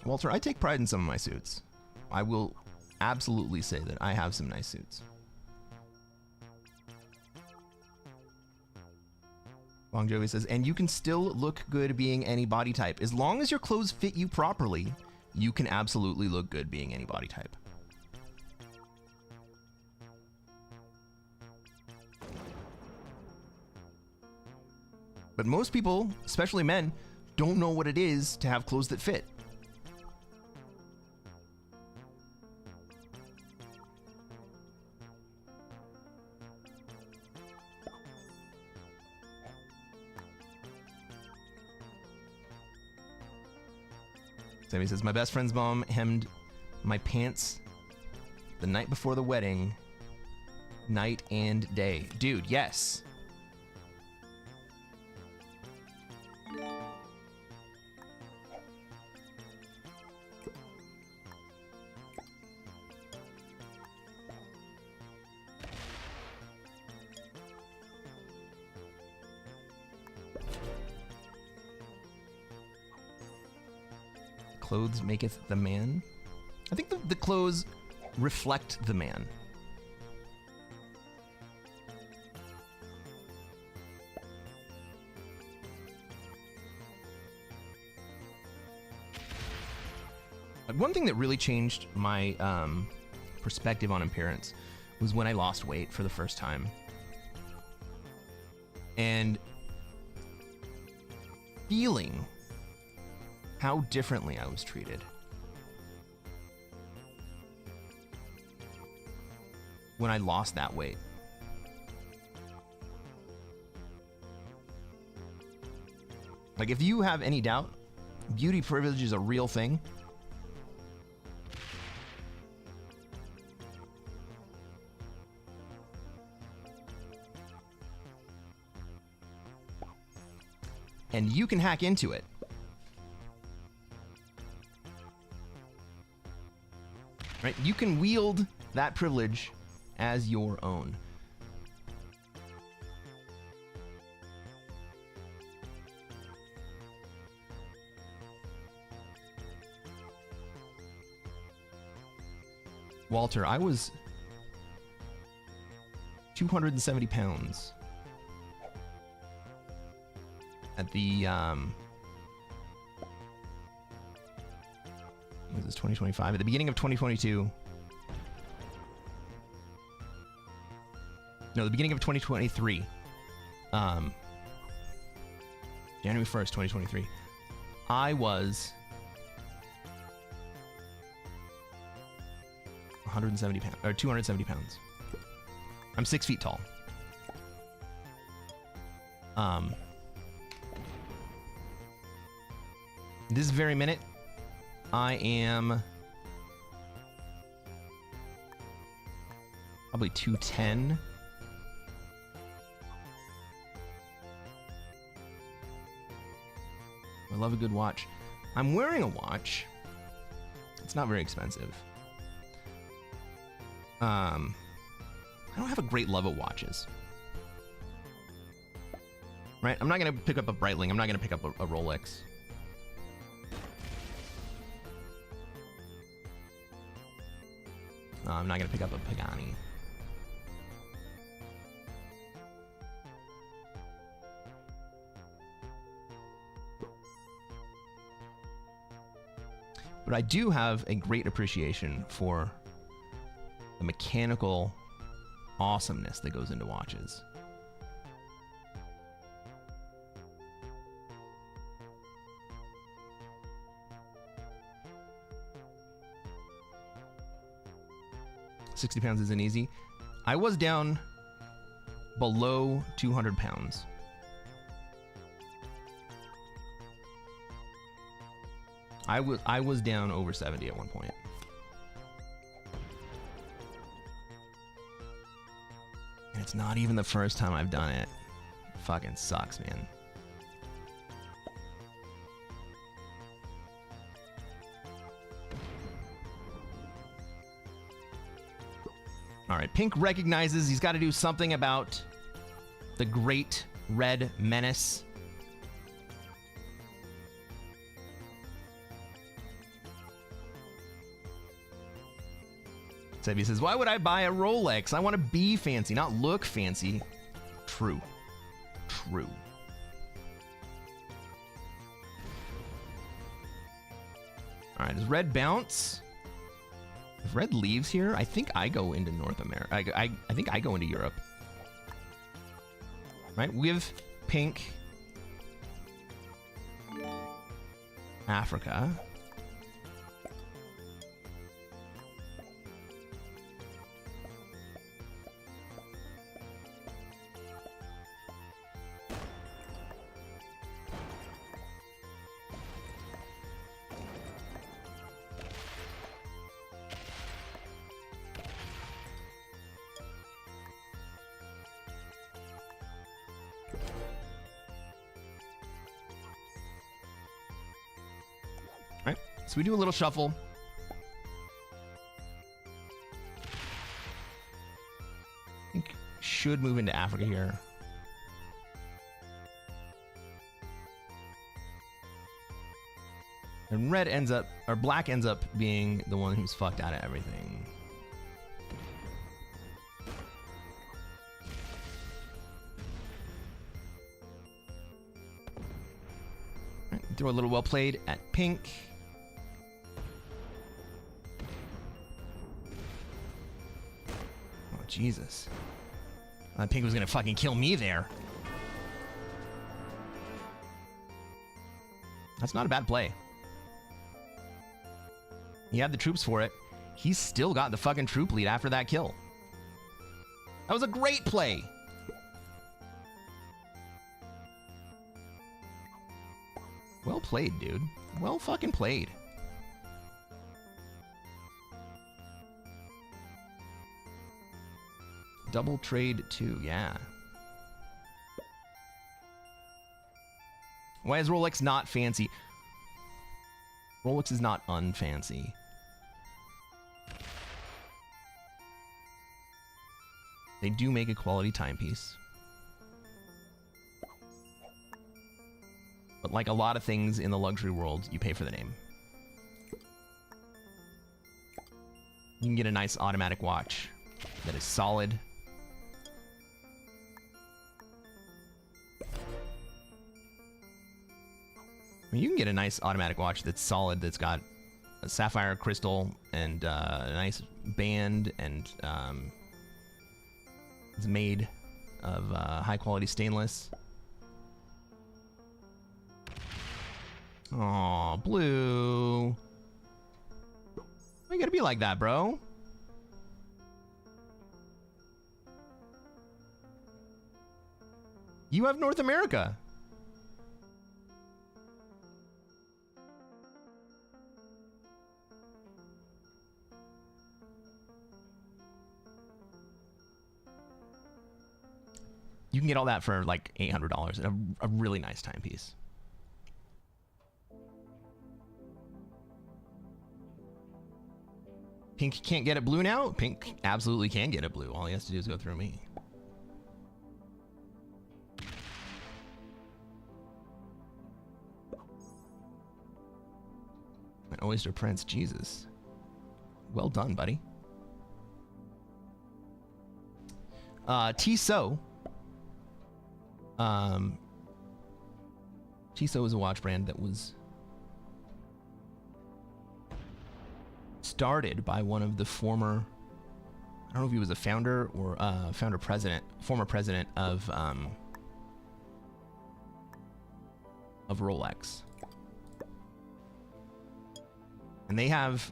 Walter, I take pride in some of my suits. I will absolutely say that I have some nice suits. Long Jovi says, and you can still look good being any body type. As long as your clothes fit you properly, you can absolutely look good being any body type. But most people, especially men, don't know what it is to have clothes that fit. Sammy says, my best friend's mom hemmed my pants the night before the wedding, night and day. Dude, yes. Clothes maketh the man. I think the clothes reflect the man. One thing that really changed my perspective on appearance was when I lost weight for the first time. And feeling how differently I was treated when I lost that weight. Like, if you have any doubt, beauty privilege is a real thing. And you can hack into it. Right? You can wield that privilege as your own. Walter, I was 270 pounds at the what is this, 2025? At the beginning of 2022. No, the beginning of 2023. January 1st, 2023. I was 170 pounds, or 270 pounds. I'm 6 feet tall. This very minute, I am probably 210. I love a good watch. I'm wearing a watch. It's not very expensive. I don't have a great love of watches. Right? I'm not going to pick up a Breitling. I'm not going to pick up a Rolex. I'm not going to pick up a Pagani. But I do have a great appreciation for the mechanical awesomeness that goes into watches. £60 isn't easy. I was down below 200 pounds. I was down over 70 at one point. And it's not even the first time I've done it. Fucking sucks, man. All right, Pink recognizes he's got to do something about the Great Red Menace. Sebby says, why would I buy a Rolex? I want to be fancy, not look fancy. True. True. All right, does Red bounce? If Red leaves here, I think I go into North America. I think I go into Europe. Right? With Pink. Africa. So we do a little shuffle. I think should move into Africa here. And red ends up, or black ends up being the one who's fucked out of everything. Right, throw a little well played at Pink. Jesus. Pink was gonna fucking kill me there. That's not a bad play. He had the troops for it. He's still got the fucking troop lead after that kill. That was a great play. Well played, dude. Well fucking played. Double trade 2, yeah. Why is Rolex not fancy? Rolex is not unfancy. They do make a quality timepiece. But like a lot of things in the luxury world, you pay for the name. You can get a nice automatic watch that is solid. I mean, you can get a nice automatic watch that's solid, that's got a sapphire crystal and a nice band, and it's made of high quality stainless. Aw, Blue. Why you gotta be like that, bro? You have North America. You can get all that for like $800 and a really nice timepiece. Pink can't get it blue now? Pink absolutely can get it blue. All he has to do is go through me. An Oyster Prince, Jesus. Well done, buddy. Tissot. Tissot is a watch brand that was started by one of the former, I don't know if he was a founder or former president of Rolex. And they have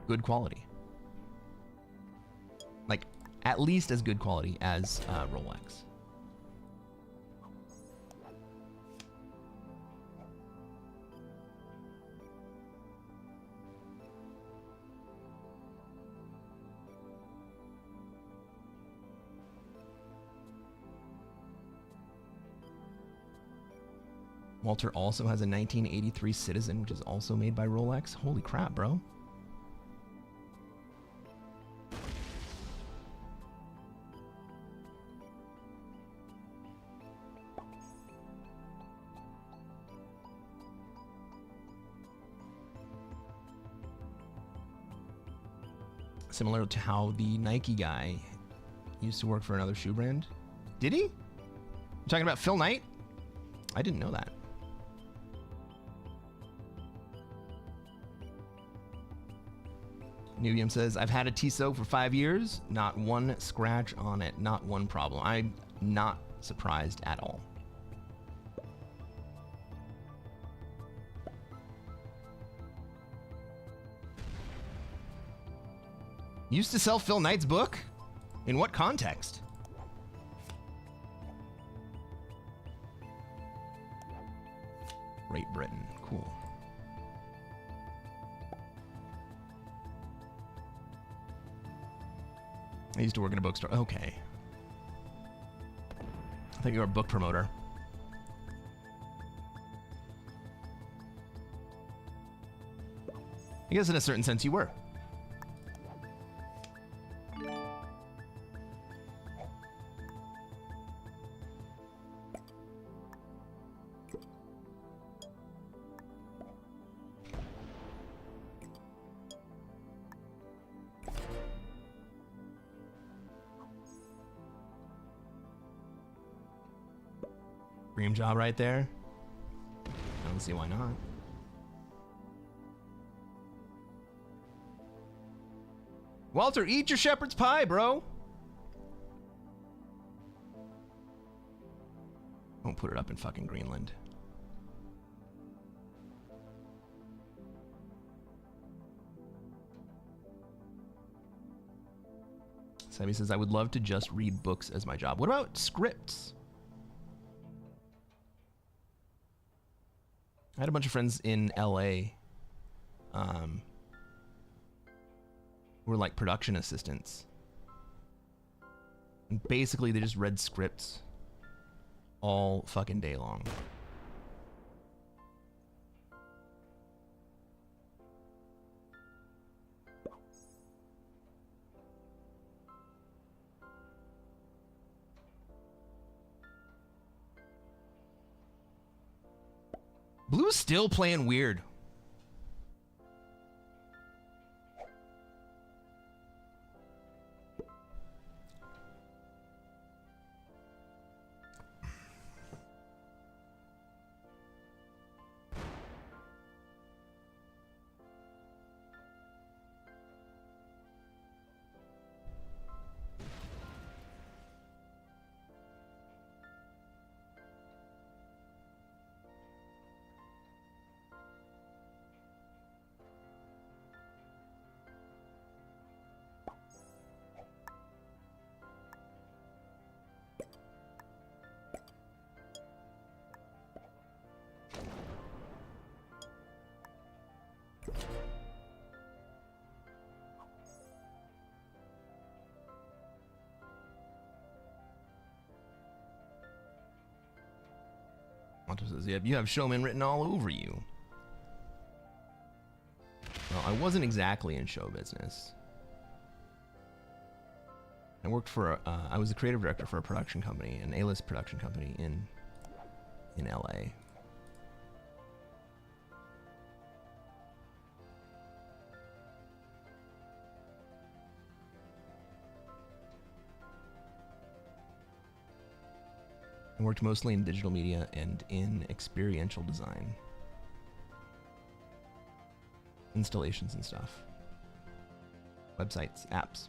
good quality. Like, at least as good quality as Rolex. Walter also has a 1983 Citizen, which is also made by Rolex. Holy crap, bro. Similar to how the Nike guy used to work for another shoe brand. Did he? You talking about Phil Knight? I didn't know that. Nubium says, I've had a Tissot for 5 years, not one scratch on it, not one problem. I'm not surprised at all. Used to sell Phil Knight's book? In what context? Great Britain, cool. I used to work in a bookstore. Okay. I thought you were a book promoter. I guess in a certain sense you were. Dream job right there. I don't see why not. Walter, eat your shepherd's pie, bro. Don't put it up in fucking Greenland. Sammy says, I would love to just read books as my job. What about scripts? I had a bunch of friends in LA who were like production assistants. And basically, they just read scripts all fucking day long. Blue's still playing weird. Monto says, yeah, you have showman written all over you. Well, I wasn't exactly in show business. I worked for, I was the creative director for a production company, an A-list production company in LA. I worked mostly in digital media and in experiential design. Installations and stuff. Websites, apps.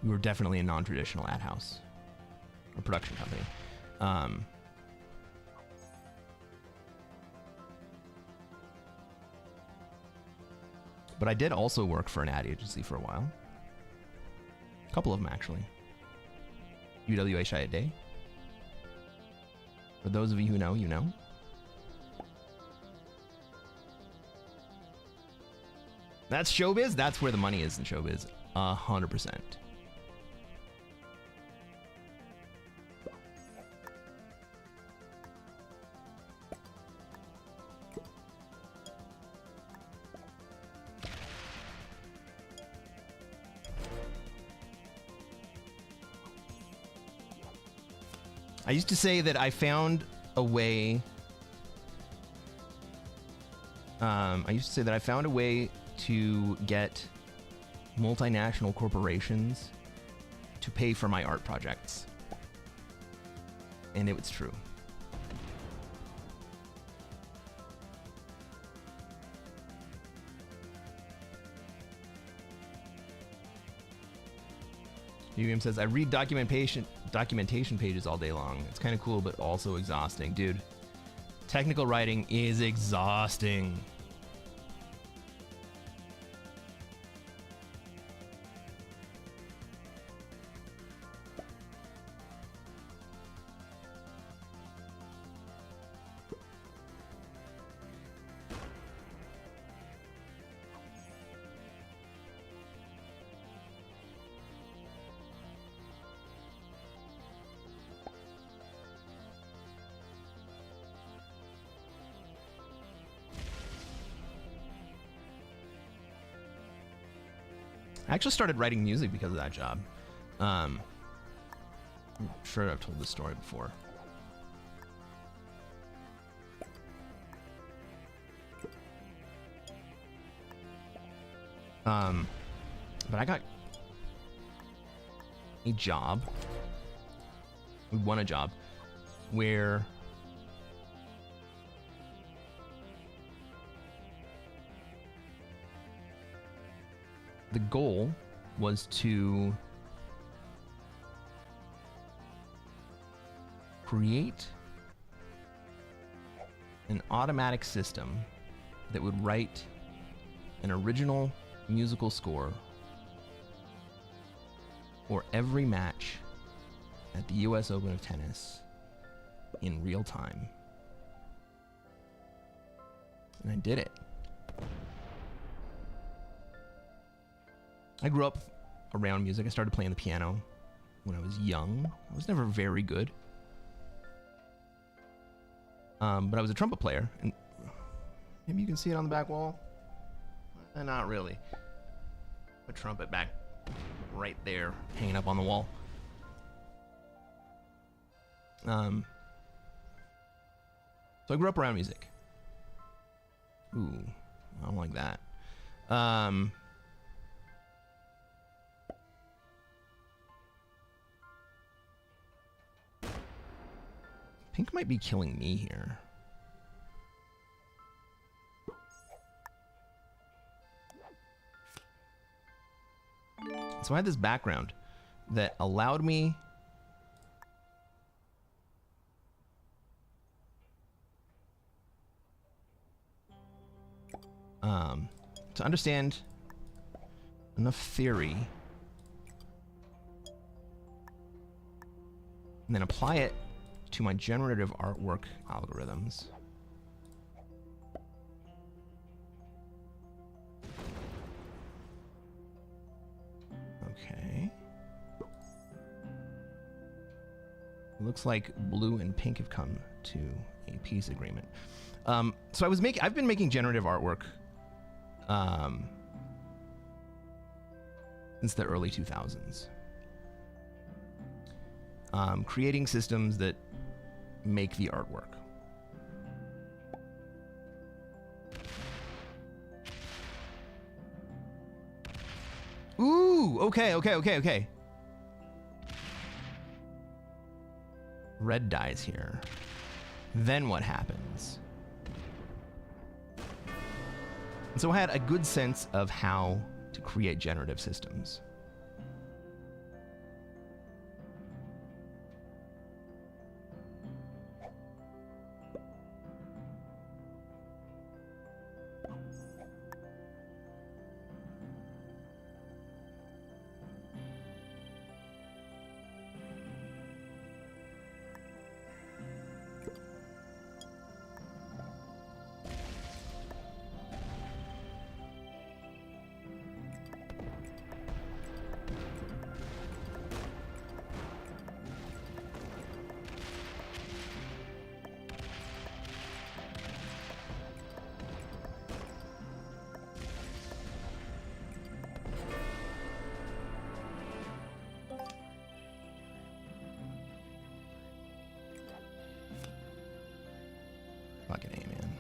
We were definitely a non-traditional ad house or production company. But I did also work for an ad agency for a while. A couple of them, actually. UWA Shy a Day. For those of you who know, you know. That's showbiz. That's where the money is in showbiz. 100%. I used to say that I found a way. To get multinational corporations to pay for my art projects, and it was true. UM says, I read documentation pages all day long. It's kind of cool, but also exhausting. Dude, technical writing is exhausting. I actually started writing music because of that job. I'm sure I've told this story before. But I got a job. We won a job where the goal was to create an automatic system that would write an original musical score for every match at the US Open of Tennis in real time. And I did it. I grew up around music. I started playing the piano when I was young. I was never very good. But I was a trumpet player. And maybe you can see it on the back wall. Not really. A trumpet back right there, hanging up on the wall. So I grew up around music. Ooh, I don't like that. Pink might be killing me here. So I had this background that allowed me to understand enough theory and then apply it to my generative artwork algorithms. Okay. Looks like blue and pink have come to a peace agreement. So I've been making generative artwork since the early 2000s. Creating systems that make the artwork. Ooh, okay. Red dies here. Then what happens? And so I had a good sense of how to create generative systems. Fucking A, man.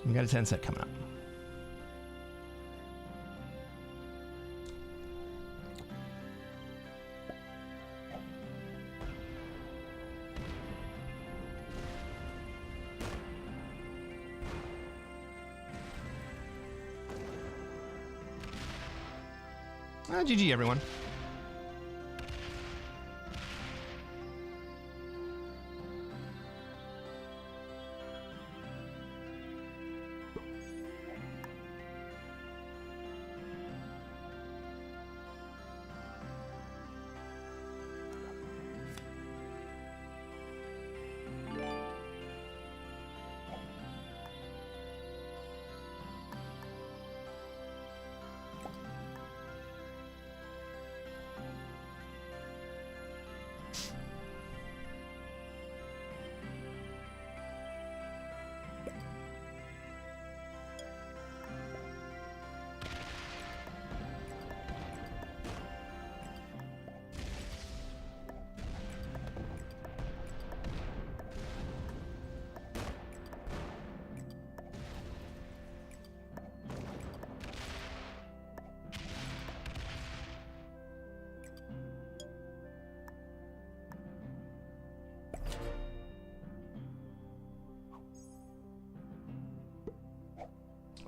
We got a 10 set coming up. GG, everyone.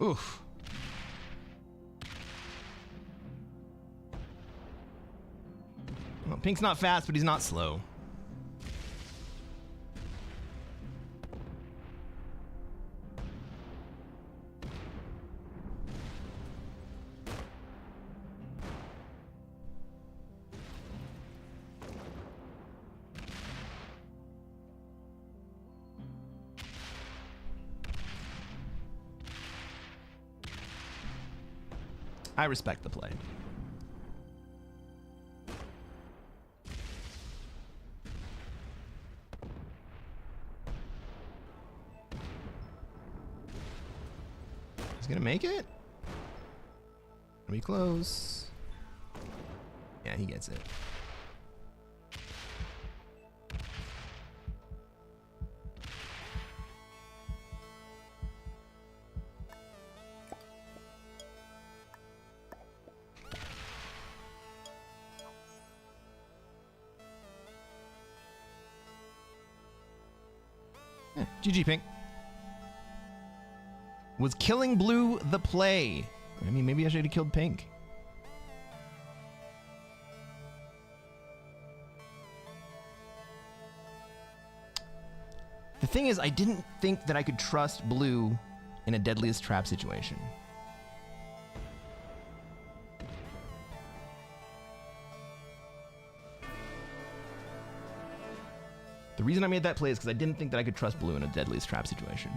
Oof. Well, Pink's not fast, but he's not slow. I respect the play. He's gonna make it? Are we close? Yeah, he gets it. GG, Pink. Was killing blue the play? I mean, maybe I should have killed Pink. The thing is, I didn't think that I could trust blue in a deadliest trap situation. The reason I made that play is because I didn't think that I could trust blue in a deadliest trap situation.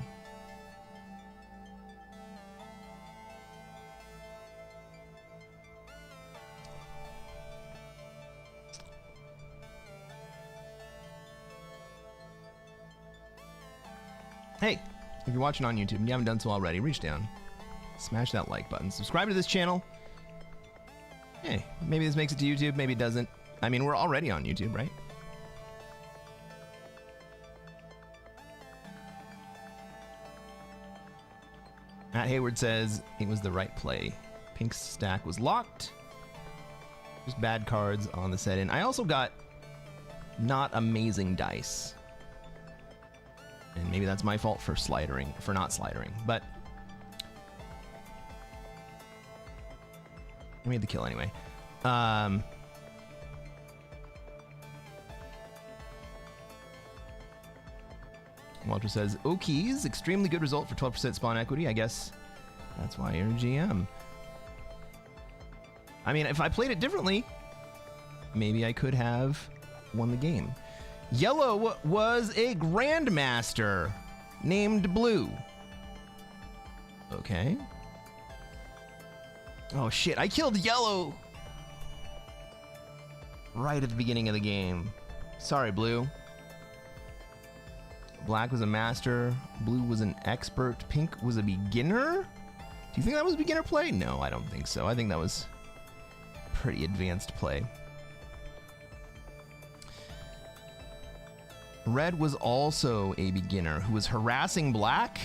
Hey, if you're watching on YouTube and you haven't done so already, reach down, smash that like button, subscribe to this channel. Hey, maybe this makes it to YouTube, maybe it doesn't. I mean, we're already on YouTube, right? Matt Hayward says it was the right play. Pink's stack was locked. Just bad cards on the set-in. I also got not amazing dice. And maybe that's my fault for not slidering. But I made the kill anyway. Walter says, Okies, extremely good result for 12% spawn equity. I guess that's why you're a GM. I mean, if I played it differently, maybe I could have won the game. Yellow was a Grandmaster named Blue. Okay. Oh shit, I killed Yellow right at the beginning of the game. Sorry, Blue. Black was a master, blue was an expert, pink was a beginner? Do you think that was beginner play? No, I don't think so. I think that was pretty advanced play. Red was also a beginner who was harassing black.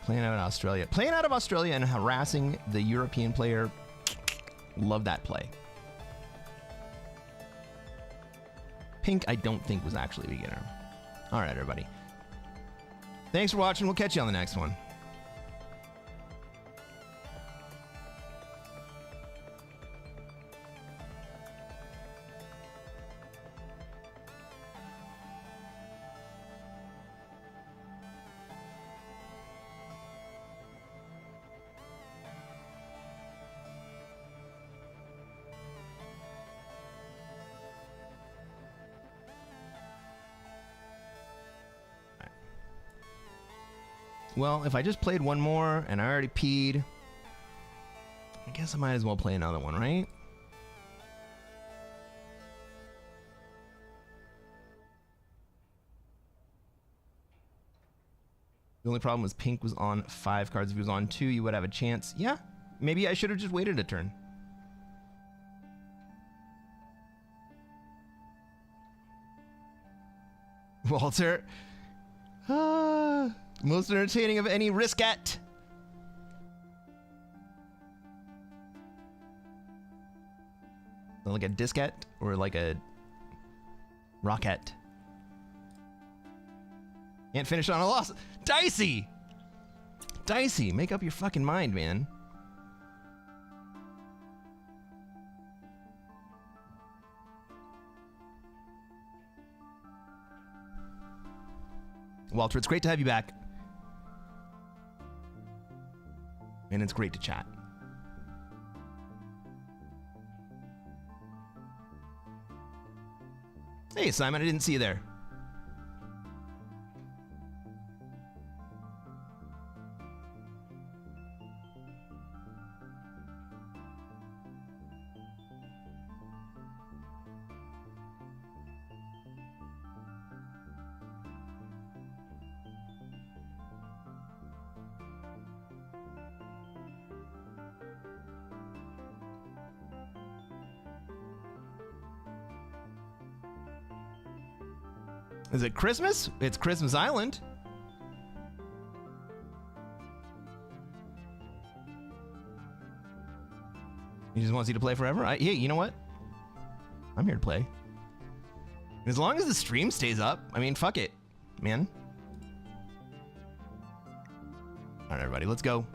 Playing out of Australia. Playing out of Australia and harassing the European player. Love that play. Pink, I don't think was actually a beginner. All right, everybody. Thanks for watching. We'll catch you on the next one. Well, if I just played one more and I already peed, I guess I might as well play another one, right? The only problem was Pink was on 5 cards. If he was on 2, you would have a chance. Yeah, maybe I should have just waited a turn. Walter. Most entertaining of any Risket. Like a diskette or like a rocket. Can't finish on a loss. Dicey! Dicey, make up your fucking mind, man. Walter, it's great to have you back. And it's great to chat. Hey, Simon, I didn't see you there. Is it Christmas? It's Christmas Island. He just wants you to play forever? Hey, you know what? I'm here to play. As long as the stream stays up, I mean, fuck it, man. All right, everybody, let's go.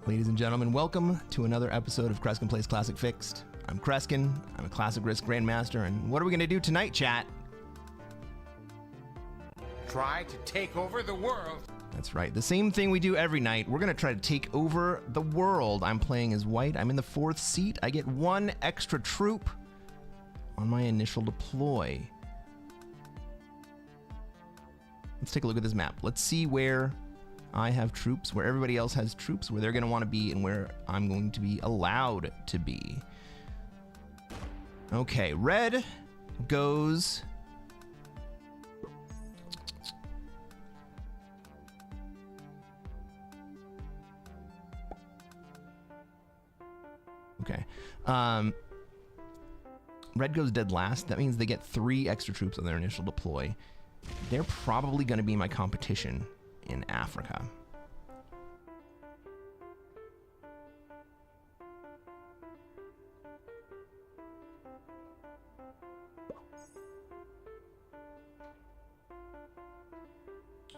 Ladies and gentlemen, welcome to another episode of Cresquin Plays Classic Fixed. I'm Cresquin, I'm a Classic Risk Grandmaster, and what are we going to do tonight, chat? Try to take over the world. That's right, the same thing we do every night. We're going to try to take over the world. I'm playing as white, I'm in the 4th seat. I get 1 extra troop on my initial deploy. Let's take a look at this map. Let's see where I have troops, where everybody else has troops, where they're going to want to be, and where I'm going to be allowed to be. Okay, red goes... Okay. Red goes dead last. That means they get 3 extra troops on their initial deploy. They're probably going to be my competition in Africa.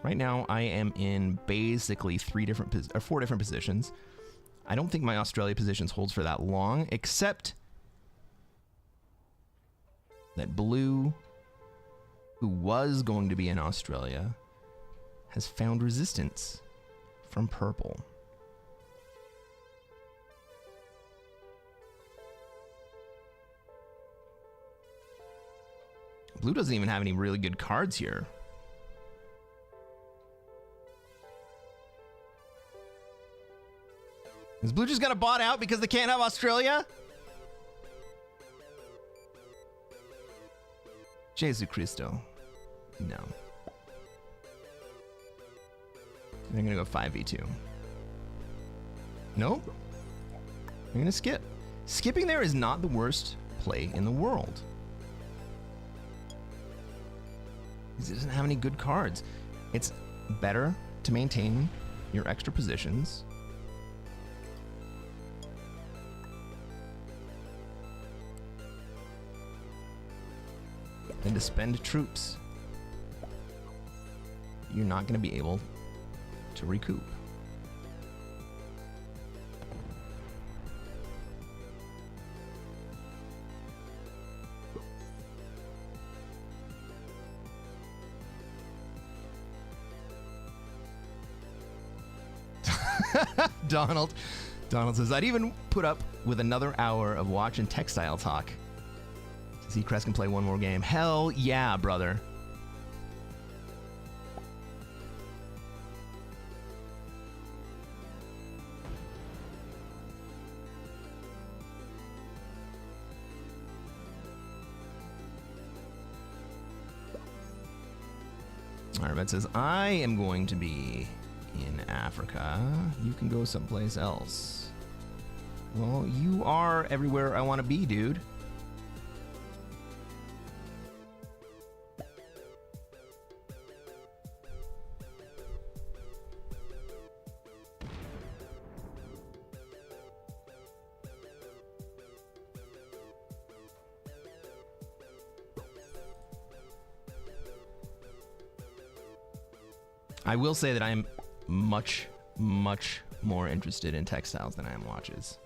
Right now I am in basically 4 different positions. I don't think my Australia positions holds for that long, except that blue, who was going to be in Australia, has found resistance from purple. Blue doesn't even have any really good cards here. Is blue just gonna bot out because they can't have Australia? Jesu Cristo. No. They're gonna go 5v2. Nope. They're gonna skip. Skipping there is not the worst play in the world. Because it doesn't have any good cards. It's better to maintain your extra positions. Than to spend troops you're not gonna be able to recoup. Donald says, I'd even put up with another hour of watch and textile talk to see Cresquin play one more game. Hell yeah, brother. Arvet says, I am going to be in Africa. You can go someplace else. Well, you are everywhere I want to be, dude. I will say that I am much, much more interested in textiles than I am watches.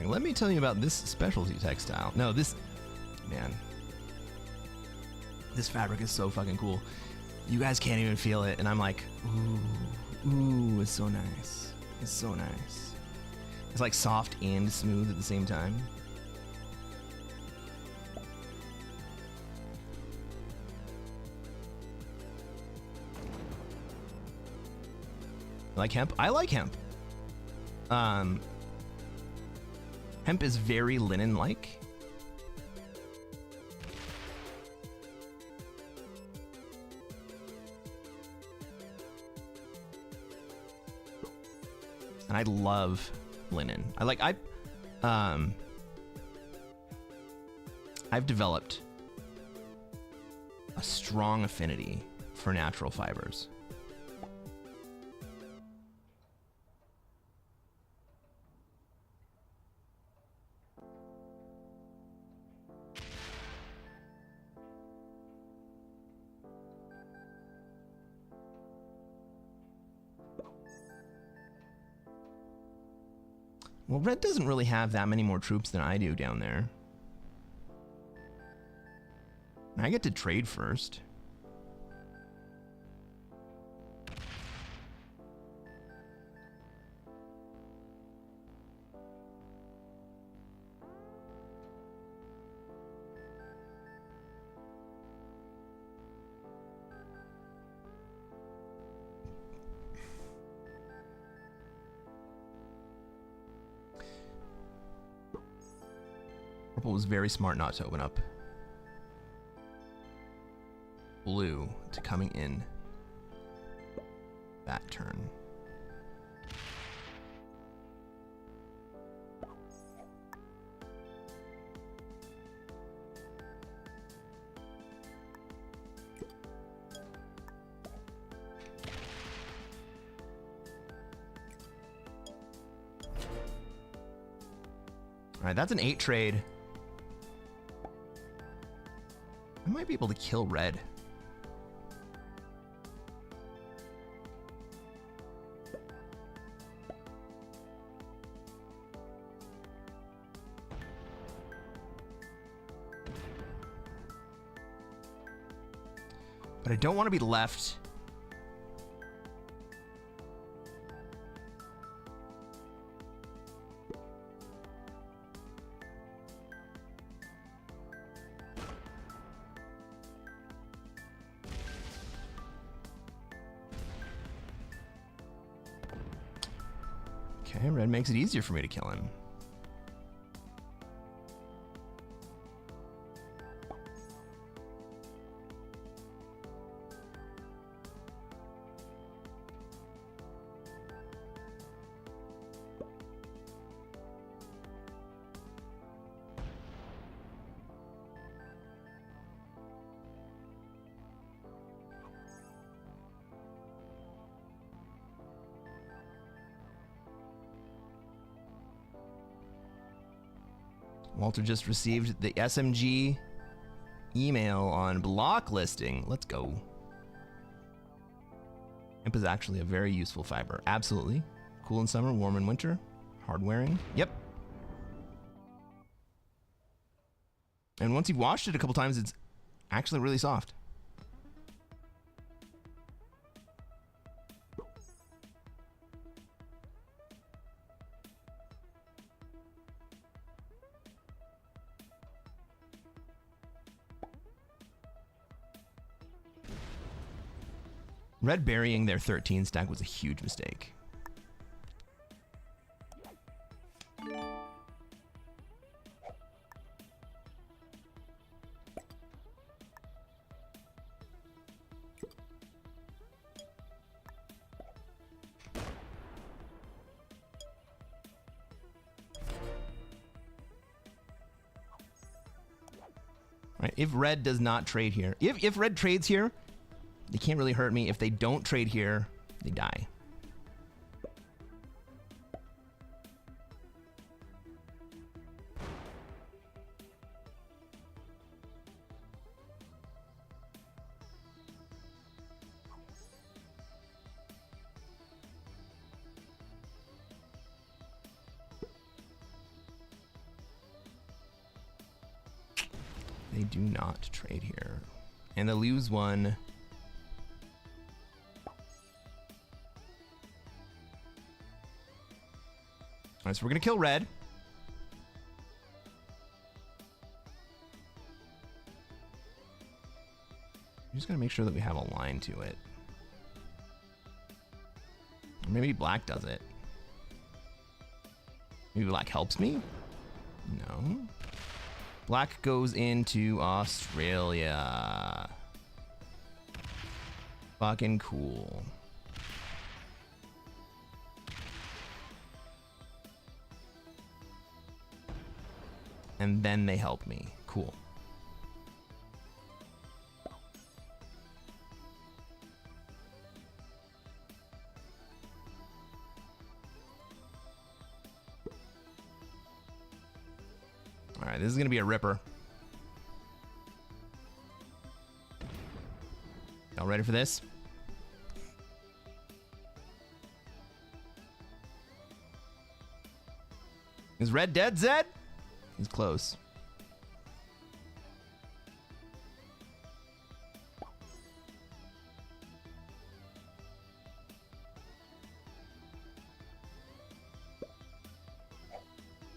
Let me tell you about this specialty textile. No, this, man, this fabric is so fucking cool. You guys can't even feel it, and I'm like, ooh, it's so nice. It's so nice. It's like soft and smooth at the same time. Like hemp? I like hemp. Hemp is very linen-like. And I love linen. I've developed a strong affinity for natural fibers. Well, Red doesn't really have that many more troops than I do down there. And I get to trade first. Purple was very smart not to open up blue to coming in that turn. All right, that's an 8 trade. I might be able to kill red. But I don't want to be left. Okay, red makes it easier for me to kill him. Walter just received the SMG email on block listing. Let's go. Hemp is actually a very useful fiber. Absolutely. Cool in summer, warm in winter. Hard wearing. Yep. And once you've washed it a couple times, it's actually really soft. Red burying their 13 stack was a huge mistake. Right, if red does not trade here, if red trades here, they can't really hurt me. If they don't trade here, they die. They do not trade here. And they lose one. Alright, so we're gonna kill red. I'm just gonna make sure that we have a line to it. Or maybe black does it. Maybe black helps me? No. Black goes into Australia. Fucking cool. And then they help me. Cool. All right, this is gonna be a ripper. Y'all ready for this? Is red dead, Zed? He's close.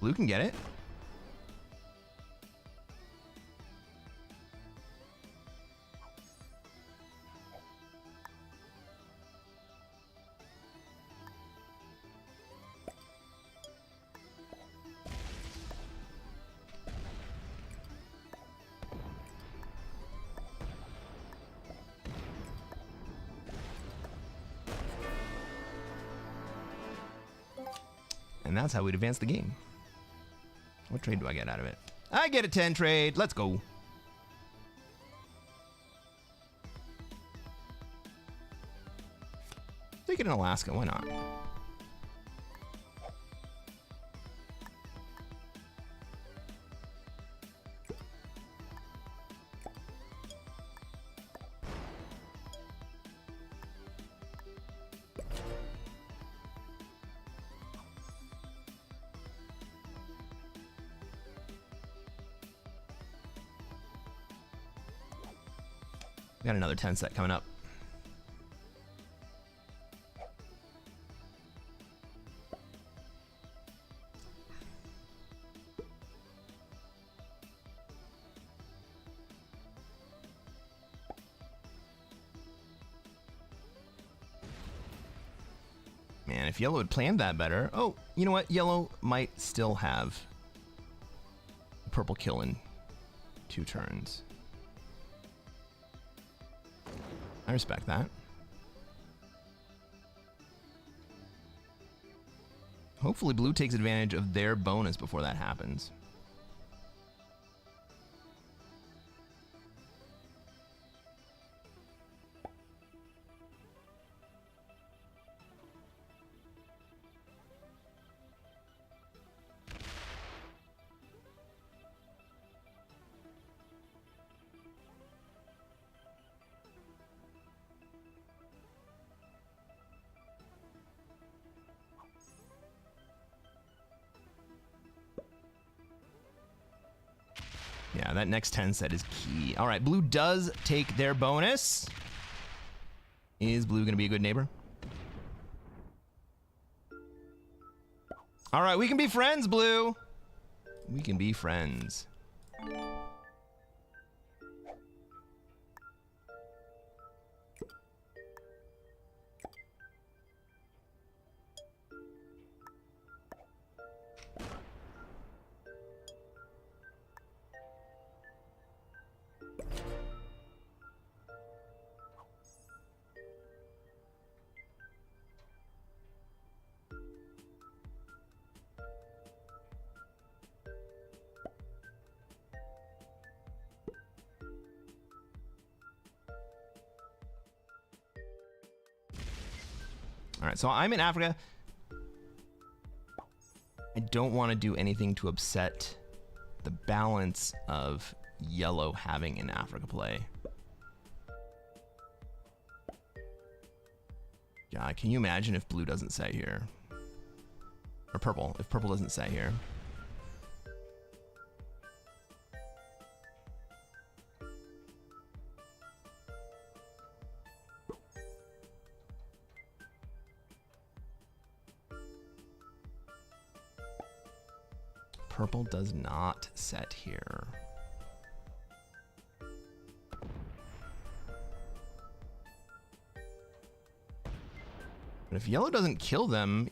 Blue can get it. And that's how we'd advance the game. What trade do I get out of it? I get a 10 trade. Let's go. Take it in Alaska. Why not? Got another 10 set coming up. Man, if yellow had planned that better. Oh, you know what? Yellow might still have purple kill in 2 turns. I respect that. Hopefully blue takes advantage of their bonus before that happens. Yeah, that next 10 set is key. All right, blue does take their bonus. Is blue going to be a good neighbor? All right, we can be friends, blue. We can be friends. All right, so I'm in Africa. I don't want to do anything to upset the balance of yellow having an Africa play. God, can you imagine if blue doesn't set here? Or purple, if purple doesn't set here. Purple does not set here. But if yellow doesn't kill them,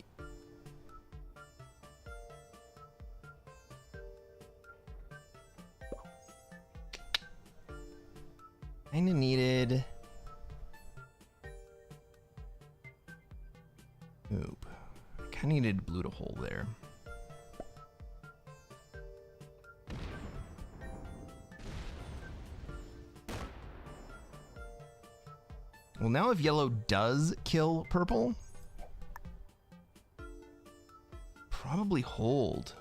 kinda needed. Oop. Kinda needed blue to hold there. Well, now if yellow does kill purple, probably hold.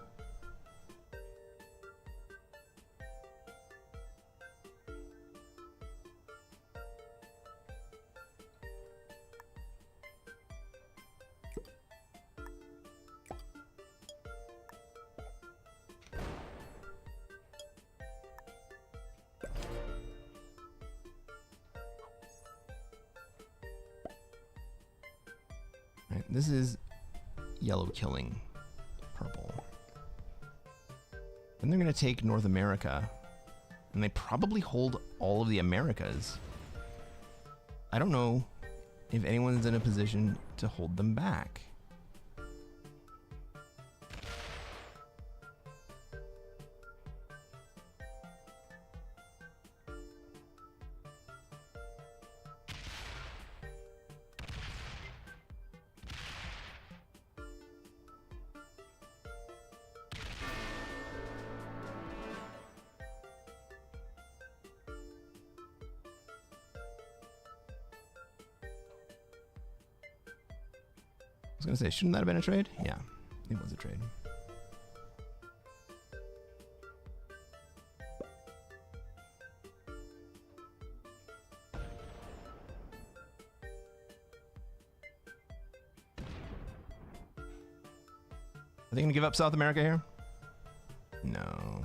Right, this is yellow killing purple. Then they're going to take North America, and they probably hold all of the Americas. I don't know if anyone's in a position to hold them back. I was gonna say, shouldn't that have been a trade? Yeah, it was a trade. Are they gonna give up South America here? No.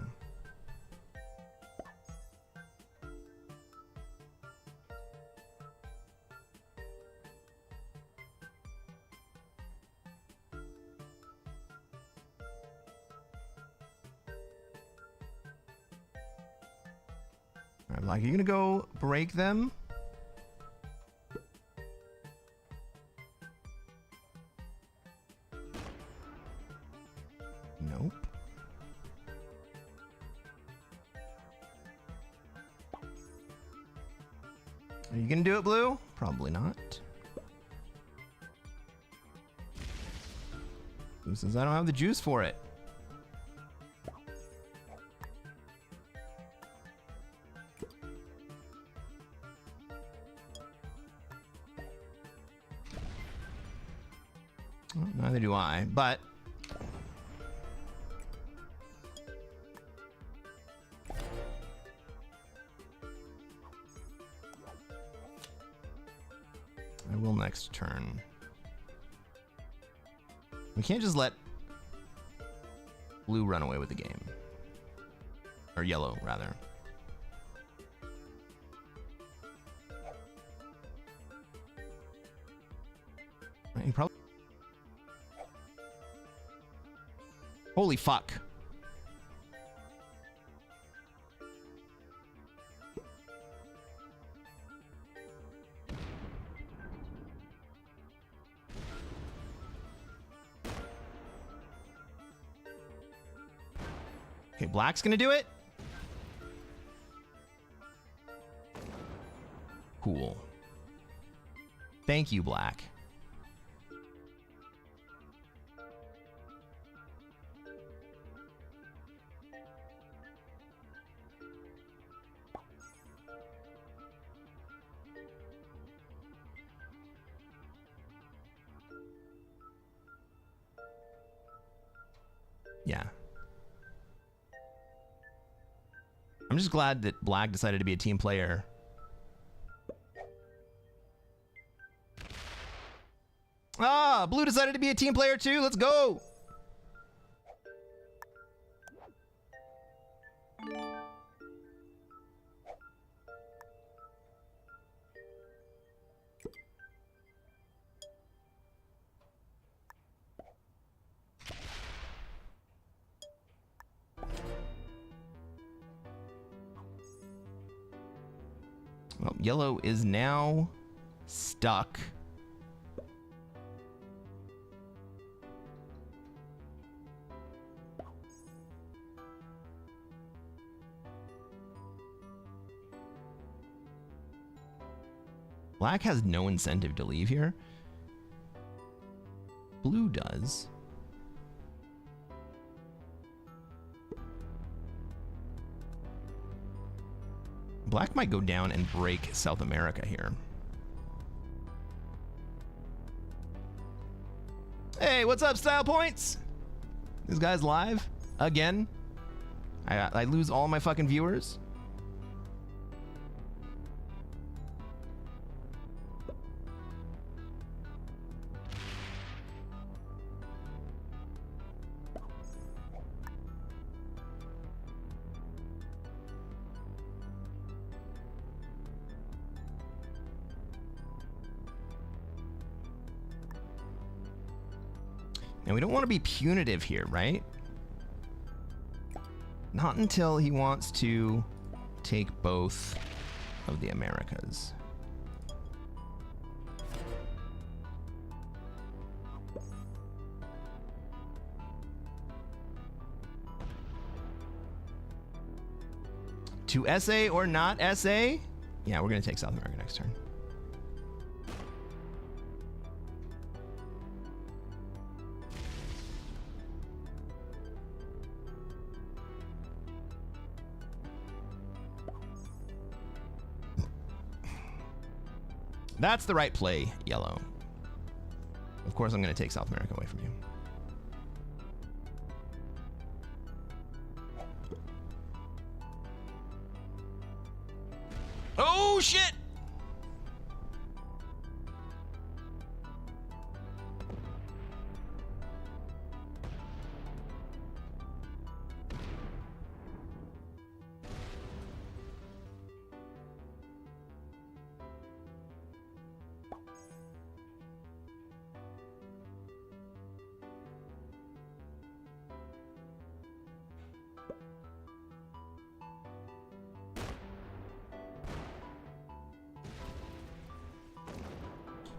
Like, are you gonna go break them? Nope. Are you gonna do it, blue? Probably not. Blue says I don't have the juice for it. Well, neither do I, but I will next turn. We can't just let blue run away with the game. Or yellow, rather. He probably... Holy fuck. Okay, black's gonna do it. Cool. Thank you, black. Yeah. I'm just glad that black decided to be a team player. Ah, blue decided to be a team player too. Let's go. Well, yellow is now stuck. Black has no incentive to leave here. Blue does. Black might go down and break South America here. Hey, what's up, Style Points? This guy's live again. I lose all my fucking viewers. And we don't want to be punitive here, right? Not until he wants to take both of the Americas. To SA or not SA? Yeah, we're going to take South America next turn. That's the right play, yellow. Of course, I'm going to take South America away from you. Oh, shit!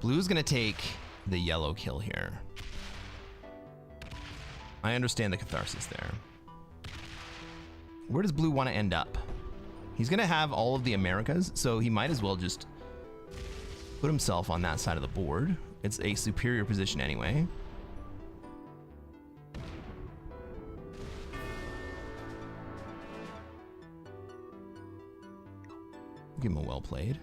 Blue's gonna take the yellow kill here. I understand the catharsis there. Where does blue want to end up? He's gonna have all of the Americas, so he might as well just put himself on that side of the board. It's a superior position anyway. Give him a well played.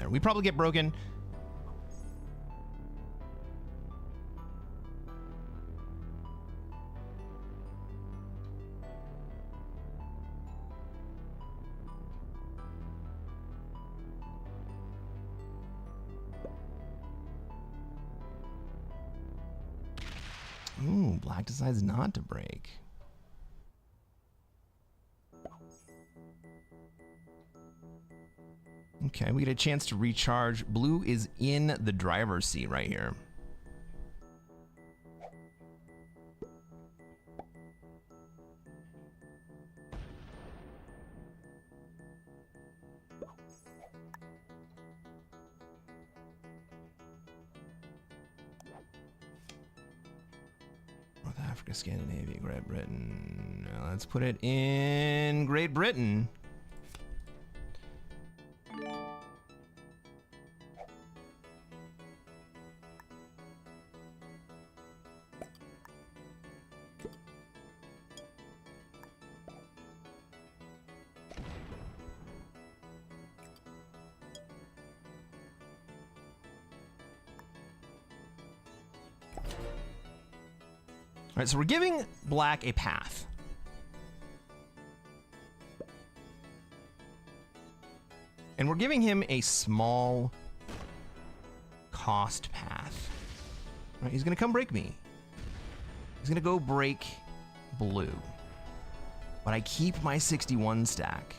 there. We probably get broken. Ooh, black decides not to break. Okay, we get a chance to recharge. Blue is in the driver's seat right here. North Africa, Scandinavia, Great Britain. Now let's put it in Great Britain. All right, so we're giving black a path. And we're giving him a small cost path. All right, he's gonna come break me. He's gonna go break blue. But I keep my 61 stack.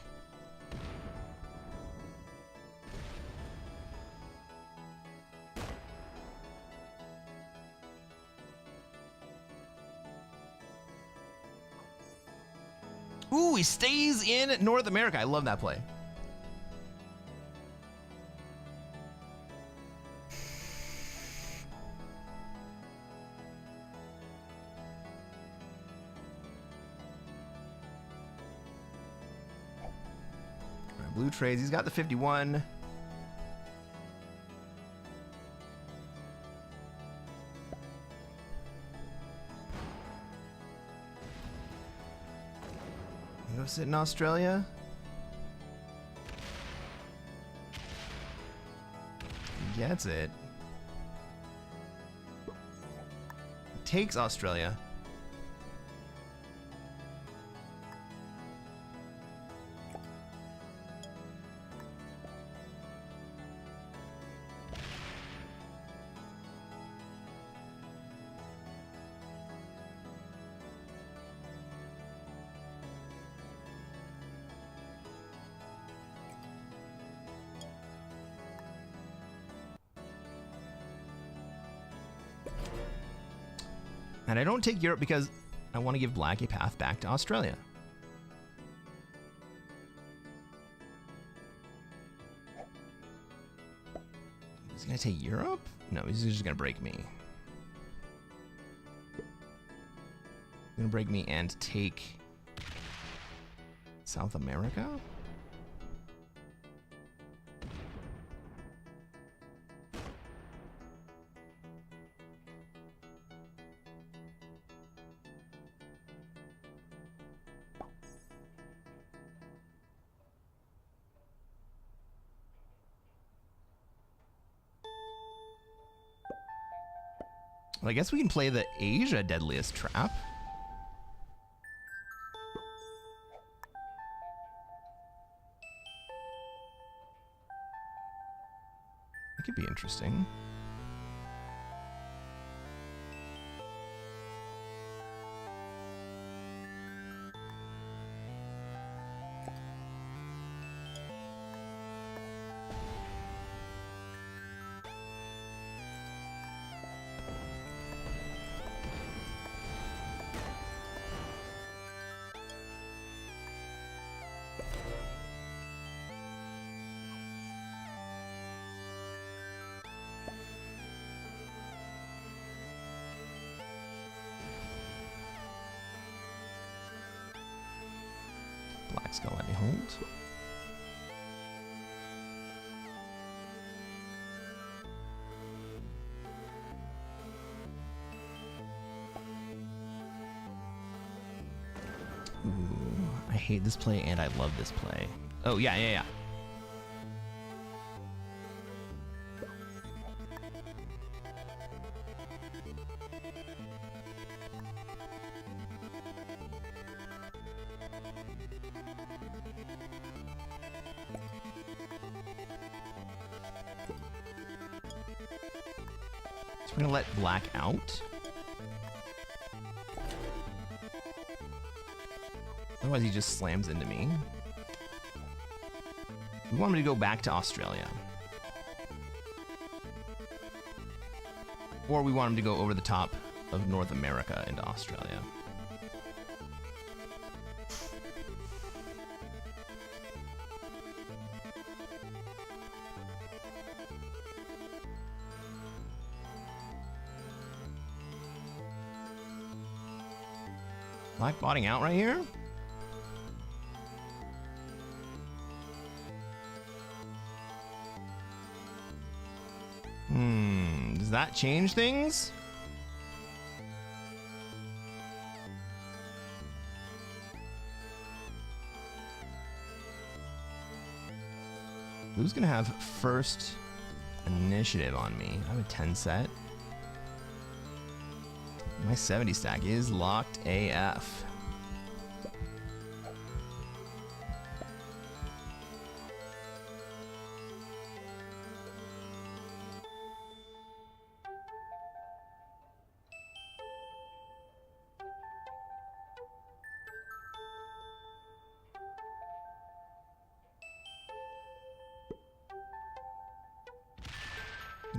Ooh, he stays in North America. I love that play. All right, blue trades. He's got the 51. Go sit in Australia. He gets it. He takes Australia. And I don't take Europe because I want to give black a path back to Australia. Is he going to take Europe? No, he's just going to break me. He's going to break me and take South America? Well, I guess we can play the Asia Deadliest Trap. That could be interesting. Black's gonna let me hold. Ooh, I hate this play and I love this play. Oh, yeah. I'm gonna let black out. Otherwise he just slams into me. We want him to go back to Australia. Or we want him to go over the top of North America into Australia. Black botting out right here? Does that change things? Who's gonna have first initiative on me? I have a 10 set. My 70 stack is locked AF.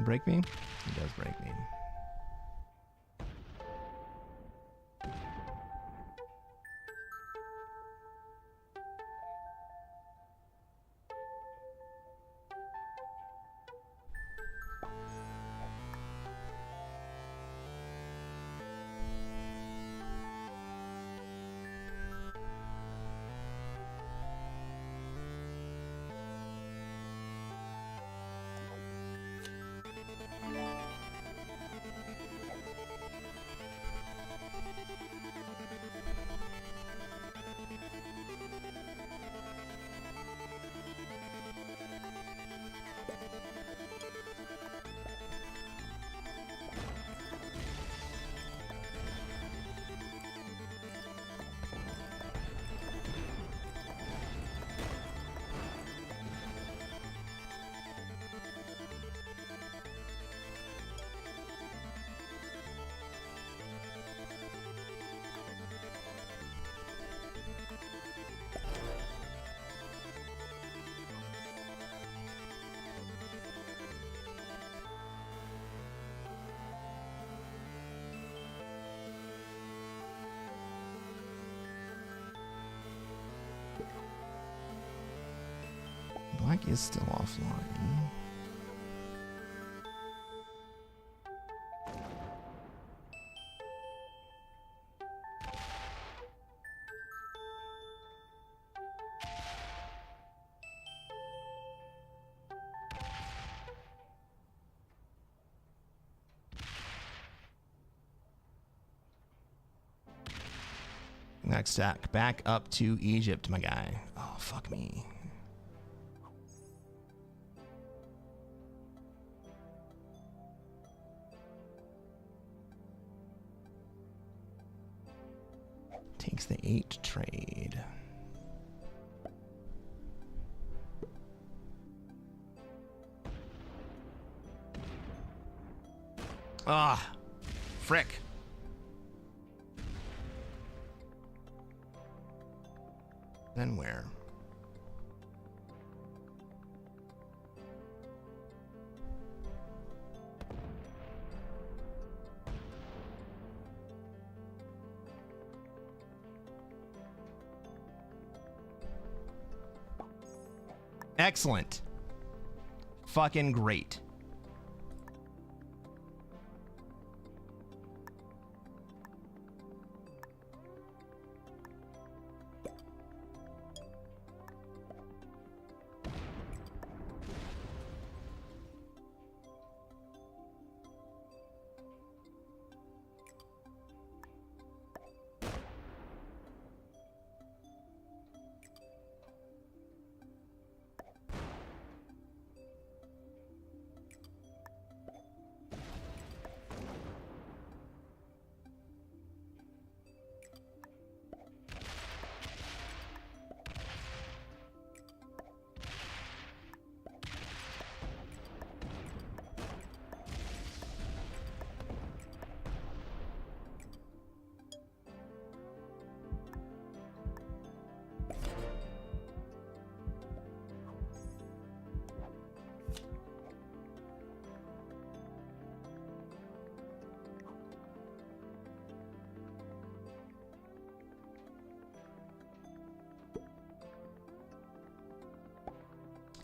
Break me? He does break me. Black is still offline. Next stack, back up to Egypt, my guy. Oh, fuck me. Takes the 8 trade. Ah, frick. Then where? Excellent. Fucking great.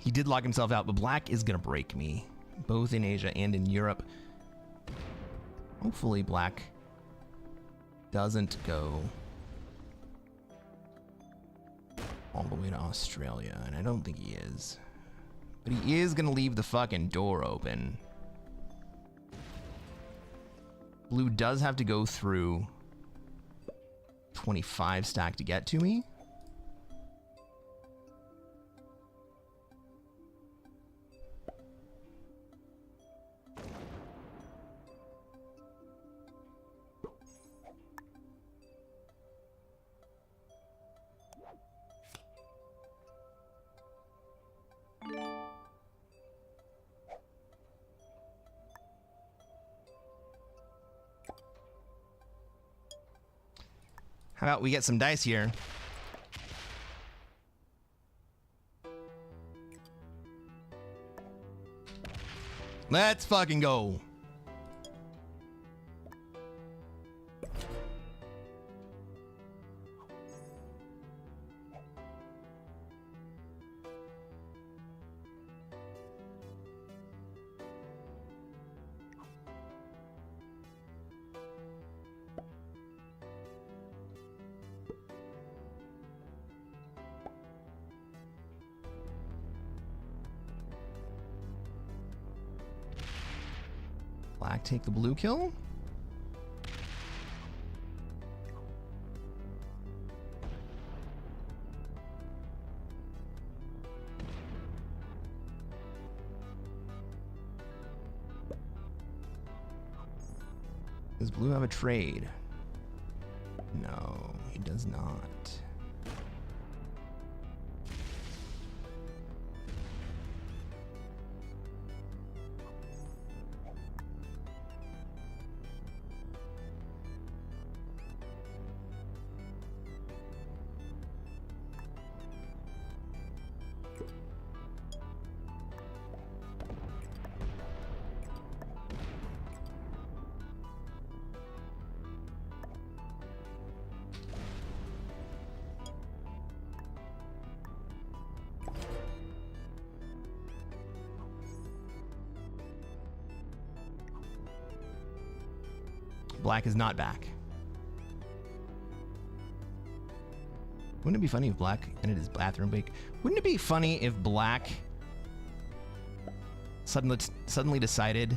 He did lock himself out, but black is gonna break me, both in Asia and in Europe. Hopefully black doesn't go all the way to Australia, and I don't think he is. But he is gonna leave the fucking door open. Blue does have to go through 25 stack to get to me. How about we get some dice here? Let's fucking go. Black take the blue kill. Does blue have a trade? No, he does not. Black is not back. Wouldn't it be funny if black ended his bathroom break? Wouldn't it be funny if black suddenly decided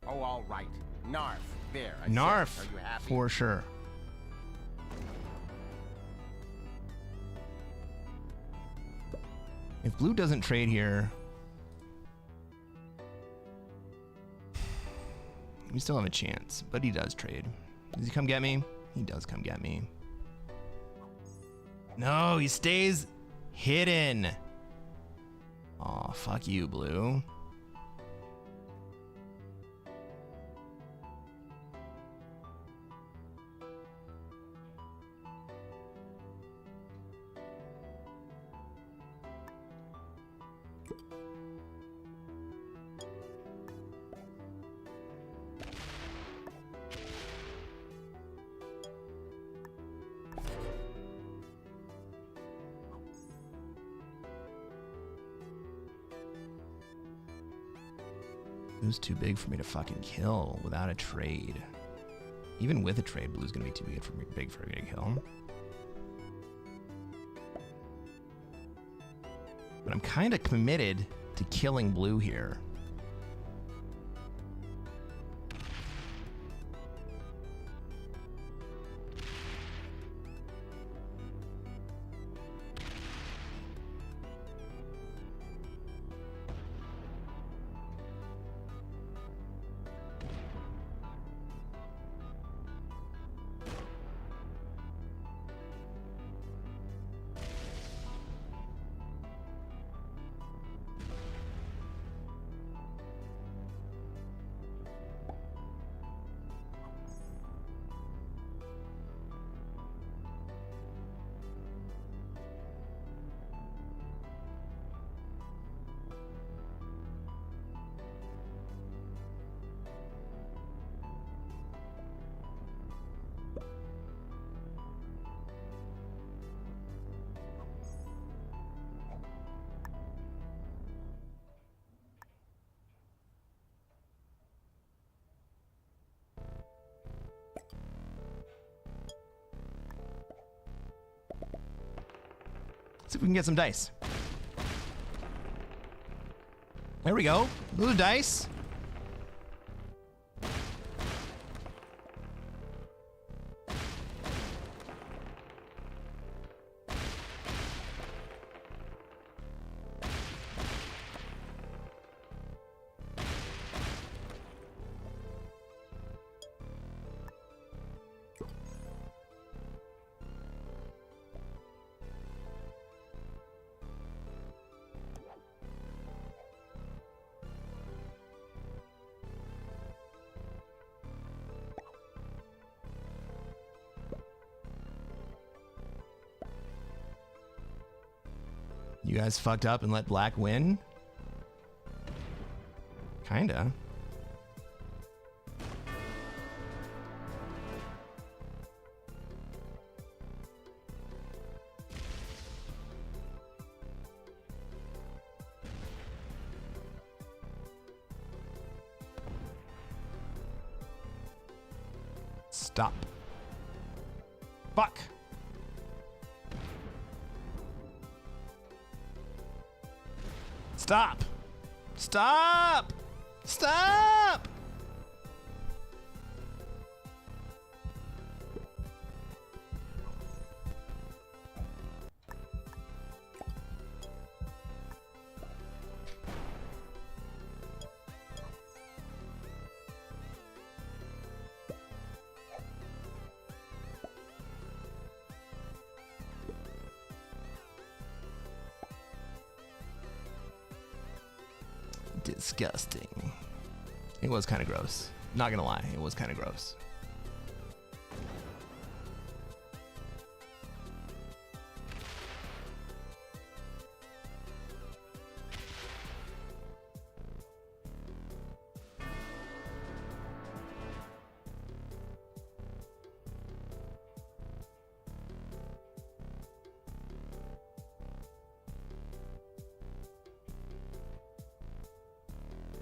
Oh, all right. Narf. There. I Narf said it. Are you happy? for sure. If blue doesn't trade here, we still have a chance, but he does trade. Does he come get me? He does come get me. No, he stays hidden. Aw, fuck you, blue. Blue's too big for me to fucking kill without a trade. Even with a trade, blue's gonna be too big for me to kill. But I'm kind of committed to killing blue here. Let's see if we can get some dice. There we go. Blue dice. You guys fucked up and let black win? Kinda. Stop. Fuck. Stop! Stop! Stop! Disgusting. It was kind of gross. Not gonna lie, it was kind of gross.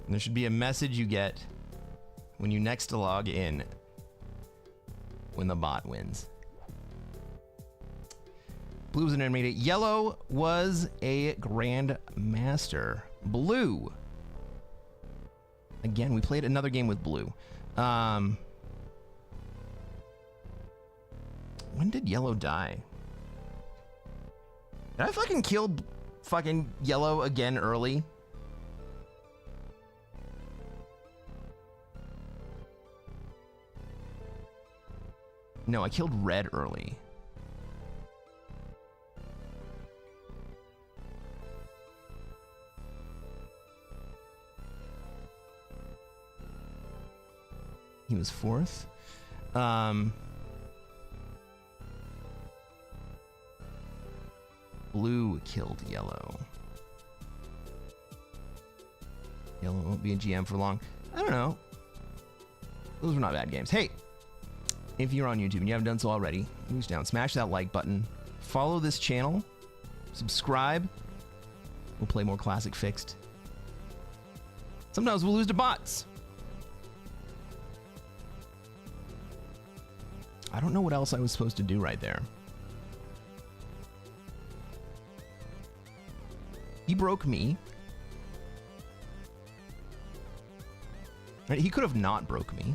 And there should be a message you get when you next log in when the bot wins. Blue was an intermediate. Yellow was a Grandmaster. Blue. Again, we played another game with blue. When did yellow die? Did I fucking kill fucking yellow again early? No, I killed red early. He was fourth. Blue killed yellow. Yellow won't be a GM for long. I don't know. Those were not bad games. Hey! If you're on YouTube and you haven't done so already, reach down, smash that like button, follow this channel, subscribe. We'll play more Classic Fixed. Sometimes we'll lose to bots. I don't know what else I was supposed to do right there. He broke me. Right, he could have not broke me.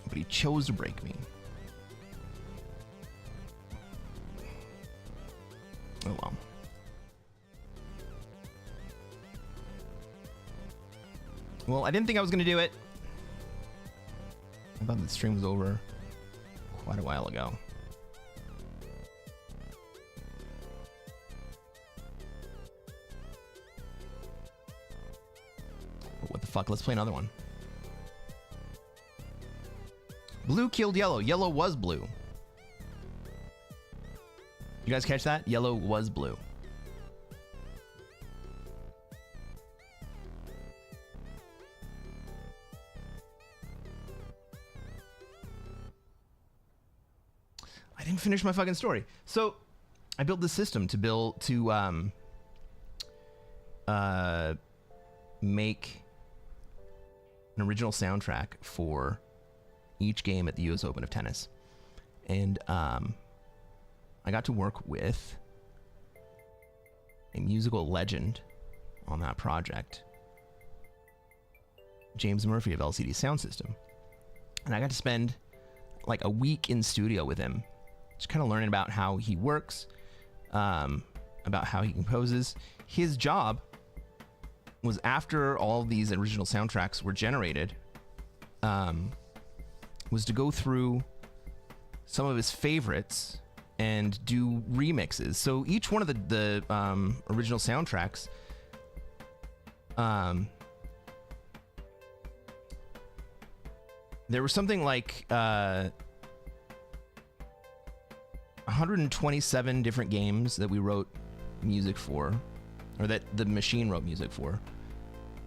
But he chose to break me. Oh well. Well, I didn't think I was going to do it. I thought the stream was over quite a while ago. But what the fuck? Let's play another one. Blue killed yellow. Yellow was blue. You guys catch that? Yellow was blue. I didn't finish my fucking story. So I built this system to make an original soundtrack for each game at the US Open of Tennis. And I got to work with a musical legend on that project, James Murphy of LCD Sound System. And I got to spend like a week in studio with him, just kind of learning about how he works, about how he composes. His job was, after all these original soundtracks were generated, was to go through some of his favorites and do remixes. So each one of the original soundtracks there was something like 127 different games that we wrote music for, or that the machine wrote music for.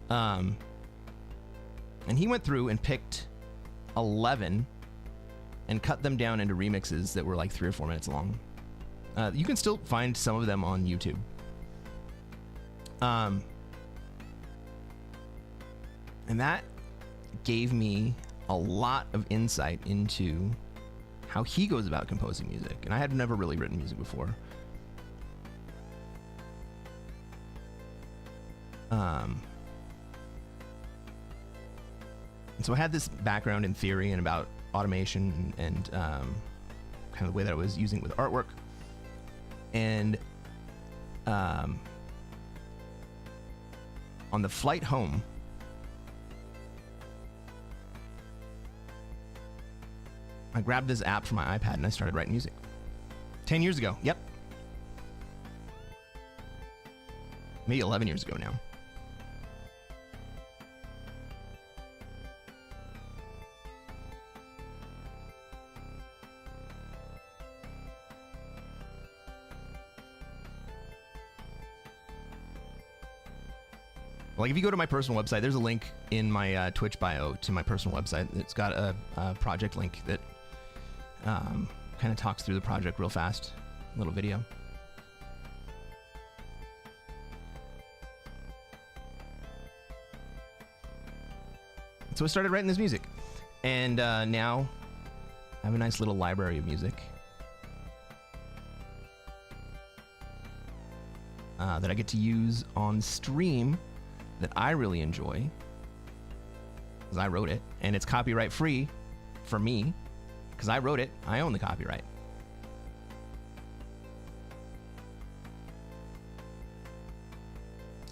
And he went through and picked 11 and cut them down into remixes that were like 3 or 4 minutes long. You can still find some of them on YouTube. And that gave me a lot of insight into how he goes about composing music. And I had never really written music before. And so I had this background in theory and about automation and kind of the way that I was using it with artwork. And on the flight home, I grabbed this app from my iPad and I started writing music. 10 years ago, yep. Maybe 11 years ago now. Like, if you go to my personal website, there's a link in my Twitch bio to my personal website. It's got a project link that kind of talks through the project real fast. A little video. So I started writing this music. And now I have a nice little library of music that I get to use on stream that I really enjoy, because I wrote it, and it's copyright free for me, because I wrote it. I own the copyright.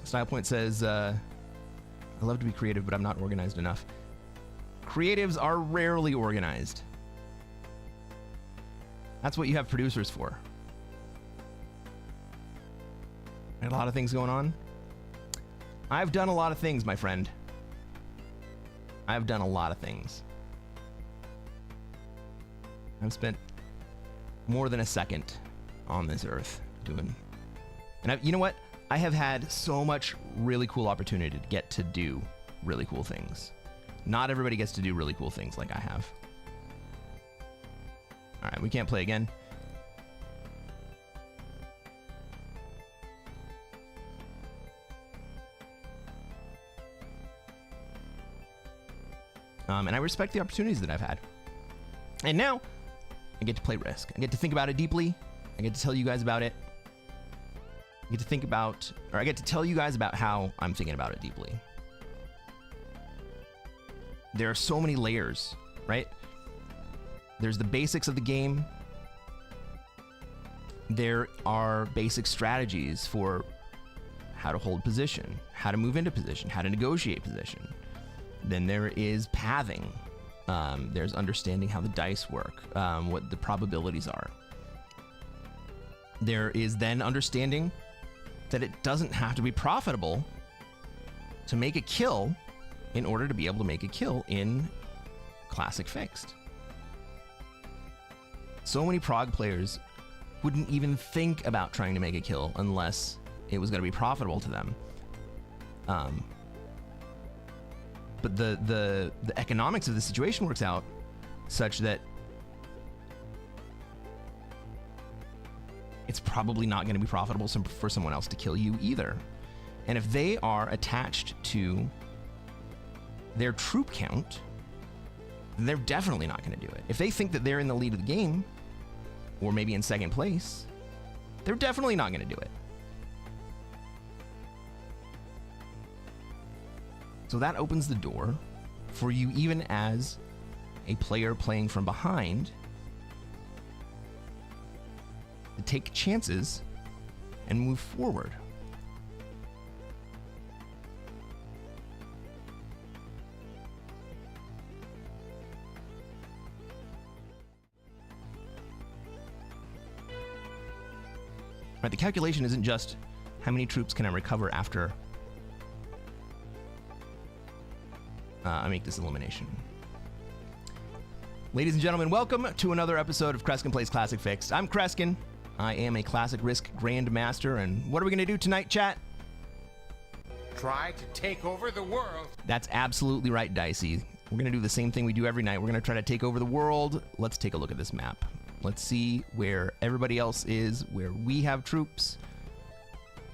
Style Point says, I love to be creative, but I'm not organized enough. Creatives are rarely organized. That's what you have producers for. Got a lot of things going on. I've done a lot of things, my friend. I've done a lot of things. I've spent more than a second on this earth doing... And you know what? I have had so much really cool opportunity to get to do really cool things. Not everybody gets to do really cool things like I have. All right, we can't play again. And I respect the opportunities that I've had. And now, I get to play Risk. I get to think about it deeply. I get to tell you guys about it. I get to think about, or I get to tell you guys about how I'm thinking about it deeply. There are so many layers, right? There's the basics of the game. There are basic strategies for how to hold position, how to move into position, how to negotiate position. Then there is pathing. There's understanding how the dice work, what the probabilities are. There is then understanding that it doesn't have to be profitable to make a kill in order to be able to make a kill in Classic Fixed. So many prog players wouldn't even think about trying to make a kill unless it was going to be profitable to them. But the economics of the situation works out such that it's probably not going to be profitable for someone else to kill you either. And if they are attached to their troop count, then they're definitely not going to do it. If they think that they're in the lead of the game, or maybe in second place, they're definitely not going to do it. So that opens the door for you, even as a player playing from behind, to take chances and move forward. Right, the calculation isn't just how many troops can I recover after I make this elimination. Ladies and gentlemen, welcome to another episode of Cresquin Plays Classic Fixed. I'm Cresquin. I am a Classic Risk Grandmaster, and what are we going to do tonight, chat? Try to take over the world. That's absolutely right, Dicey. We're going to do the same thing we do every night. We're going to try to take over the world. Let's take a look at this map. Let's see where everybody else is, where we have troops,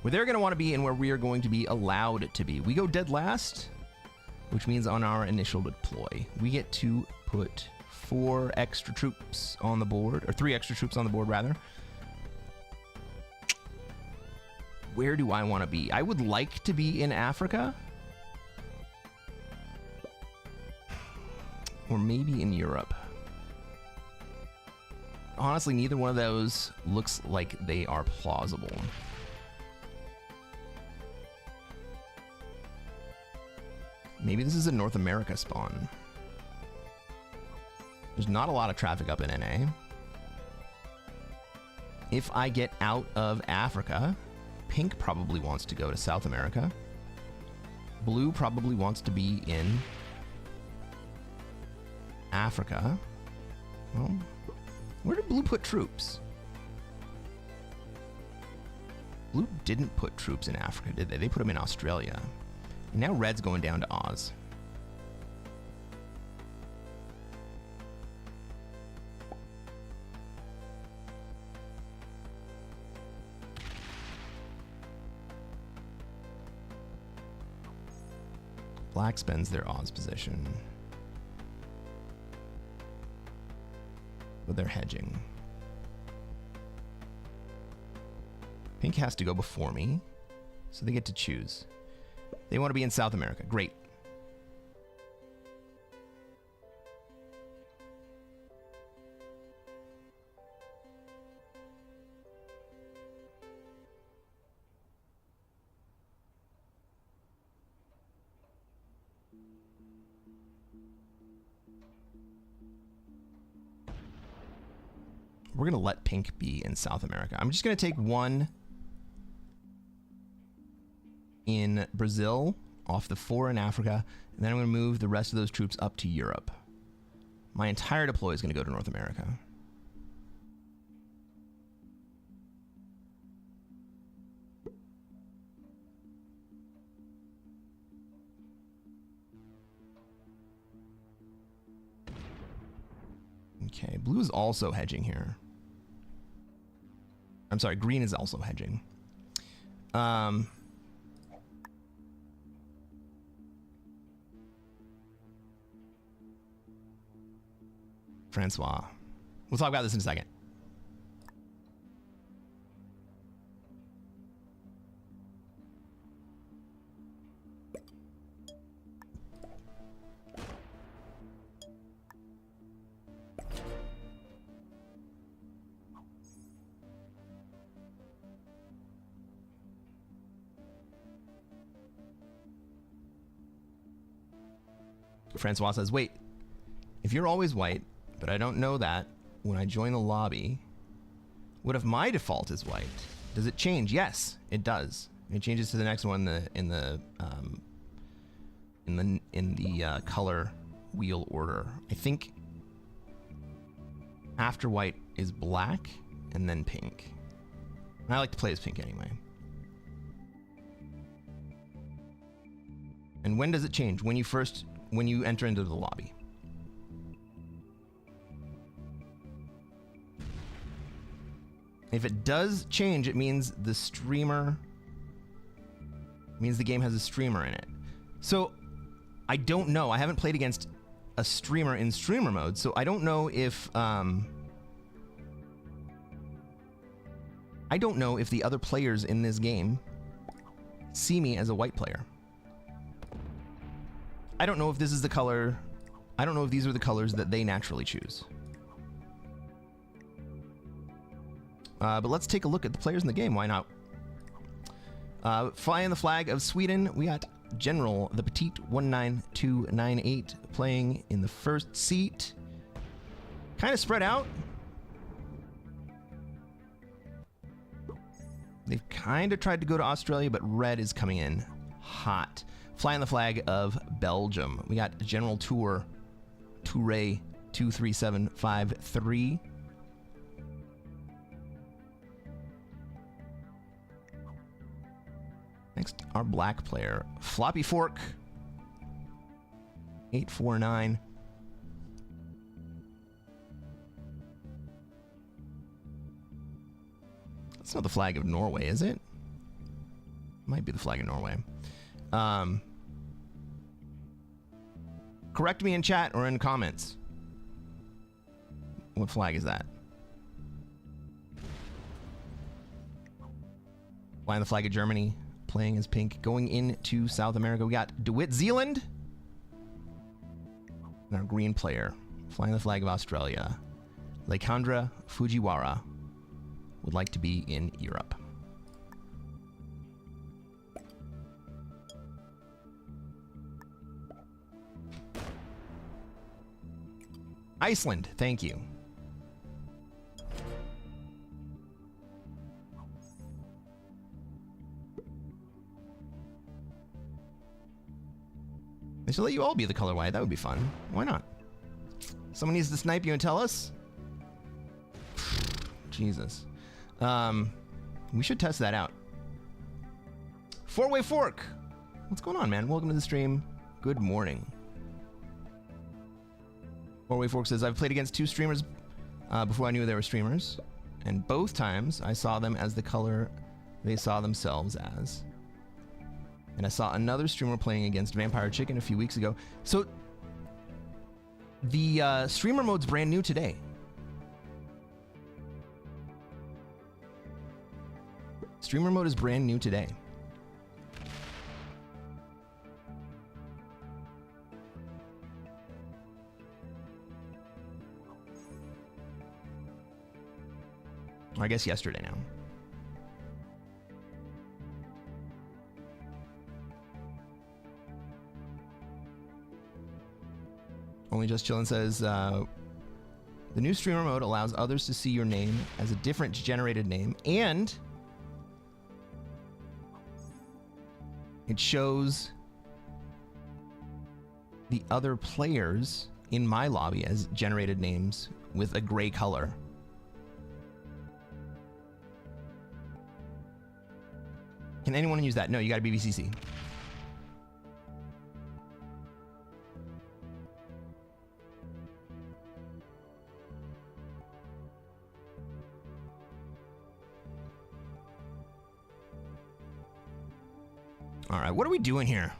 where they're going to want to be, and where we are going to be allowed to be. We go dead last, which means on our initial deploy, we get to put 4 extra troops on the board, or 3 extra troops on the board, rather. Where do I want to be? I would like to be in Africa, or maybe in Europe. Honestly, neither one of those looks like they are plausible. Maybe this is a North America spawn. There's not a lot of traffic up in NA. If I get out of Africa, pink probably wants to go to South America. Blue probably wants to be in Africa. Well, where did blue put troops? Blue didn't put troops in Africa, did they? They put them in Australia. And now red's going down to Oz. Black spends their Oz position, but they're hedging. Pink has to go before me, so they get to choose. They want to be in South America. Great. We're going to let pink be in South America. I'm just going to take 1 in Brazil off the 4 in Africa, and then I'm going to move the rest of those troops up to Europe. My entire deploy is going to go to North America. Okay, blue is also hedging here. I'm sorry, green is also hedging. Francois. We'll talk about this in a second. Francois says, wait, if you're always white, but I don't know that when I join the lobby, what if my default is white? Does it change? Yes, it does. It changes to the next one in the color wheel order. I think after white is black and then pink. I like to play as pink anyway. And when does it change? When you enter into the lobby. If it does change, it means the game has a streamer in it. So I don't know. I haven't played against a streamer in streamer mode, so I don't know if I don't know if the other players in this game see me as a white player. I don't know if this is the color. I don't know if these are the colors that they naturally choose. But let's take a look at the players in the game. Why not? Flying the flag of Sweden, we got General the Petite 19298 playing in the first seat. Kind of spread out. They've kind of tried to go to Australia, but red is coming in hot. Flying the flag of Belgium, we got General Toure 23753. Next, our black player, Floppy Fork 849. That's not the flag of Norway, is it? Might be the flag of Norway. Correct me in chat or in comments. What flag is that? Flying the flag of Germany, playing as pink. Going into South America, we got DeWitt Zealand. And our green player, flying the flag of Australia, Lekandra Fujiwara, would like to be in Europe. Iceland, thank you. They should let you all be the color white. That would be fun. Why not? Someone needs to snipe you and tell us? Jesus. We should test that out. Four-way fork. What's going on, man? Welcome to the stream. Good morning. Four-way fork says, I've played against two streamers before I knew they were streamers, and both times I saw them as the color they saw themselves as. And I saw another streamer playing against Vampire Chicken a few weeks ago. So the streamer mode's brand new today. Streamer mode is brand new today. Or I guess yesterday now. Only Just Chillin' says, the new streamer mode allows others to see your name as a different generated name, and it shows the other players in my lobby as generated names with a gray color. Can anyone use that? No, you gotta be VCC. All right, what are we doing here?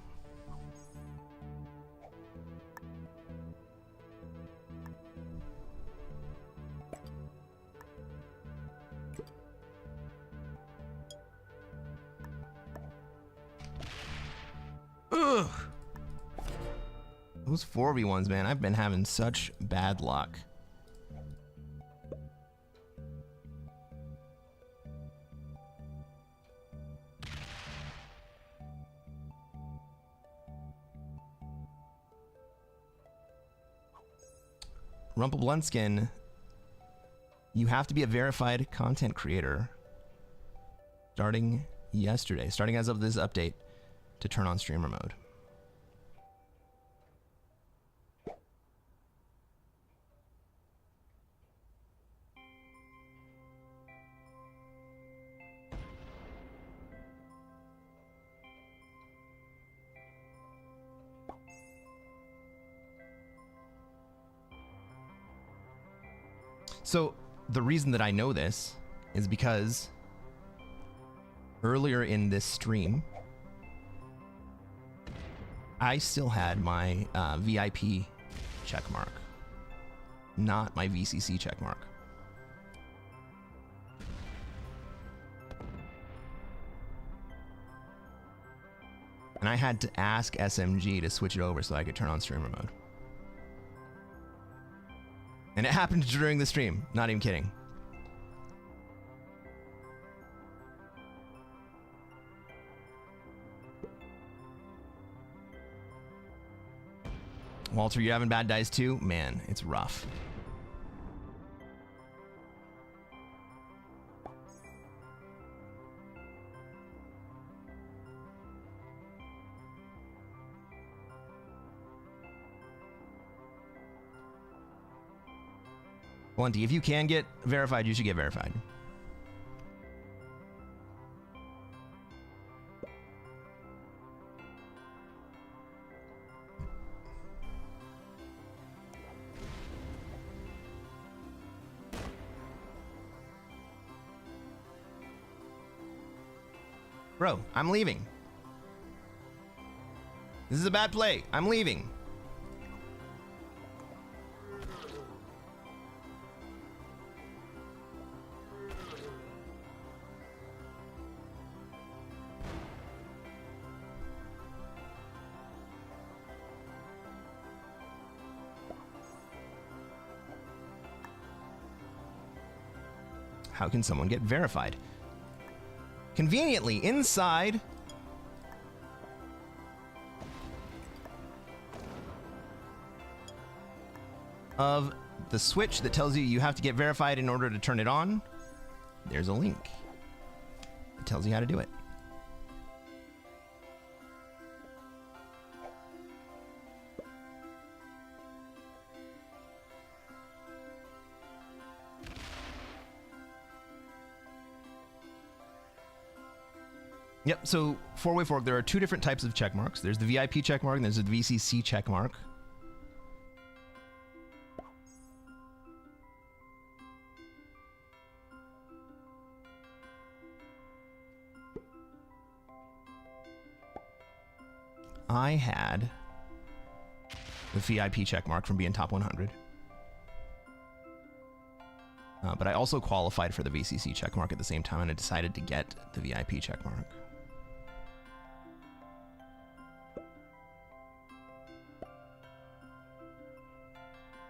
Ugh. Those 4v1s, man, I've been having such bad luck. Rumple Bluntskin, you have to be a verified content creator starting yesterday, starting as of this update, to turn on streamer mode. So the reason that I know this is because earlier in this stream, I still had my VIP checkmark, not my VCC checkmark. And I had to ask SMG to switch it over so I could turn on streamer mode. And it happened during the stream. Not even kidding. Walter, you having bad dice too? Man, it's rough. Blunty, if you can get verified, you should get verified. Bro, I'm leaving. This is a bad play. I'm leaving. How can someone get verified? Conveniently, inside of the switch that tells you have to get verified in order to turn it on, there's a link. It tells you how to do it. Yep, so four-way fork, there are two different types of check marks. There's the VIP check mark and there's the VCC check mark. I had the VIP check mark from being top 100. But I also qualified for the VCC check mark at the same time, and I decided to get the VIP check mark.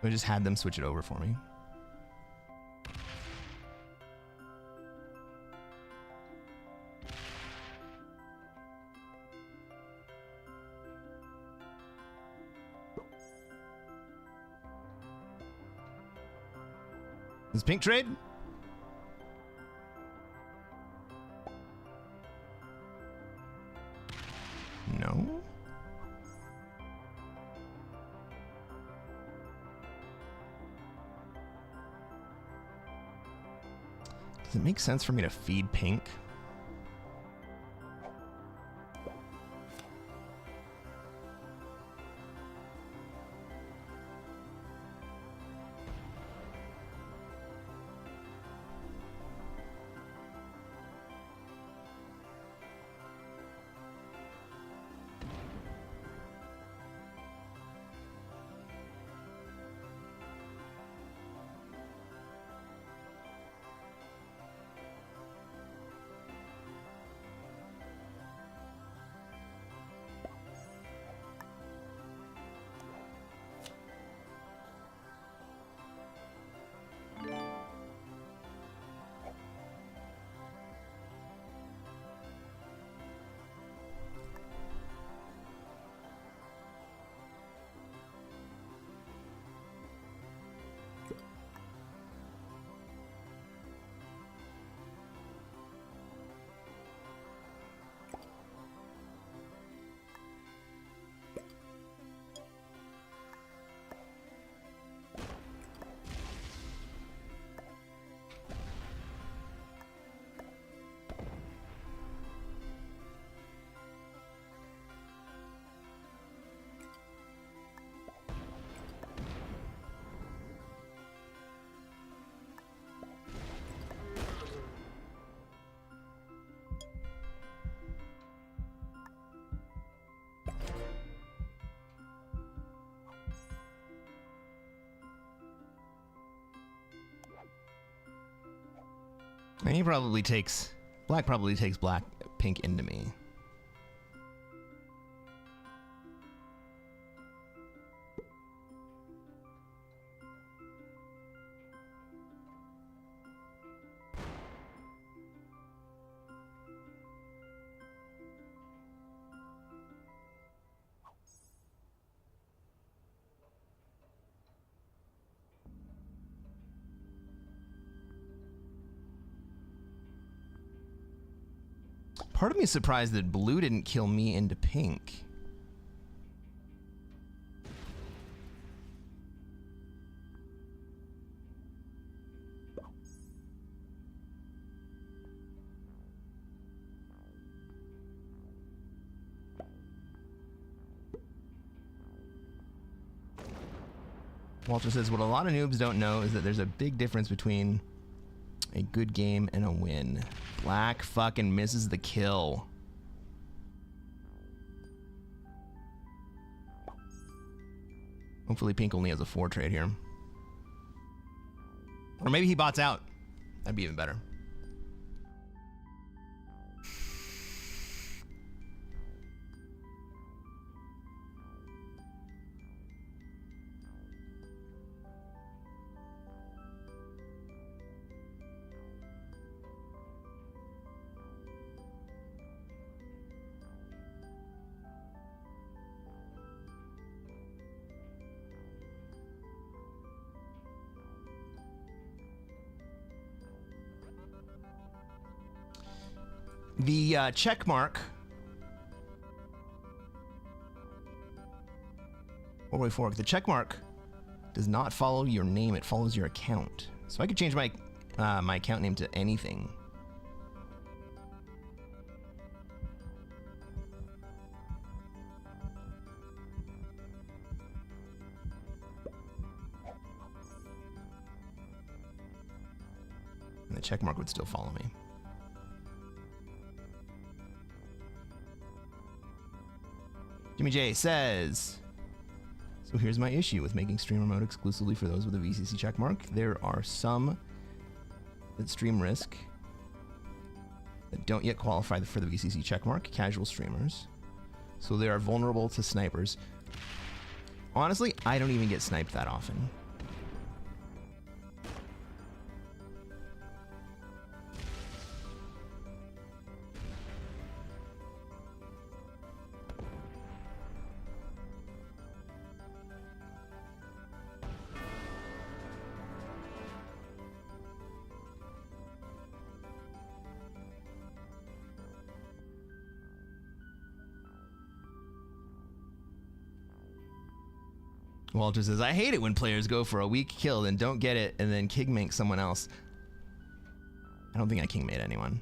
I just had them switch it over for me. Is pink trade? No. Does it make sense for me to feed pink? And he probably takes... Black probably takes pink into me. Part of me is surprised that blue didn't kill me into pink. Walter says, what a lot of noobs don't know is that there's a big difference between a good game and a win. Black fucking misses the kill. Hopefully pink only has a 4 trade here. Or maybe he bots out. That'd be even better. The check mark. Way forward. The check mark does not follow your name; it follows your account. So I could change my my account name to anything. And the check mark would still follow me. Jimmy J says, so here's my issue with making streamer mode exclusively for those with a VCC checkmark. There are some that stream Risk that don't yet qualify for the VCC checkmark, casual streamers. So they are vulnerable to snipers. Honestly, I don't even get sniped that often. Walter says, I hate it when players go for a weak kill and don't get it and then kingmate someone else. I don't think I kingmate anyone.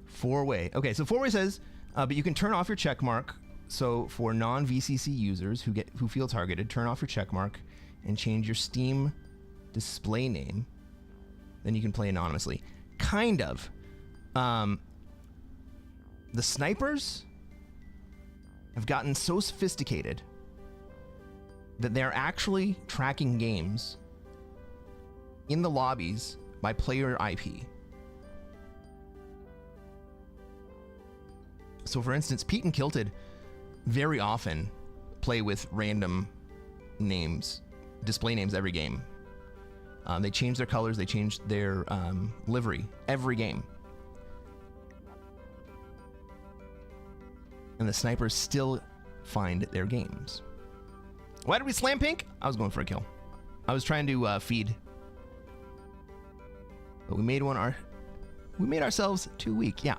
Four-way. Okay, so four-way says, but you can turn off your check mark. So for non-VCC users who feel targeted, turn off your check mark and change your Steam display name. Then you can play anonymously. Kind of. The snipers have gotten so sophisticated that they're actually tracking games in the lobbies by player IP. So for instance, Pete and Kilted very often play with random names, display names every game. They change their colors, they change their livery every game. And the snipers still find their games. Why did we slam pink? I was going for a kill. I was trying to feed. But we made we made ourselves too weak, yeah.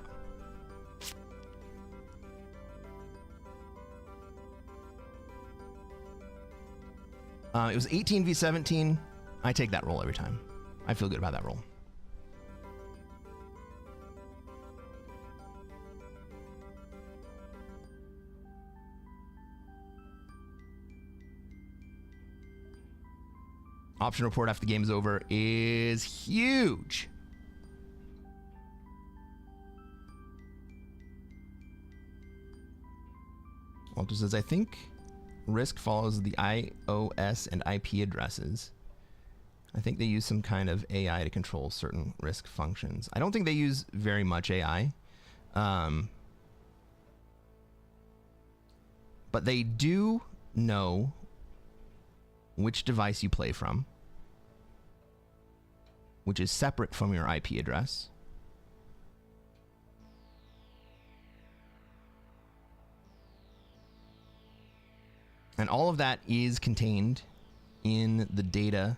It was 18 v 17. I take that roll every time. I feel good about that roll. Option report after the game is over is huge. Walter says, I think Risk follows the iOS and IP addresses. I think they use some kind of AI to control certain Risk functions. I don't think they use very much AI. But But they do know which device you play from, which is separate from your IP address. And all of that is contained in the data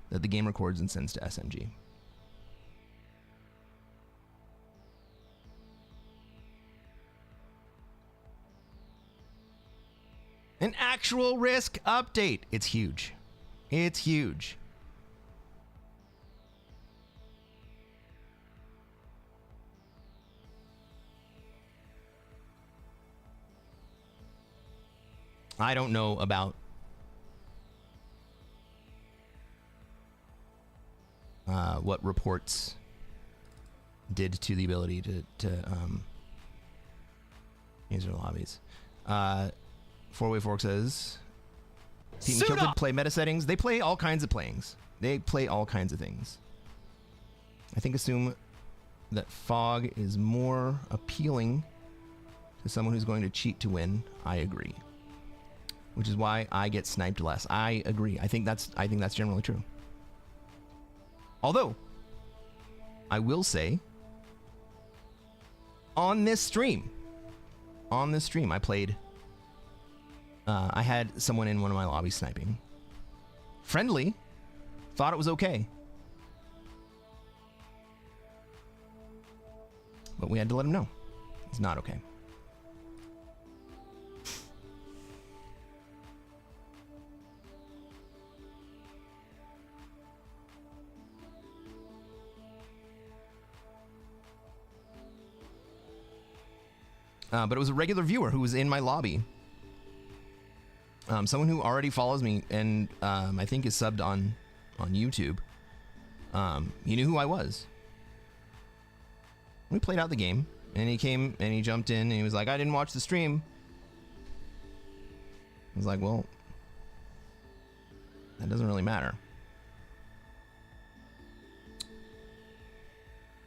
that the game records and sends to SMG. An actual Risk update. It's huge. It's huge. I don't know about what reports did to the ability to user lobbies. Four-Way Fork says, Team Kilted play meta settings. They play all kinds of playings. They play all kinds of things. I think assume that Fog is more appealing to someone who's going to cheat to win. I agree. Which is why I get sniped less. I agree. I think that's generally true. Although, I will say, on this stream, I played. I had someone in one of my lobbies sniping. Friendly, thought it was okay. But we had to let him know it's not okay. But it was a regular viewer who was in my lobby. Someone who already follows me and I think is subbed on YouTube. He knew who I was. We played out the game, and he came and he jumped in and he was like, I didn't watch the stream. I was like, well, that doesn't really matter.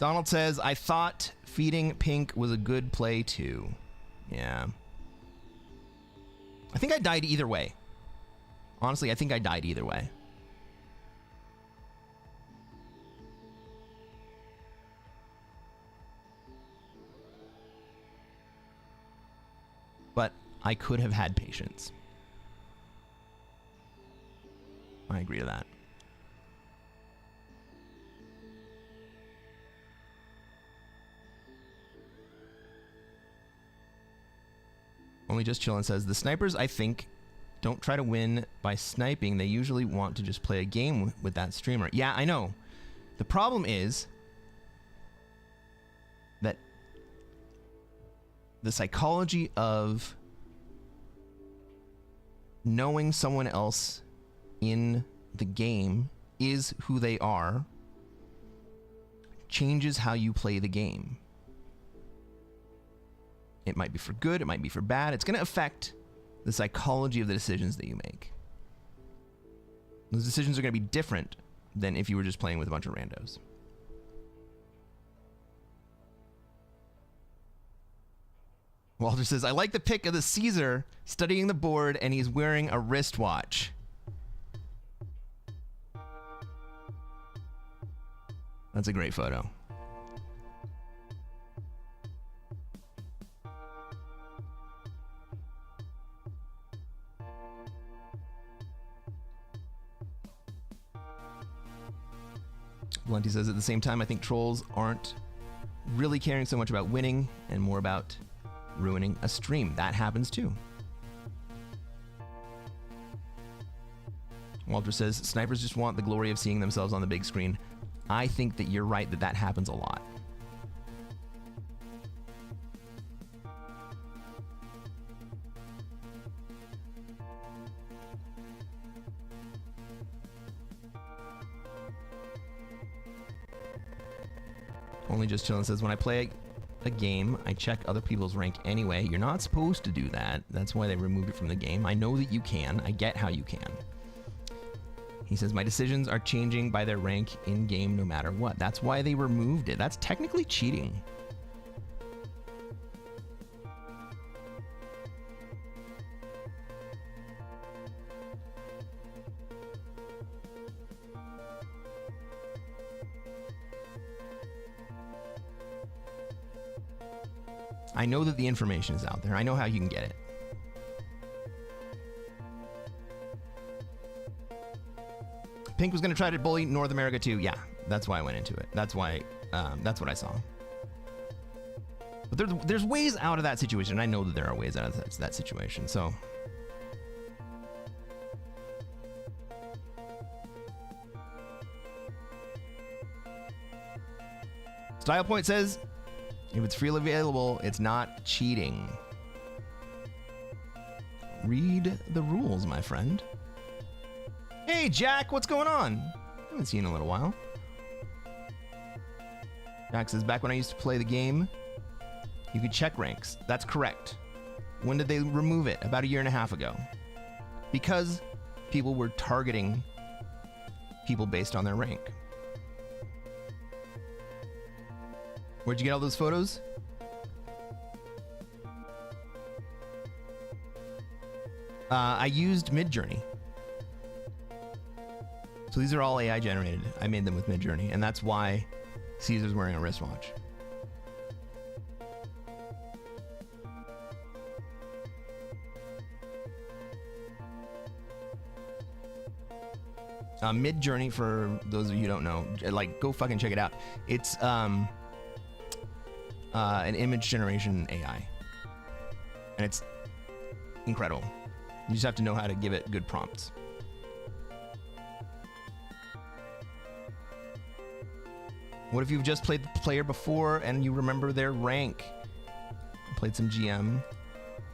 Donald says, I thought feeding Pink was a good play too. Yeah. I think I died either way. Honestly, I think I died either way. But I could have had patience. I agree to that. Only Just Chillin' says, the snipers, I think, don't try to win by sniping. They usually want to just play a game with that streamer. Yeah, I know. The problem is that the psychology of knowing someone else in the game is who they are changes how you play the game. It might be for good, it might be for bad. It's going to affect the psychology of the decisions that you make. Those decisions are going to be different than if you were just playing with a bunch of randos. Walter says, I like the pic of the Caesar studying the board and he's wearing a wristwatch. That's a great photo. Blunty says, at the same time, I think trolls aren't really caring so much about winning and more about ruining a stream. That happens too. Walter says, snipers just want the glory of seeing themselves on the big screen. I think that you're right, that happens a lot. Only Just Chillin' says, when I play a game, I check other people's rank anyway. You're not supposed to do that. That's why they removed it from the game. I know that you can. I get how you can. He says, my decisions are changing by their rank in-game no matter what. That's why they removed it. That's technically cheating. I know that the information is out there. I know how you can get it. Pink was going to try to bully North America too. Yeah, that's why I went into it. That's why, that's what I saw. But there's ways out of that situation. I know that there are ways out of that situation, so. Style Point says, if it's freely available, it's not cheating. Read the rules, my friend. Hey, Jack, what's going on? Haven't seen you in a little while. Jack says, back when I used to play the game, you could check ranks. That's correct. When did they remove it? About 1.5 years ago. Because people were targeting people based on their rank. Where'd you get all those photos? I used Midjourney. So these are all AI generated. I made them with Midjourney, and that's why Caesar's wearing a wristwatch. Midjourney, for those of you who don't know, like, go fucking check it out. It's an image generation AI, and it's incredible. You just have to know how to give it good prompts. What if you've just played the player before and you remember their rank? I played some GM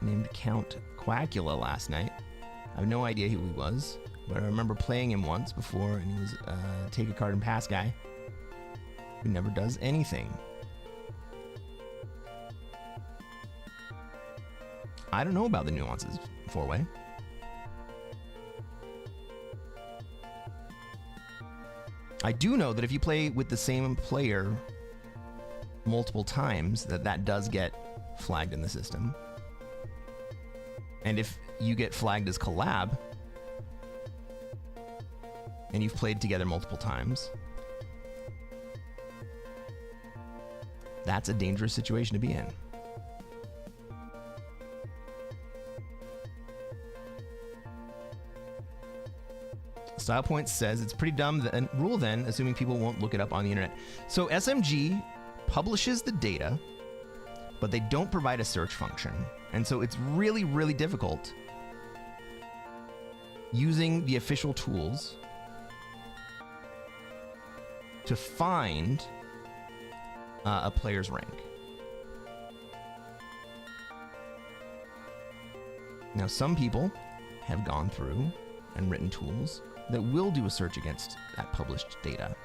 named Count Quackula last night. I have no idea who he was, but I remember playing him once before, and he was a take a card and pass guy who never does anything. I don't know about the nuances, four-way. I do know that if you play with the same player multiple times, that does get flagged in the system. And if you get flagged as collab, and you've played together multiple times, that's a dangerous situation to be in. Style Point says it's pretty dumb rule then, assuming people won't look it up on the internet. So SMG publishes the data, but they don't provide a search function. And so it's really, really difficult using the official tools to find a player's rank. Now, some people have gone through and written tools that will do a search against that published data,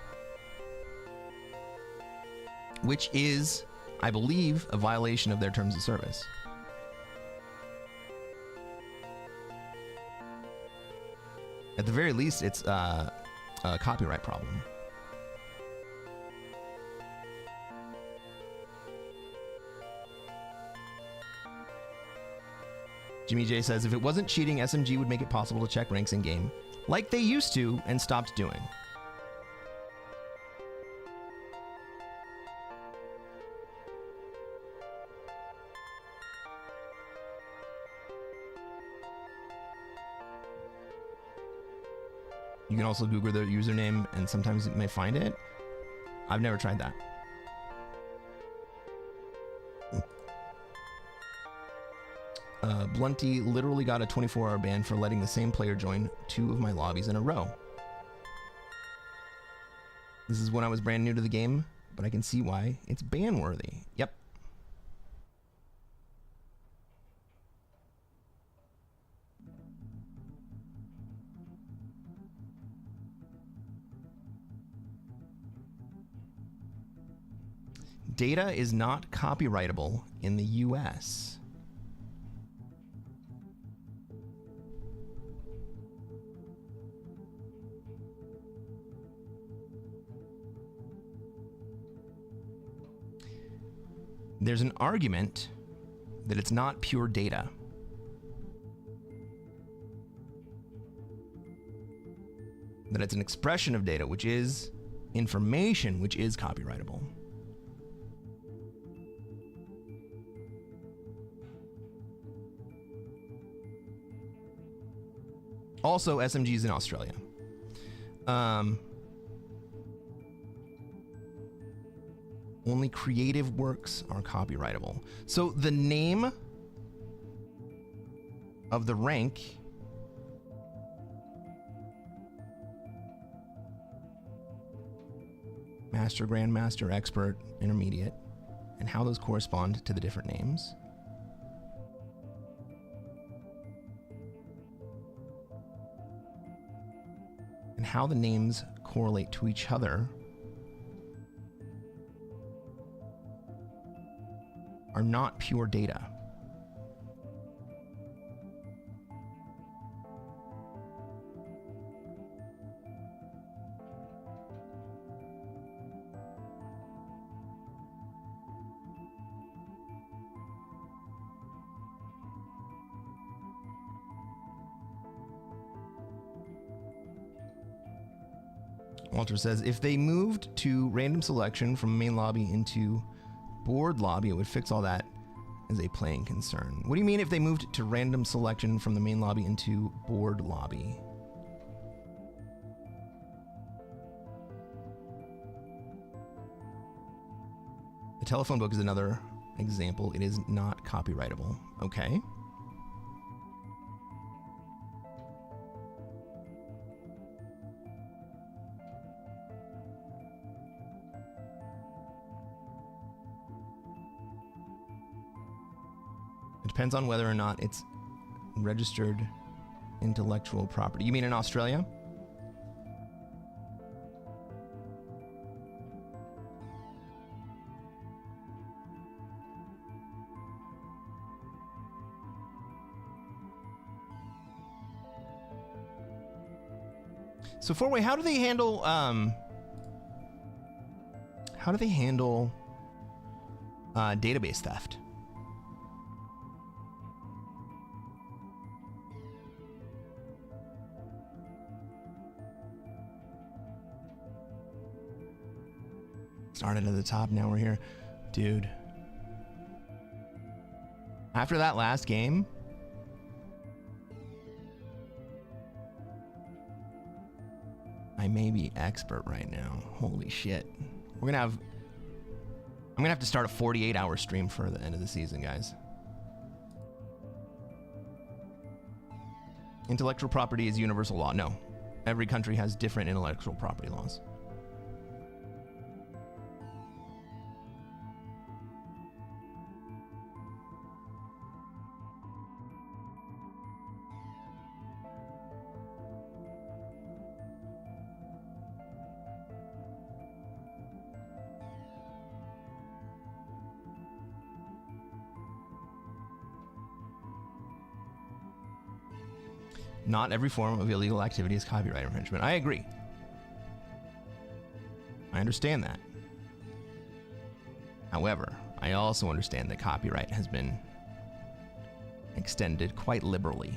which is, I believe, a violation of their terms of service. At the very least, it's a copyright problem. Jimmy J says, if it wasn't cheating, SMG would make it possible to check ranks in game, like they used to and stopped doing. You can also Google their username and sometimes it may find it. I've never tried that. Blunty literally got a 24-hour ban for letting the same player join 2 of my lobbies in a row. This is when I was brand new to the game, but I can see why it's ban-worthy. Yep. Data is not copyrightable in the US. There's an argument that it's not pure data. That it's an expression of data, which is information, which is copyrightable. Also, SMGs in Australia. Only creative works are copyrightable. So the name of the rank Master, Grandmaster, Expert, Intermediate, and how those correspond to the different names. And how the names correlate to each other are not pure data. Walter says, if they moved to random selection from main lobby into board lobby, it would fix all that as a playing concern. What do you mean if they moved to random selection from the main lobby into board lobby? The telephone book is another example. It is not copyrightable. Okay. It depends on whether or not it's registered intellectual property. You mean in Australia? So Four-Way, how do they handle database theft? Started at the top, now we're here. Dude. After that last game, I may be expert right now. Holy shit. I'm gonna have to start a 48-hour stream for the end of the season, guys. Intellectual property is universal law. No. Every country has different intellectual property laws. Not every form of illegal activity is copyright infringement. I agree. I understand that. However, I also understand that copyright has been extended quite liberally.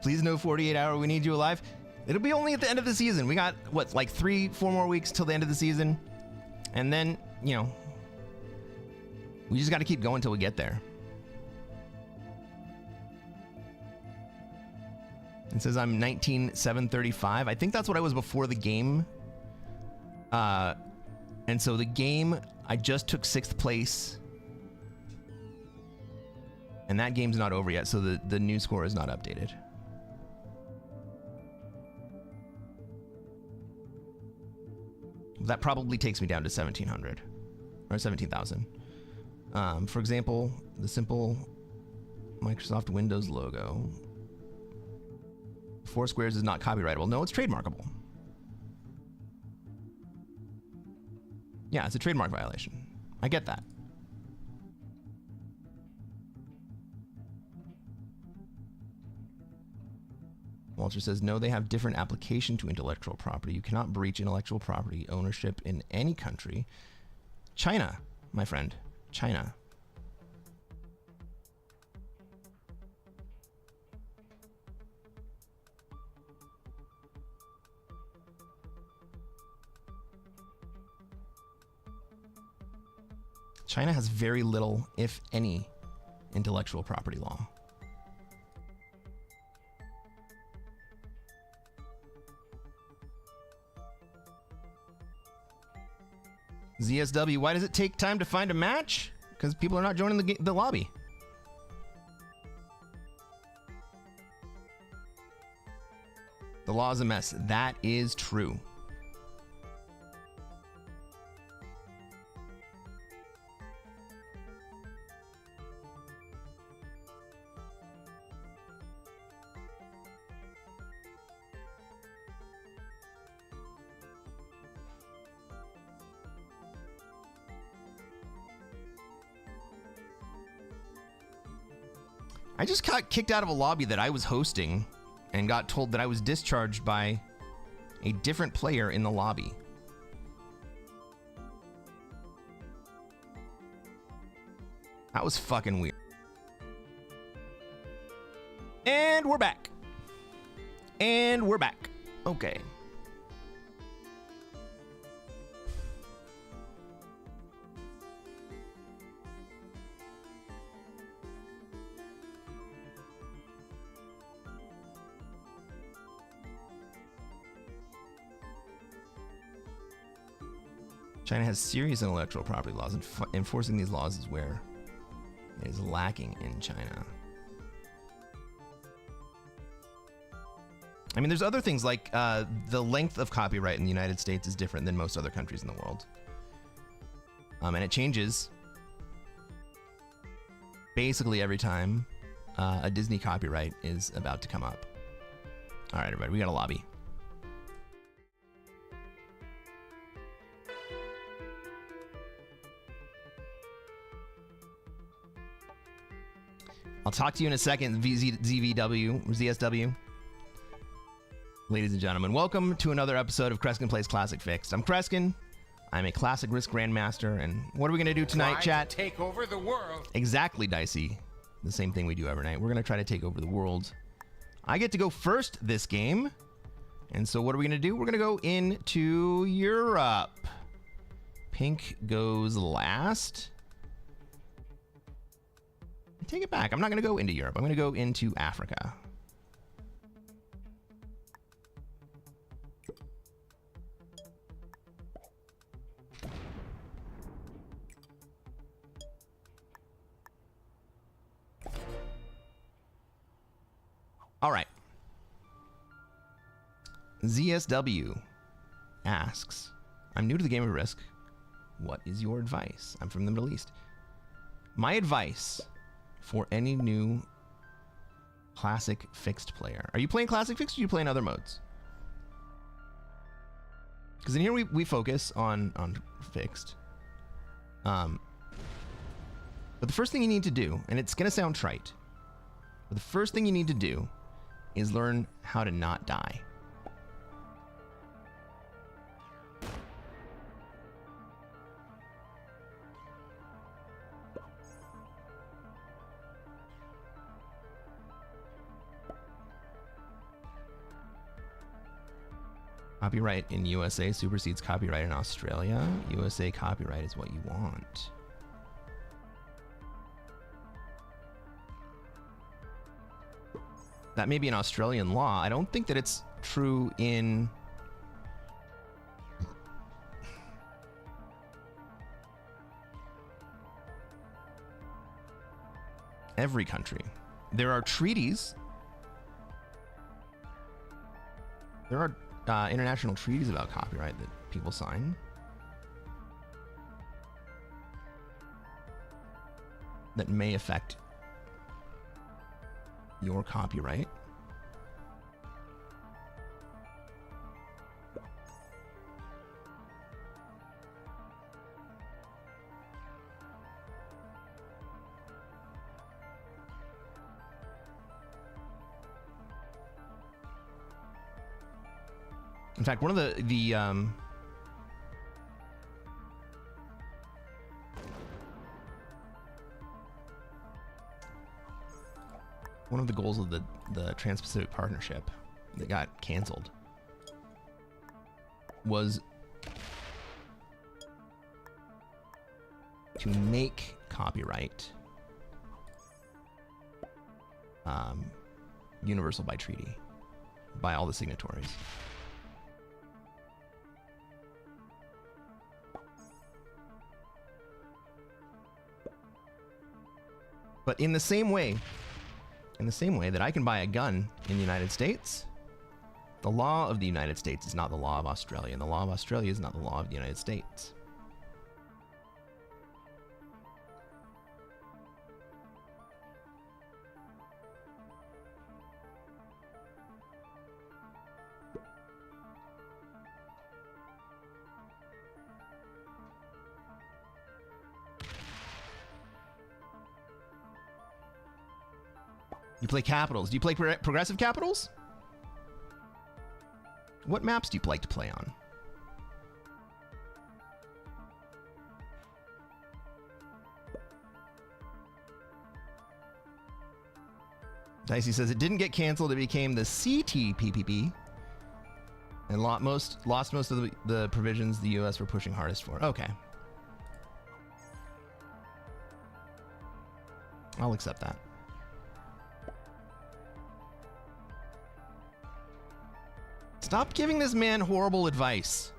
Please no 48-hour, we need you alive. It'll be only at the end of the season. We got, what, like 3-4 more weeks till the end of the season. And then, you know, we just got to keep going till we get there. It says I'm 19,735. I think that's what I was before the game. And so the game, I just took 6th place. And that game's not over yet, so the new score is not updated. That probably takes me down to 1,700 or 17,000. For example, the simple Microsoft Windows logo. 4 squares is not copyrightable. No, it's trademarkable. Yeah, it's a trademark violation. I get that. Walter says, no, they have different application to intellectual property. You cannot breach intellectual property ownership in any country. China, my friend. China. China has very little, if any, intellectual property law. ZSW, why does it take time to find a match? Because people are not joining the lobby. The law is a mess. That is true. I just got kicked out of a lobby that I was hosting and got told that I was discharged by a different player in the lobby. That was fucking weird. And we're back. And we're back. Okay. China has serious intellectual property laws, and enforcing these laws is where it is lacking in China. I mean, there's other things like the length of copyright in the United States is different than most other countries in the world. And it changes basically every time a Disney copyright is about to come up. All right, everybody, we got a lobby. I'll talk to you in a second, ZVW, or ZSW. Ladies and gentlemen, welcome to another episode of Cresquin Plays Classic Fixed. I'm Cresquin. I'm a Classic Risk Grandmaster, and what are we going to do tonight, chat? Take over the world. Exactly, Dicey. The same thing we do every night. We're going to try to take over the world. I get to go first this game, and so what are we going to do? We're going to go into Europe. Pink goes last. Take it back. I'm not going to go into Europe. I'm going to go into Africa. All right. ZSW asks, I'm new to the game of Risk. What is your advice? I'm from the Middle East. My advice for any new Classic Fixed player. Are you playing Classic Fixed or are you playing other modes? Because in here we focus on Fixed. But the first thing you need to do, and it's going to sound trite, but the first thing you need to do is learn how to not die. Copyright in USA supersedes copyright in Australia. USA copyright is what you want. That may be an Australian law. I don't think that it's true in every country. There are treaties. There are international treaties about copyright that people sign that may affect your copyright. In fact, one of the goals of the Trans-Pacific Partnership that got canceled was to make copyright universal by treaty, by all the signatories. But in the same way that I can buy a gun in the United States, the law of the United States is not the law of Australia, and the law of Australia is not the law of the United States. You play capitals. Do you play progressive capitals? What maps do you like to play on? Dicey says it didn't get canceled. It became the CTPPP and lost most of the provisions the U.S. were pushing hardest for. Okay. I'll accept that. Stop giving this man horrible advice.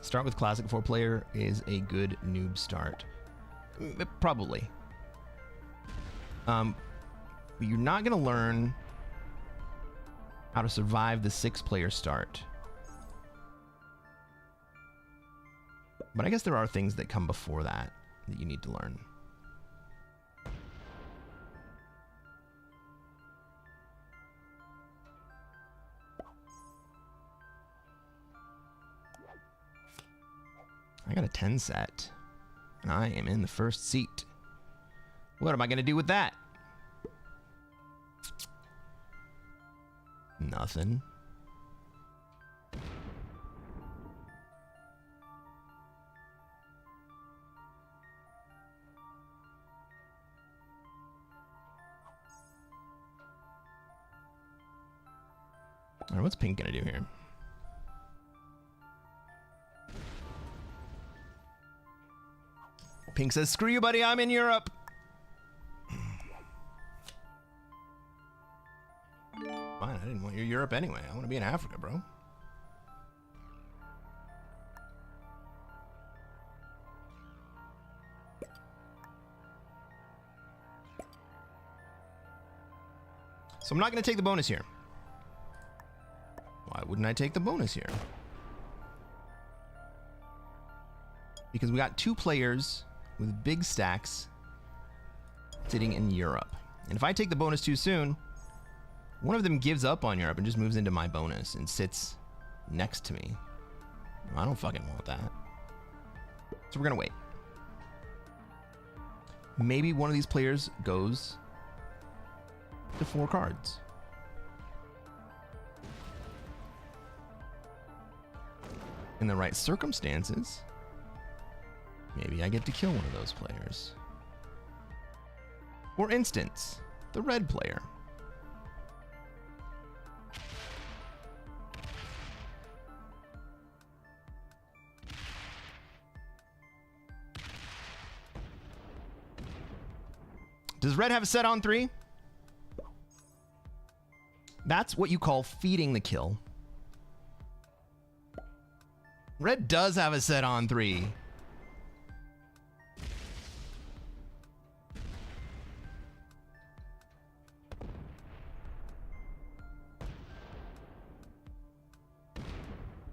Start with Classic 4-player is a good noob start. Probably. But you're not going to learn how to survive the 6-player start. But I guess there are things that come before that that you need to learn. I got a 10 set, and I am in the first seat. What am I going to do with that? Nothing. All right, what's pink going to do here? Pink says, screw you, buddy, I'm in Europe. Fine, I didn't want your Europe anyway. I want to be in Africa, bro. So I'm not going to take the bonus here. Why wouldn't I take the bonus here? Because we got 2 players with big stacks sitting in Europe. And if I take the bonus too soon, one of them gives up on Europe and just moves into my bonus and sits next to me. I don't fucking want that. So we're gonna wait. Maybe one of these players goes to 4 cards. In the right circumstances, maybe I get to kill one of those players. For instance, the red player. Does red have a set on 3? That's what you call feeding the kill. Red does have a set on 3.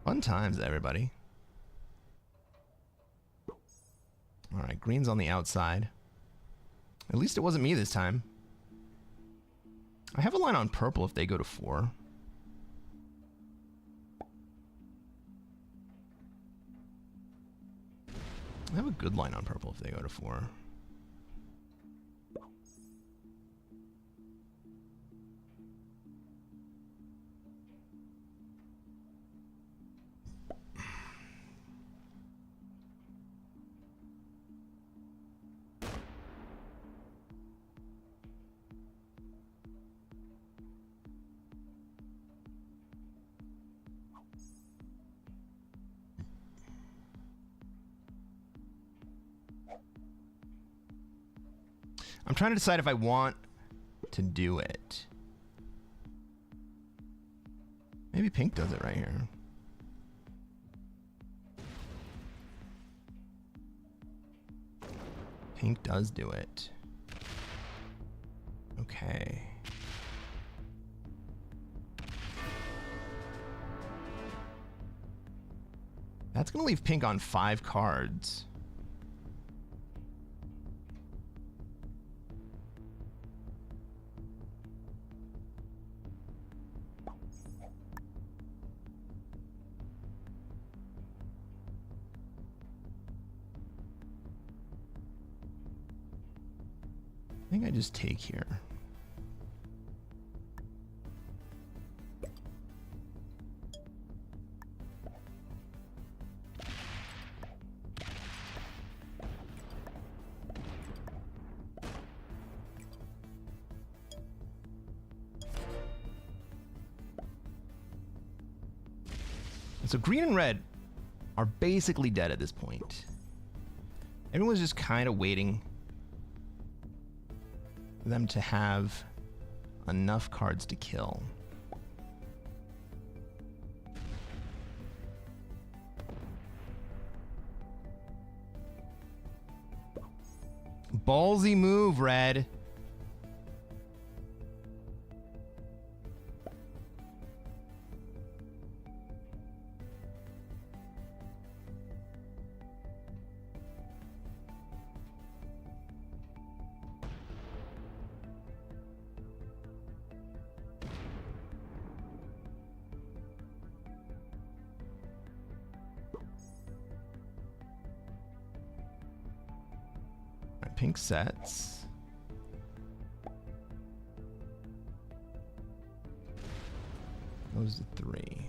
Fun times, everybody. All right, green's on the outside. At least it wasn't me this time. I have a line on purple if they go to 4. I have a good line on purple if they go to 4. I'm trying to decide if I want to do it. Maybe pink does it right here. Pink does do it. Okay. That's gonna leave pink on 5 cards. I think I just take here. So green and red are basically dead at this point. Everyone's just kind of waiting for them to have enough cards to kill. Ballsy move, red. Pink sets. Those are 3.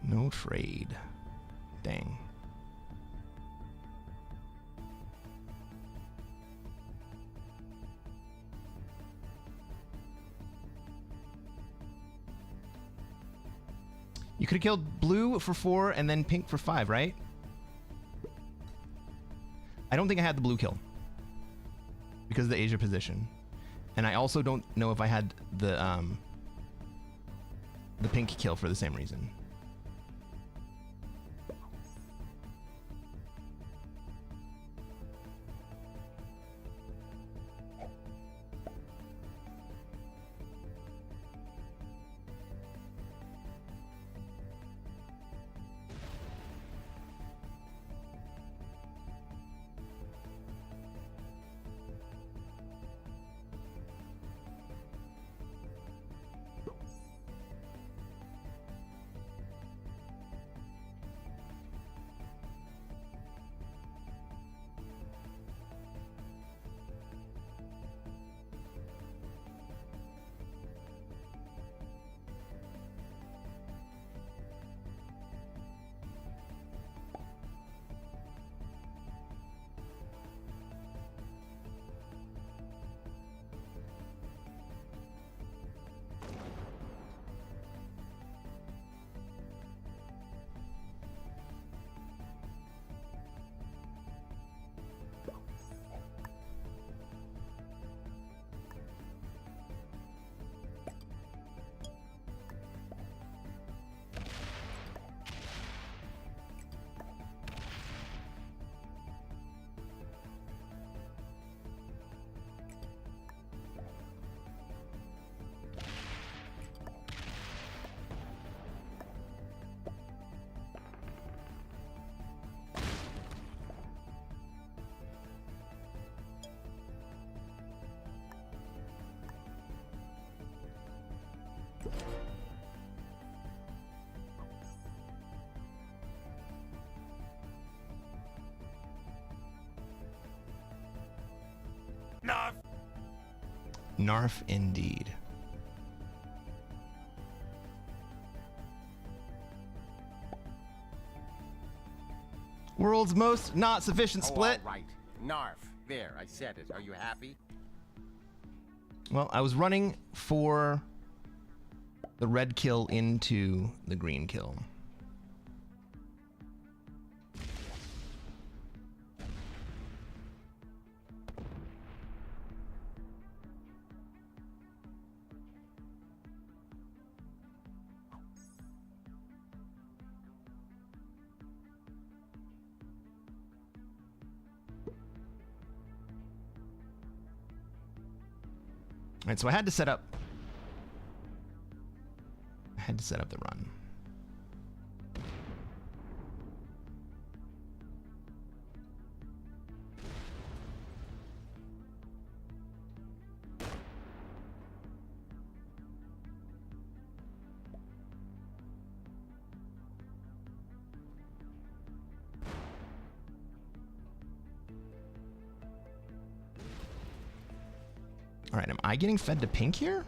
No trade. Dang. You could have killed blue for 4 and then pink for 5, right? I don't think I had the blue kill because of the Asia position. And I also don't know if I had the pink kill for the same reason. Narf indeed. World's most not sufficient split. All right. Narf. There, I said it. Are you happy? Well, I was running for the red kill into the green kill. All right, so I had to set up the run. All right, am I getting fed to pink here?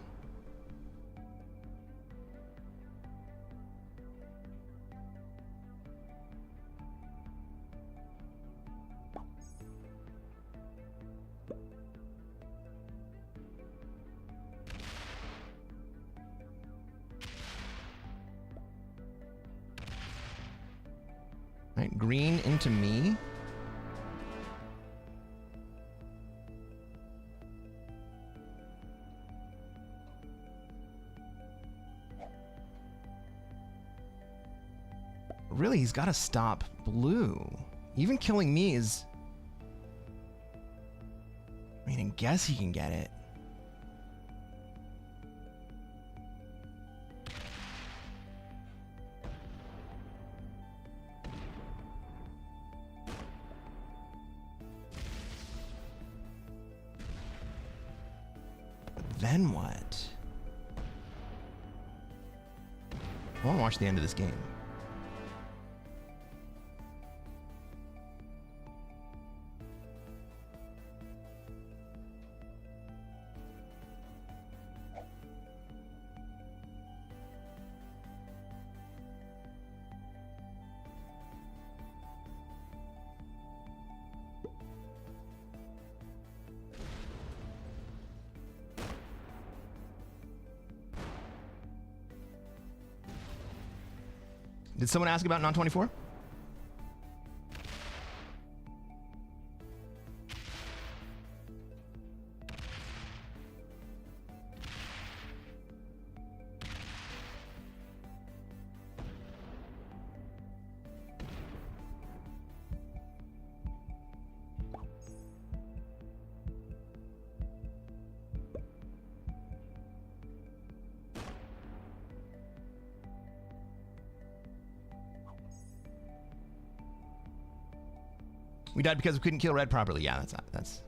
All right, green into me. Really, he's got to stop blue. Even killing me is... I mean, I guess he can get it. But then what? I want to watch the end of this game. Did someone ask about Non-24? We died because we couldn't kill red properly. Yeah, that's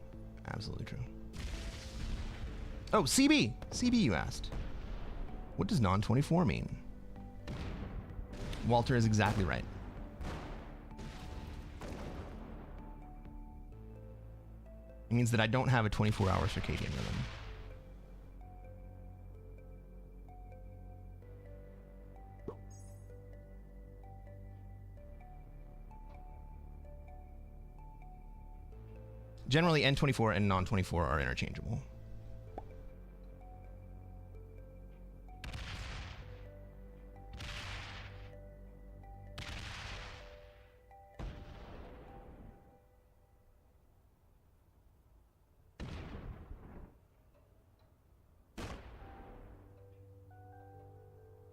absolutely true. Oh, CB! CB, you asked. What does Non-24 mean? Walter is exactly right. It means that I don't have a 24-hour circadian rhythm. Generally, N24 and Non-24 are interchangeable.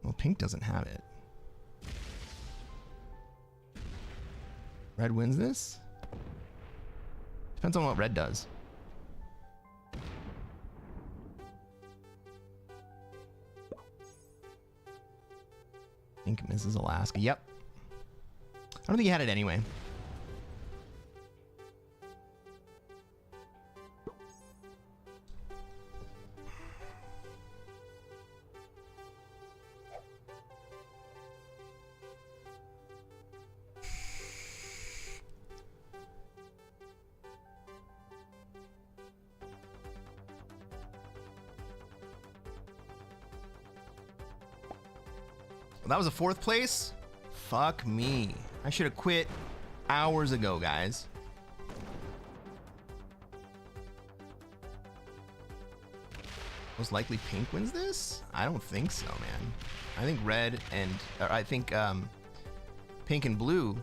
Well, pink doesn't have it. Red wins this? Depends on what red does. Pink misses Alaska. Yep. I don't think he had it anyway. That was a 4th place? Fuck me. I should have quit hours ago, guys. Most likely pink wins this? I don't think so, man. I think red and... I think pink and blue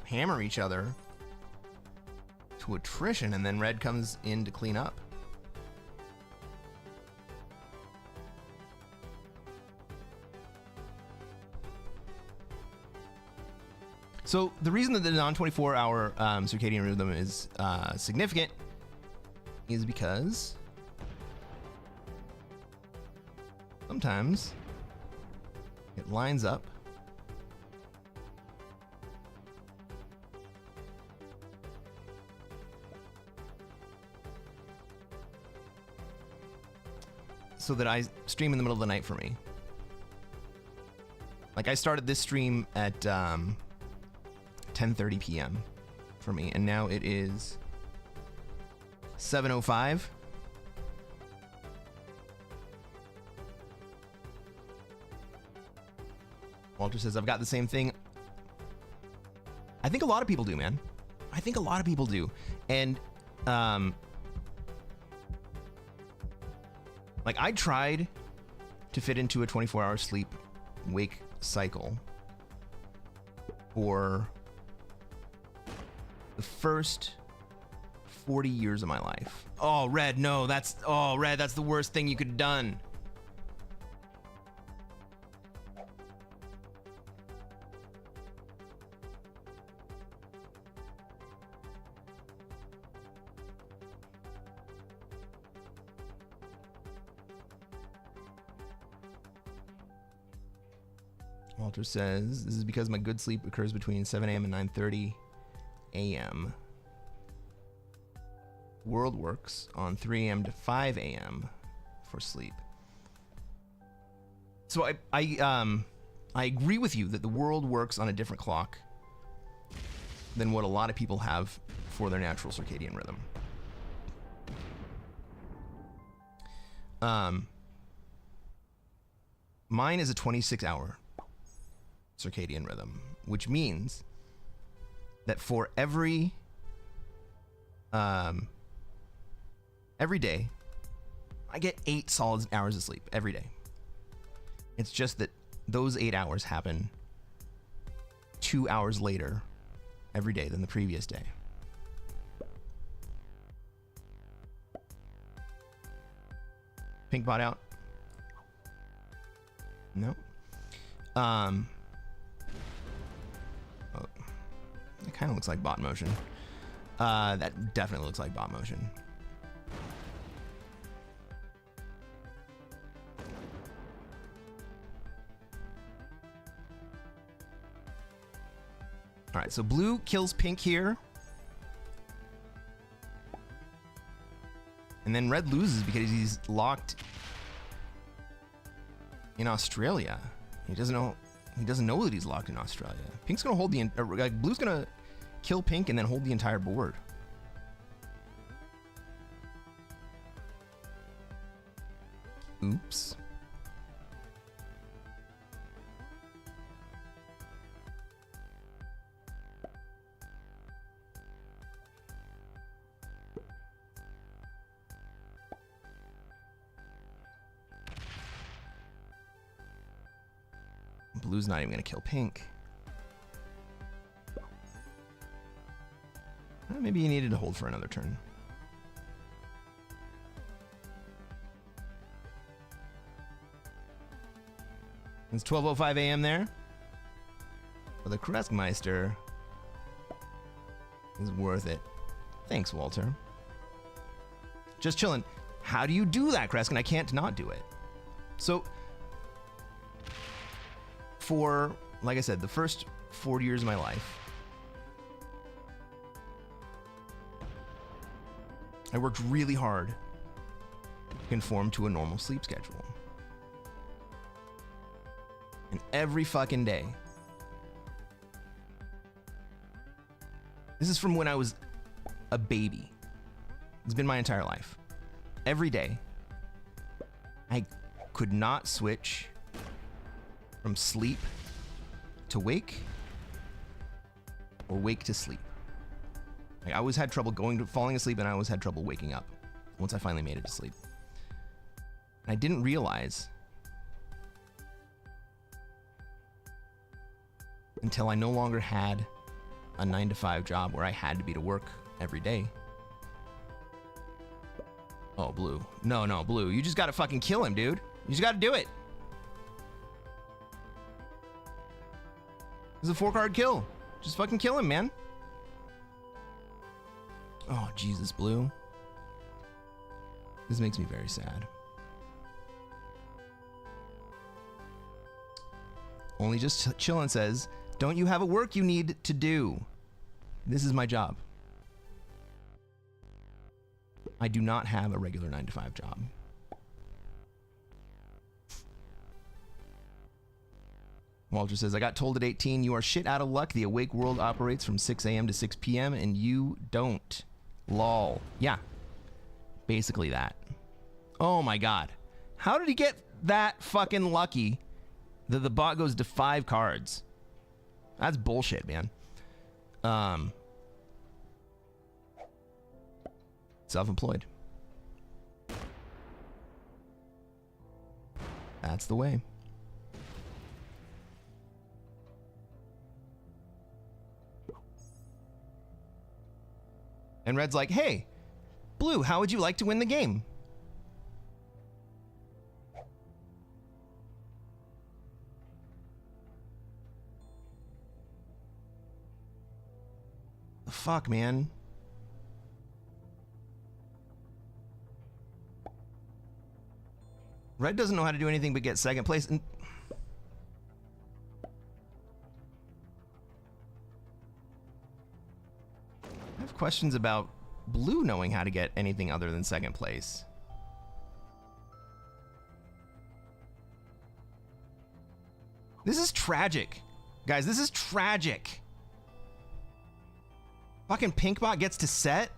hammer each other to attrition, and then red comes in to clean up. So the reason that the non-24 hour circadian rhythm is significant is because sometimes it lines up so that I stream in the middle of the night for me. Like, I started this stream at 10:30 p.m. for me, and now it is 7:05. Walter says, I've got the same thing. I think a lot of people do, man. I think a lot of people do. And, like, I tried to fit into a 24-hour sleep-wake cycle for the first 40 years of my life. Oh, Red, no, Red, that's the worst thing you could have done. Walter says, this is because my good sleep occurs between 7 a.m. and 9:30 a.m. World works on 3 a.m. to 5 a.m. for sleep. So I agree with you that the world works on a different clock than what a lot of people have for their natural circadian rhythm. Mine is a 26-hour circadian rhythm, which means that for every day, I get 8 solid hours of sleep every day. It's just that those 8 hours happen 2 hours later every day than the previous day. Pink bot out? Nope. Oh, it kind of looks like bot motion. That definitely looks like bot motion. All right, so blue kills pink here. And then red loses because he's locked in Australia. He doesn't know that he's locked in Australia. Pink's gonna hold blue's gonna kill pink and then hold the entire board. Oops. Blue's not even gonna kill pink. Maybe he needed to hold for another turn. It's 12:05 a.m. there. But the Cresquin is worth it. Thanks, Walter. Just chilling. How do you do that, Cresquin? I can't not do it. So, for, like I said, the first 40 years of my life, I worked really hard to conform to a normal sleep schedule. And every fucking day, this is from when I was a baby. It's been my entire life. Every day, I could not switch from sleep to wake or wake to sleep. Like, I always had trouble falling asleep, and I always had trouble waking up once I finally made it to sleep. And I didn't realize until I no longer had a 9-to-5 job where I had to be to work every day. Oh, Blue. No, Blue. You just gotta fucking kill him, dude. You just gotta do it. This is a 4-card kill. Just fucking kill him, man. Oh, Jesus, Blue. This makes me very sad. Only Just Chillin' says, don't you have a work you need to do? This is my job. I do not have a regular 9-to-5 job. Walter says, I got told at 18, you are shit out of luck. The awake world operates from 6 a.m. to 6 p.m. and you don't. Lol. Yeah. Basically that. Oh my god. How did he get that fucking lucky that the bot goes to 5 cards? That's bullshit, man. Self-employed. That's the way. And Red's like, hey, Blue, how would you like to win the game? The fuck, man? Red doesn't know how to do anything but get second place. And I have questions about Blue knowing how to get anything other than second place. This is tragic. Guys, this is tragic. Fucking Pinkbot gets to set?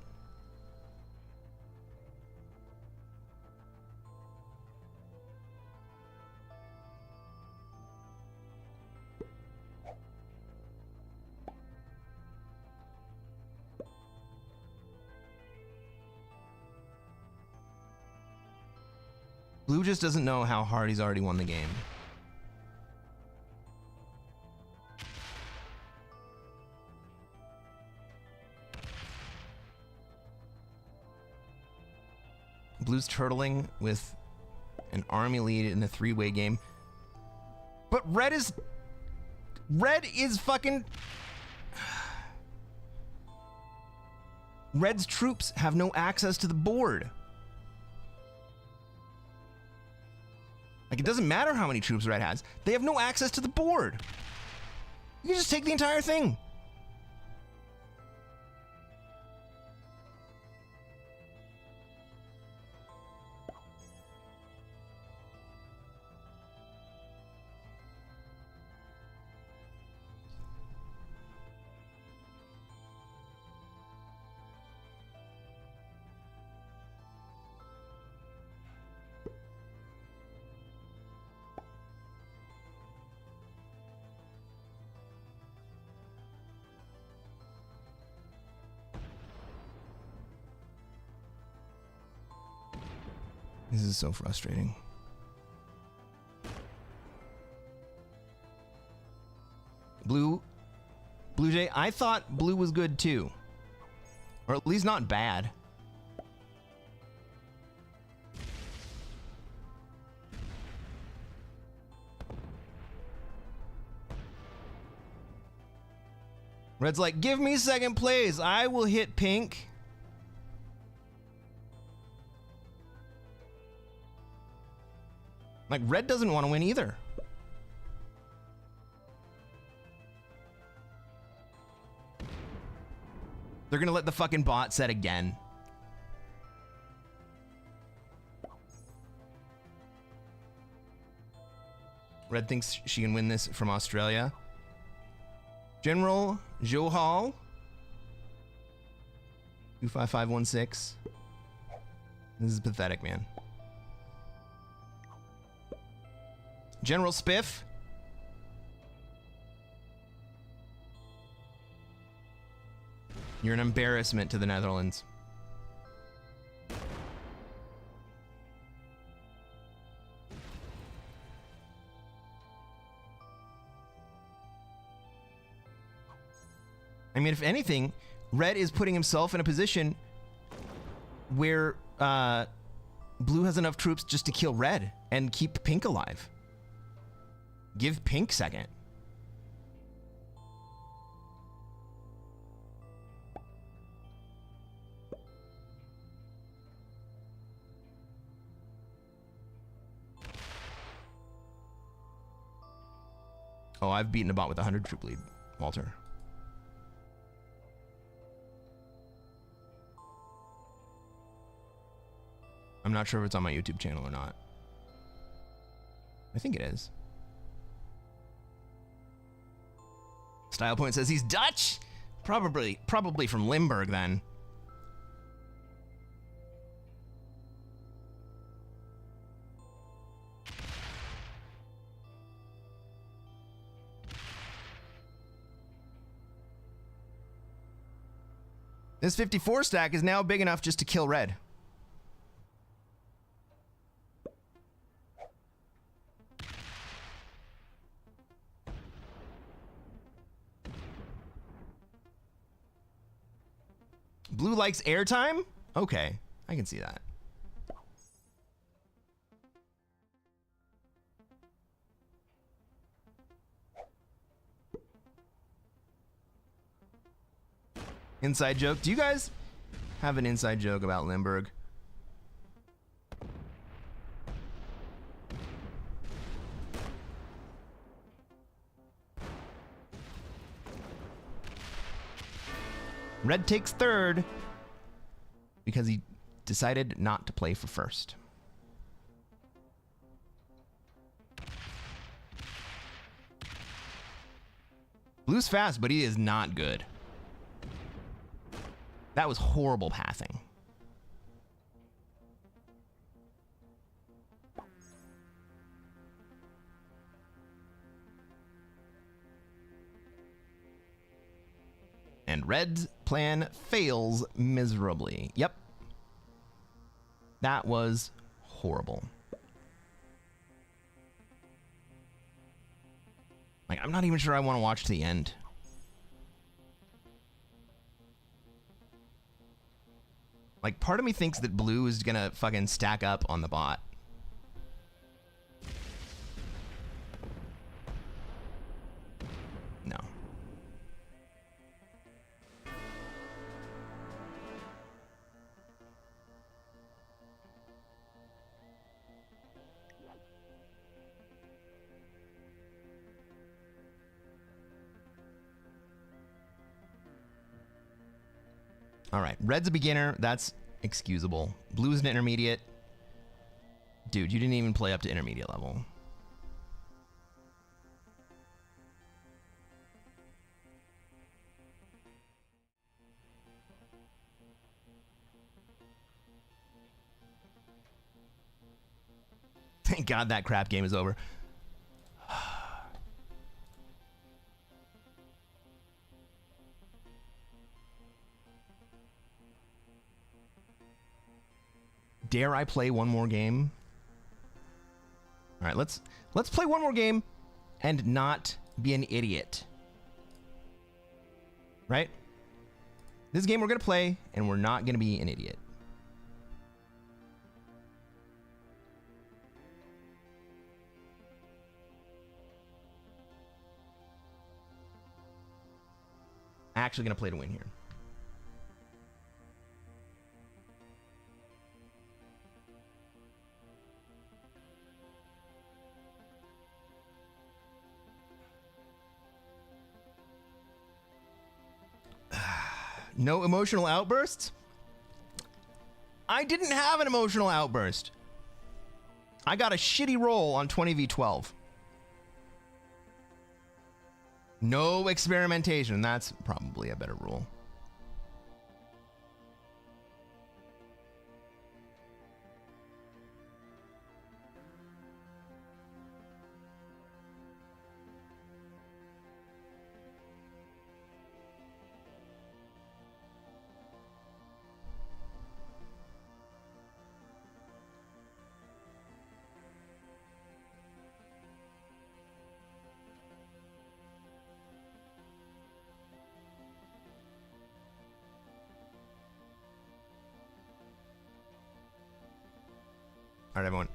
Blue just doesn't know how hard he's already won the game. Blue's turtling with an army lead in a 3-way game. But Red is fucking... Red's troops have no access to the board. Like, it doesn't matter how many troops Red has. They have no access to the board. You can just take the entire thing. This is so frustrating. Blue Jay, I thought Blue was good too. Or at least not bad. Red's like, give me second place. I will hit pink. Like, Red doesn't want to win either. They're gonna let the fucking bot set again. Red thinks she can win this from Australia. General Johal 25516. This is pathetic, man. General Spiff You're an embarrassment to the Netherlands. I mean, if anything, Red is putting himself in a position where Blue has enough troops just to kill Red and keep Pink alive. Give Pink second. Oh, I've beaten a bot with a 100 troop lead, Walter. I'm not sure if it's on my YouTube channel or not. I think it is. Style Point says he's Dutch? Probably from Limburg then. This 54 stack is now big enough just to kill Red. Blue likes airtime? Okay, I can see that. Inside joke. Do you guys have an inside joke about Limburg? Red takes third because he decided not to play for first. Blue's fast, but he is not good. That was horrible passing. And Red's plan fails miserably. Yep. That was horrible. Like, I'm not even sure I want to watch to the end. Like, part of me thinks that Blue is gonna fucking stack up on the bot. No. All right, Red's a beginner. That's excusable. Blue's an intermediate. Dude, you didn't even play up to intermediate level. Thank God that crap game is over. Dare I play one more game? All right, let's play one more game and not be an idiot. Right? This game we're gonna play and we're not gonna be an idiot. Actually gonna play to win here. No emotional outbursts? I didn't have an emotional outburst. I got a shitty roll on 20v12. No experimentation. That's probably a better rule. right, everyone.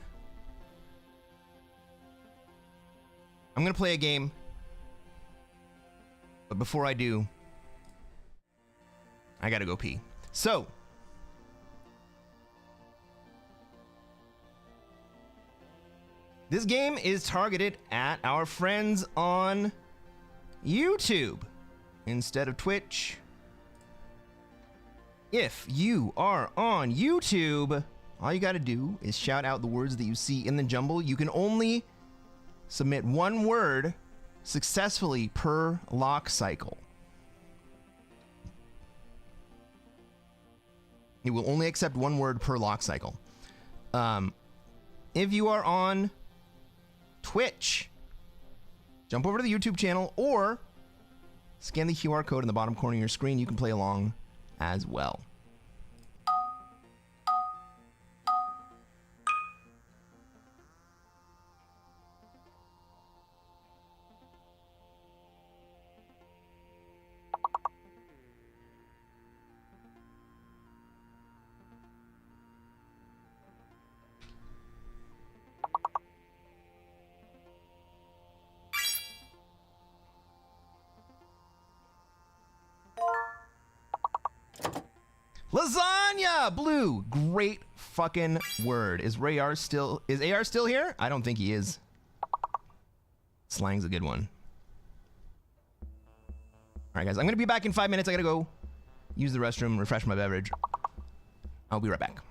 I'm gonna play a game, but before I do, I gotta go pee. So, this game is targeted at our friends on YouTube instead of Twitch. If you are on YouTube, all you gotta do is shout out the words that you see in the jumble. You can only submit one word successfully per lock cycle. It will only accept one word per lock cycle. If you are on Twitch, jump over to the YouTube channel or scan the QR code in the bottom corner of your screen. You can play along as well. Lasagna! Blue. Great fucking word. Is AR still here? I don't think he is. Slang's a good one. Alright guys, I'm gonna be back in 5 minutes. I gotta go use the restroom, refresh my beverage. I'll be right back.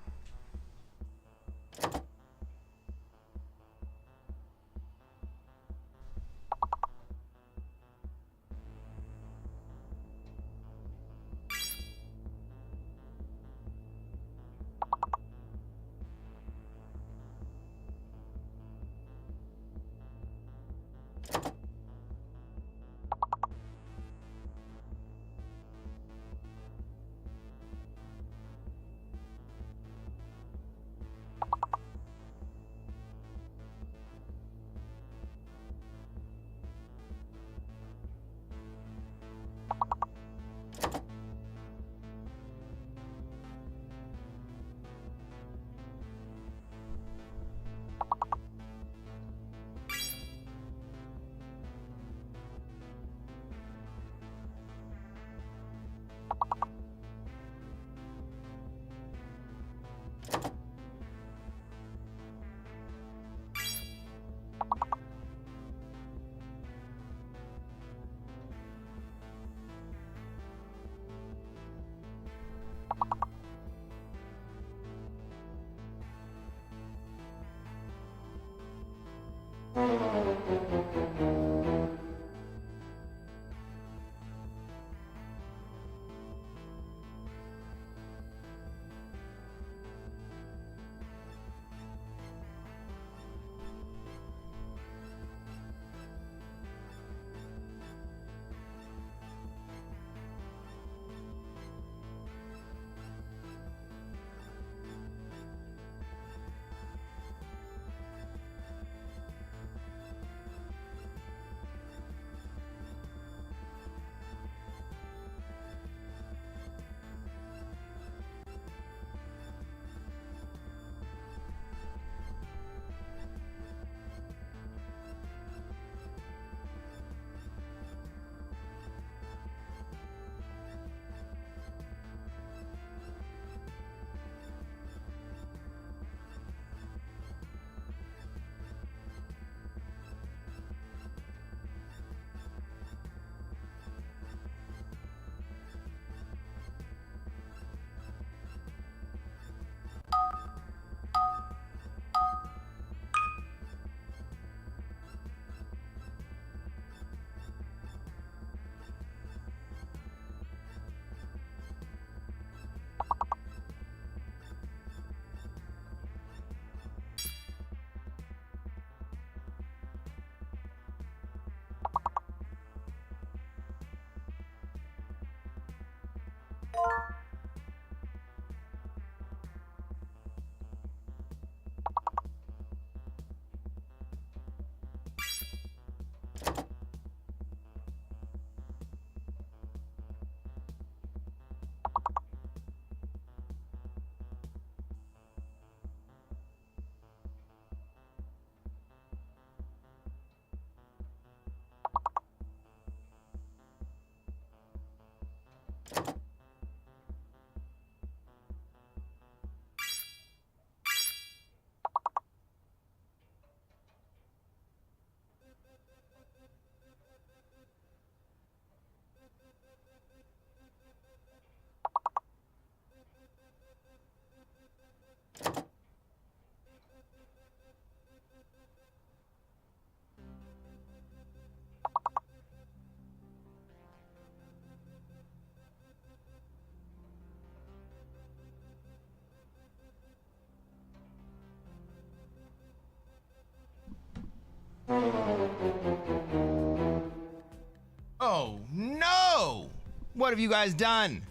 What have you guys done?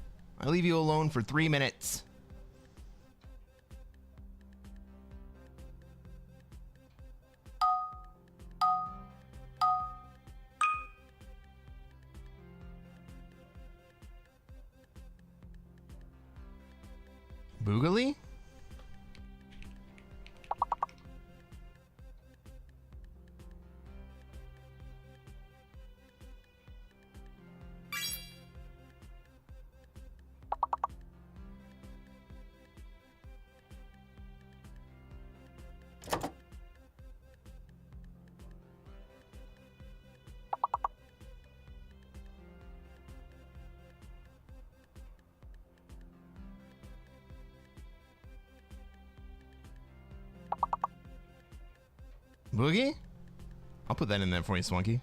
I leave you alone for 3 minutes. Boogaloo? Boogie? I'll put that in there for you, Swanky.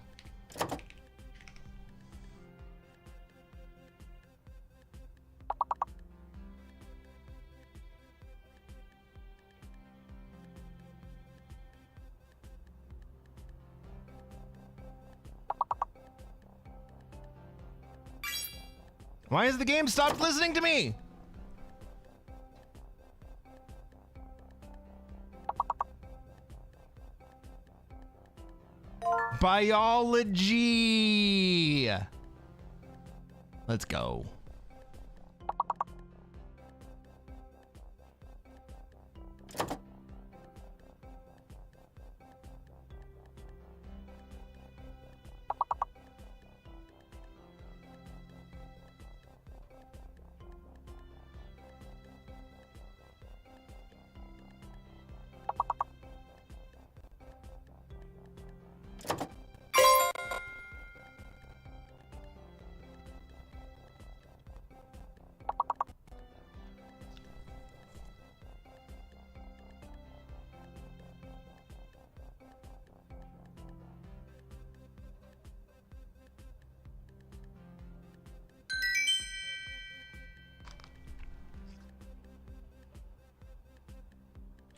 Why has the game stopped listening to me? Biology. Let's go.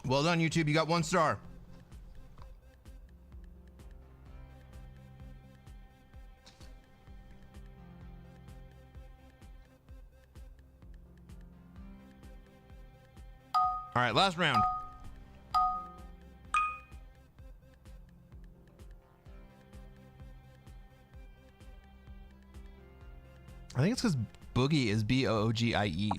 Well done, YouTube. You got 1 star. All right, last round. I think it's because Boogie is B-O-O-G-I-E.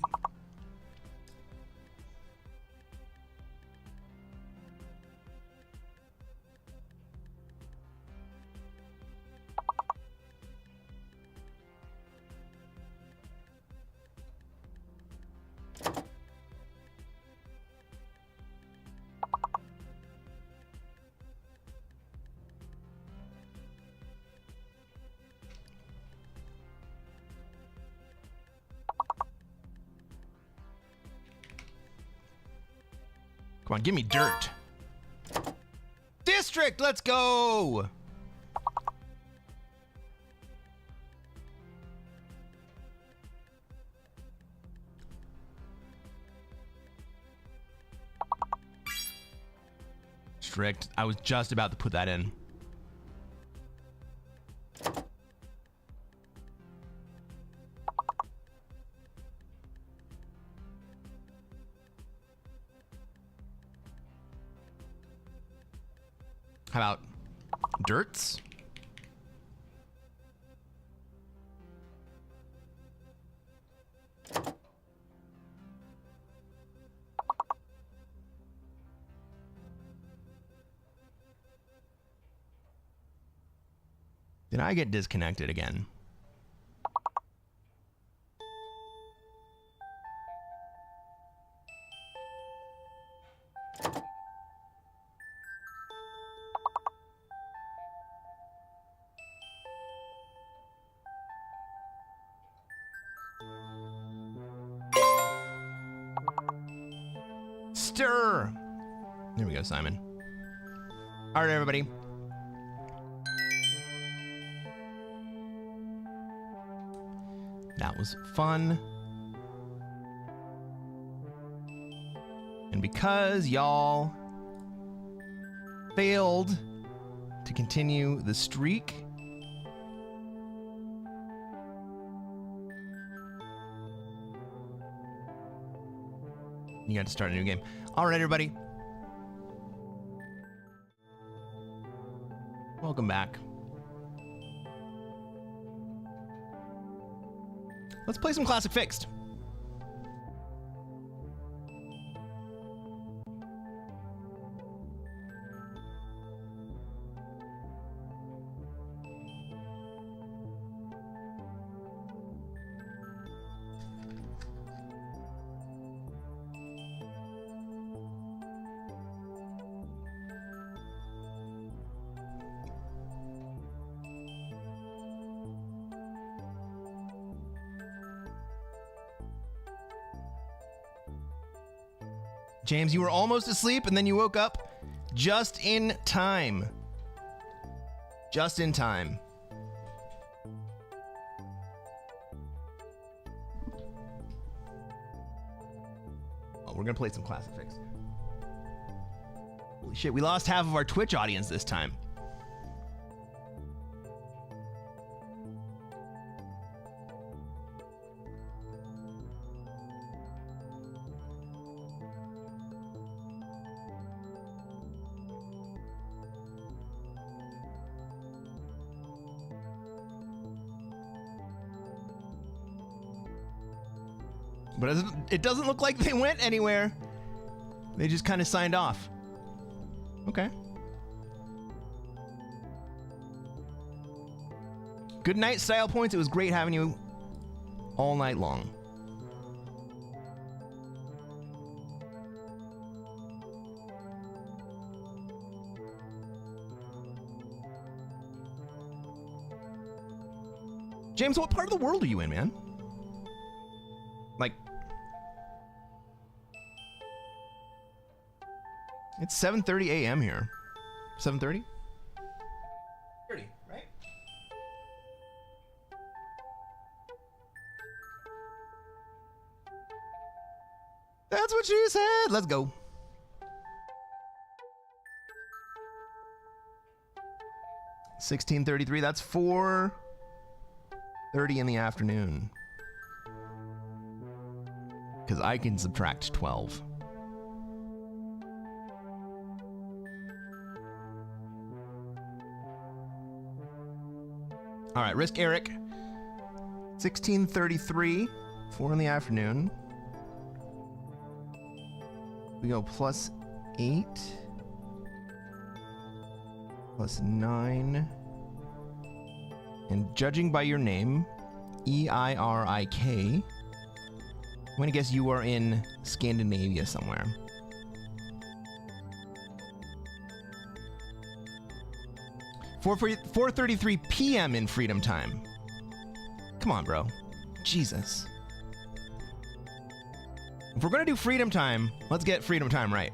Come on, give me dirt. District, let's go. Strict. I was just about to put that in. How about dirts? Did I get disconnected again? Stir. There we go, Simon. All right, everybody. That was fun. And because y'all failed to continue the streak, You got to start a new game. All right, everybody. Welcome back. Let's play some Classic Fixed. James, you were almost asleep and then you woke up just in time. Just in time. Oh, we're gonna play some Classic Fix. Holy shit, we lost half of our Twitch audience this time. But it doesn't look like they went anywhere. They just kind of signed off. Okay. Good night, Style Points. It was great having you all night long. James, what part of the world are you in, man? Like, it's 7:30 a.m. here. 7:30? 30, right? That's what she said. Let's go. $16:33. That's 4:30 in the afternoon. Because I can subtract 12. All right, Risk Eric. 16:33, 4 in the afternoon. We go +8, +9, and judging by your name, EIRIK, I'm gonna guess you are in Scandinavia somewhere. For 4:33 p.m. in Freedom Time. Come on, bro. Jesus. If we're gonna do Freedom Time, let's get Freedom Time right.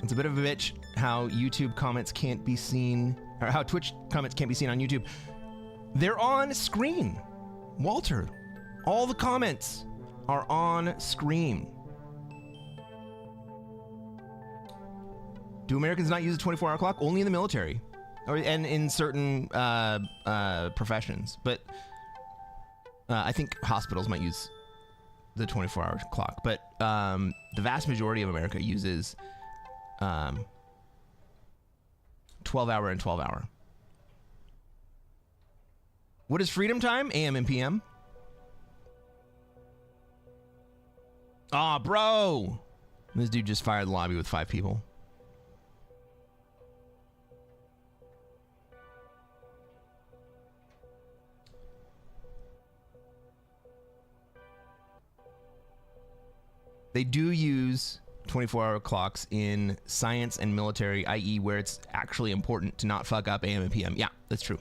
It's a bit of a bitch how YouTube comments can't be seen, or how Twitch comments can't be seen on YouTube. They're on screen. Walter, all the comments are on screen. Do Americans not use a 24-hour clock? Only in the military, and in certain professions. But I think hospitals might use the 24-hour clock. But the vast majority of America uses 12-hour and 12-hour. What is Freedom Time? AM and PM. Aw, bro! This dude just fired the lobby with 5 people. They do use 24-hour clocks in science and military, i.e. where it's actually important to not fuck up AM and PM. Yeah, that's true.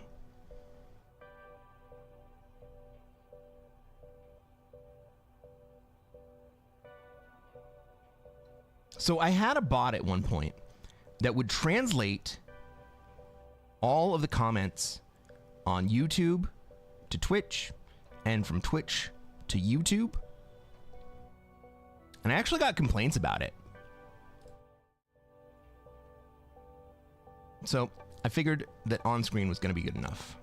So I had a bot at one point that would translate all of the comments on YouTube to Twitch and from Twitch to YouTube. And I actually got complaints about it. So I figured that on-screen was going to be good enough.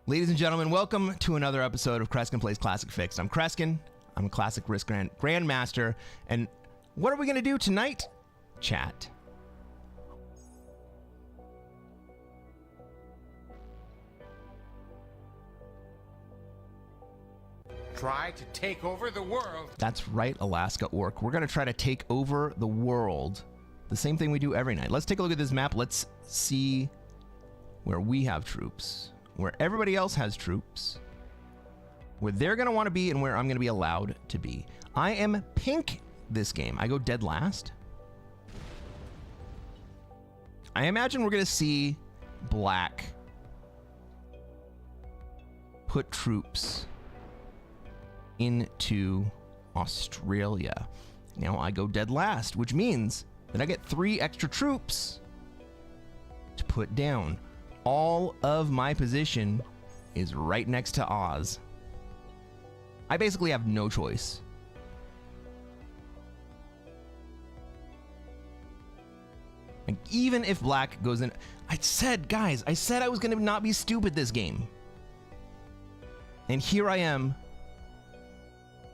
Ladies and gentlemen, welcome to another episode of Cresquin Plays Classic Fixed. I'm Cresquin. I'm a Classic Risk Grandmaster. And what are we going to do tonight? Chat. Try to take over the world. That's right, Alaska Orc. We're going to try to take over the world. The same thing we do every night. Let's take a look at this map. Let's see where we have troops, where everybody else has troops, where they're going to want to be, and where I'm going to be allowed to be. I am pink this game. I go dead last. I imagine we're going to see black put troops into Australia. Now I go dead last, which means that I get 3 extra troops to put down. All of my position is right next to Oz. I basically have no choice. Like, even if black goes in, I said, guys, I said I was gonna not be stupid this game. And here I am,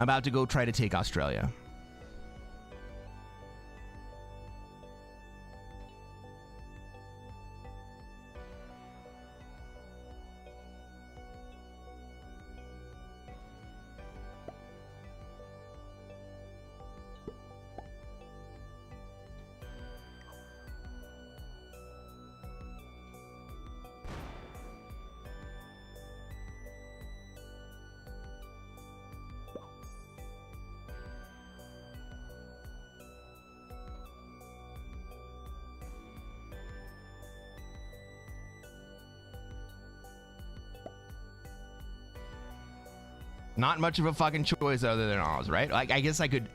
about to go try to take Australia. Not much of a fucking choice other than Oz, right? Like, I guess I could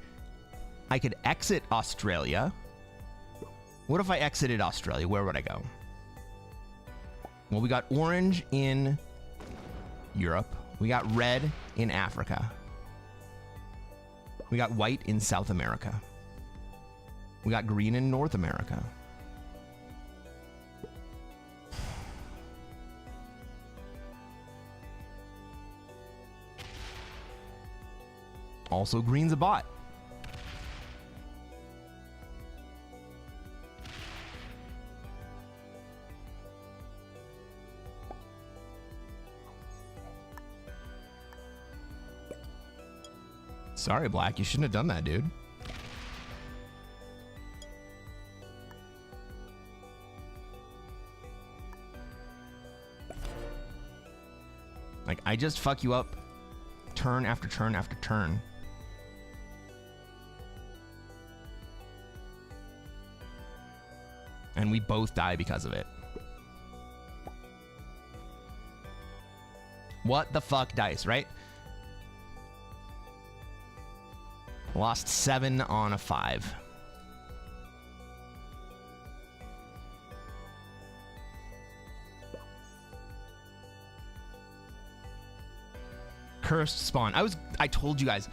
exit Australia. What if I exited Australia? Where would I go? Well, we got orange in Europe. We got red in Africa. We got white in South America. We got green in North America. Also, green's a bot. Sorry, Black, you shouldn't have done that, dude. Like, I just fuck you up turn after turn after turn. And we both die because of it. What the fuck, dice, right? Lost 7 on a 5. Cursed spawn. I told you guys,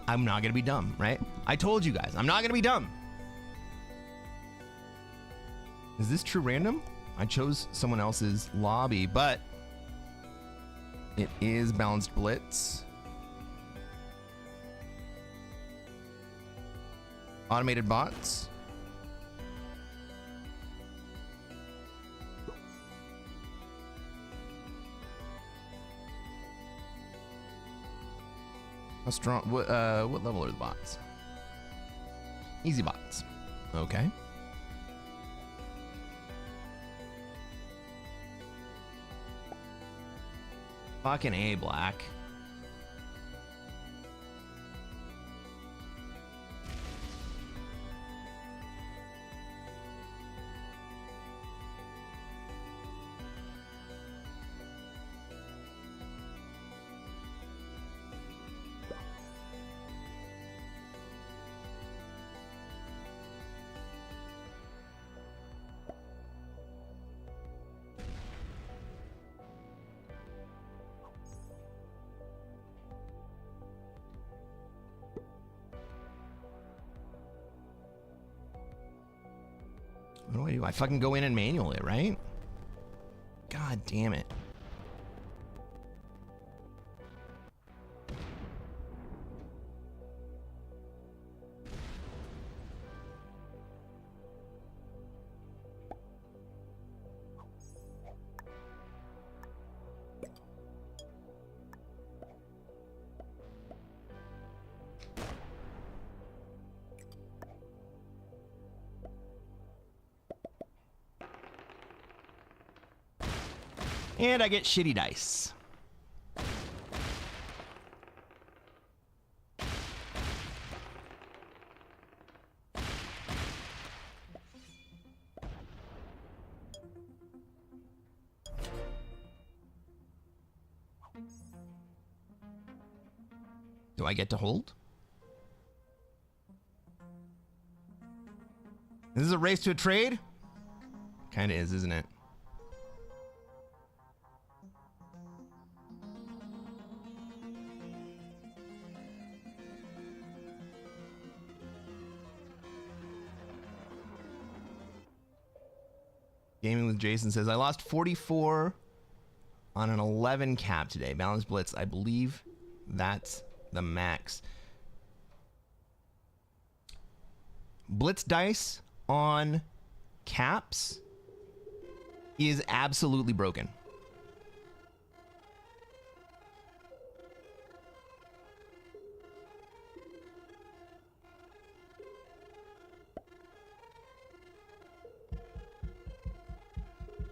I'm not gonna be dumb, right? I told you guys, I'm not gonna be dumb. Is this true random? I chose someone else's lobby, but it is balanced blitz. Automated bots. How strong? What level are the bots? Easy bots. Okay. Fucking A, Black. do? I fucking go in and manual it, right? God damn it. And I get shitty dice. Do I get to hold? This is a race to a trade? Kinda is, isn't it? Gaming with Jason says, I lost 44 on an 11 cap today. Balance blitz, I believe that's the max. Blitz dice on caps is absolutely broken.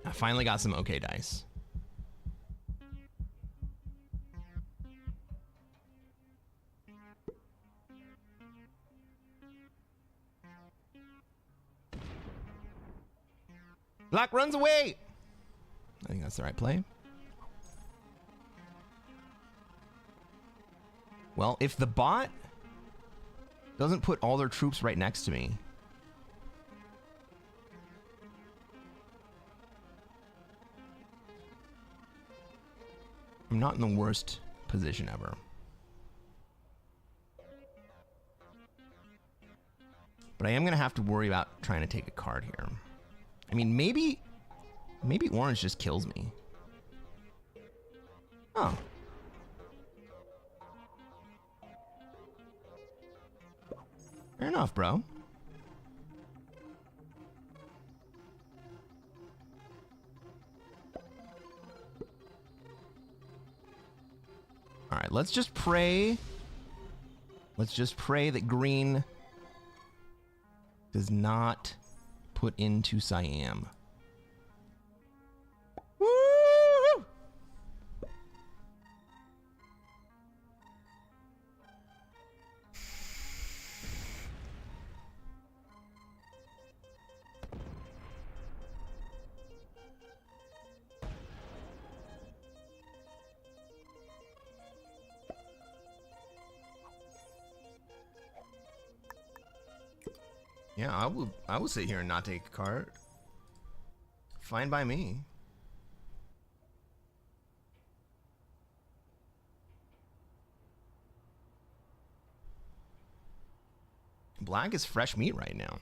I finally got some okay dice. Black runs away. I think that's the right play. Well, if the bot doesn't put all their troops right next to me, I'm not in the worst position ever. But I am going to have to worry about trying to take a card here. I mean, maybe orange just kills me. Oh. Fair enough, bro. All right, let's just pray. Let's just pray that green does not put into Siam. Woo! Yeah, I will sit here and not take a card. Fine by me. Black is fresh meat right now.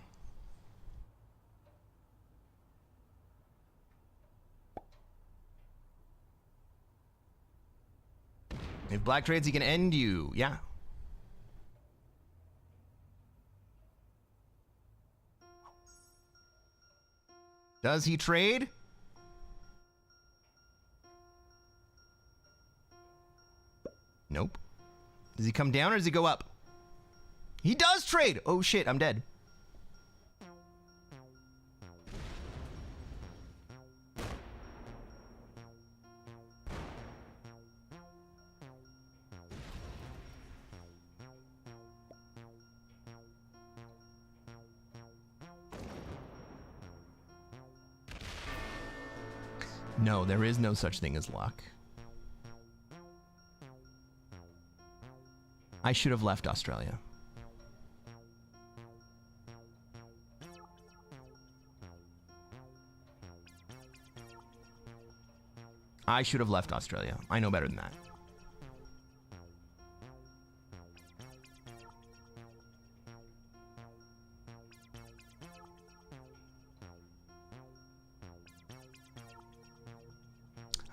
If black trades, he can end you. Yeah. Does he trade? Nope. Does he come down or does he go up? He does trade! Oh shit, I'm dead. No, there is no such thing as luck. I should have left Australia. I should have left Australia. I know better than that.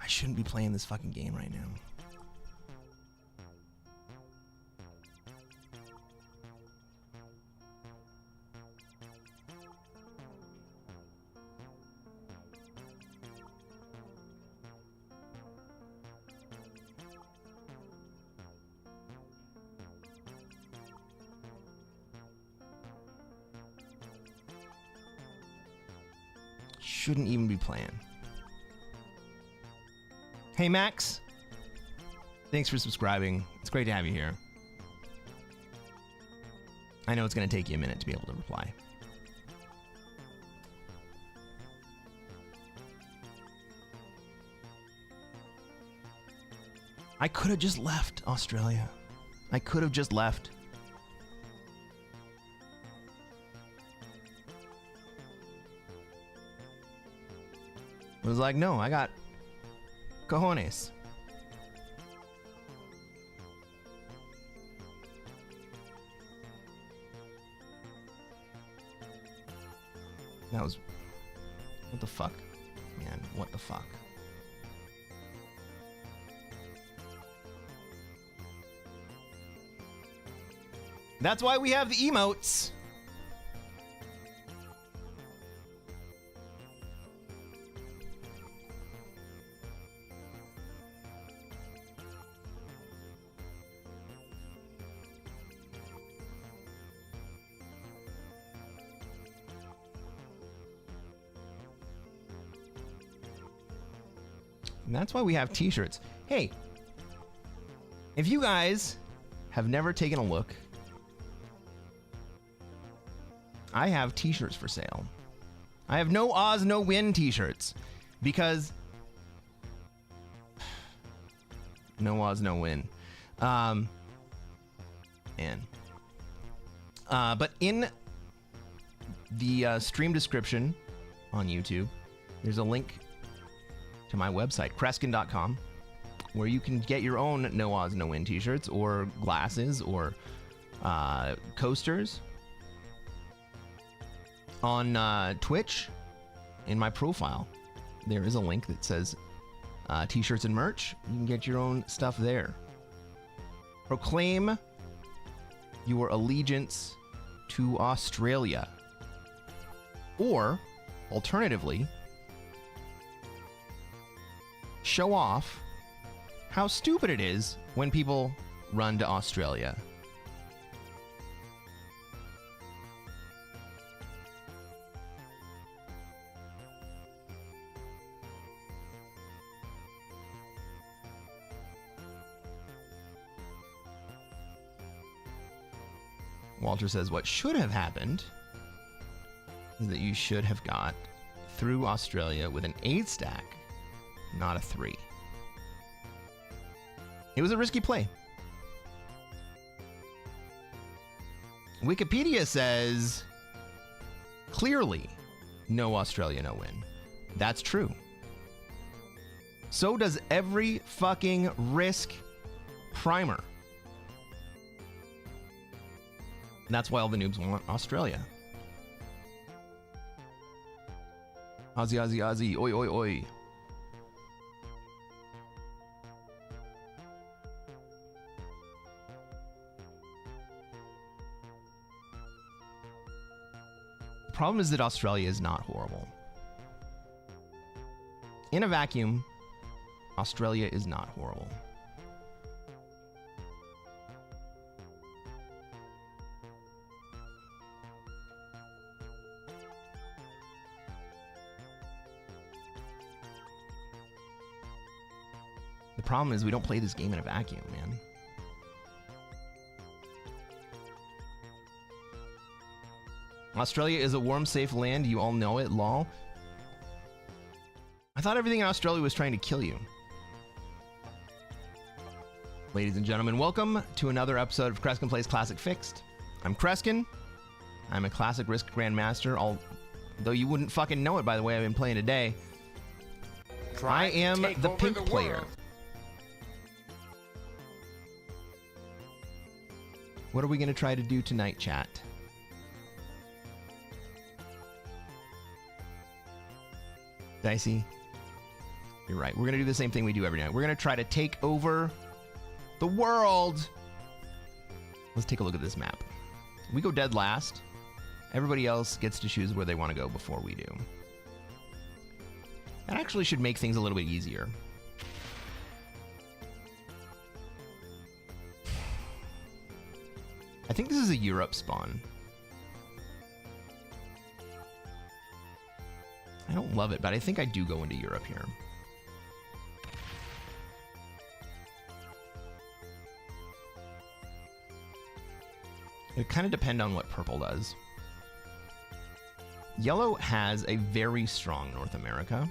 I shouldn't be playing this fucking game right now. Shouldn't even be playing. Hey Max, thanks for subscribing. It's great to have you here. I know it's going to take you a minute to be able to reply. I could have just left Australia. I could have just left. It was like, no, I got cojones. That was... What the fuck? Man, what the fuck? That's why we have the emotes. And that's why we have t-shirts. Hey, if you guys have never taken a look, I have t-shirts for sale. I have no Oz, no win t-shirts because no Oz, no win. But in the stream description on YouTube, there's a link to my website, Cresquin.com, where you can get your own No Oz, No Win t-shirts or glasses or coasters. On Twitch, in my profile, there is a link that says t-shirts and merch. You can get your own stuff there. Proclaim your allegiance to Australia. Or, alternatively, show off how stupid it is when people run to Australia. Walter says, what should have happened is that you should have got through Australia with an 8 stack, not a 3. It was a risky play. Wikipedia says, clearly, no Australia, no win. That's true. So does every fucking Risk primer. And that's why all the noobs want Australia. Aussie, Aussie, Aussie, oi, oi, oi. The problem is that Australia is not horrible. In a vacuum, Australia is not horrible. The problem is we don't play this game in a vacuum, man. Australia is a warm, safe land. You all know it, lol. I thought everything in Australia was trying to kill you. Ladies and gentlemen, welcome to another episode of Cresquin Plays Classic Fixed. I'm Cresquin. I'm a Classic Risk Grandmaster, although you wouldn't fucking know it by the way I've been playing today. I am the pink player. What are we going to try to do tonight, chat? Dicey. You're right. We're going to do the same thing we do every night. We're going to try to take over the world. Let's take a look at this map. We go dead last. Everybody else gets to choose where they want to go before we do. That actually should make things a little bit easier. I think this is a Europe spawn. I don't love it, but I think I do go into Europe here. It kind of depends on what purple does. Yellow has a very strong North America.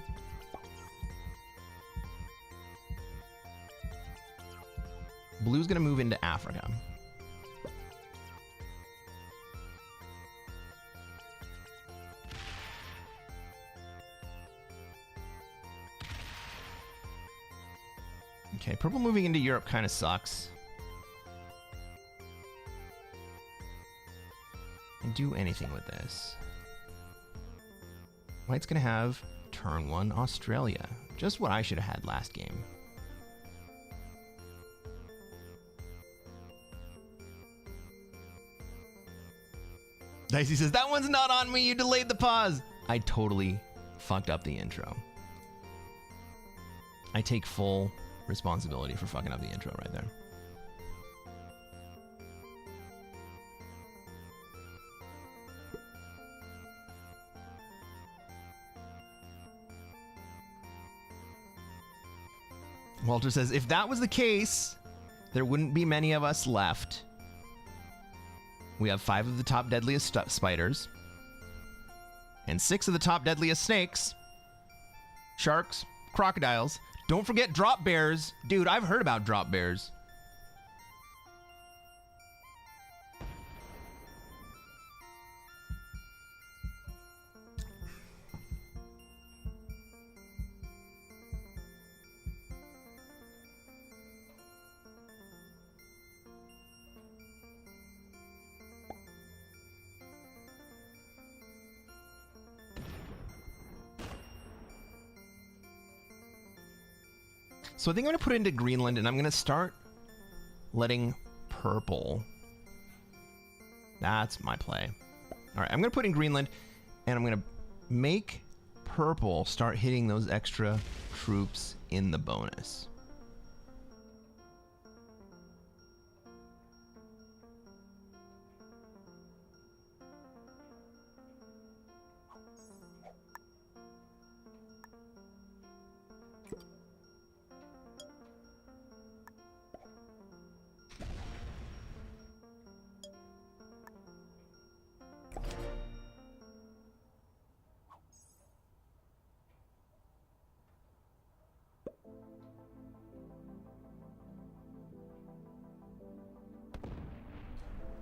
Blue's going to move into Africa. Okay, purple moving into Europe kind of sucks. And do anything with this. White's gonna have turn 1 Australia. Just what I should have had last game. Dicey says, that one's not on me, you delayed the pause. I totally fucked up the intro. I take full responsibility for fucking up the intro right there. Walter says, if that was the case, there wouldn't be many of us left. We have 5 of the top deadliest spiders, and 6 of the top deadliest snakes, sharks, crocodiles. Don't forget drop bears. Dude, I've heard about drop bears. So I think I'm going to put it into Greenland, and I'm going to start letting purple. That's my play. All right, I'm going to put in Greenland, and I'm going to make purple start hitting those extra troops in the bonus.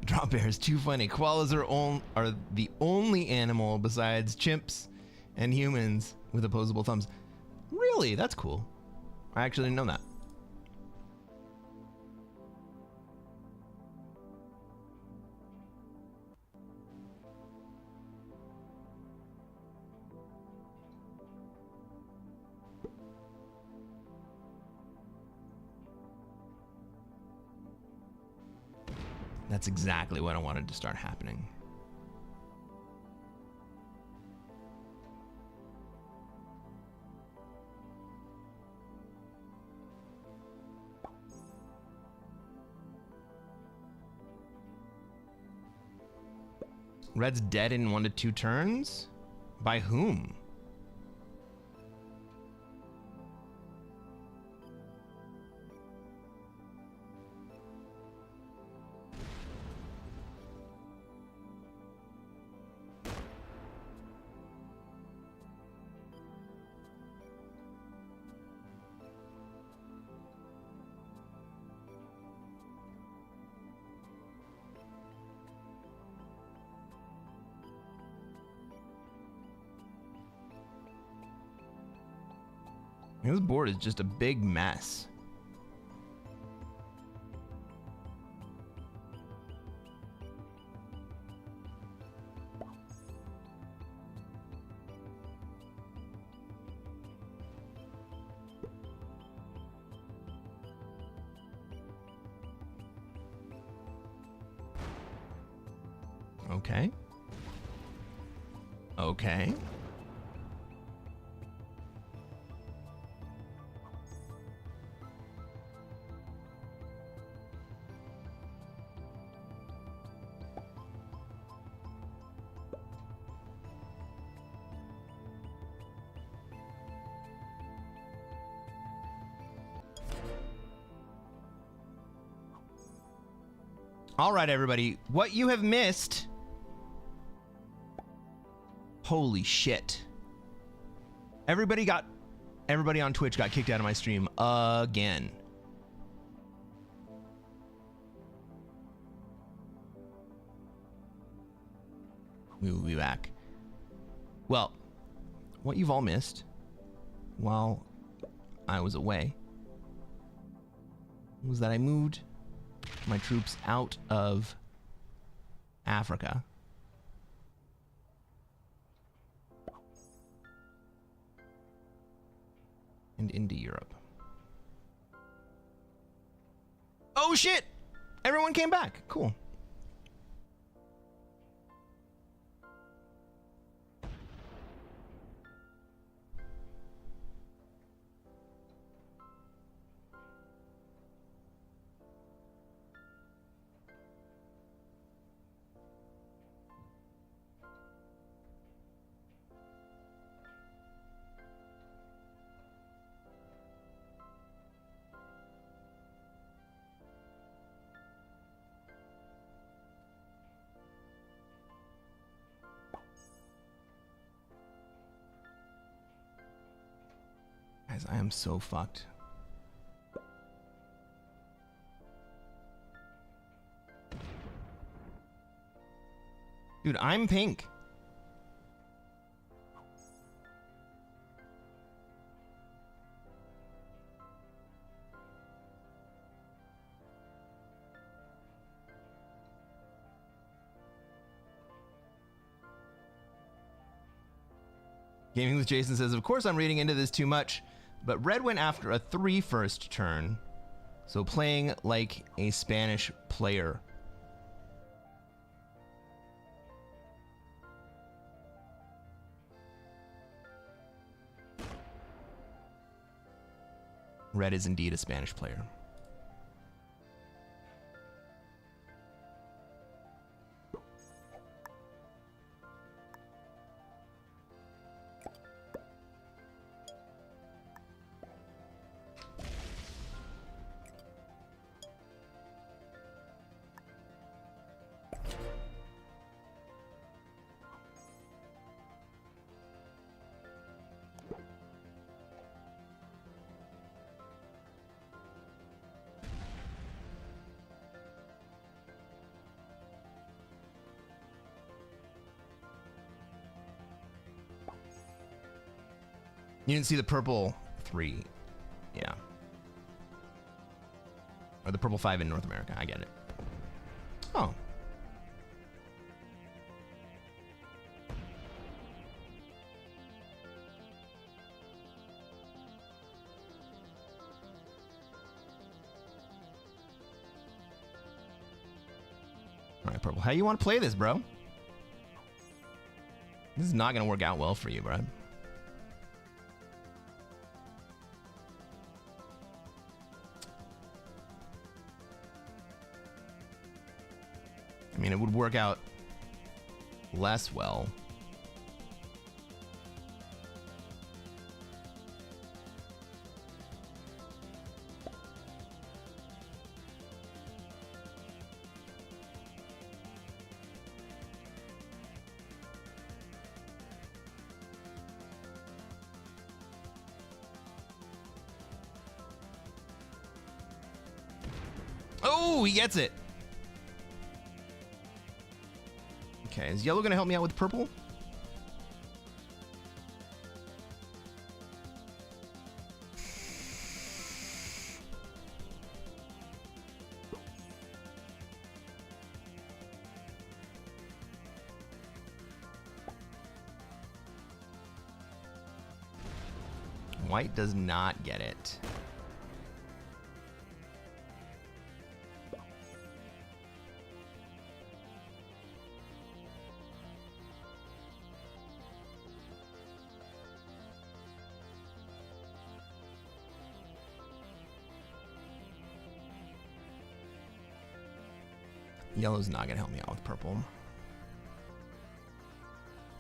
Drop bears, too funny. Koalas are the only animal besides chimps and humans with opposable thumbs. Really? That's cool. I actually didn't know that. That's exactly what I wanted to start happening. Red's dead in 1 to 2 turns? By whom? This board is just a big mess. Okay. Okay. All right, everybody. What you have missed... Holy shit. Everybody on Twitch got kicked out of my stream again. We will be back. Well, what you've all missed while I was away was that I moved my troops out of Africa and into Europe. Oh shit! Everyone came back. Cool. Guys, I am so fucked. Dude, I'm pink. Gaming with Jason says, of course I'm reading into this too much, but red went after a 3 first turn, so playing like a Spanish player. Red is indeed a Spanish player. You didn't see the purple 3. Yeah. Or the purple 5 in North America. I get it. Oh. All right, purple. How you want to play this, bro? This is not going to work out well for you, bro. I mean, it would work out less well. Oh, he gets it. Okay, is yellow gonna help me out with purple? White does not get it. Yellow's not gonna help me out with purple.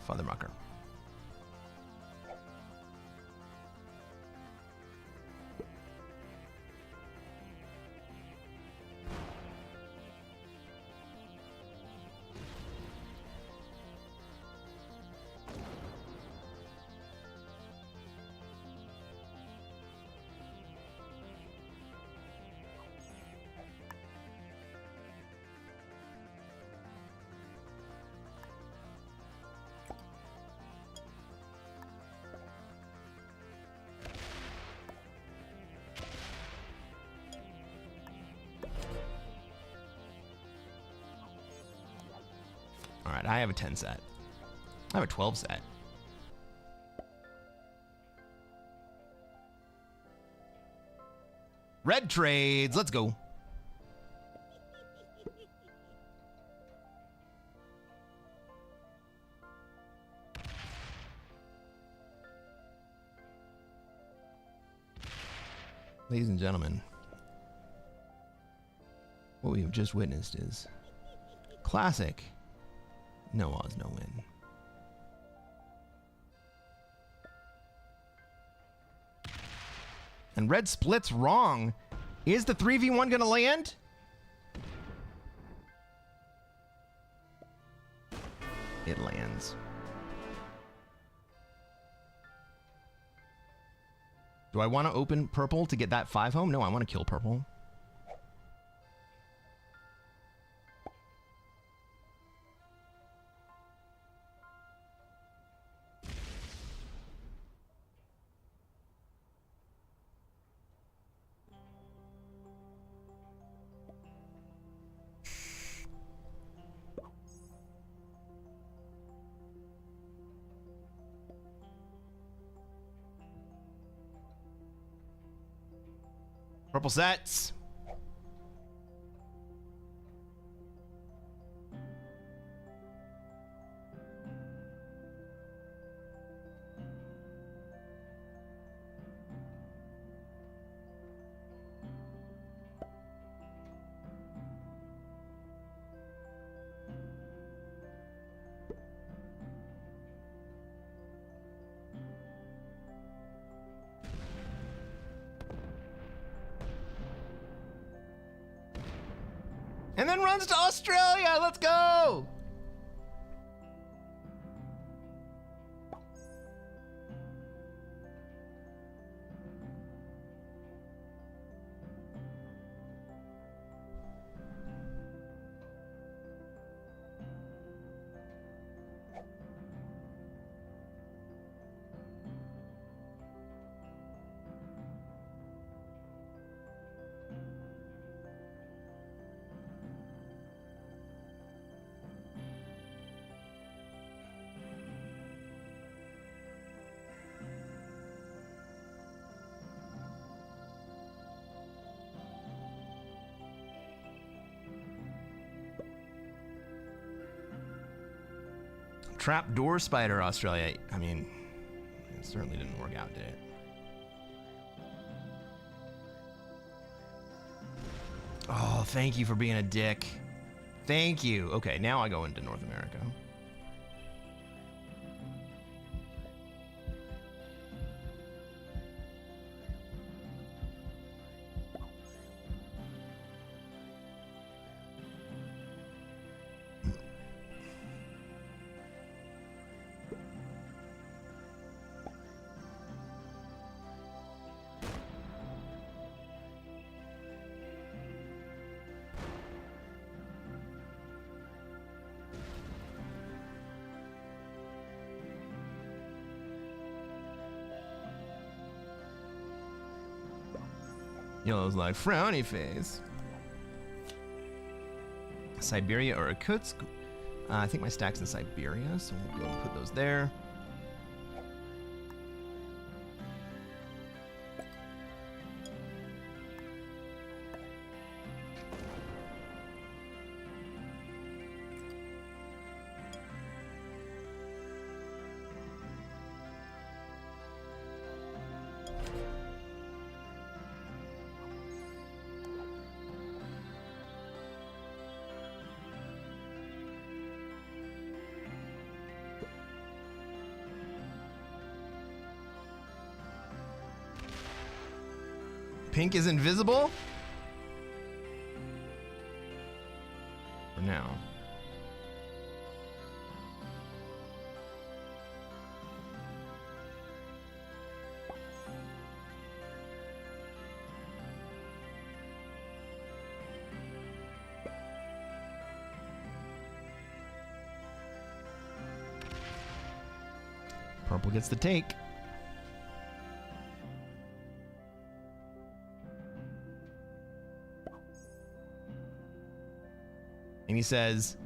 Father Mucker. All right, I have a 10 set. I have a 12 set. Red trades, let's go. Ladies and gentlemen, what we have just witnessed is classic. No odds, no win. And red splits wrong. Is the 3v1 gonna land? It lands. Do I want to open purple to get that 5 home? No, I want to kill purple. Purple sets. And then runs to Australia. Let's go. Trapdoor spider, Australia. I mean, it certainly didn't work out, did it? Oh, thank you for being a dick. Thank you. Okay, now I go into North America. Yellow's like, frowny face. Siberia or Irkutsk? I think my stack's in Siberia, so we'll go and put those there. Pink is invisible? For now. Purple gets the take. And he says,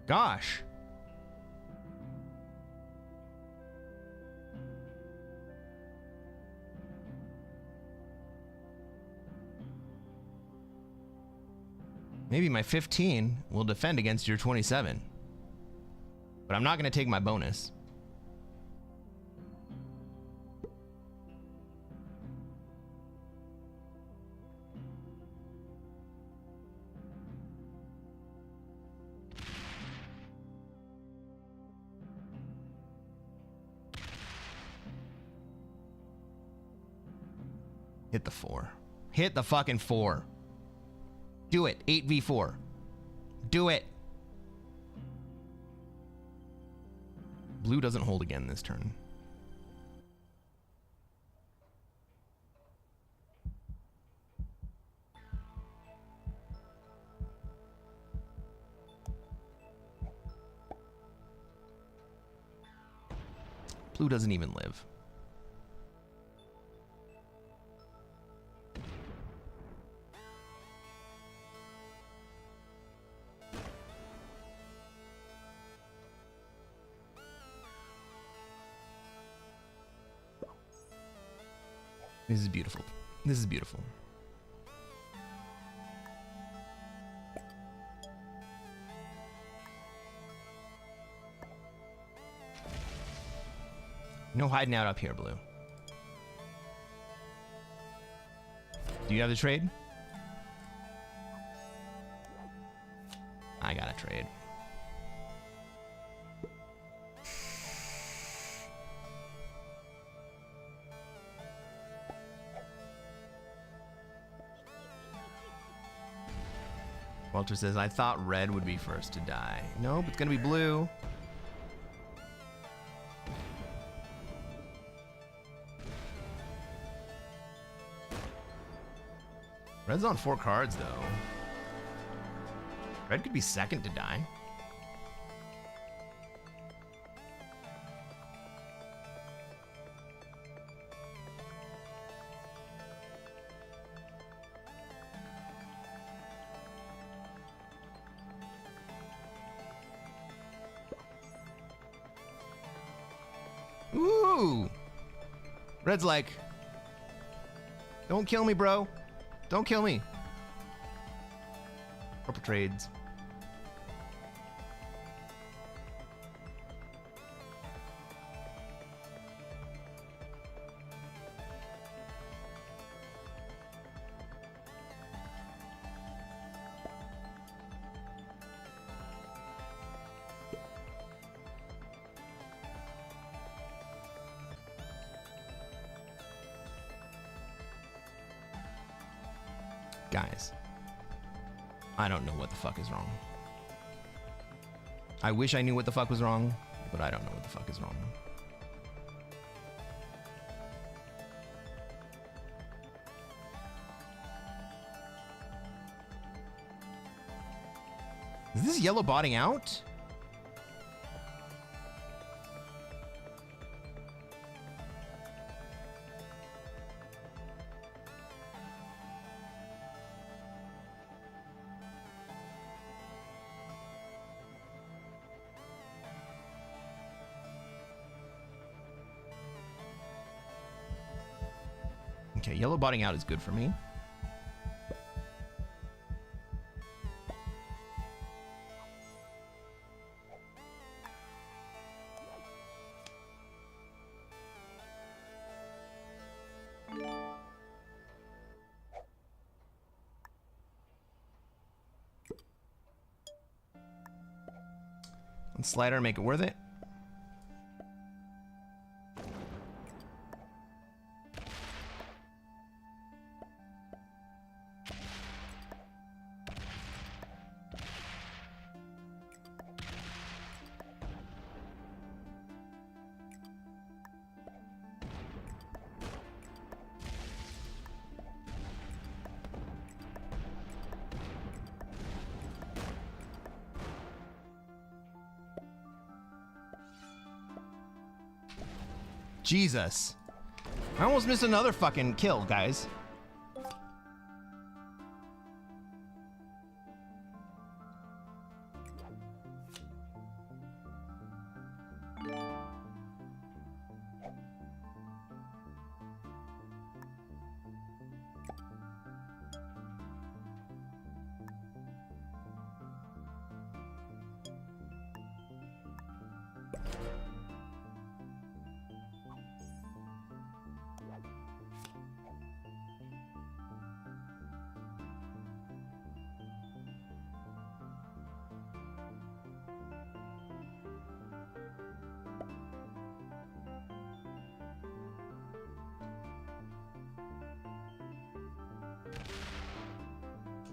gosh. Maybe my 15 will defend against your 27. But I'm not going to take my bonus. Hit the 4. Hit the fucking 4. Do it. 8v4. Do it. Blue doesn't hold again this turn. Blue doesn't even live. This is beautiful. This is beautiful. No hiding out up here, Blue. Do you have the trade? I got a trade. Walter says, I thought red would be first to die. Nope, it's gonna be blue. Red's on 4 cards, though. Red could be second to die. Ooh! Red's like, don't kill me, bro. Don't kill me. Purple trades. Guys, I don't know what the fuck is wrong. I wish I knew what the fuck was wrong, but I don't know what the fuck is wrong. Is this yellow botting out? Okay, yellow botting out is good for me. Let's slider, make it worth it. Jesus. I almost missed another fucking kill, guys.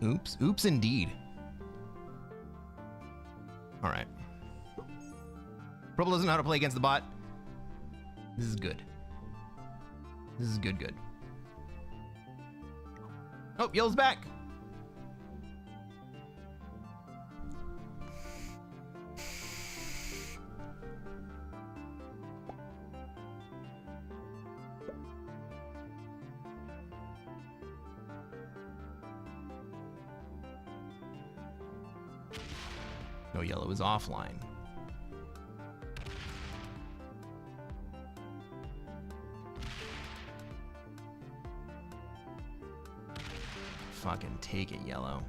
Oops. Oops, indeed. All right. Purple doesn't know how to play against the bot. This is good. This is good. Oh, yellow's back. No, yellow is offline. Fucking take it, yellow.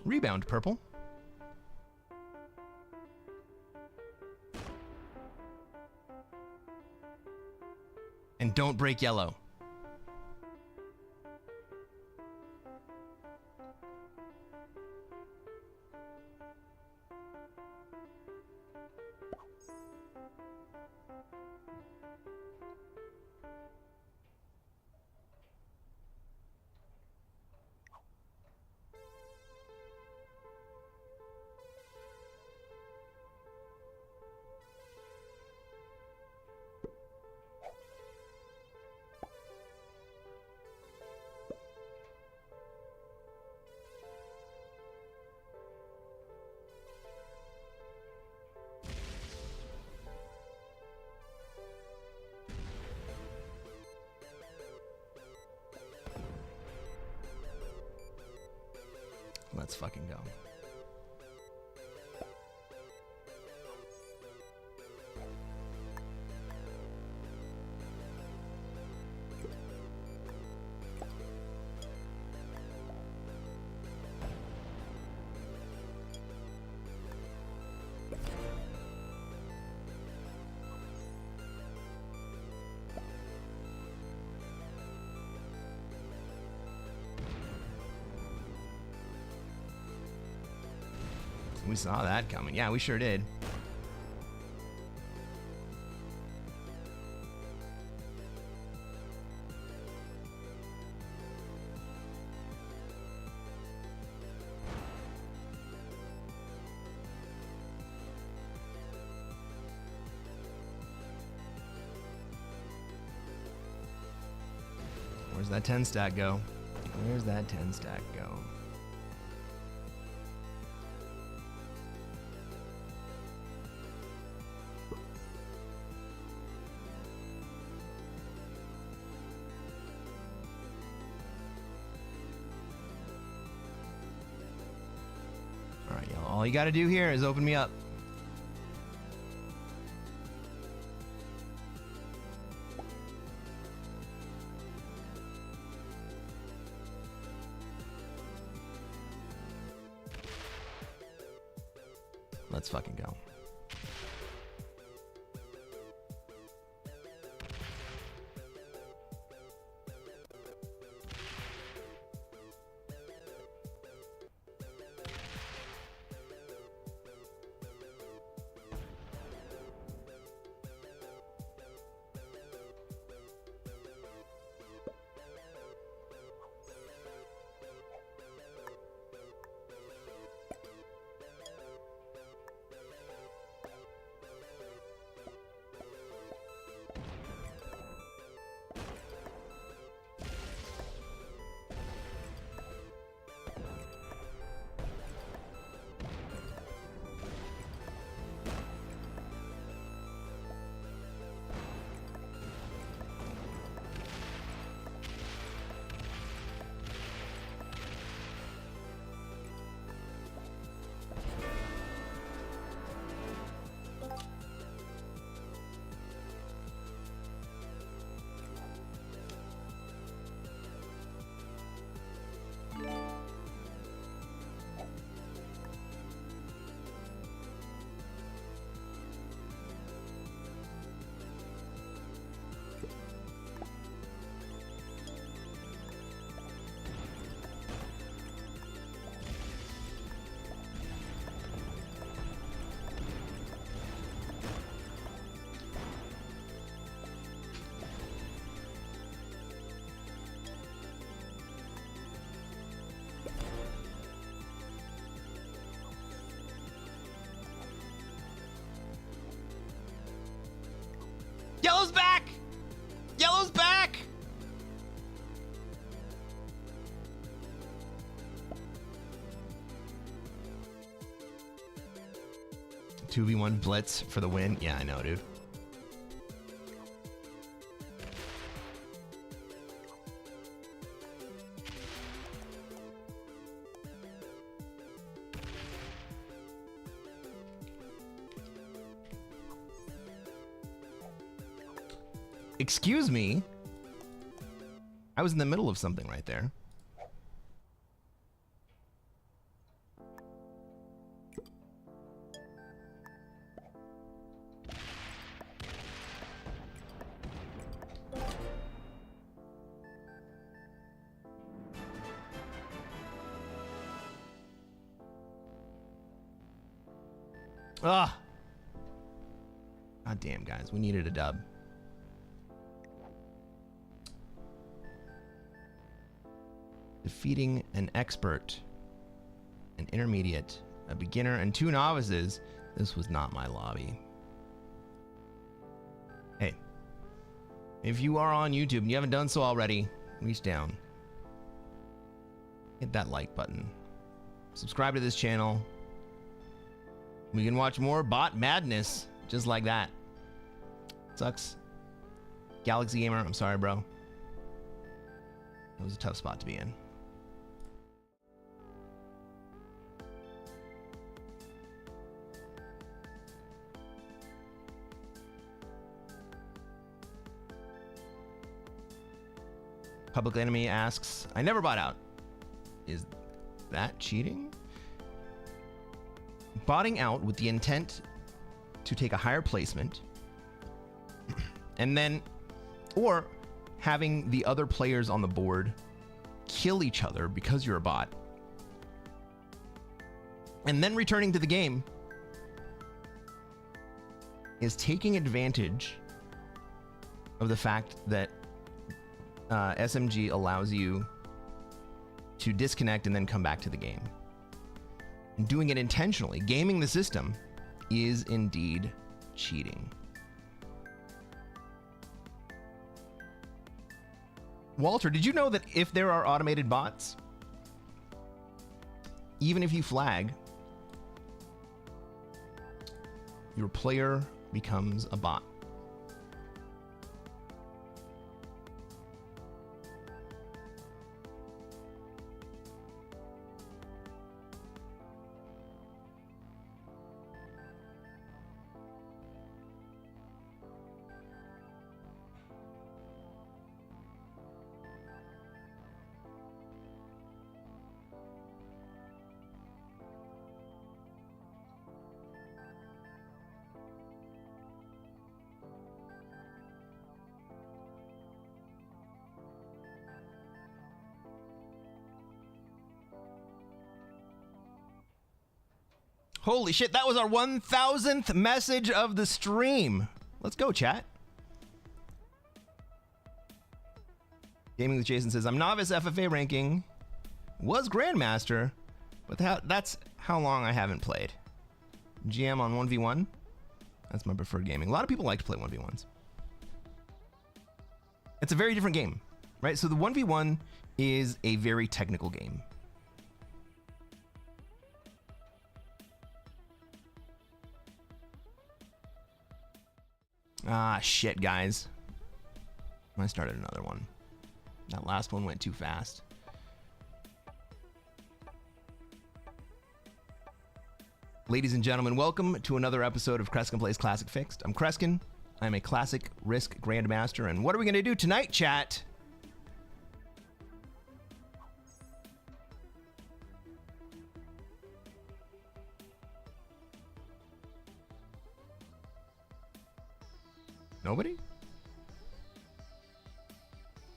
Rebound, purple. And don't break yellow. Let's fucking go. We saw that coming. Yeah, we sure did. Where's that 10 stack go? Where's that 10 stack go? All you gotta do here is open me up. Let's fucking go. Yellow's back! Yellow's back! Two v one blitz for the win. Yeah, I know, dude. Excuse me. I was in the middle of something right there. Ah. God damn, guys. We needed a dub. Defeating an expert, an intermediate, a beginner, and two novices. This was not my lobby. Hey, if you are on YouTube and you haven't done so already, reach down. Hit that like button. Subscribe to this channel. We can watch more bot madness just like that. Sucks. Galaxy Gamer, I'm sorry, bro. It was a tough spot to be in. Public Enemy asks, I never bought out. Is that cheating? Botting out with the intent to take a higher placement and then, or having the other players on the board kill each other because you're a bot and then returning to the game is taking advantage of the fact that SMG allows you to disconnect and then come back to the game. And doing it intentionally, gaming the system, is indeed cheating. Walter, did you know that if there are automated bots, even if you flag, your player becomes a bot? Holy shit, that was our 1000th message of the stream. Let's go, chat. Gaming with Jason says, I'm novice FFA ranking, was Grandmaster, but that's how long I haven't played. GM on 1v1, that's my preferred gaming. A lot of people like to play 1v1s. It's a very different game, right? So the 1v1 is a very technical game. Ah, shit, guys. I started another one. That last one went too fast. Ladies and gentlemen, welcome to another episode of Cresquin Plays Classic Fixed. I'm Cresquin. I'm a Classic Risk Grandmaster. And what are we going to do tonight, chat? Nobody?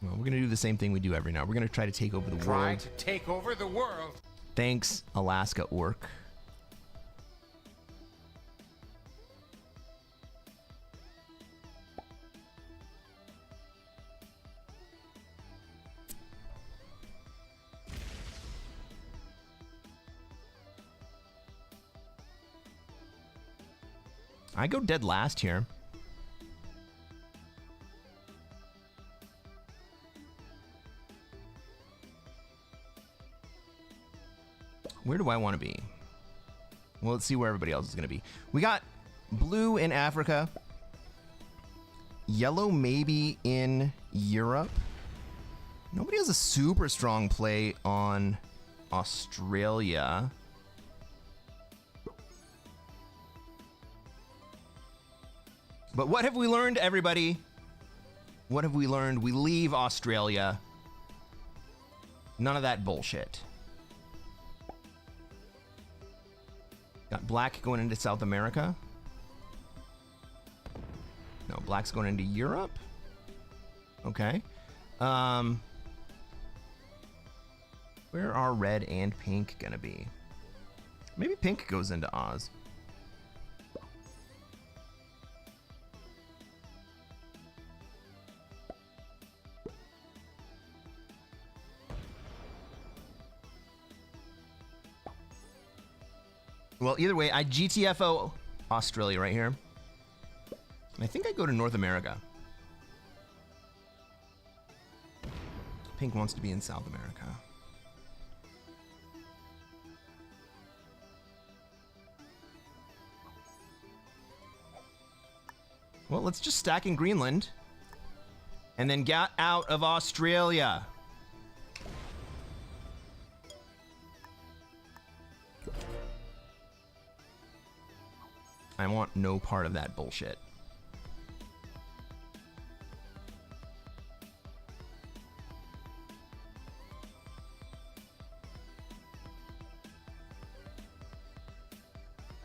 Well, we're going to do the same thing we do every night. We're going to try to take over the world. Try to take over the world. Thanks, Alaska Orc. I go dead last here. do I want to be? Well, let's see where everybody else is going to be. We got blue in Africa. Yellow maybe in Europe. Nobody has a super strong play on Australia. But what have we learned, everybody? What have we learned? We leave Australia. None of that bullshit. Got black going into South America. No, black's going into Europe. Okay. Where are red and pink gonna be? Maybe pink goes into Oz. Well, either way, I GTFO Australia right here. And I think I go to North America. Pink wants to be in South America. Well, let's just stack in Greenland and then get out of Australia. I want no part of that bullshit.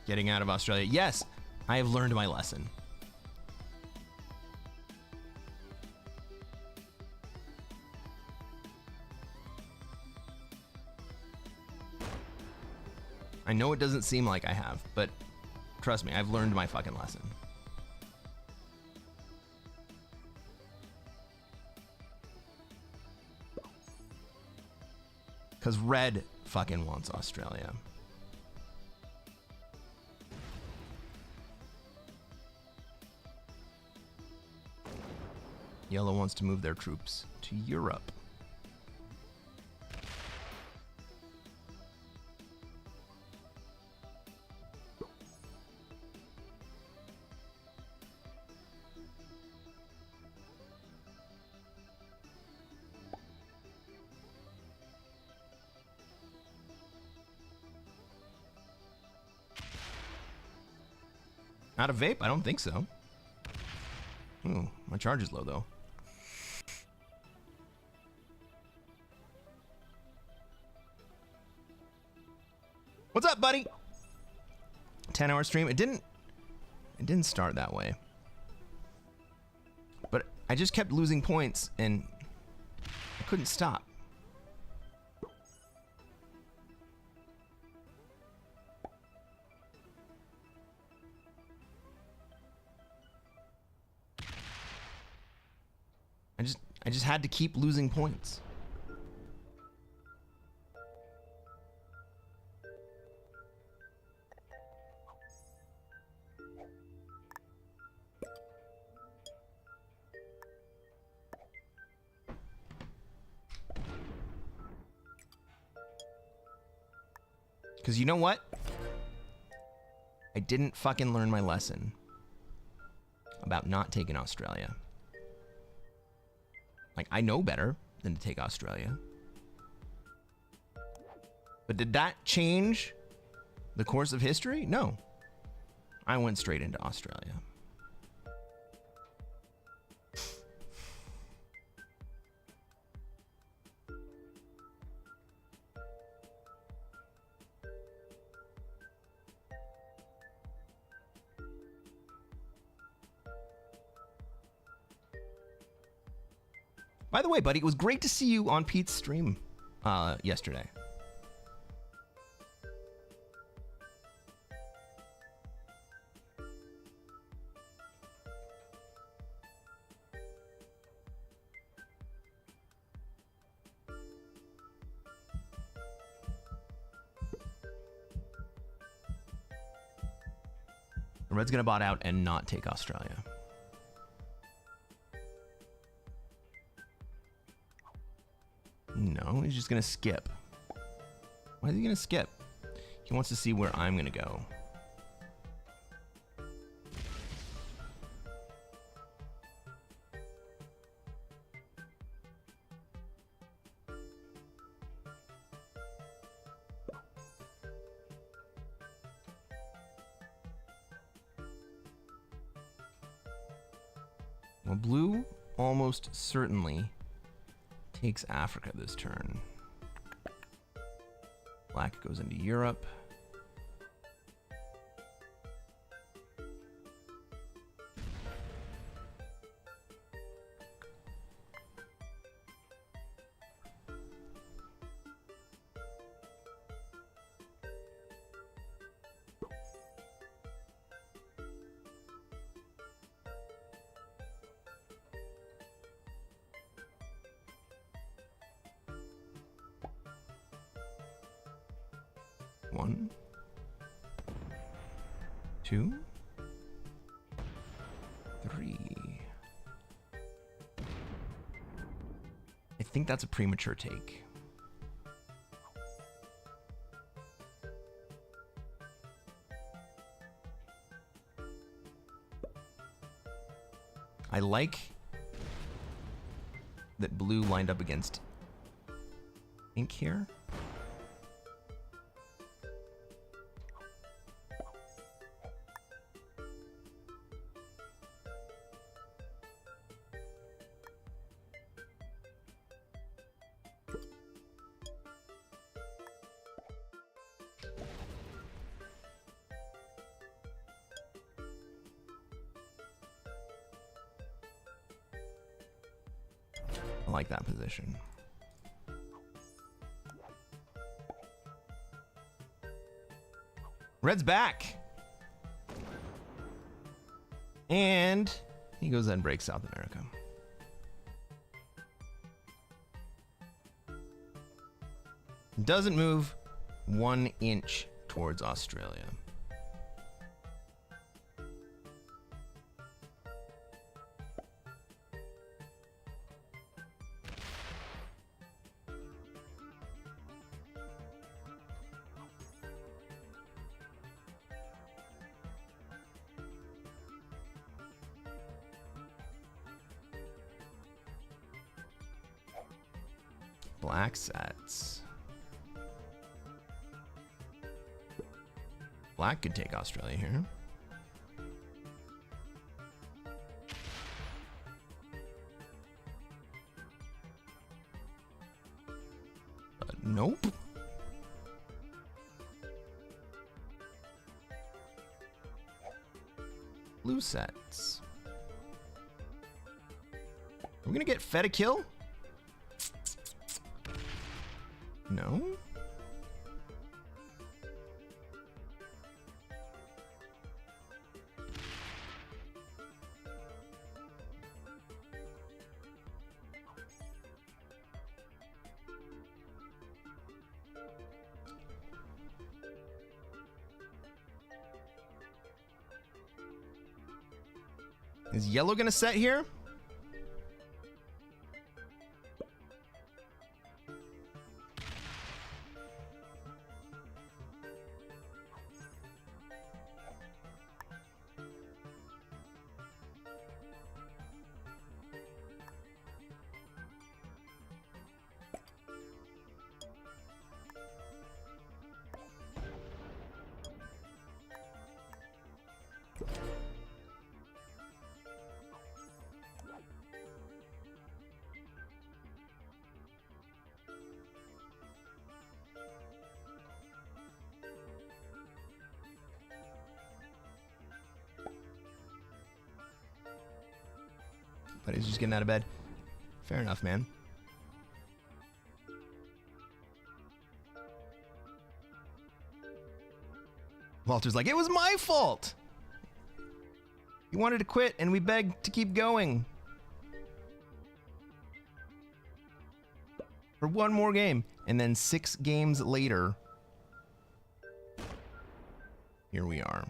Getting out of Australia. Yes, I have learned my lesson. I know it doesn't seem like I have, but trust me, I've learned my fucking lesson. Because red fucking wants Australia. Yellow wants to move their troops to Europe. Out of vape? I don't think so. Ooh, my charge is low though. What's up, buddy? 10-hour stream. It didn't start that way. But I just kept losing points and I couldn't stop. I just had to keep losing points. Because you know what? I didn't fucking learn my lesson about not taking Australia. Like, I know better than to take Australia. But did that change the course of history? No. I went straight into Australia. By the way, buddy, it was great to see you on Pete's stream yesterday. Red's gonna bot out and not take Australia. No, he's just gonna skip. Why is he gonna skip? He wants to see where I'm gonna go. Well, blue almost certainly takes Africa this turn. Black goes into Europe. One, two, three. I think that's a premature take. I like that blue lined up against pink here. I like that position. Red's back. And he goes and breaks South America. Doesn't move 1 inch towards Australia. Black sets. Black could take Australia here. Nope. Blue sets. We're gonna get fed a kill? No? Is yellow gonna set here? But he's just getting out of bed. Fair enough, man. Walter's like, it was my fault. He wanted to quit and we begged to keep going. For one more game. And then 6 games later, here we are.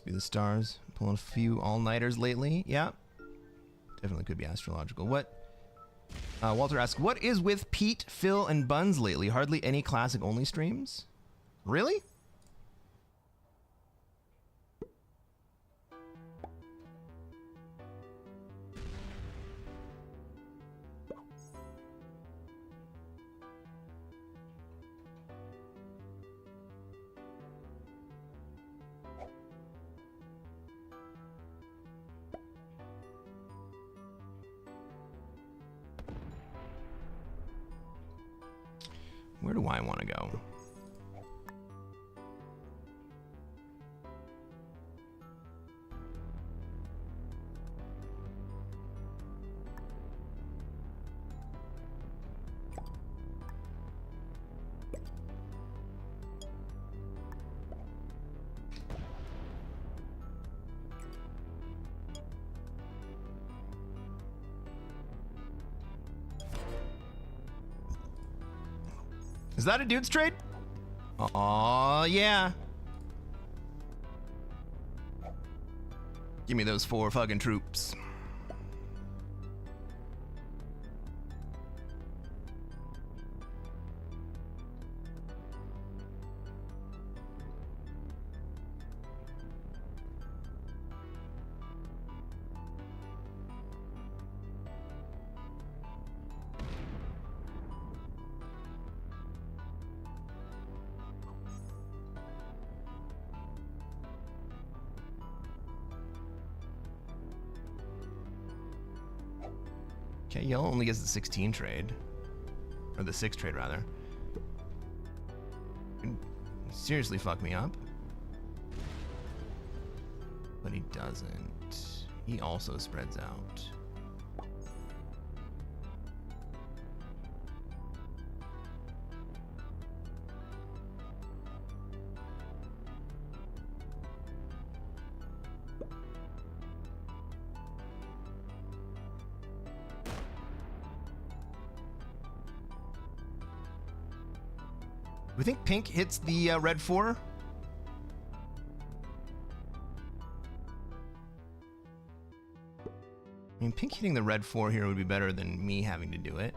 Must be the stars. Pulling a few all-nighters lately. Yeah. Definitely could be astrological. What? Walter asks, what is with Pete, Phil, and Buns lately? Hardly any classic-only streams? Really? Where do I want to go? Is that a dude's trade? Aw, yeah. Give me those 4 fucking troops. Okay, yellow only gets the 16 trade. Or the 6 trade, rather. Seriously fuck me up. But he doesn't. He also spreads out. We think pink hits the red 4. I mean, pink hitting the red 4 here would be better than me having to do it.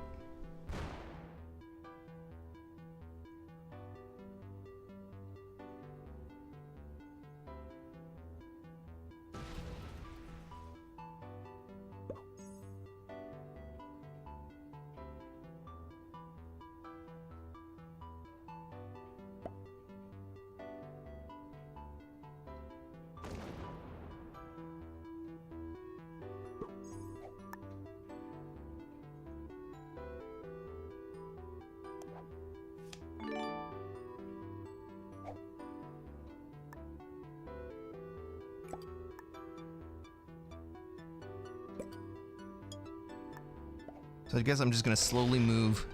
So I guess I'm just gonna slowly move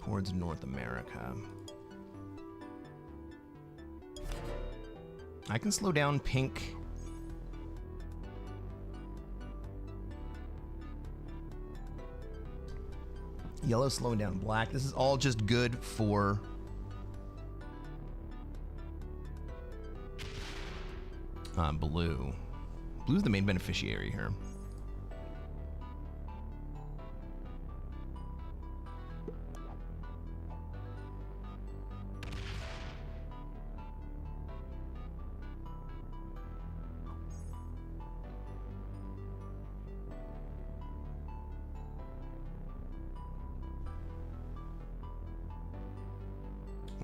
towards North America. I can slow down pink. Yellow slowing down black. This is all just good for blue. Blue's the main beneficiary here.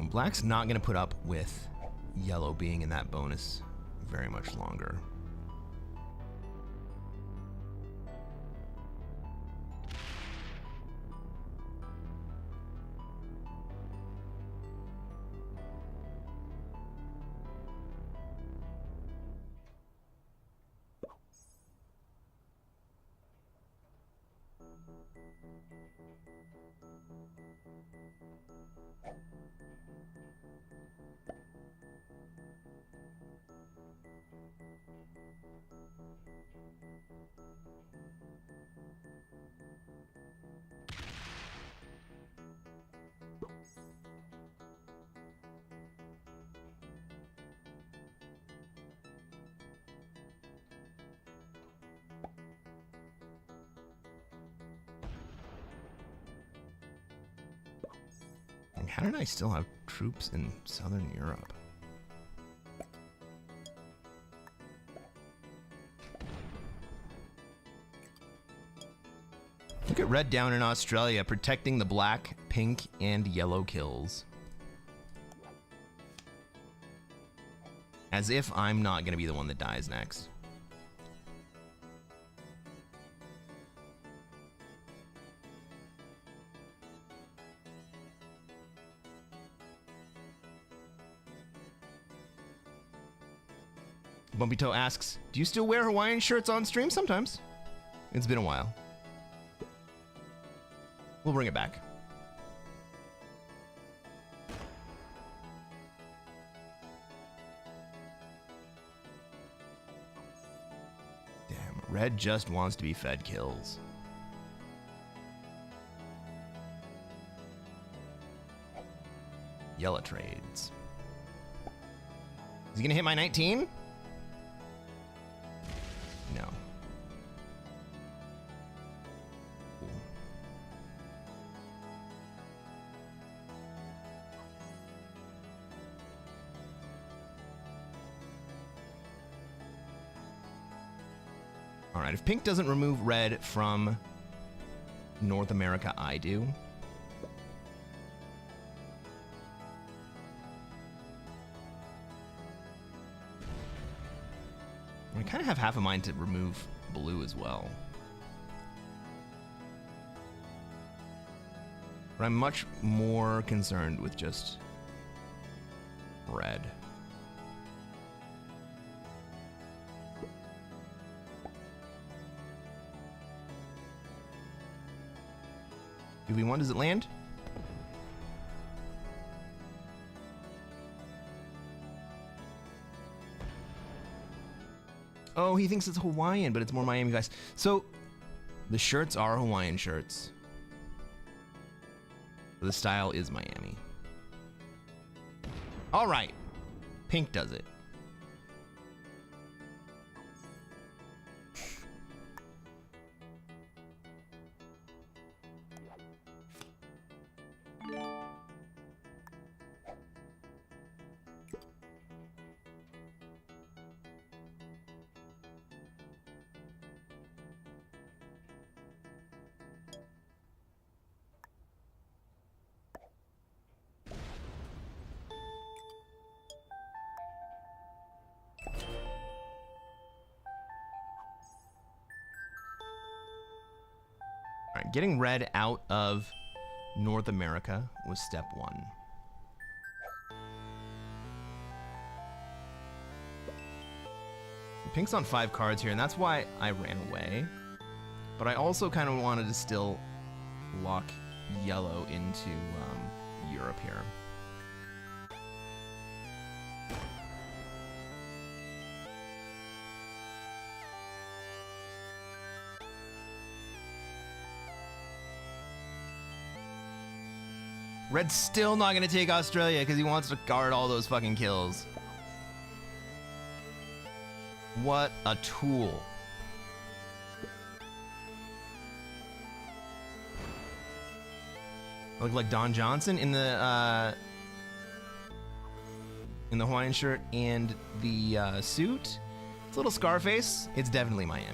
Black's not going to put up with yellow being in that bonus very much longer. And how did I still have troops in Southern Europe? Look at red down in Australia, protecting the black, pink, and yellow kills. As if I'm not going to be the one that dies next. Bumpy Toe asks, do you still wear Hawaiian shirts on stream? Sometimes. It's been a while. We'll bring it back. Damn, red just wants to be fed kills. Yellow trades. Is he gonna hit my 19? No. All right, if pink doesn't remove red from North America, I do. I kind of have half a mind to remove blue as well. But I'm much more concerned with just red. UV1, does it land? Oh, he thinks it's Hawaiian, but it's more Miami, guys. So, the shirts are Hawaiian shirts. The style is Miami. All right. Pink does it. All right, getting red out of North America was step one. Pink's on 5 cards here, and that's why I ran away. But I also kind of wanted to still lock yellow into Europe here. Red's still not going to take Australia because he wants to guard all those fucking kills. What a tool. I look like Don Johnson in the Hawaiian shirt and the suit. It's a little Scarface. It's definitely Miami.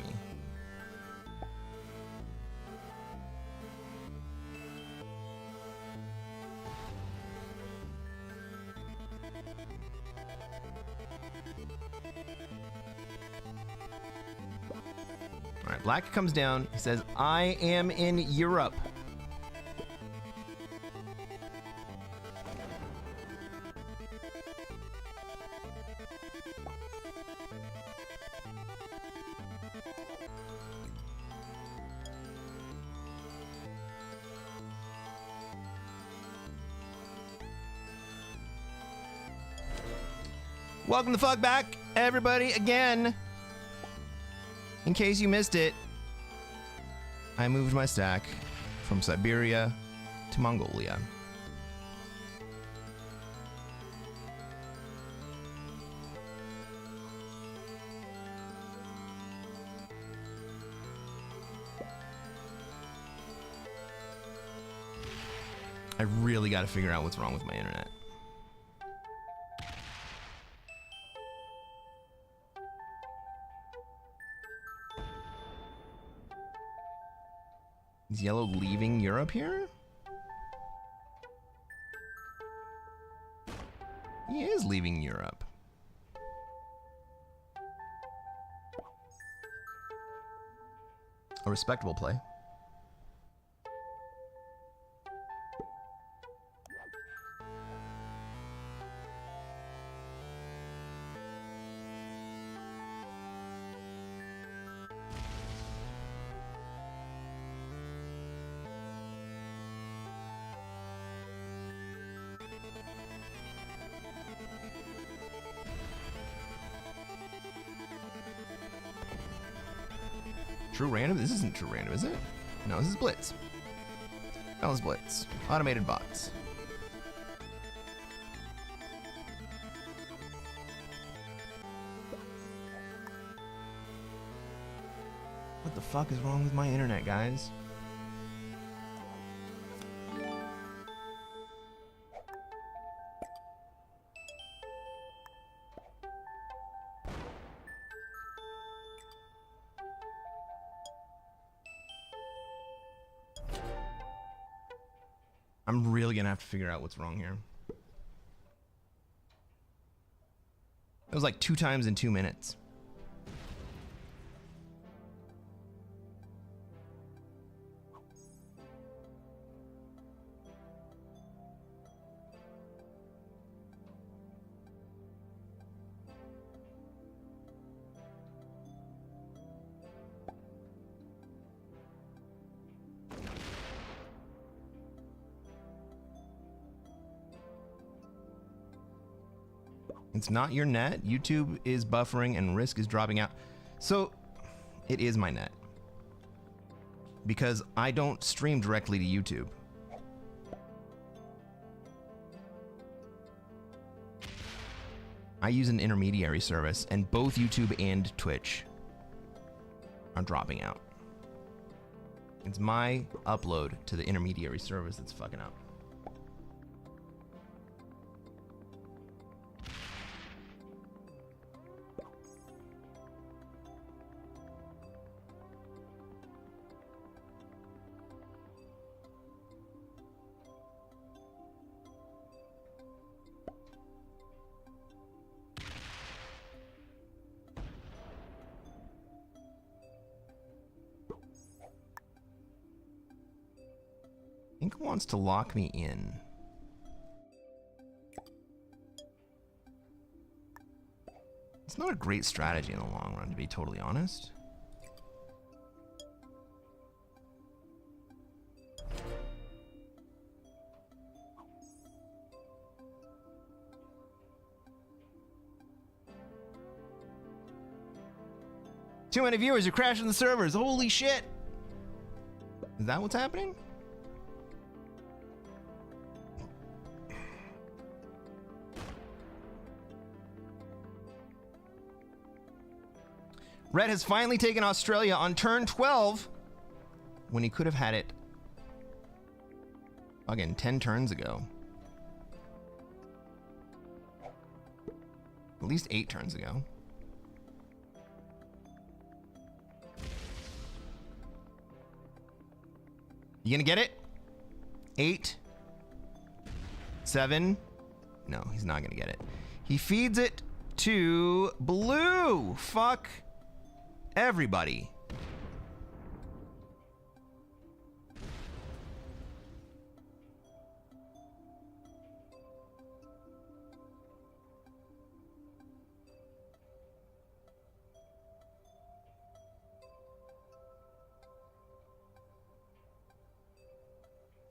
All right, black comes down. He says, I am in Europe. Welcome the fuck back, everybody, again. In case you missed it, I moved my stack from Siberia to Mongolia. I really got to figure out what's wrong with my internet. Is Yellow leaving Europe here? He is leaving Europe. A respectable play. True random? This isn't true random, is it? No, this is Blitz. That was Blitz. Automated bots. What the fuck is wrong with my internet, guys? I'm really gonna have to figure out what's wrong here. It was like 2 times in 2 minutes. It's not your net. YouTube is buffering and Risk is dropping out. So it is my net. Because I don't stream directly to YouTube. I use an intermediary service, and both YouTube and Twitch are dropping out. It's my upload to the intermediary service that's fucking up. Ink wants to lock me in. It's not a great strategy in the long run, to be totally honest. Too many viewers, you're crashing the servers. Holy shit! Is that what's happening? Red has finally taken Australia on turn 12 when he could have had it again 10 turns ago. At least 8 turns ago. You gonna get it? 8, 7. No, he's not gonna get it. He feeds it to blue. Fuck everybody.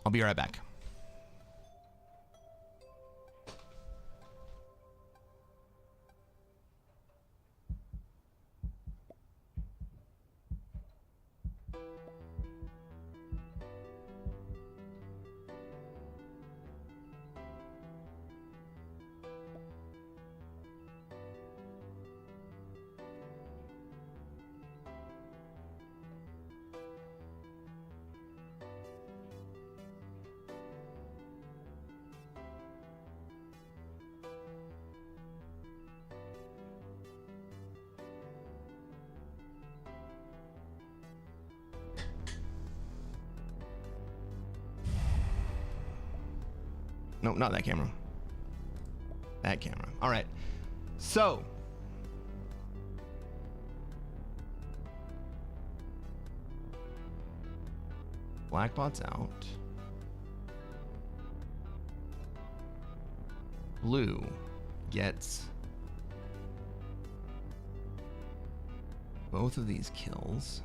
I'll be right back. No, not that camera. That camera. All right. So. Black bot's out. Blue gets both of these kills.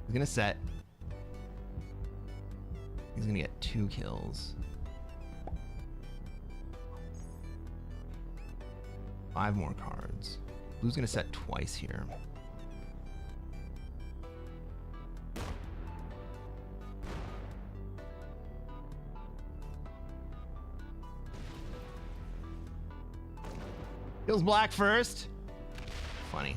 He's gonna set. He's gonna get 2 kills. 5 more cards. Blue's gonna set twice here. Kills black first. Funny.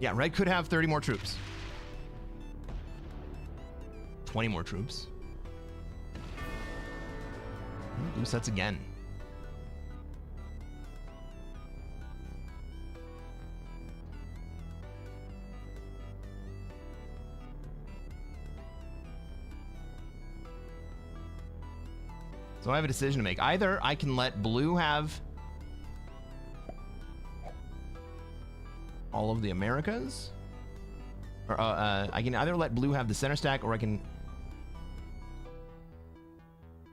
Yeah, red could have 30 more troops. 20 more troops. Blue sets again. So I have a decision to make. Either I can let blue have all of the Americas, or I can either let blue have the center stack, or I can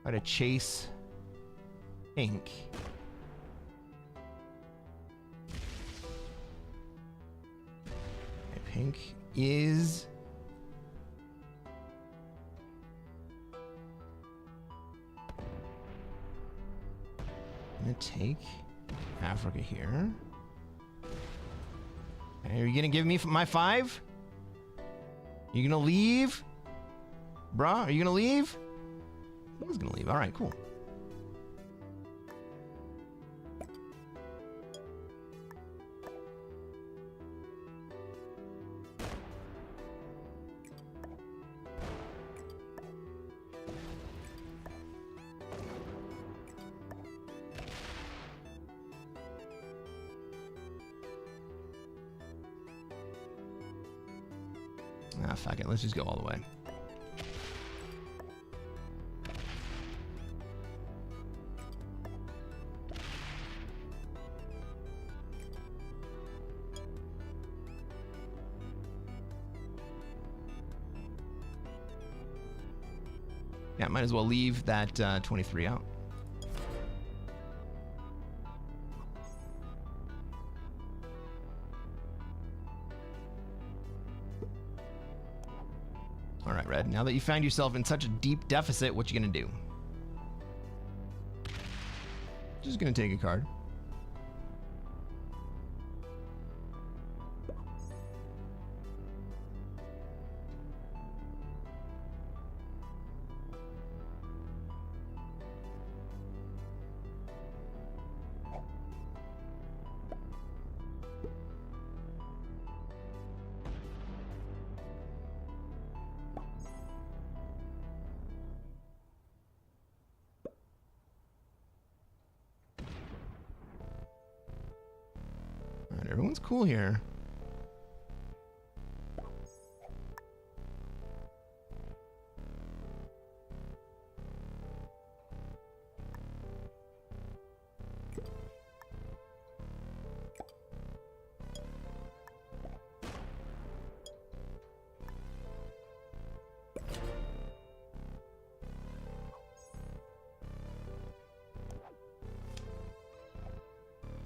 try to chase pink. Okay, pink is gonna take Africa here. Okay, are you gonna give me my 5? You gonna leave? Bruh, are you gonna leave? He's gonna leave. Alright, cool. Ah, fuck it. Let's just go all the way. Yeah, might as well leave that 23 out. All right, Red. Now that you found yourself in such a deep deficit, what you gonna do? Just gonna take a card. Alright, everyone's cool here.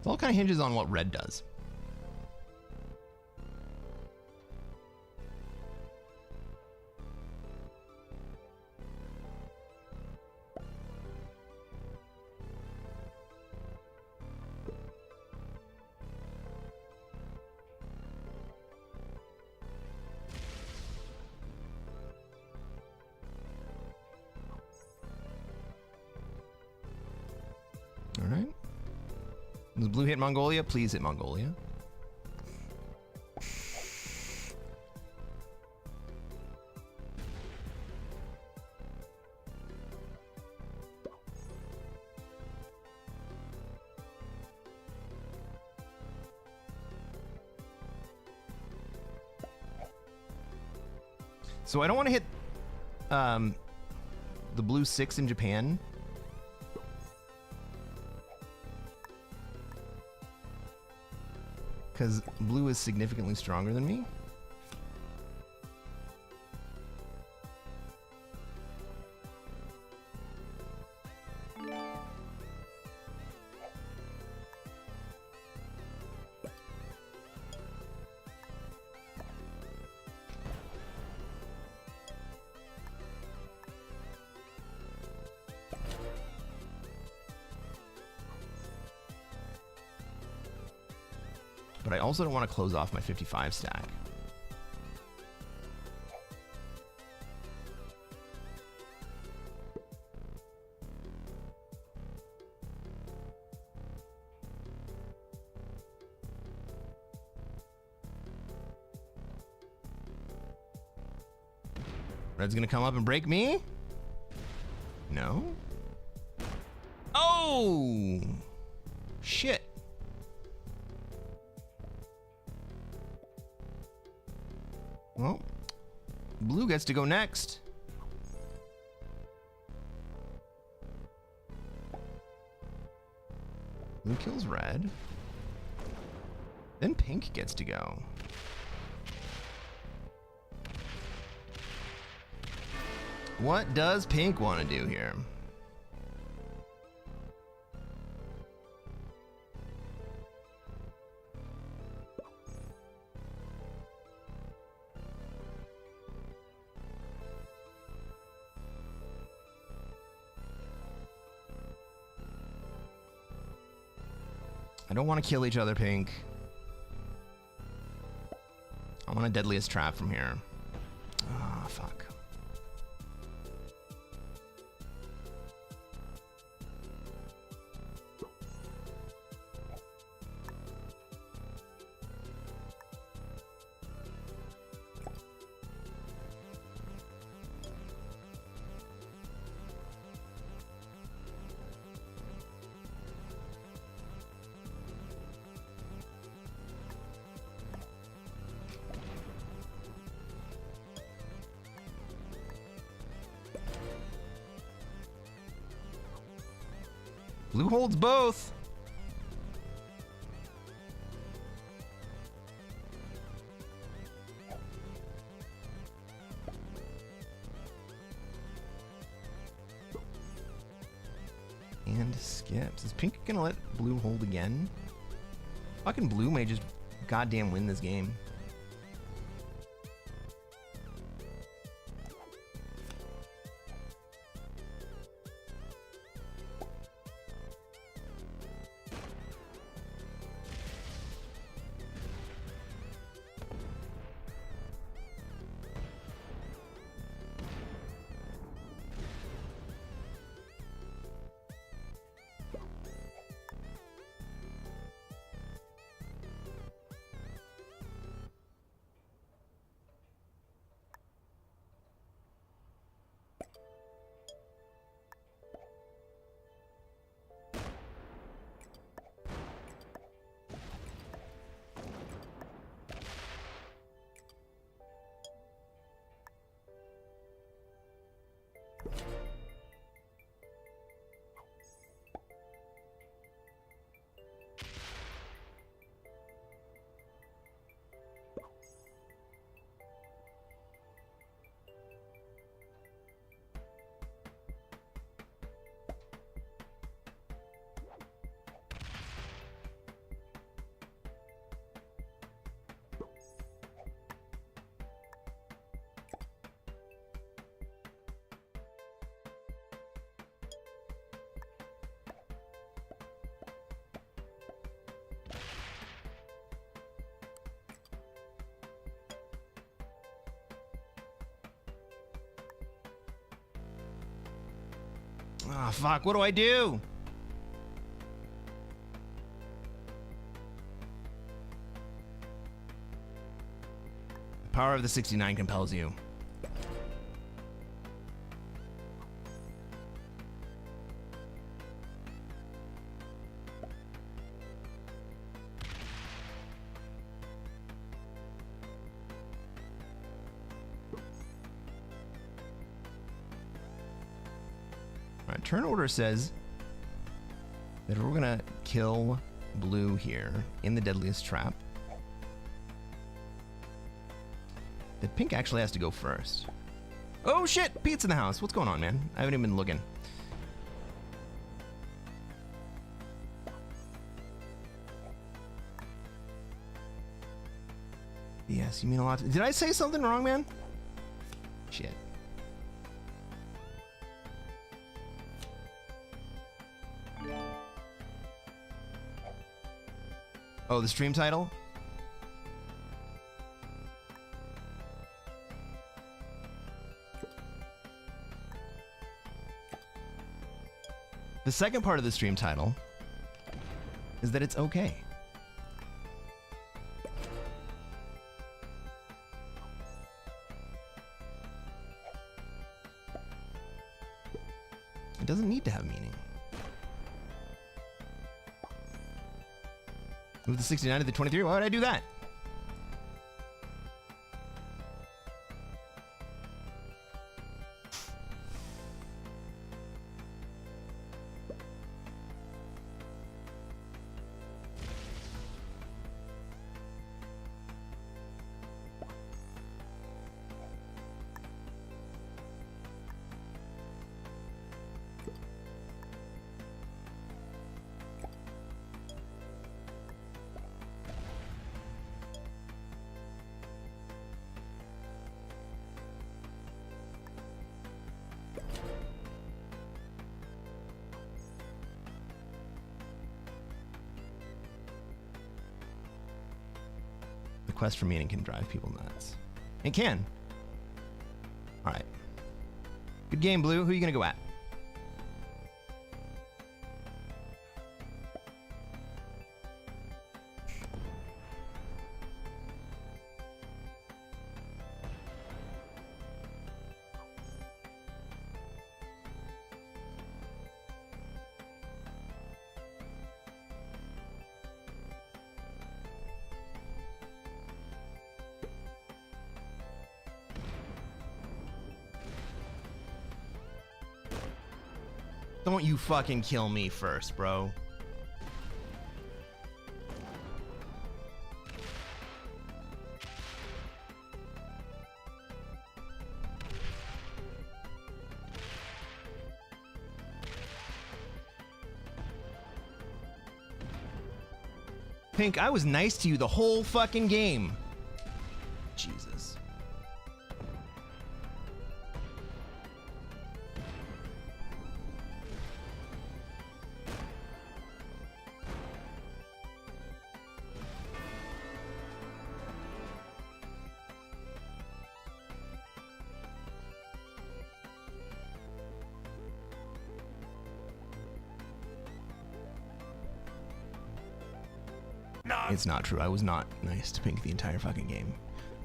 It all kind of hinges on what red does. All right. Does blue hit Mongolia? Please hit Mongolia. So I don't want to hit the blue 6 in Japan. Because blue is significantly stronger than me. But I also don't want to close off my 55 stack. Red's gonna come up and break me? No? Oh! Shit. Well, blue gets to go next. Blue kills red. Then pink gets to go. What does pink want to do here? I don't want to kill each other, pink. I want a deadliest trap from here. Ah, fuck. Blue holds both. And skips. Is pink gonna let blue hold again? Fucking blue may just goddamn win this game. Ah, fuck, what do I do? The power of the 69 compels you. turn order says that we're gonna kill blue here in the deadliest trap, that pink actually has to go first. Oh shit, Pete's in the house. What's going on, man? I haven't even been looking. Yes, you mean a lot. Did I say something wrong, man? Shit. Oh, the stream title? The second part of the stream title is that it's okay. It doesn't need to have meaning. Move the 69 to the 23. Why would I do that? Quest for meaning can drive people nuts. It can. All right. Good game, Blue. Who are you gonna go at? Don't you fucking kill me first, bro. Pink, I was nice to you the whole fucking game. Jesus. It's not true. I was not nice to Pink the entire fucking game.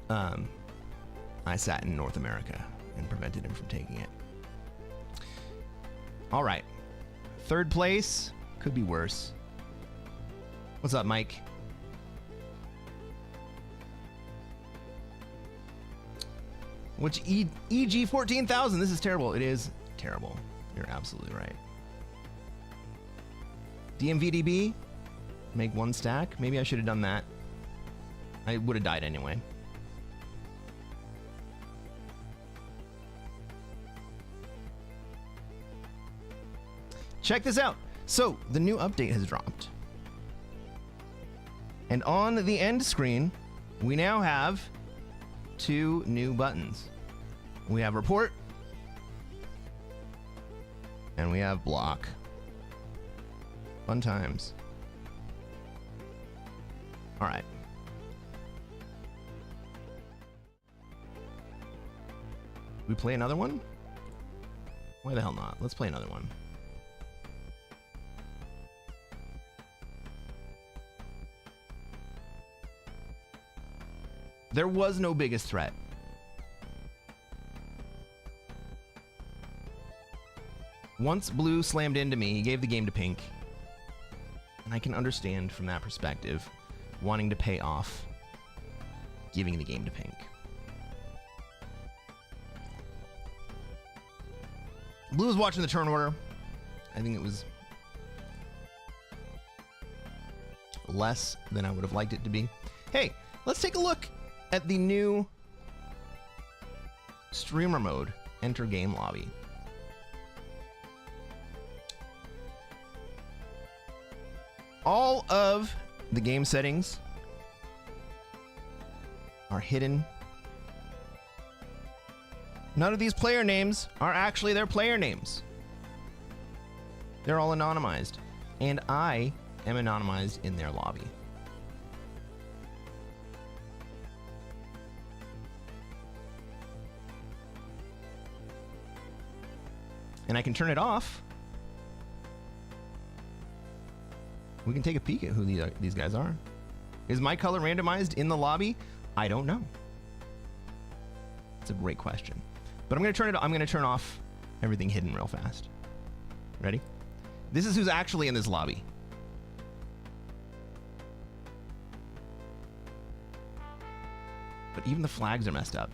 I sat in North America and prevented him from taking it. All right. Third place. Could be worse. What's up, Mike? Which EG 14,000. This is terrible. It is terrible. You're absolutely right. DMVDB. Make one stack. Maybe I should have done that. I would have died anyway. Check this out. So the new update has dropped. And on the end screen, we now have 2 new buttons. We have report and we have block. Fun times. All right. We play another one? Why the hell not? Let's play another one. There was no biggest threat. Once Blue slammed into me, he gave the game to Pink. And I can understand from that perspective wanting to pay off giving the game to Pink. Blue is watching the turn order. I think it was less than I would have liked it to be. Hey, let's take a look at the new streamer mode. Enter game lobby. All of the game settings are hidden. None of these player names are actually their player names. They're all anonymized. And I am anonymized in their lobby. And I can turn it off. We can take a peek at who these guys are. Is my color randomized in the lobby? I don't know. It's a great question. But I'm going to turn off everything hidden real fast. Ready? This is who's actually in this lobby. But even the flags are messed up.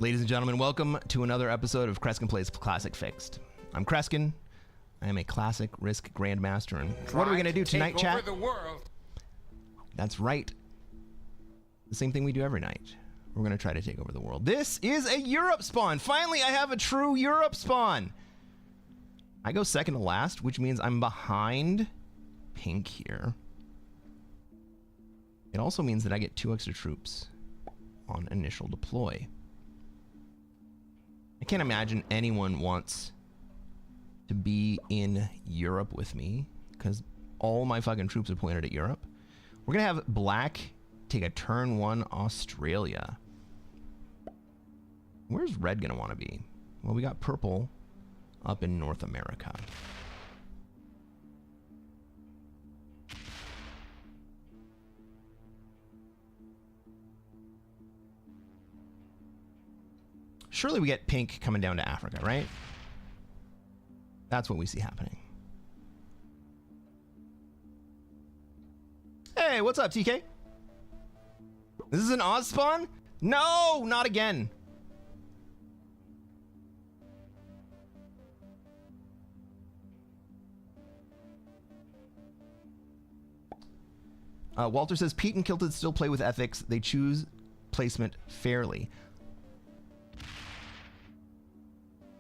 Ladies and gentlemen, welcome to another episode of Cresquin Plays Classic Fixed. I'm Cresquin. I am a Classic Risk Grandmaster, and what are we going to do tonight, chat? The world. That's right. The same thing we do every night. We're going to try to take over the world. This is a Europe spawn. Finally, I have a true Europe spawn. I go second to last, which means I'm behind Pink here. It also means that I get 2 extra troops on initial deploy. I can't imagine anyone wants to be in Europe with me because all my fucking troops are pointed at Europe. We're going to have Black take a turn 1 Australia. Where's Red going to want to be? Well, we got Purple up in North America. Surely we get Pink coming down to Africa, right? That's what we see happening. Hey, what's up, TK? This is an Oz spawn? No, not again. Walter says, Pete and Kilted still play with ethics. They choose placement fairly.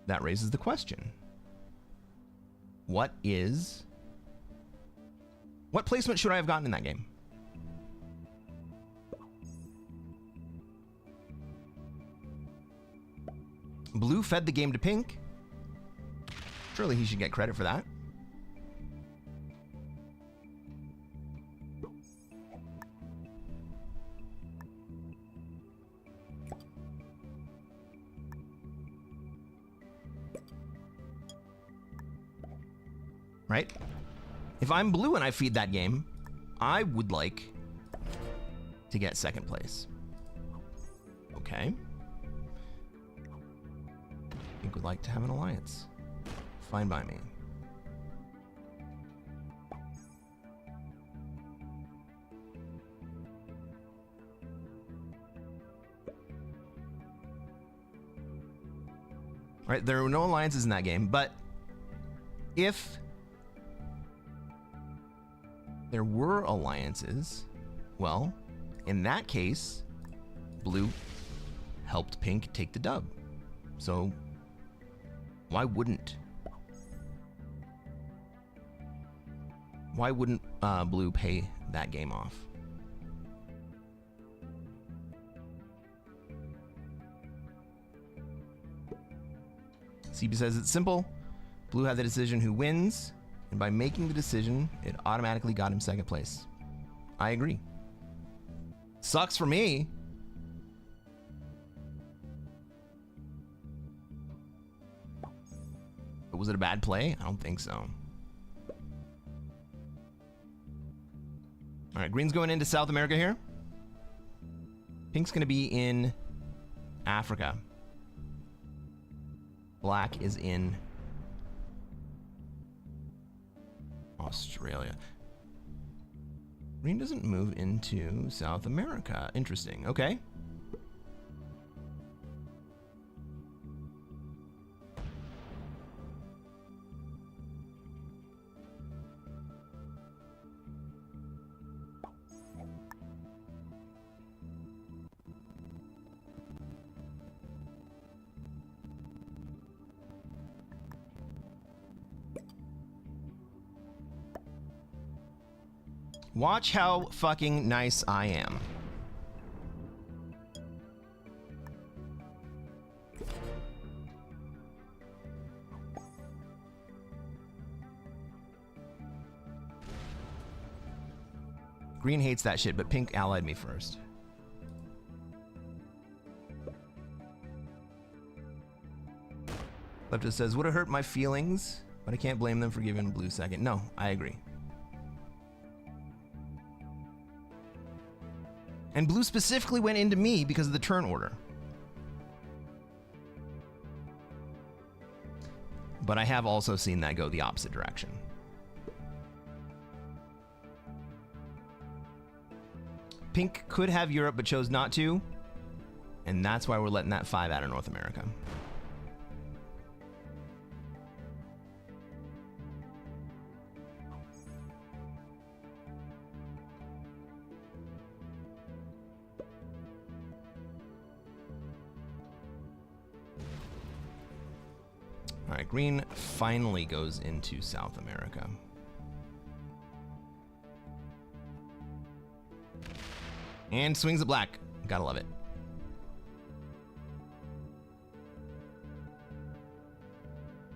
That raises the question. What placement should I have gotten in that game? Blue fed the game to Pink. Surely he should get credit for that. Right? If I'm blue and I feed that game, I would like to get second place. Okay. Pink would like to have an alliance. Fine by me. Right, there were no alliances in that game, but if there were alliances, well, in that case, Blue helped Pink take the dub. So why wouldn't Blue pay that game off? CB says it's simple. Blue had the decision who wins, and by making the decision, it automatically got him second place. I agree. Sucks for me. But was it a bad play? I don't think so. All right, Green's going into South America here. Pink's going to be in Africa. Black is in Australia. Green doesn't move into South America. Interesting. Okay. Watch how fucking nice I am. Green hates that shit, but pink allied me first. Leftist says, would it hurt my feelings? But I can't blame them for giving blue second. No, I agree. And blue specifically went into me because of the turn order. But I have also seen that go the opposite direction. Pink could have Europe but chose not to. And that's why we're letting that 5 out of North America. All right, green finally goes into South America. And swings it black. Gotta love it.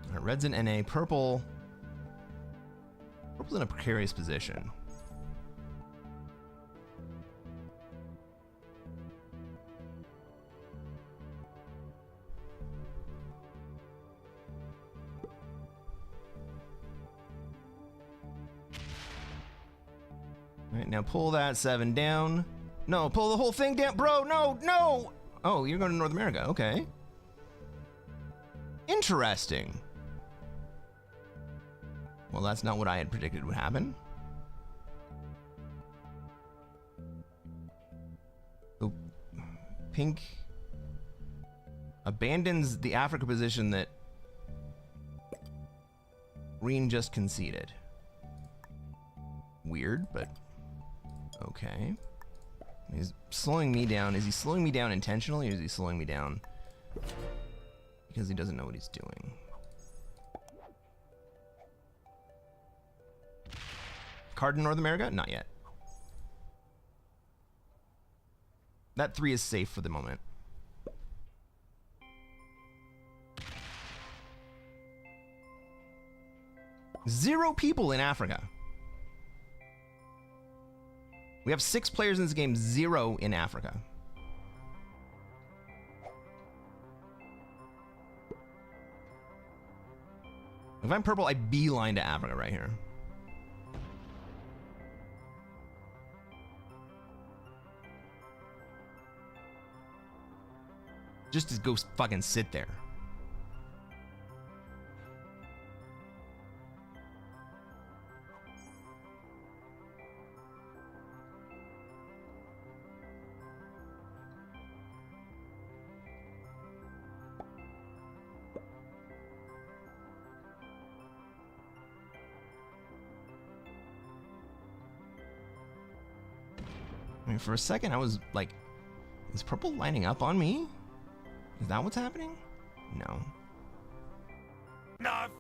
All right, red's in NA. Purple. Purple's in a precarious position. All right, now pull that 7 down. No, pull the whole thing down. Bro, no, no! Oh, you're going to North America. Okay. Interesting. Well, that's not what I had predicted would happen. So, pink abandons the Africa position that green just conceded. Weird, but okay. He's slowing me down. Is he slowing me down intentionally, or is he slowing me down because he doesn't know what he's doing? Card in North America? Not yet. That 3 is safe for the moment. Zero people in Africa. We have 6 players in this game, 0 in Africa. If I'm purple, I beeline to Africa right here. Just to go fucking sit there. I mean, for a second, I was like, is purple lining up on me? Is that what's happening? No. Narf!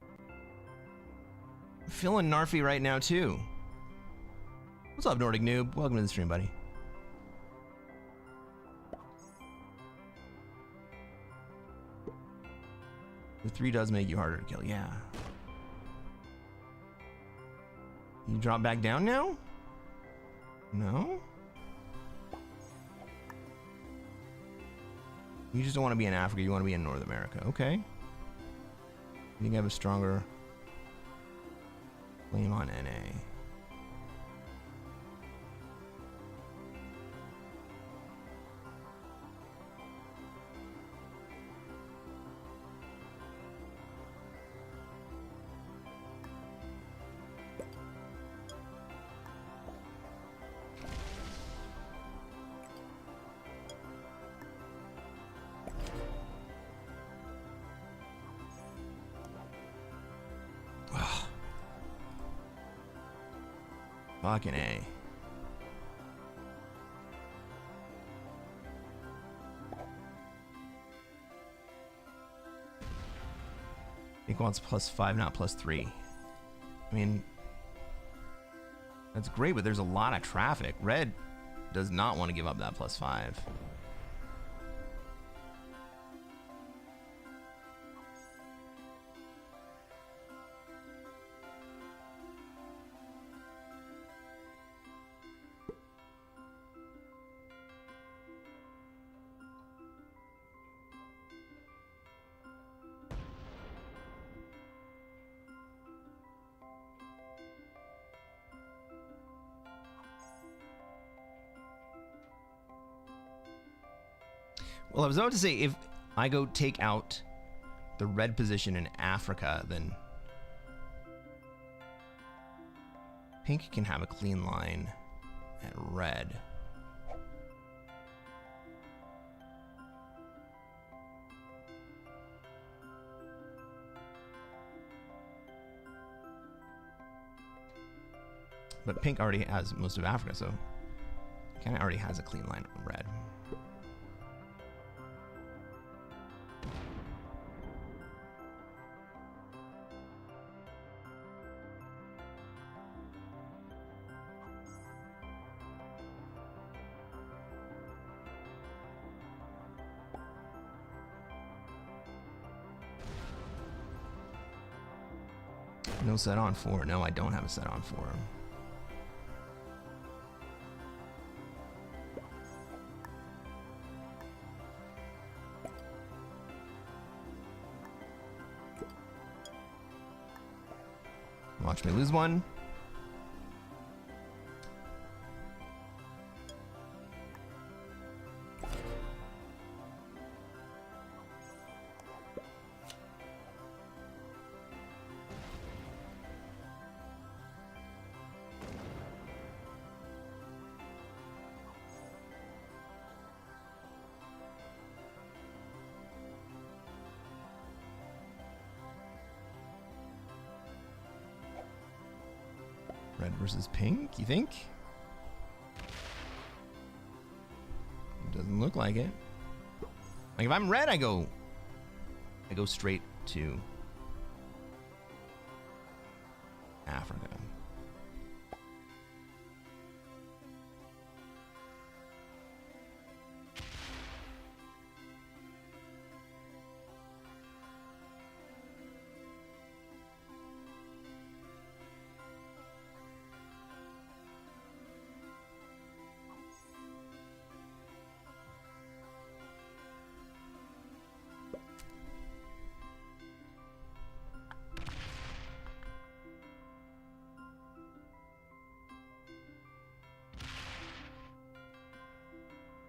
I'm feeling narfy right now, too. What's up, Nordic Noob? Welcome to the stream, buddy. The 3 does make you harder to kill, yeah. You drop back down now? No? You just don't want to be in Africa, you want to be in North America. Okay. You think I have a stronger claim on NA? Fucking A. Pink wants +5, not +3. I mean, that's great, but there's a lot of traffic. Red does not want to give up that +5. Well, I was about to say, if I go take out the red position in Africa, then pink can have a clean line at red. But pink already has most of Africa, so it kind of already has a clean line on red. No set on 4. No, I don't have a set on 4. Watch me lose one. Red versus pink, you think? Doesn't look like it. Like if I'm red, I go straight to Africa.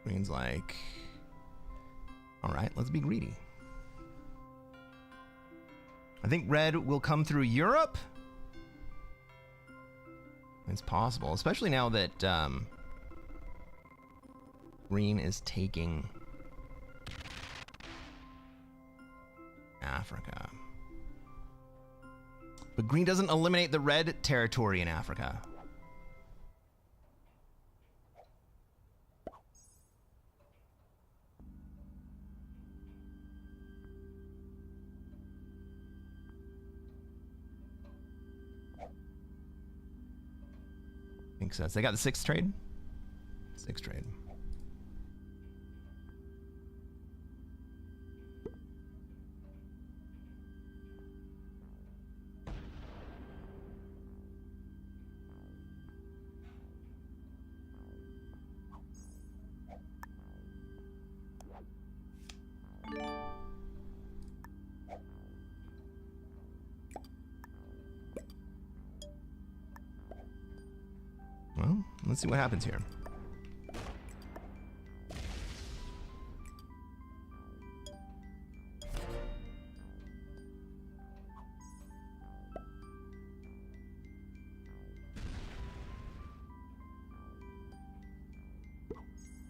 Green's like, all right, let's be greedy. I think red will come through Europe. It's possible, especially now that green is taking Africa. But green doesn't eliminate the red territory in Africa. Makes sense. They got the 6th trade. 6th trade. Well, let's see what happens here.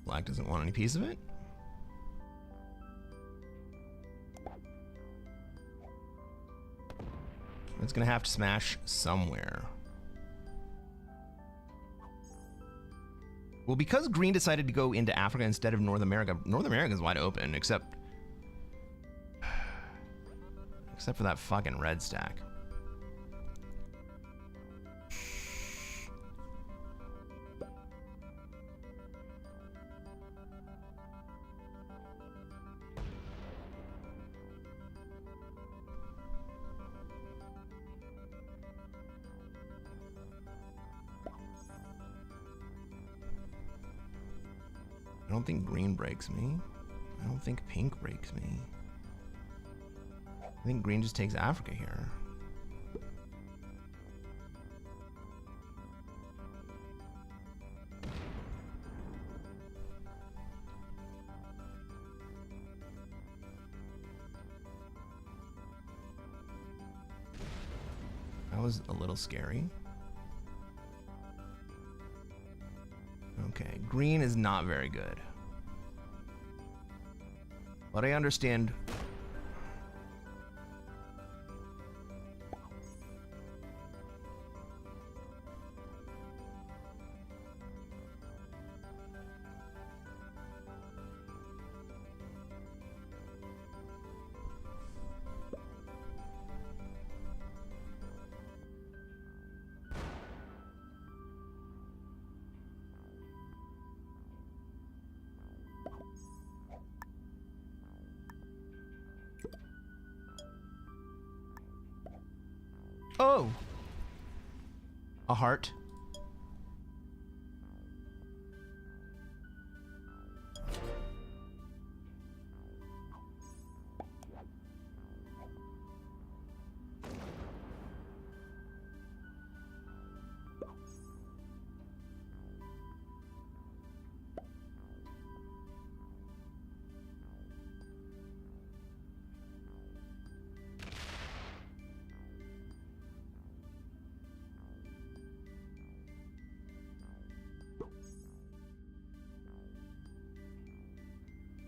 Black doesn't want any piece of it. It's gonna have to smash somewhere. Well, because green decided to go into Africa instead of North America is wide open, except for that fucking red stack. I don't think green breaks me. I don't think pink breaks me. I think green just takes Africa here. That was a little scary. Okay, green is not very good. But I understand. Oh! A heart.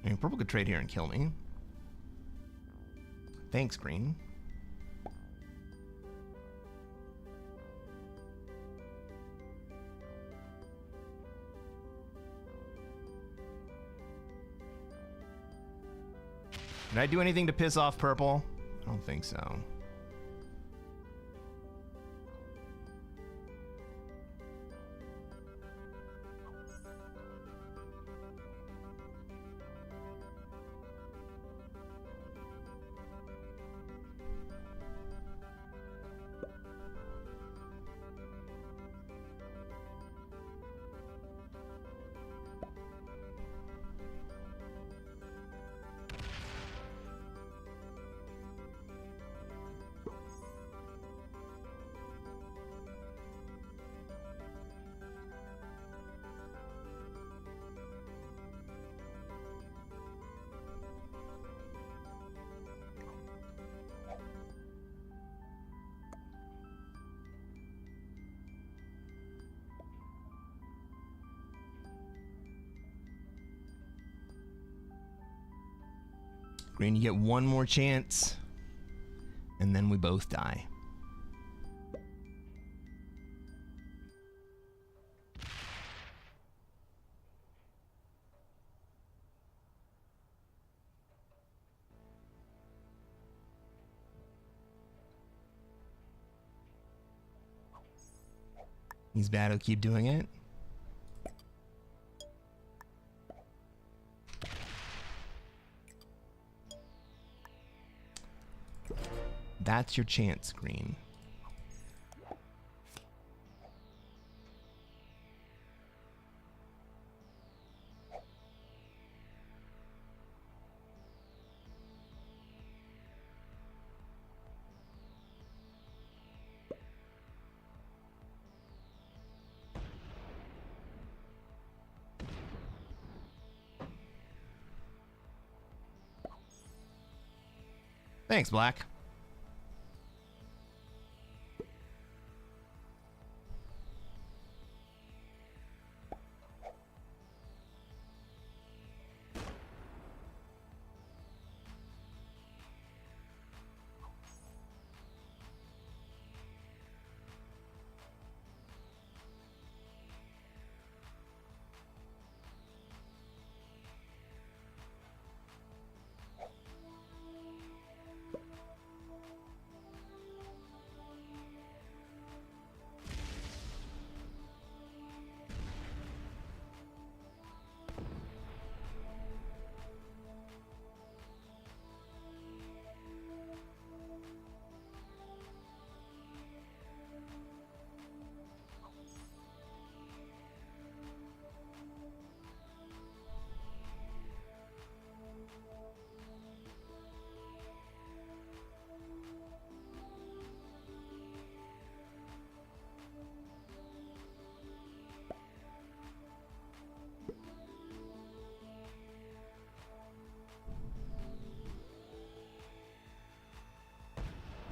I mean, purple could trade here and kill me. Thanks, green. Did I do anything to piss off purple? I don't think so. Green, you get one more chance, and then we both die. He's bad, he'll keep doing it. That's your chance, green. Thanks, black.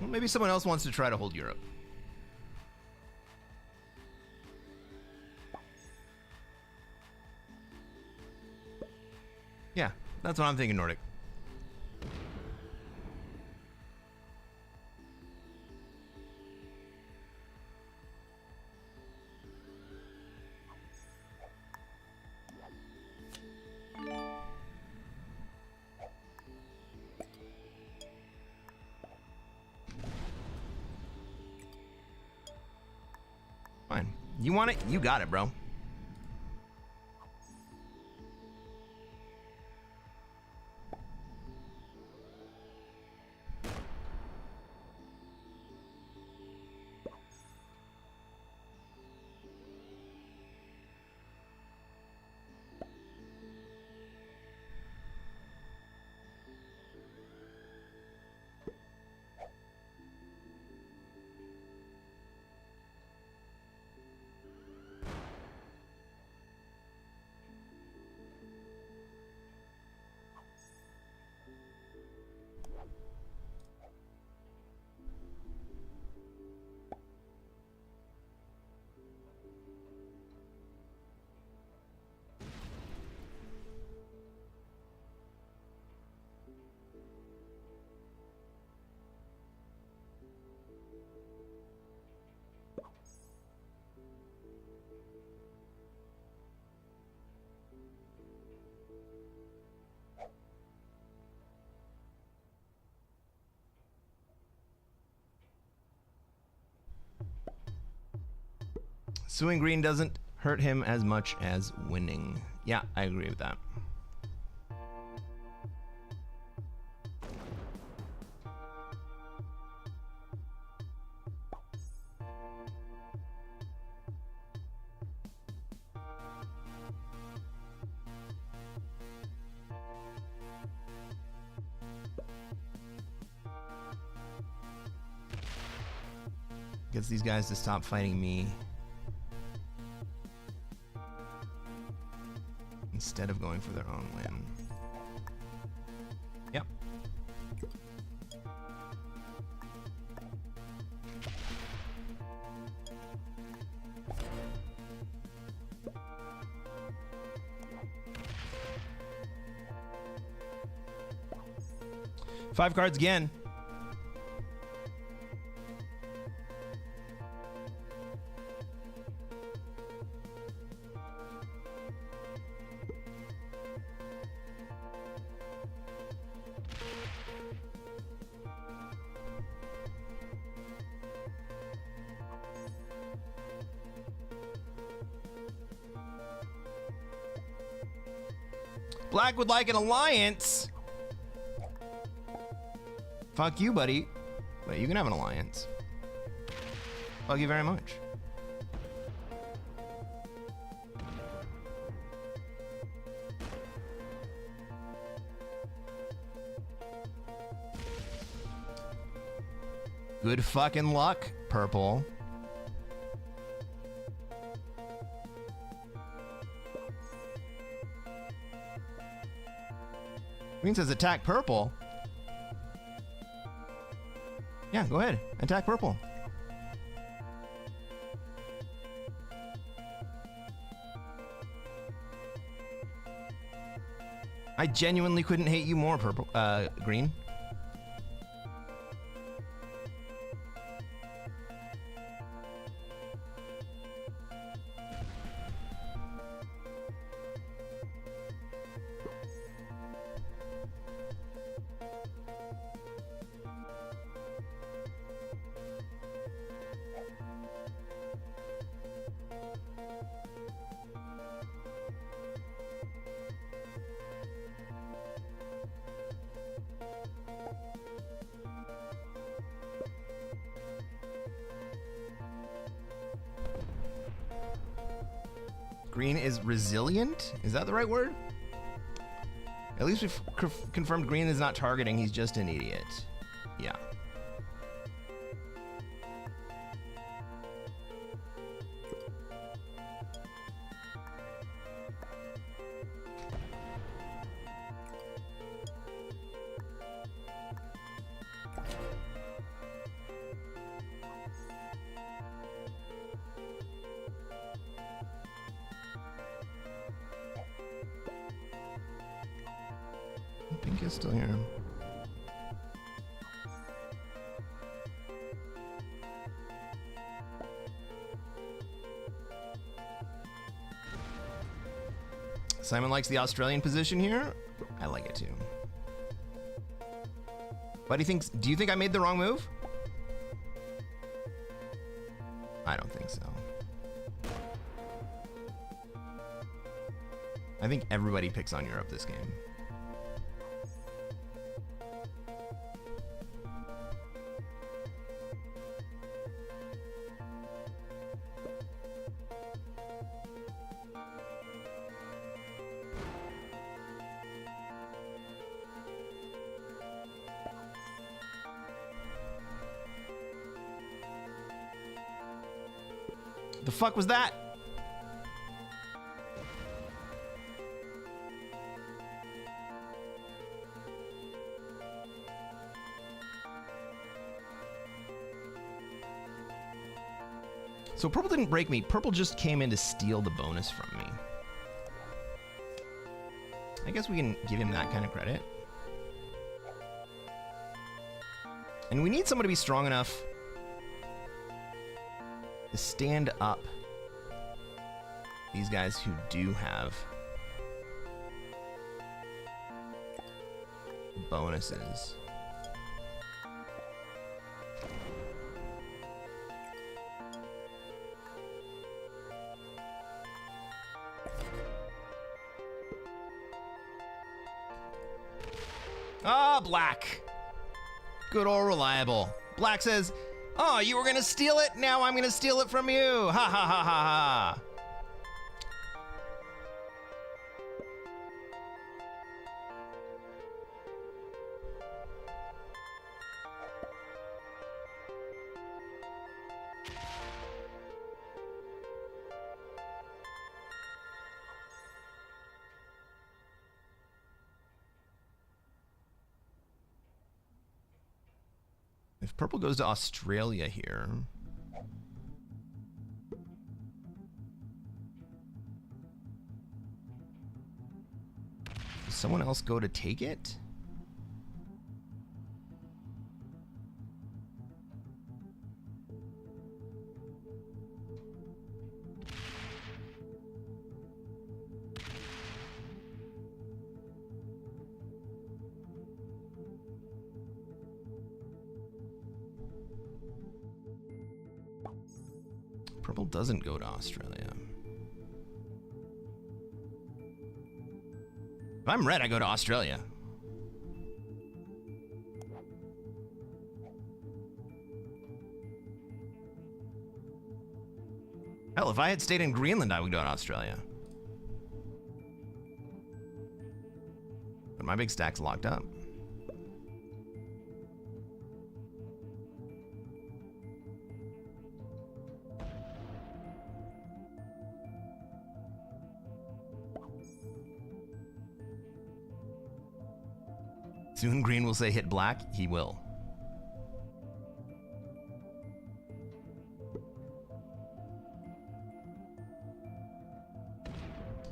Well, maybe someone else wants to try to hold Europe. Yeah, that's what I'm thinking, Nordic. Fine. You want it? You got it, bro. Suing green doesn't hurt him as much as winning. Yeah, I agree with that. Gets these guys to stop fighting me. Instead of going for their own win. Yep. Five cards again. Black would like an alliance. Fuck you, buddy. But you can have an alliance. Fuck you very much. Good fucking luck, purple. Green says attack purple. Yeah, go ahead. Attack purple. I genuinely couldn't hate you more, purple, green. Green is resilient? Is that the right word? At least we've confirmed green is not targeting, he's just an idiot. Yeah. Lucas still here. Simon likes the Australian position here. I like it too. What do you think I made the wrong move? I don't think so. I think everybody picks on Europe this game. The fuck was that? So purple didn't break me. Purple just came in to steal the bonus from me. I guess we can give him that kind of credit. And we need someone to be strong enough to stand up these guys who do have bonuses. Ah, Black. Good old reliable. Black says, oh, you were gonna steal it? Now I'm gonna steal it from you. Ha ha ha ha ha. If purple goes to Australia here, does someone else go to take it? Purple doesn't go to Australia. If I'm red, I go to Australia. Hell, if I had stayed in Greenland, I would go to Australia. But my big stack's locked up. Soon green will say hit black. He will.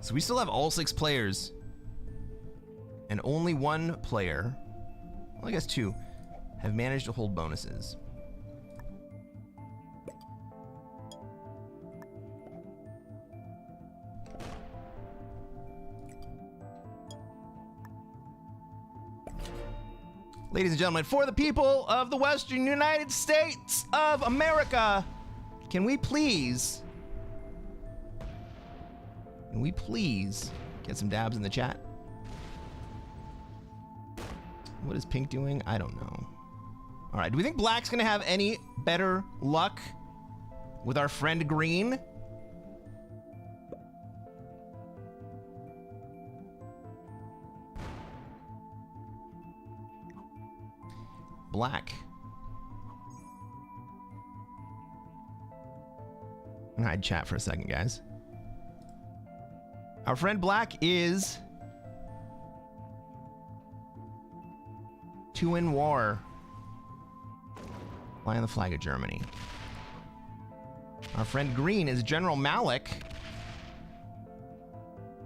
So we still have all 6 players. And only 1 player, well, I guess 2, have managed to hold bonuses. Ladies and gentlemen, for the people of the Western United States of America, can we please get some dabs in the chat? What is pink doing? I don't know. All right, do we think black's gonna have any better luck with our friend green? Black. I'm gonna hide chat for a second, guys. Our friend Black is 2 in war. Flying the flag of Germany. Our friend Green is General Malik.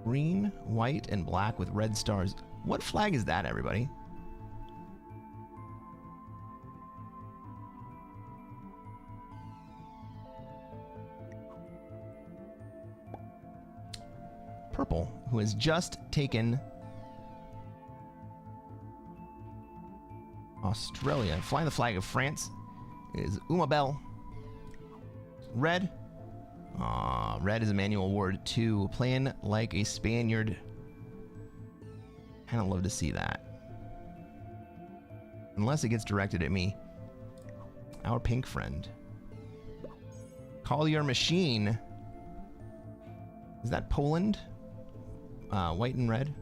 Green, white, and black with red stars. What flag is that, everybody? Purple, who has just taken Australia. Flying the flag of France is Uma Bell. Red. Red is Emmanuel Ward 2. Playing like a Spaniard. Kind of love to see that. Unless it gets directed at me. Our pink friend. Call your machine. Is that Poland? White and red.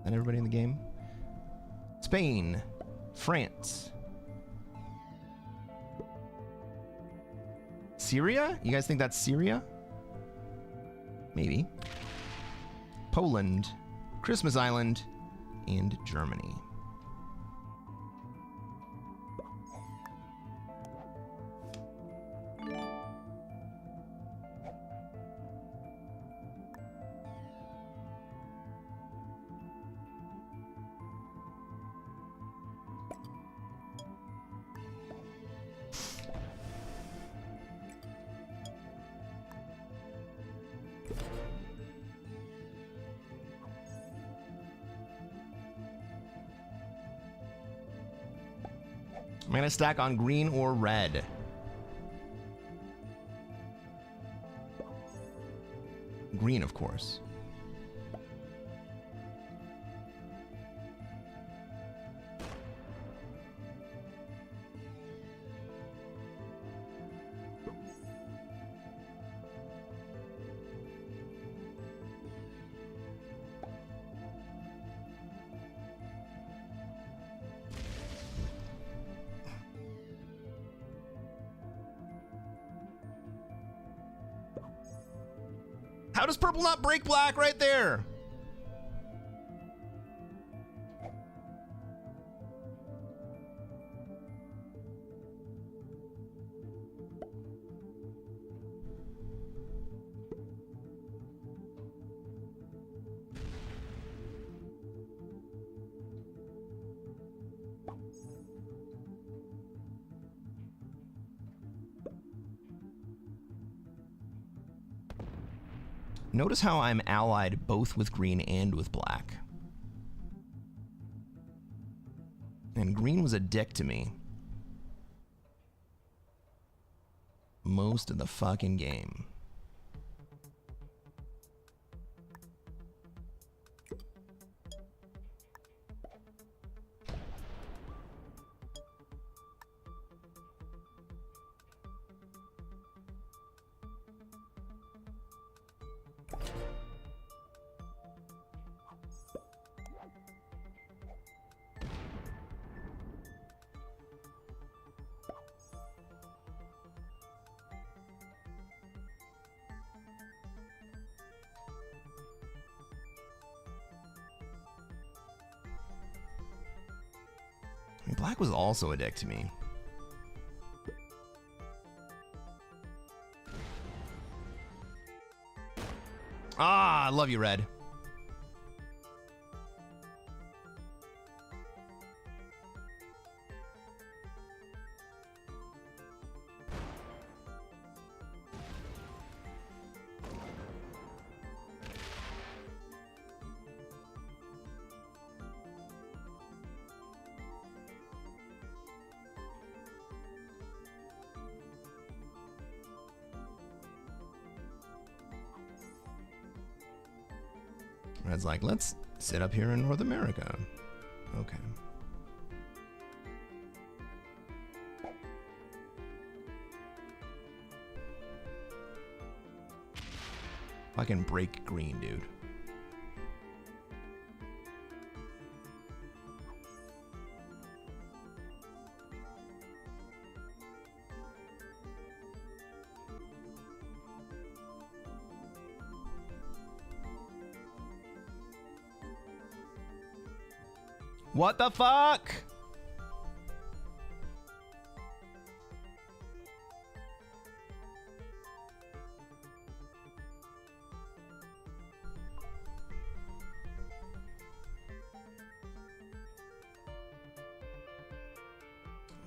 And everybody in the game? Spain. France. Syria? You guys think that's Syria? Maybe. Poland, Christmas Island, and Germany. I'm gonna stack on green or red. Green, of course. How does purple not break black right there? Notice how I'm allied both with green and with black. And green was a dick to me most of the fucking game. Black was also a dick to me. Ah, I love you, red. Red's like, let's sit up here in North America. Okay. Fucking break green, dude. What the fuck?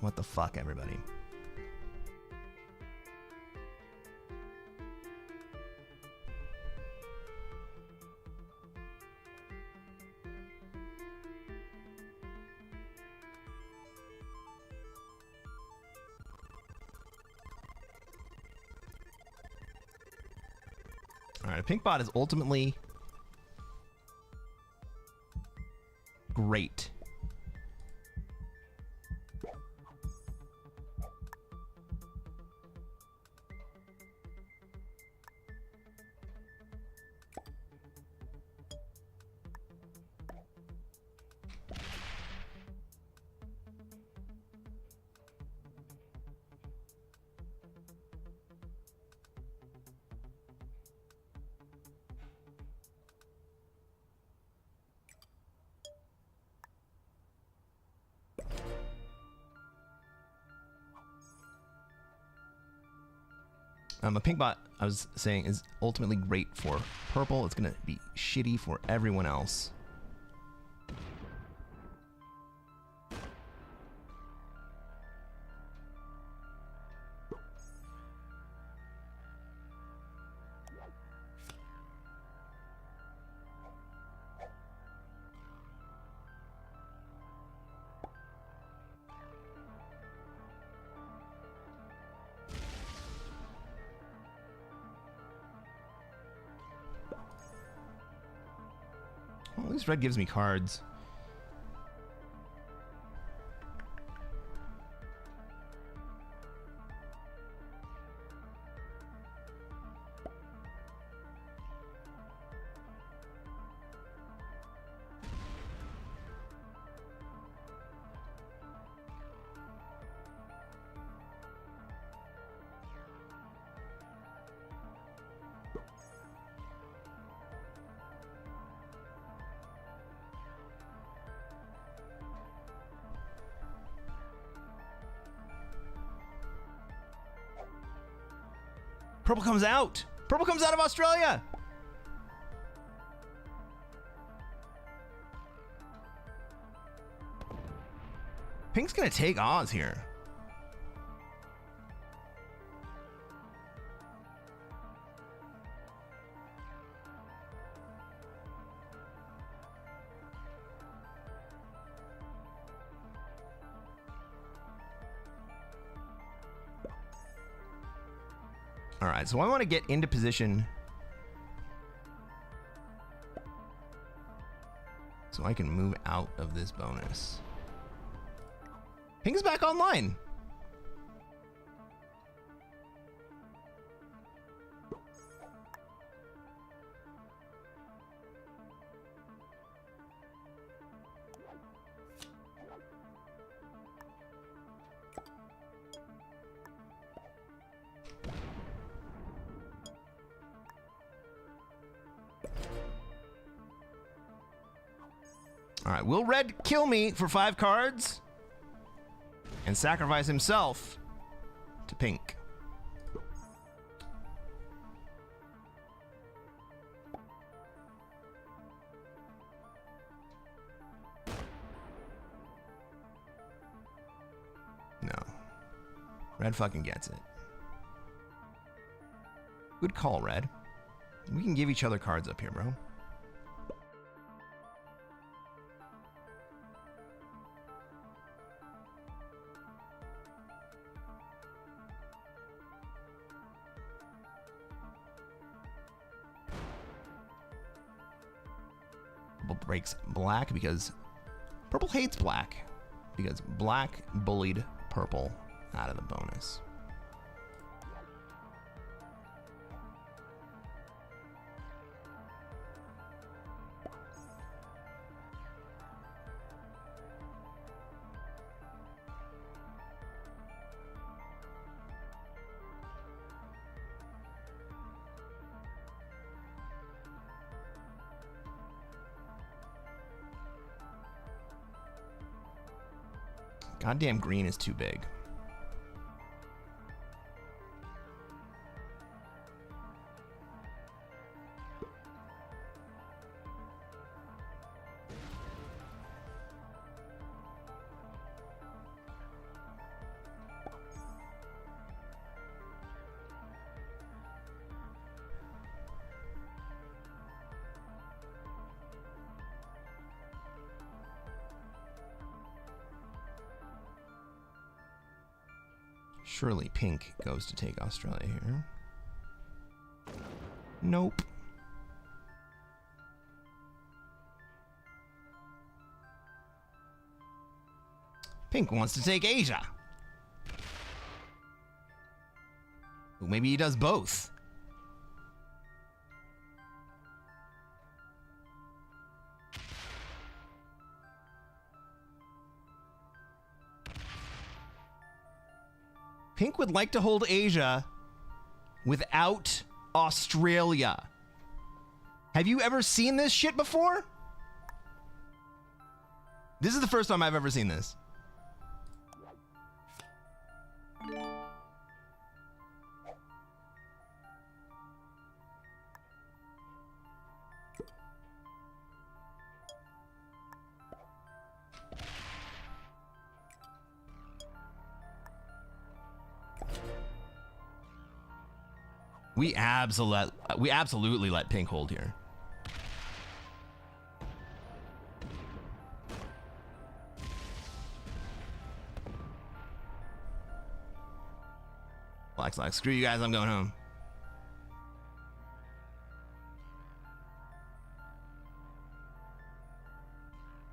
What the fuck, everybody? All right, a pink bot is ultimately great. A pink bot, I was saying, is ultimately great for purple. It's going to be shitty for everyone else. Well, at least red gives me cards. Purple comes out. Purple comes out of Australia. Pink's gonna take Oz here. All right, so I want to get into position so I can move out of this bonus. Pink's back online. All right, will red kill me for 5 cards and sacrifice himself to pink? No. Red fucking gets it. Good call, red. We can give each other cards up here, bro. Breaks black because purple hates black because black bullied purple out of the bonus. Goddamn green is too big. Surely pink goes to take Australia here. Nope. Pink wants to take Asia. Well, maybe he does both. Pink would like to hold Asia without Australia. Have you ever seen this shit before? This is the first time I've ever seen this. We absolutely let pink hold here. Black's like, screw you guys, I'm going home.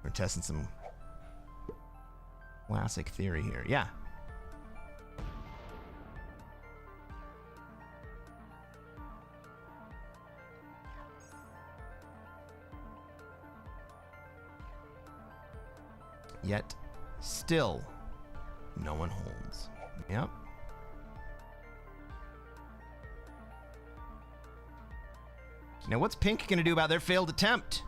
We're testing some classic theory here. Yeah. Yet, still, no one holds. Yep. Now, what's pink gonna do about their failed attempt?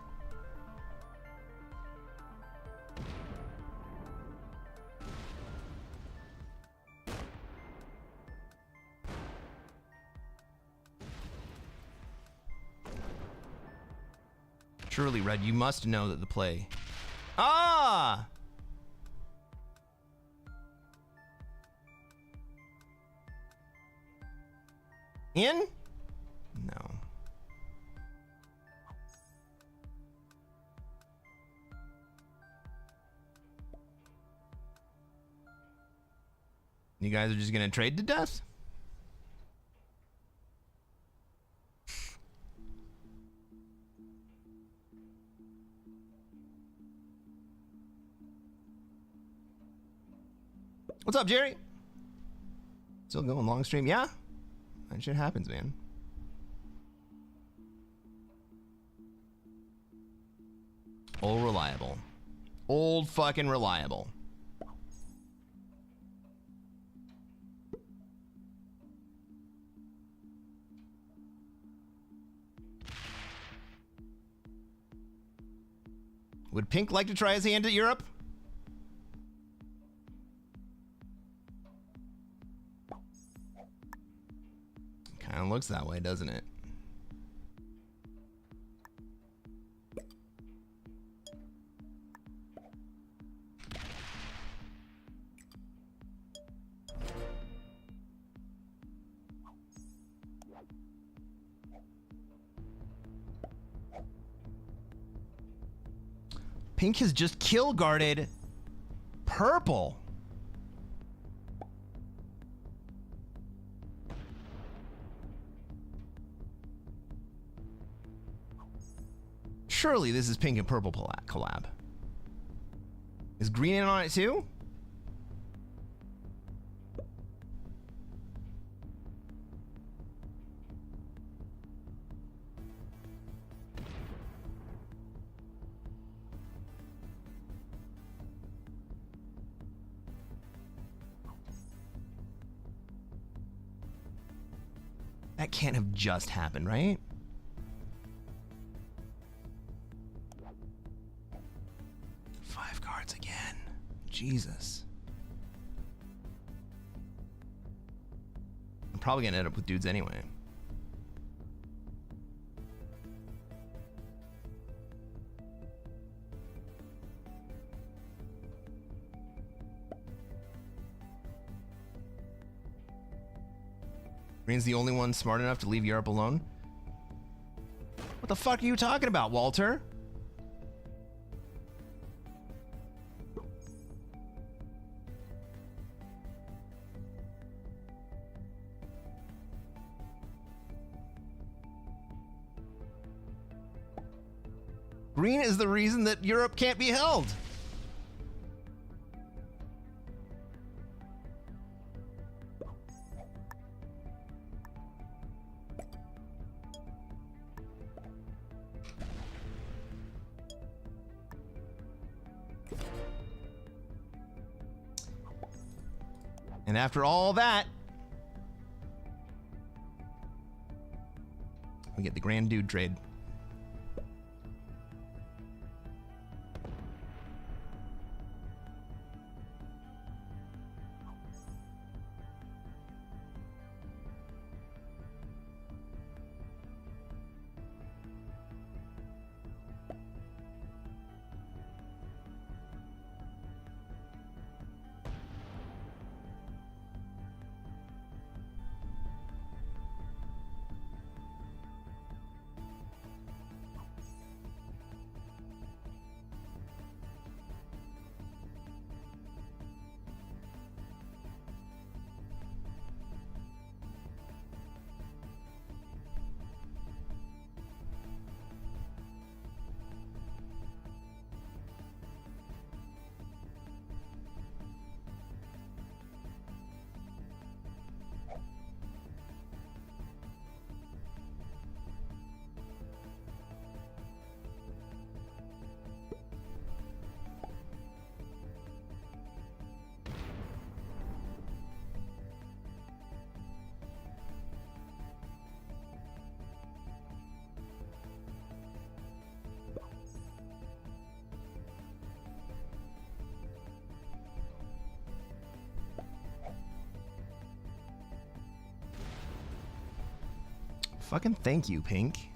Surely, Red, you must know that the play... Ah! In? No. You guys are just gonna trade to death? What's up, Jerry? Still going long stream? Yeah? That shit happens, man. Old reliable. Old fucking reliable. Would Pink like to try his hand at Europe? Kind of looks that way, doesn't it? Pink has just kill guarded purple. Surely this is pink and purple collab. Is green in on it too? That can't have just happened, right? Five cards again. Jesus. I'm probably gonna end up with dudes anyway. Green's the only one smart enough to leave Europe alone? What the fuck are you talking about, Walter? Green is the reason that Europe can't be held. And after all that, we get the Grand Dude trade. Fucking thank you, Pink.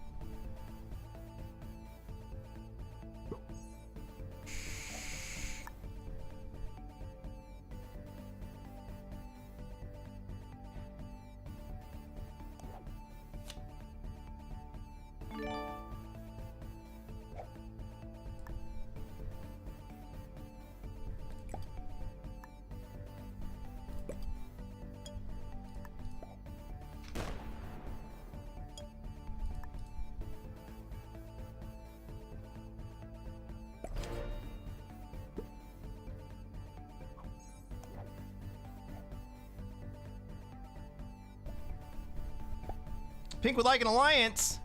Pink would like an alliance.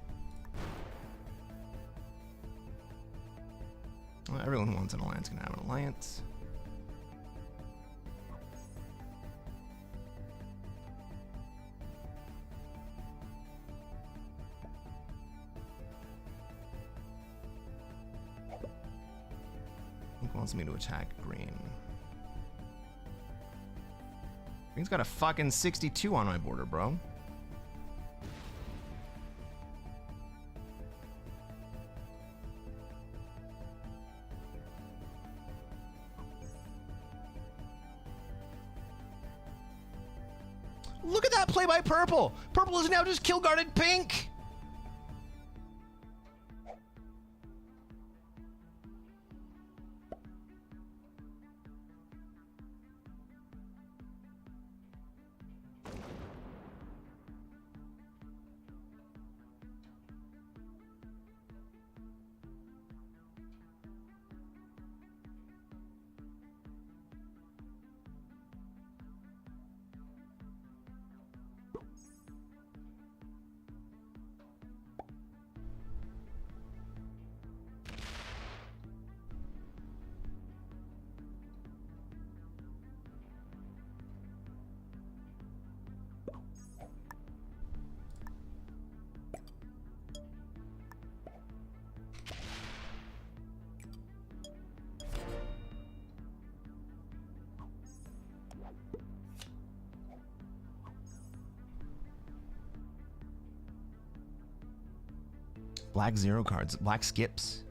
Well, everyone wants an alliance. Gonna have an alliance. Pink wants me to attack green. Green's got a fucking 62 on my border, bro. Look at that play by Purple. Purple is now just kill guarded Pink. Black zero cards. Black skips.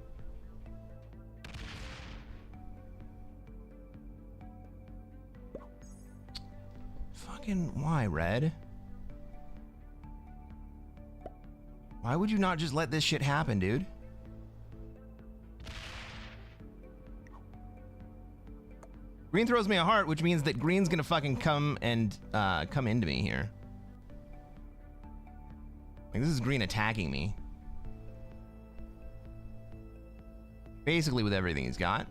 Fucking why, Red? Why would you not just let this shit happen, dude? Green throws me a heart, which means that green's gonna fucking come and come into me here. Like, this is green attacking me. Basically with everything he's got.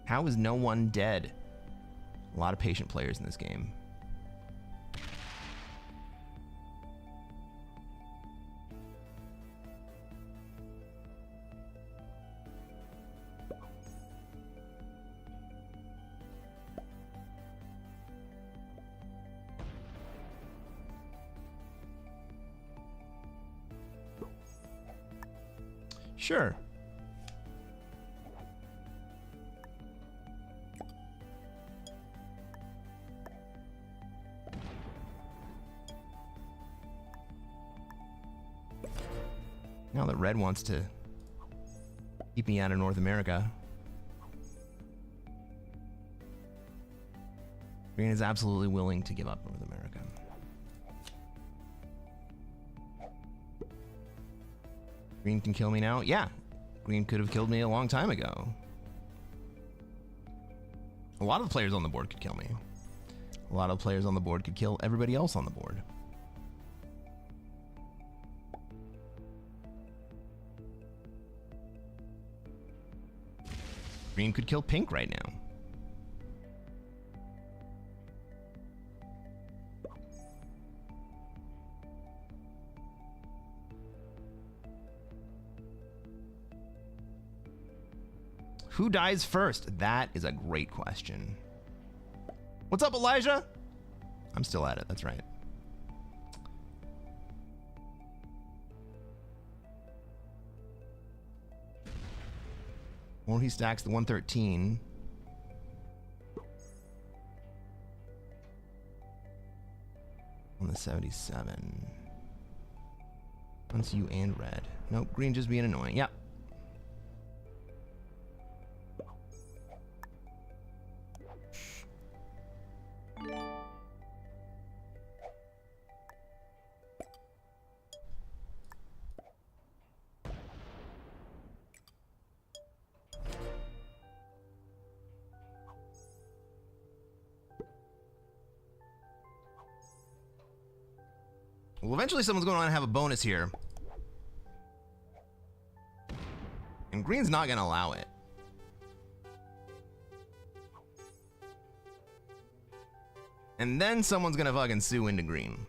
How is no one dead? A lot of patient players in this game. Sure. Now that Red wants to keep me out of North America, Green is absolutely willing to give up North America. Green can kill me now? Yeah. Green could have killed me a long time ago. A lot of the players on the board could kill me. A lot of players on the board could kill everybody else on the board. Green could kill pink right now. Who dies first? That is a great question. What's up, Elijah? I'm still at it, that's right. Or he stacks the 113. On the 77. Once you and red. Nope, green just being annoying. Yep. Well, eventually someone's going to want to have a bonus here. And green's not going to allow it. And then someone's going to fucking sue into green.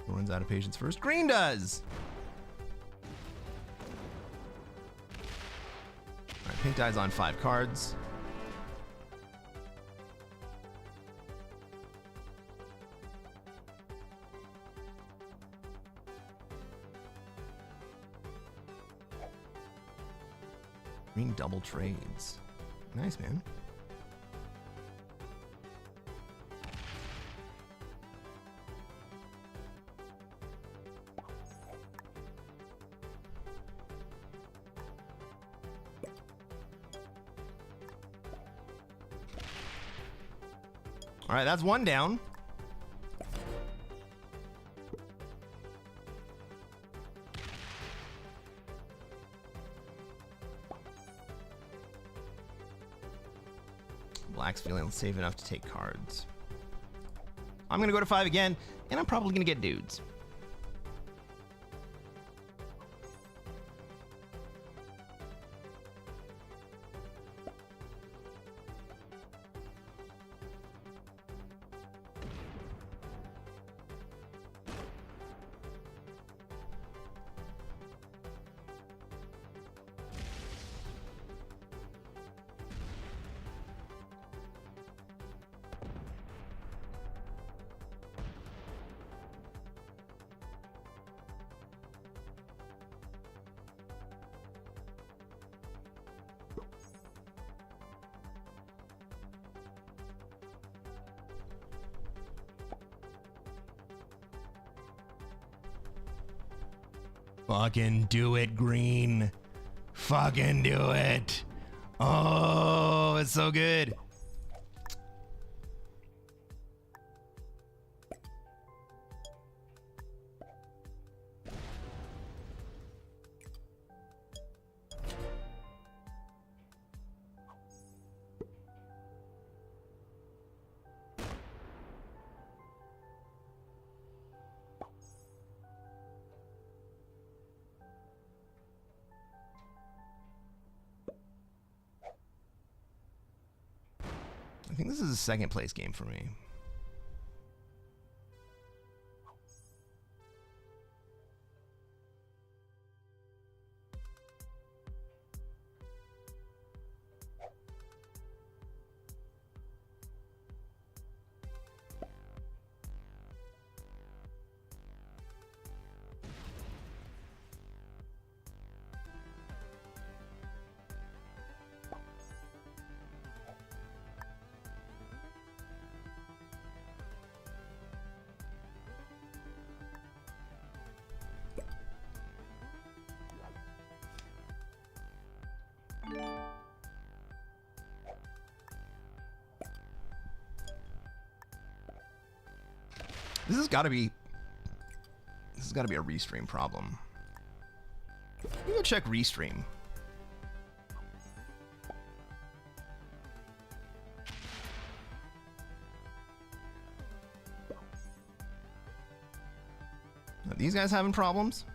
Who runs out of patience first? Green does! Alright, pink dies on 5 cards. Green double trades. Nice, man. All right, that's one down. Black's feeling safe enough to take cards. I'm gonna go to 5 again, and I'm probably gonna get dudes. Fucking do it, green. Fucking do it. Oh, it's so good. I think this is a second place game for me. This has got to be a restream problem. Let me go check restream. Are these guys having problems?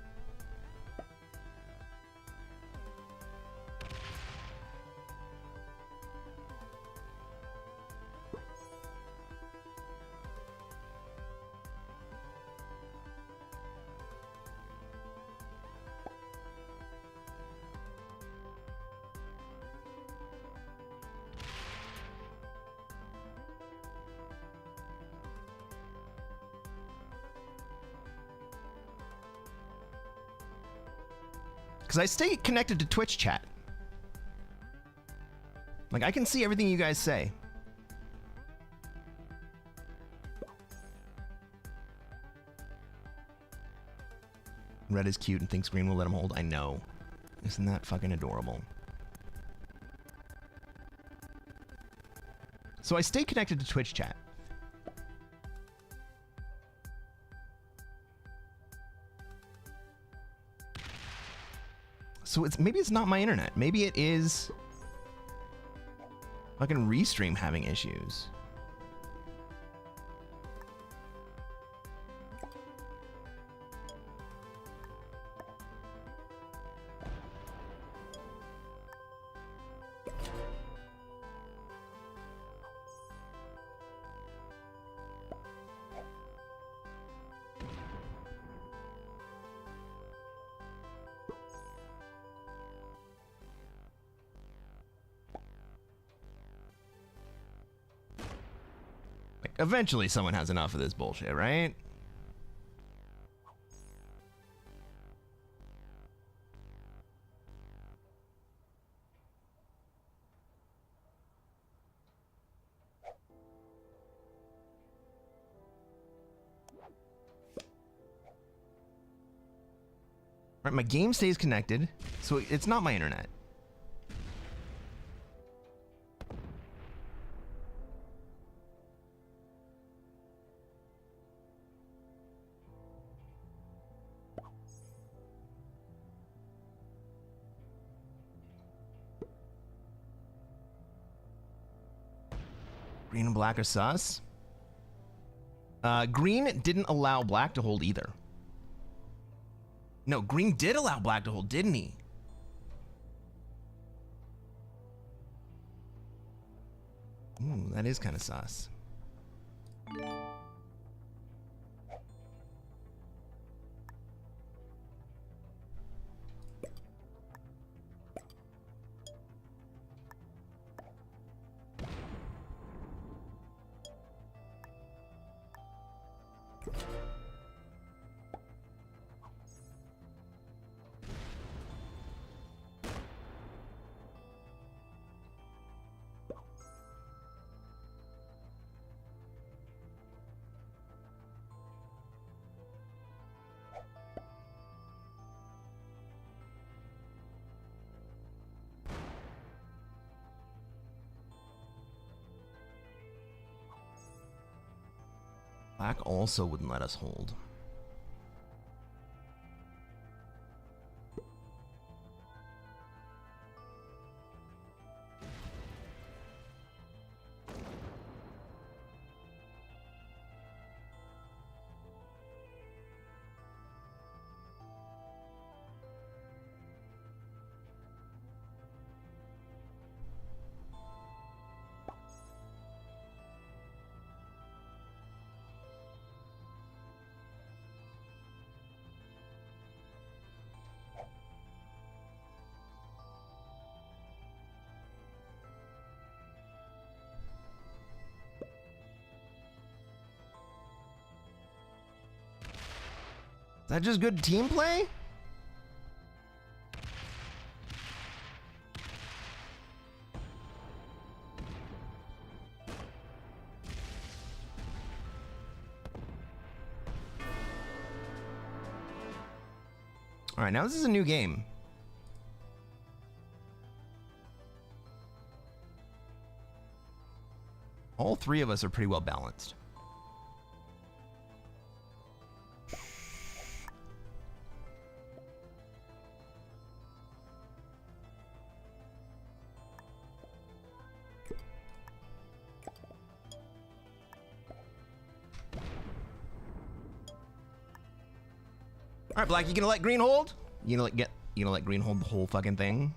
Because I stay connected to Twitch chat. Like, I can see everything you guys say. Red is cute and thinks green will let him hold. I know. Isn't that fucking adorable? So I stay connected to Twitch chat. So maybe it's not my internet. Maybe it is fucking Restream having issues. Eventually someone has enough of this bullshit, right? Right, my game stays connected, so it's not my internet. Green and black are sus. Green didn't allow black to hold either. No, green did allow black to hold, didn't he? Ooh, that is kind of sus. Black also wouldn't let us hold. Is that just good team play? All right, now this is a new game. All three of us are pretty well balanced. All right, Black, you gonna let green hold? You gonna let green hold the whole fucking thing?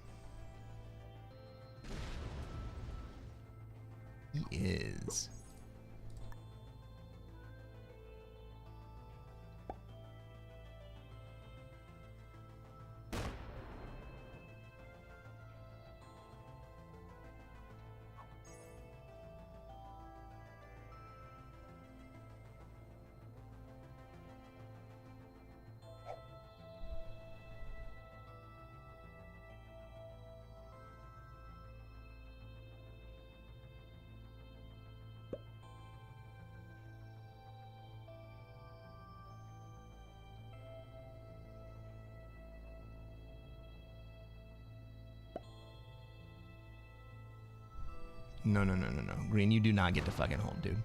He is. No. Green, you do not get to fucking hold, dude.